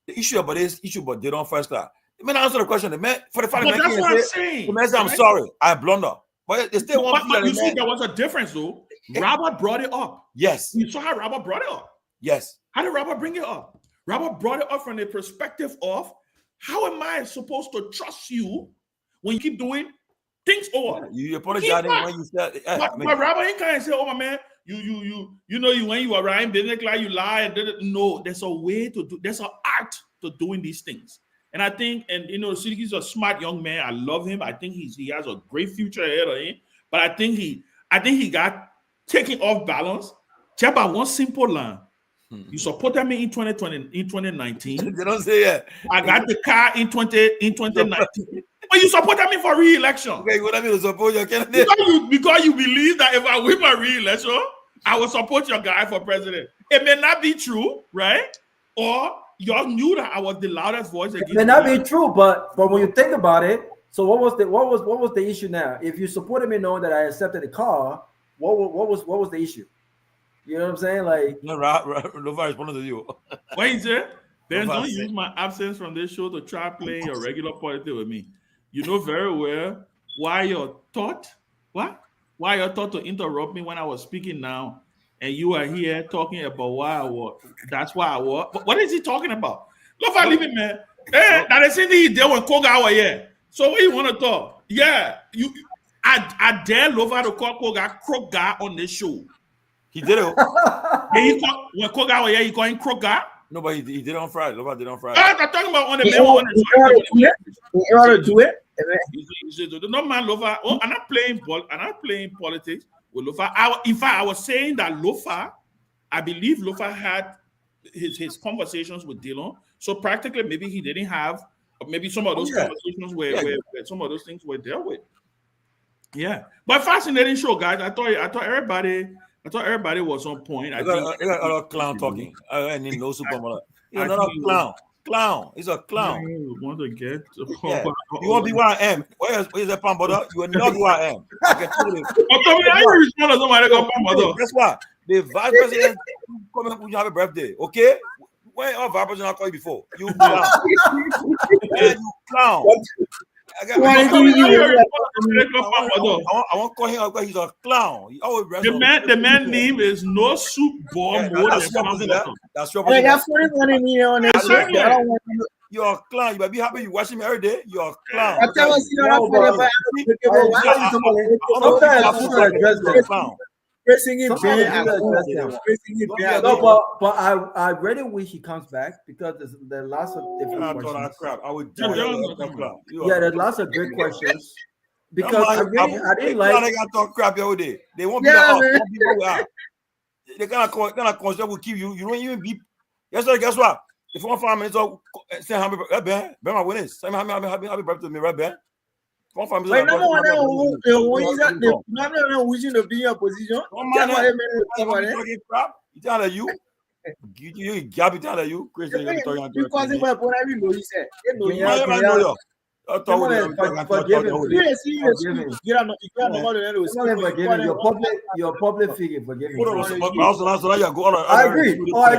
the issue about they don't first class. Answer the question. The man, for the fact that that's what I'm saying. The man said, "I'm sorry, I blunder." But they still want to. You see, there was a difference, though. Robert brought it up. Yes. You saw how Robert brought it up. Yes. How did Robert bring it up? Robert brought it up from the perspective of how am I supposed to trust you when you keep doing things over? You apologize when you said. But Robert ain't kind of say, "Oh my man, you when you are riding business like you lie." No, there's a way to do. There's an art to doing these things. And I think, Siddiqui's a smart young man. I love him. I think he has a great future ahead of him. But I think he got taken off balance just by one simple line. You supported me in 2020, in 2019. They don't say that. I got the car in 2019. But you supported me for re-election. Okay, what I mean to support your candidate? Because you believe that if I win my re-election, I will support your guy for president. It may not be true, right? Or y'all knew that I was the loudest voice against. It may not be true, but when you think about it, so what was the issue now? If you supported me knowing that I accepted the car, what was the issue? You know what I'm saying? Like, no, Lofa responded to you. What is it? Ben, don't use my absence from this show to try playing your regular politics with me. You know very well why you're taught to interrupt me when I was speaking now, and you are here talking about why I was. That's why I was. What is he talking about? Lofa, leave it, man. Hey, that is something he did when Koga was here. So what you want to talk? Yeah, I dare Lofa to call Koga on this show. He did it. When Koga was here, he called him Koga. No, but he did it on Friday. Lofa did it on Friday. I'm talking about on the memo. In order to do it. No man, Lofa. Oh, I'm not playing politics with Lofa. In fact, I was saying that Lofa, I believe Lofa had his conversations with Dillon. So practically, maybe he didn't have. Maybe some of those conversations where some of those things were dealt with. Yeah, but fascinating show, guys. I thought everybody was on point. I got a clown talking. I need no supermodel. You're not a clown. He's a clown. You want to get? You want to be where I am? Where's that palm brother? You are not who I am. I can tell you. Guess what? The vice president coming up when you have a birthday. Okay. When our vice president call you before, you clown. You clown. I want to call him because he's a clown. He always the man name is no soup ball. That's your You're a clown. You might be happy you watch him every day. You're a clown. But I really wish he comes back because there's lots of different questions. There's lots of great questions. Because I didn't like. They talk crap every day. They won't be out. They gonna consider will keep you. You don't even be. Guess what? If 1 5 minutes, say happy birthday, Ben, my winners. Say happy birthday to me, right, Ben? 1 5 minutes. No, wishing to be in your position. You tell you. You gab it out you. Crazy. Because if I put every know he said. Your public figure, forgive me. I agree. People are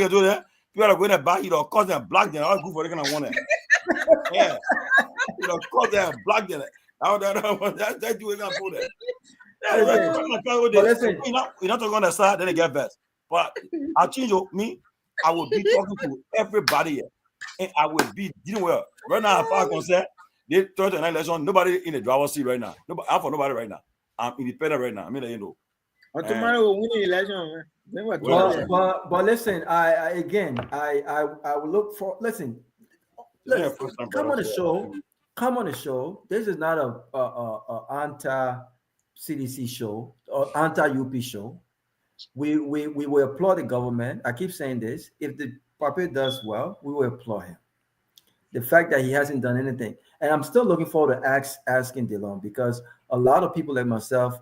do that. People are going to buy it or cause them black. They're all good for they're gonna want it. Yeah, cause them black. That do it not for that. You're not talking on the side, then they get best. But I change me. I will be talking to everybody here. And I will be dealing well. Right now, if I concern, they 39 election, nobody in the driver's seat right now. I'm for nobody right now. I'm independent right now. I mean, you know. Tomorrow we'll win the election, man. But listen, I will look for come on the show. This is not a anti-CDC show or anti-UP show. We will applaud the government. I keep saying this. If the puppet does well, we will applaud him. The fact that he hasn't done anything. And I'm still looking forward to asking Dillon because a lot of people like myself,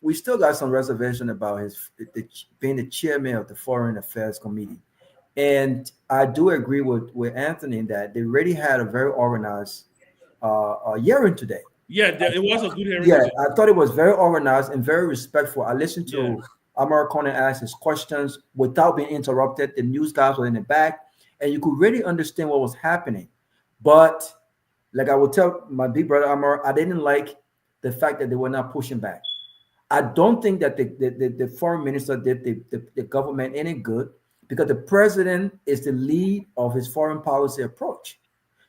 we still got some reservation about being the chairman of the Foreign Affairs Committee. And I do agree with Anthony that they already had a very organized hearing today. Yeah, it was a good hearing. Yeah, I thought it was very organized and very respectful. I listened to Amar Conan ask his questions without being interrupted. The news guys were in the back, and you could really understand what was happening. But like I would tell my big brother Amar, I didn't like the fact that they were not pushing back. I don't think that the foreign minister did the government any good because the president is the lead of his foreign policy approach.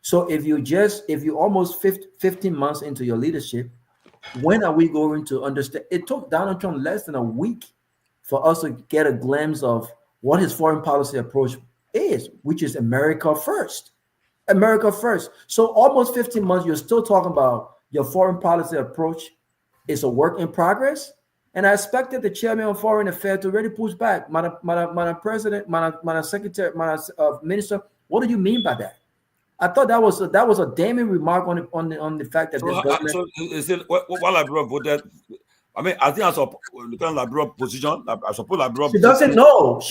So if you almost 15 months into your leadership, when are we going to understand? It took Donald Trump less than a week for us to get a glimpse of what his foreign policy approach is, which is America first. America first. So almost 15 months, you're still talking about your foreign policy approach is a work in progress. And I expected the chairman of foreign affairs to really push back. Madam President, Madam Secretary, Madam Minister, what do you mean by that? I thought that was a damning remark on the fact that this government. So is it what Liberia voted? I mean, I think I support Liberia position. I support Liberia. She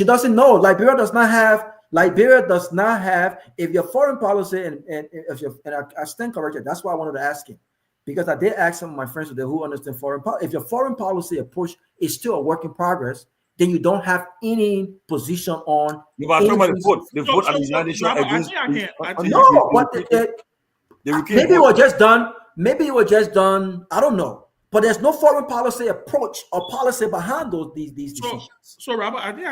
doesn't know. Liberia does not have Liberia does not have, if your foreign policy, and if you and I stand corrected, that's why I wanted to ask him, because I did ask some of my friends who understand foreign policy. If your foreign policy approach is still a work in progress, then you don't have any position on. You are talking about the vote at the United Nations against. No, but maybe it was just done. Maybe it was just done. I don't know. But there's no foreign policy approach or policy behind these decisions. So Robert, I think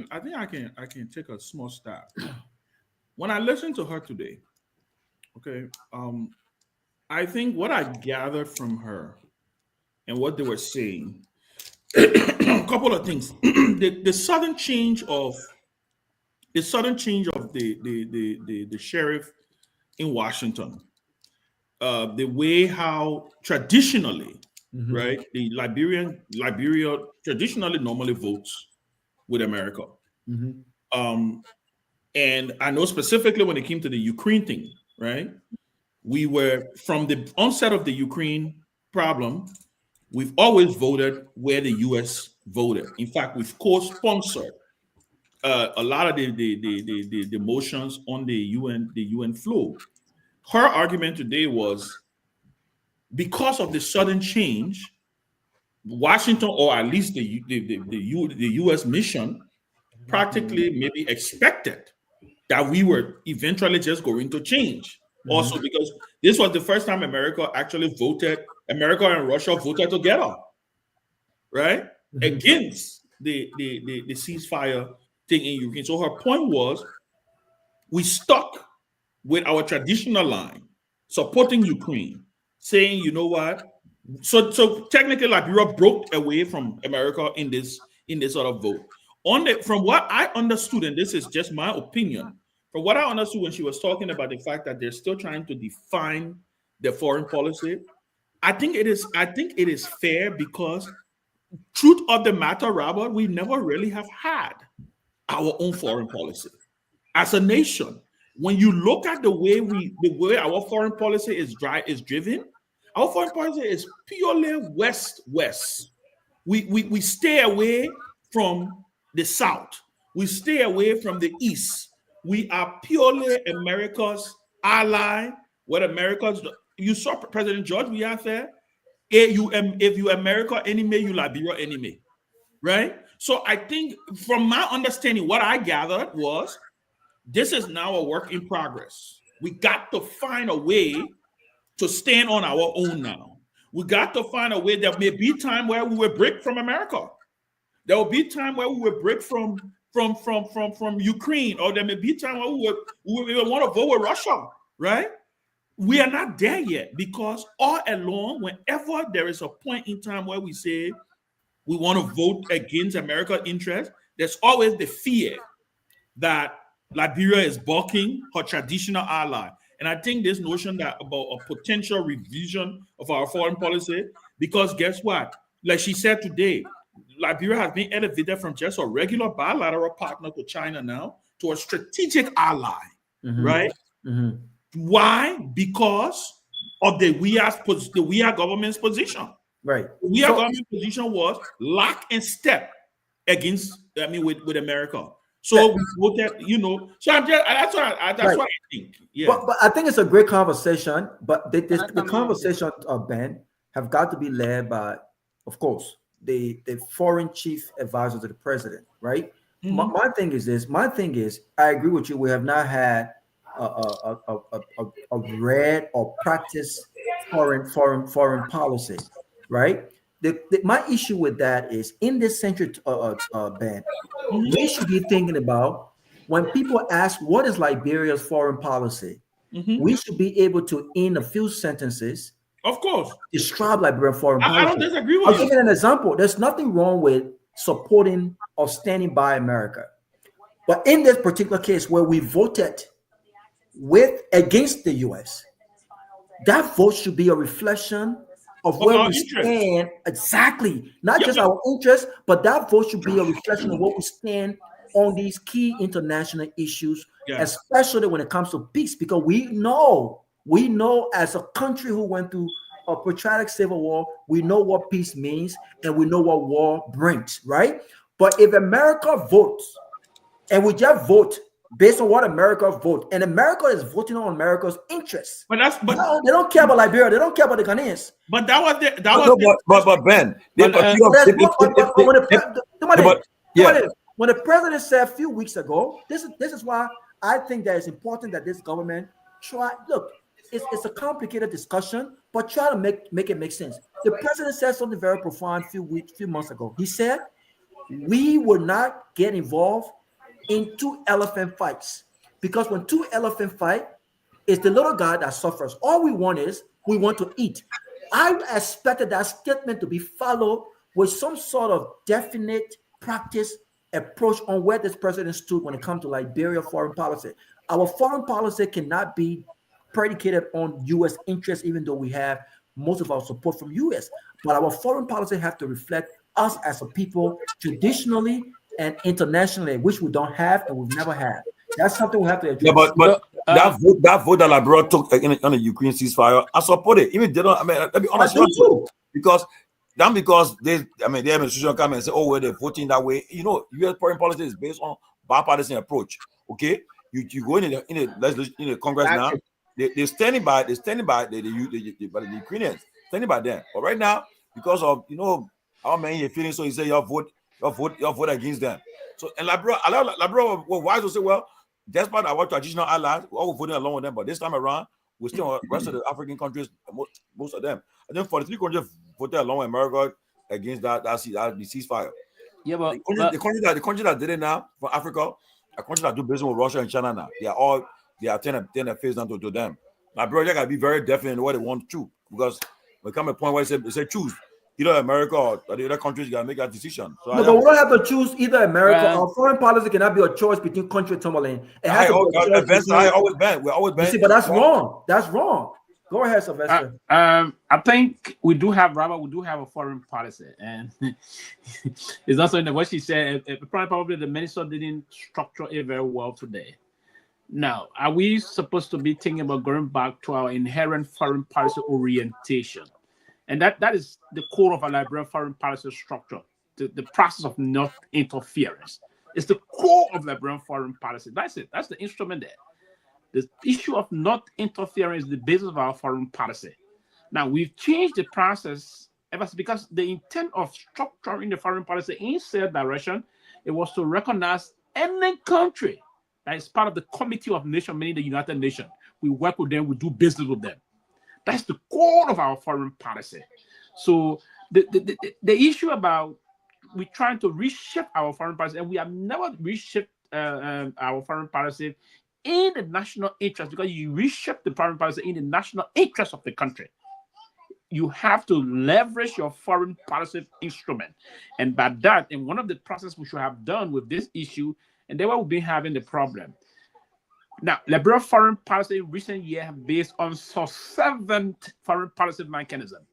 I can take a small stab. When I listened to her today, okay, I think what I gathered from her and what they were saying, a couple of things. the sudden change of the sheriff in Washington, the way how traditionally. Right, the Liberia traditionally normally votes with America, and I know specifically when it came to the Ukraine thing, right? We were from the onset of the Ukraine problem. We've always voted where the U.S. voted. In fact, we've co-sponsored a lot of the motions on the UN floor. Her argument today was, because of the sudden change, Washington, or at least the U.S. mission, practically maybe expected that we were eventually just going to change. Also, because this was the first time America and Russia voted together, right, against the ceasefire thing in Ukraine. So her point was, we stuck with our traditional line, supporting Ukraine, saying, you know what? So technically, Liberia broke away from America in this sort of vote. From what I understood, and this is just my opinion, from what I understood when she was talking about the fact that they're still trying to define their foreign policy, I think it is fair, because truth of the matter, Robert, we never really have had our own foreign policy as a nation. When you look at the way our foreign policy is driven, our foreign policy is purely west-west. We stay away from the south. We stay away from the east. We are purely America's ally. You saw President George, we are there. If you America enemy, you Liberia enemy, right? So I think, from my understanding, what I gathered was, this is now a work in progress. We got to find a way to stand on our own now. We got to find a way. There may be time where we will break from America. There will be time where we will break from Ukraine, or there may be time where we will want to vote with Russia, right? We are not there yet, because all along, whenever there is a point in time where we say we want to vote against America's interest, there's always the fear that Liberia is balking her traditional ally. And I think this notion that about a potential revision of our foreign policy, because guess what? Like she said today, Liberia has been elevated from just a regular bilateral partner to China now to a strategic ally, right? Why? Because of the we are government's position. Right. We are government's position was lock and step against, with America. So we voted, So that's what I think. Yeah. But I think it's a great conversation. But the conversation, Ben, have got to be led by, of course, the foreign chief advisor to the president, right? My thing is this. My thing is, I agree with you. We have not had a read or practiced foreign policy, right? My issue with that is, in this century, Ben, we should be thinking about, when people ask what is Liberia's foreign policy, we should be able to, in a few sentences, of course, describe Liberian foreign policy. I don't disagree with you. I'll give you an example. There's nothing wrong with supporting or standing by America, but in this particular case where we voted against the U.S., that vote should be a reflection of where we stand, exactly. Not just our interests, but that vote should be a reflection of what we stand on these key international issues, especially when it comes to peace, because we know as a country who went through a protracted civil war, we know what peace means and we know what war brings, right? But if America votes and we just vote based on what America vote, and America is voting on America's interests. But they don't care about Liberia. They don't care about the Ghanaians. But that was but Ben, when the president said a few weeks ago, this is why I think that it's important that this government try. Look, it's a complicated discussion, but try to make it make sense. The president said something very profound a few months ago. He said, "We will not get involved in two elephant fights, because when two elephant fight, it's the little guy that suffers. All we want to eat." I expected that statement to be followed with some sort of definite practice approach on where this president stood when it comes to Liberia foreign policy. Our foreign policy cannot be predicated on U.S. interests, even though we have most of our support from U.S. But our foreign policy have to reflect us as a people traditionally and internationally, which we don't have and we've never had. That's something we have to address. Yeah, but that vote that Liberia took on the Ukraine ceasefire, I support it. Even they don't. I mean, let me honest with you, because they the administration come and say, "Oh, well, they're voting that way." You know, U.S. foreign policy is based on bipartisan approach. Okay, you go in the Congress now. They're standing by the Ukrainians, standing by them. But right now, because of our man you're feeling, so you say your vote against them. So and Liberia was wise to say, well, despite our traditional allies, we're all voting along with them. But this time around, we're still on the rest of the African countries, most of them. I think 43 countries voted along with America against that ceasefire. Yeah, but the country that did it now for Africa, a country that do business with Russia and China now, they are turning their face down to them. Liberia gotta be very definite in what they want to, because there come a point where they say choose either America or the other countries. You gotta make that decision. So but we don't have to choose either America. Our foreign policy cannot be a choice between country and Tomalin. It has to be a choice. We're always been. See, but that's wrong. That's wrong. Go ahead, Sylvester. I think we do have a foreign policy, and it's also in what she said. Probably the minister didn't structure it very well today. Now, are we supposed to be thinking about going back to our inherent foreign policy orientation? And that is the core of our Liberian foreign policy structure, the process of non-interference. It's the core of Liberian foreign policy. That's it. That's the instrument there. The issue of not interfering is the basis of our foreign policy. Now, we've changed the process because the intent of structuring the foreign policy in said direction, it was to recognize any country that is part of the Committee of Nations, meaning the United Nations. We work with them, we do business with them. That's the core of our foreign policy. So the issue about we trying to reshape our foreign policy, and we have never reshaped our foreign policy in the national interest, because you reshape the foreign policy in the national interest of the country. You have to leverage your foreign policy instrument. And by that, and one of the processes we should have done with this issue, and they will be having the problem. Now, Liberia foreign policy in recent years have based on servant foreign policy mechanism.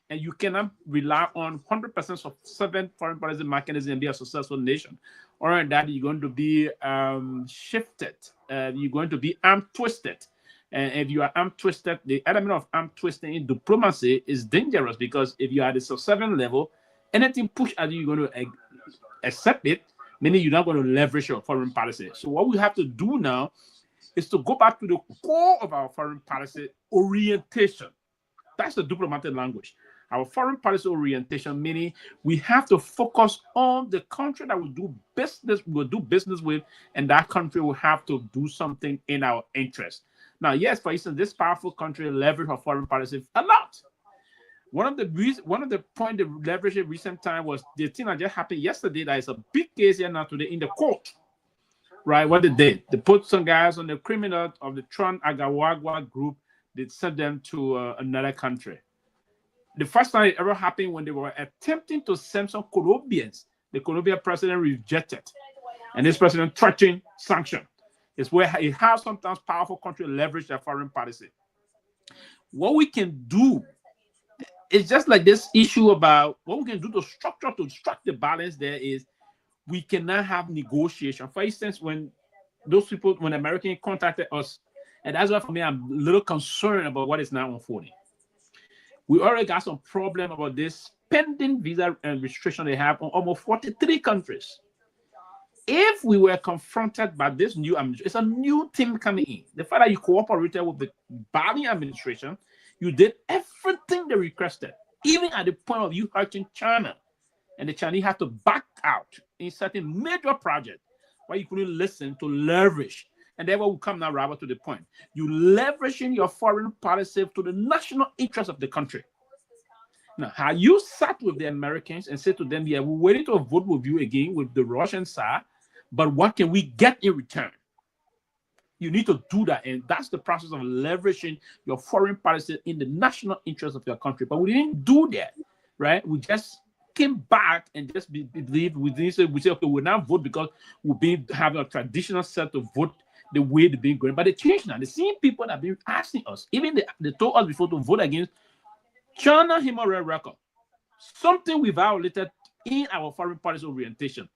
And you cannot rely on 100% of servant foreign policy mechanism and be a successful nation. Or that you're going to be shifted. You're going to be arm twisted. And if you are arm twisted, the element of arm twisting in diplomacy is dangerous, because if you are at a servant level, anything pushed at you, you're going to accept it, meaning you're not going to leverage your foreign policy. So what we have to do now is to go back to the core of our foreign policy orientation. That's the diplomatic language. Our foreign policy orientation, meaning we have to focus on the country that we do business with, and that country will have to do something in our interest. Now, yes, for instance, this powerful country leverage our foreign policy a lot. One of the points they leveraged in recent time was the thing that just happened yesterday. That is a big case here now today in the court. Right? What they did, they put some guys on the criminal of the Tron Garguah group. They sent them to another country. The first time it ever happened when they were attempting to send some Colombians. The Colombian president rejected, and this president threatened sanction. It's where it has sometimes powerful countries leverage their foreign policy. What we can do is just like this issue about what we can do to strike the balance there is we cannot have negotiation. For instance, when Americans contacted us, and that's why for me, I'm a little concerned about what is now unfolding. We already got some problem about this pending visa and restriction they have on almost 43 countries. if we were confronted by this new administration, it's a new team coming in. The fact that you cooperated with the Biden administration, you did everything they requested, even at the point of you hurting China. And the Chinese had to back out in certain major projects where you couldn't listen to leverage. And then what will come now, Robert, to the point. You leveraging your foreign policy to the national interest of the country. Now, how you sat with the Americans and said to them, yeah, we're waiting to vote with you again with the Russian side, but what can we get in return? You need to do that. And that's the process of leveraging your foreign policy in the national interest of your country. But we didn't do that, right? We just came back and just believed we say, okay, we'll now vote because we'll be having a traditional set to vote the way they've been going. But they changed now. The same people that have been asking us, even they told us before to vote against China human rights record, something we violated in our foreign policy orientation,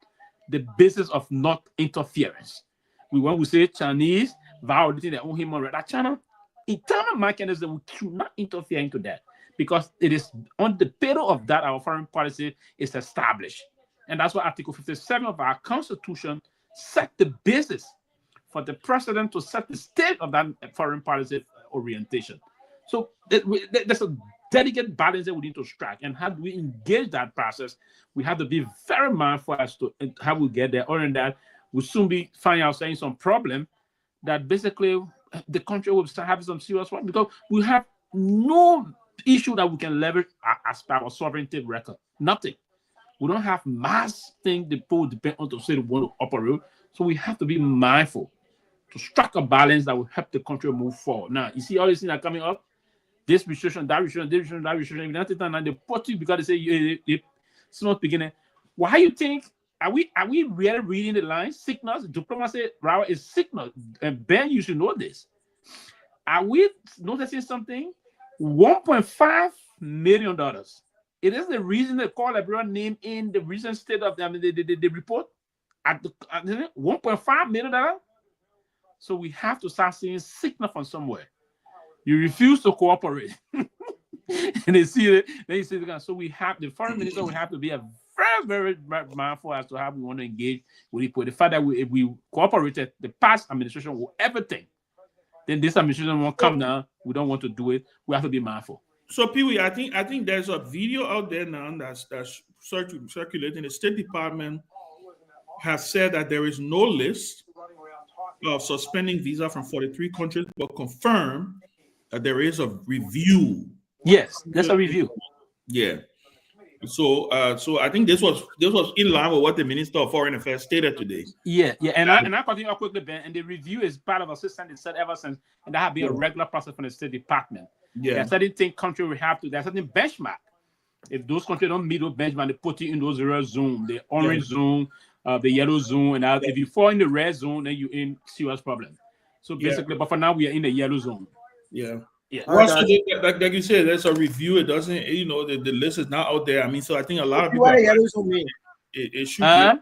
the basis of not interference. When we say Chinese violating their own human rights, that China internal mechanism, we should not interfere into that because it is on the pedal of that our foreign policy is established. And that's why Article 57 of our Constitution set the basis for the president to set the state of that foreign policy orientation. So there's a delicate balance that we need to strike. And how do we engage that process? We have to be very mindful as to how we get there. Other than that, we'll soon be finding ourselves in some problem that basically the country will start having some serious problems because we have no issue that we can leverage as part of sovereignty record. Nothing. We don't have mass thing the people depend on to say they want to operate. So we have to be mindful to strike a balance that will help the country move forward. Now, you see all these things that are coming up, this restriction, that restriction, this restriction, that restriction. If nothing done, they put you because they say it's not beginning. Why you think? Are we really reading the lines? Signals, diplomacy, Rawa is signal. And Ben, you should know this. Are we noticing something? $1.5 million. It is the reason they call everyone name in the recent state of the report at the $1.5 million. So we have to start seeing signal from somewhere. You refuse to cooperate, and they see it. They see it. So we have the foreign minister. We have to be a very, very mindful as to how we want to engage with people. The fact that if we cooperated, the past administration will everything. Then this administration won't come now. We don't want to do it. We have to be mindful. So, Pewee, I think there's a video out there now that's circulating. The State Department has said that there is no list of suspending visa from 43 countries, but confirm that there is a review. Yes, there's a review. Yeah. So I think this was in line with what the Minister of Foreign Affairs stated today. Yeah, and I continue quickly, Ben. And the review is part of a system that's said ever since, and that has been a regular process from the State Department. Yeah. There are certain things country will have to. There's certain benchmark. If those countries don't meet those benchmark, they put you in those red zone, the orange zone, the yellow zone, and if you fall in the red zone, then you're in serious problem. So basically, but for now we are in the yellow zone. Yeah. Yeah. Also, like you said, there's a review. It doesn't, the list is not out there. I mean, so I think a lot of people. What the yellow zone mean? It should be.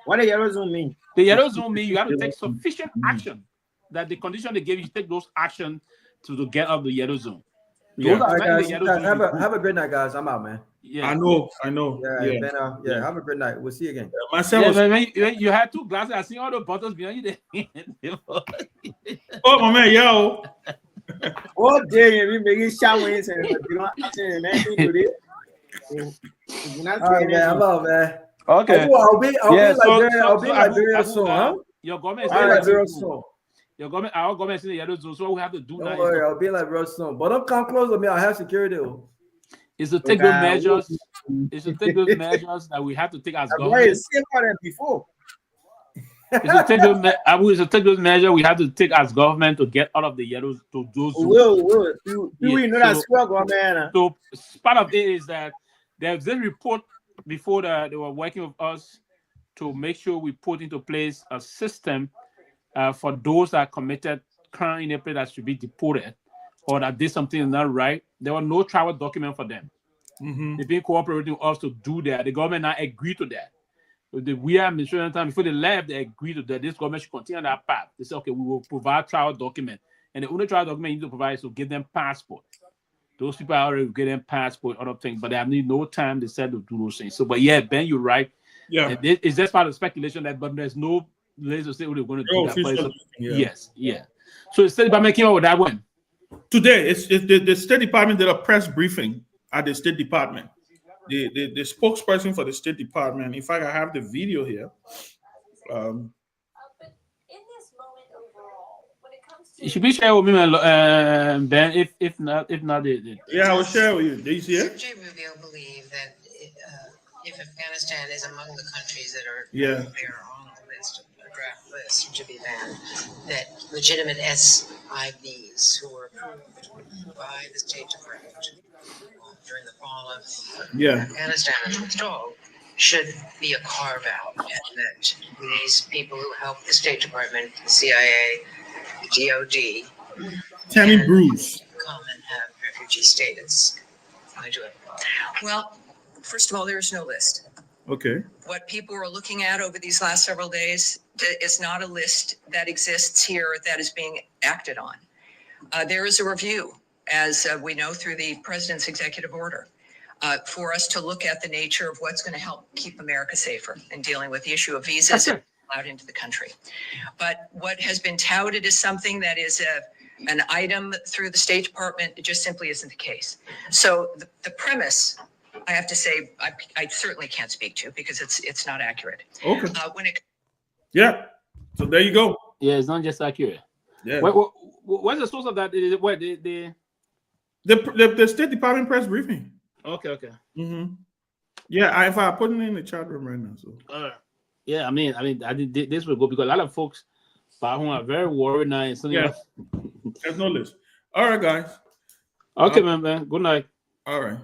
What the yellow zone mean? The yellow zone means you have to take sufficient action. That the condition they gave you take those actions to get out of the yellow zone. Yeah. All right, guys. Have a great night, guys. I'm out, man. Yeah. I know. Yeah. Have a great night. We'll see you again. You had 2 glasses. I see all the bottles behind you there. Oh, my man, yo. Oh, damn, we making showers and you know, anything to this. All right, man. I'm out, man. Okay. I'll be Liberia soon, huh? Your government is Liberia soon. Our government is in the yellow zone, so what we have to do now. Don't worry, I'll be Liberia soon. But don't come close to me. I have security. It's to take those measures. It's to take those measures that we have to take as government. It's safer than before. It's to take those measures we have to take as government to get out of the yellow to those. We know that struggle, man. So part of it is that there's this report before that they were working with us to make sure we put into place a system for those that committed crime in a place that should be deported or that did something not right. There were no travel document for them. Mm-hmm. They've been cooperating with us to do that. The government now agreed to that. The administration time before they left, they agreed to that this government should continue that path. They said, okay, we will provide travel document. And the only travel document you need to provide is to give them passport. Those people are already getting passport, other things, but they have need no time, they said, to do those things. So, but yeah, Ben, you're right. Yeah, it's just part of speculation that, but there's no list to say what they're going to do. That Yes, yeah. So the State Department came out with that one today. It's the State Department did a press briefing at the State Department. The spokesperson for the State Department. In fact, I have the video here. It should be shared with me, Ben. If not, yeah, I will share with you. Do you see it? Jay Rubio believe that if Afghanistan is among the countries that are there on the list, a draft list to be banned, that legitimate SIVs who were approved by the State Department during the fall of Afghanistan and installed should be a carve out, and that these people who help the State Department, the CIA, the DOD, Tammy Bruce, come and have refugee status. I do it. Well, first of all, there is no list. Okay. What people are looking at over these last several days is not a list that exists here that is being acted on. There is a review, as we know through the president's executive order, for us to look at the nature of what's going to help keep America safer and dealing with the issue of visas allowed into the country. But what has been touted as something that is an item through the State Department, it just simply isn't the case. So the premise, I have to say, I certainly can't speak to because it's not accurate. Okay. Yeah. So there you go. Yeah, it's not just accurate. Yeah. What's the source of that? Is it what the State Department press briefing? Okay. Mm-hmm. Yeah, if I put it in the chat room right now. So. Yeah, I mean, I think this will go because a lot of folks back home are very worried now. There's no list. All right, guys. Okay, man. Good night. All right.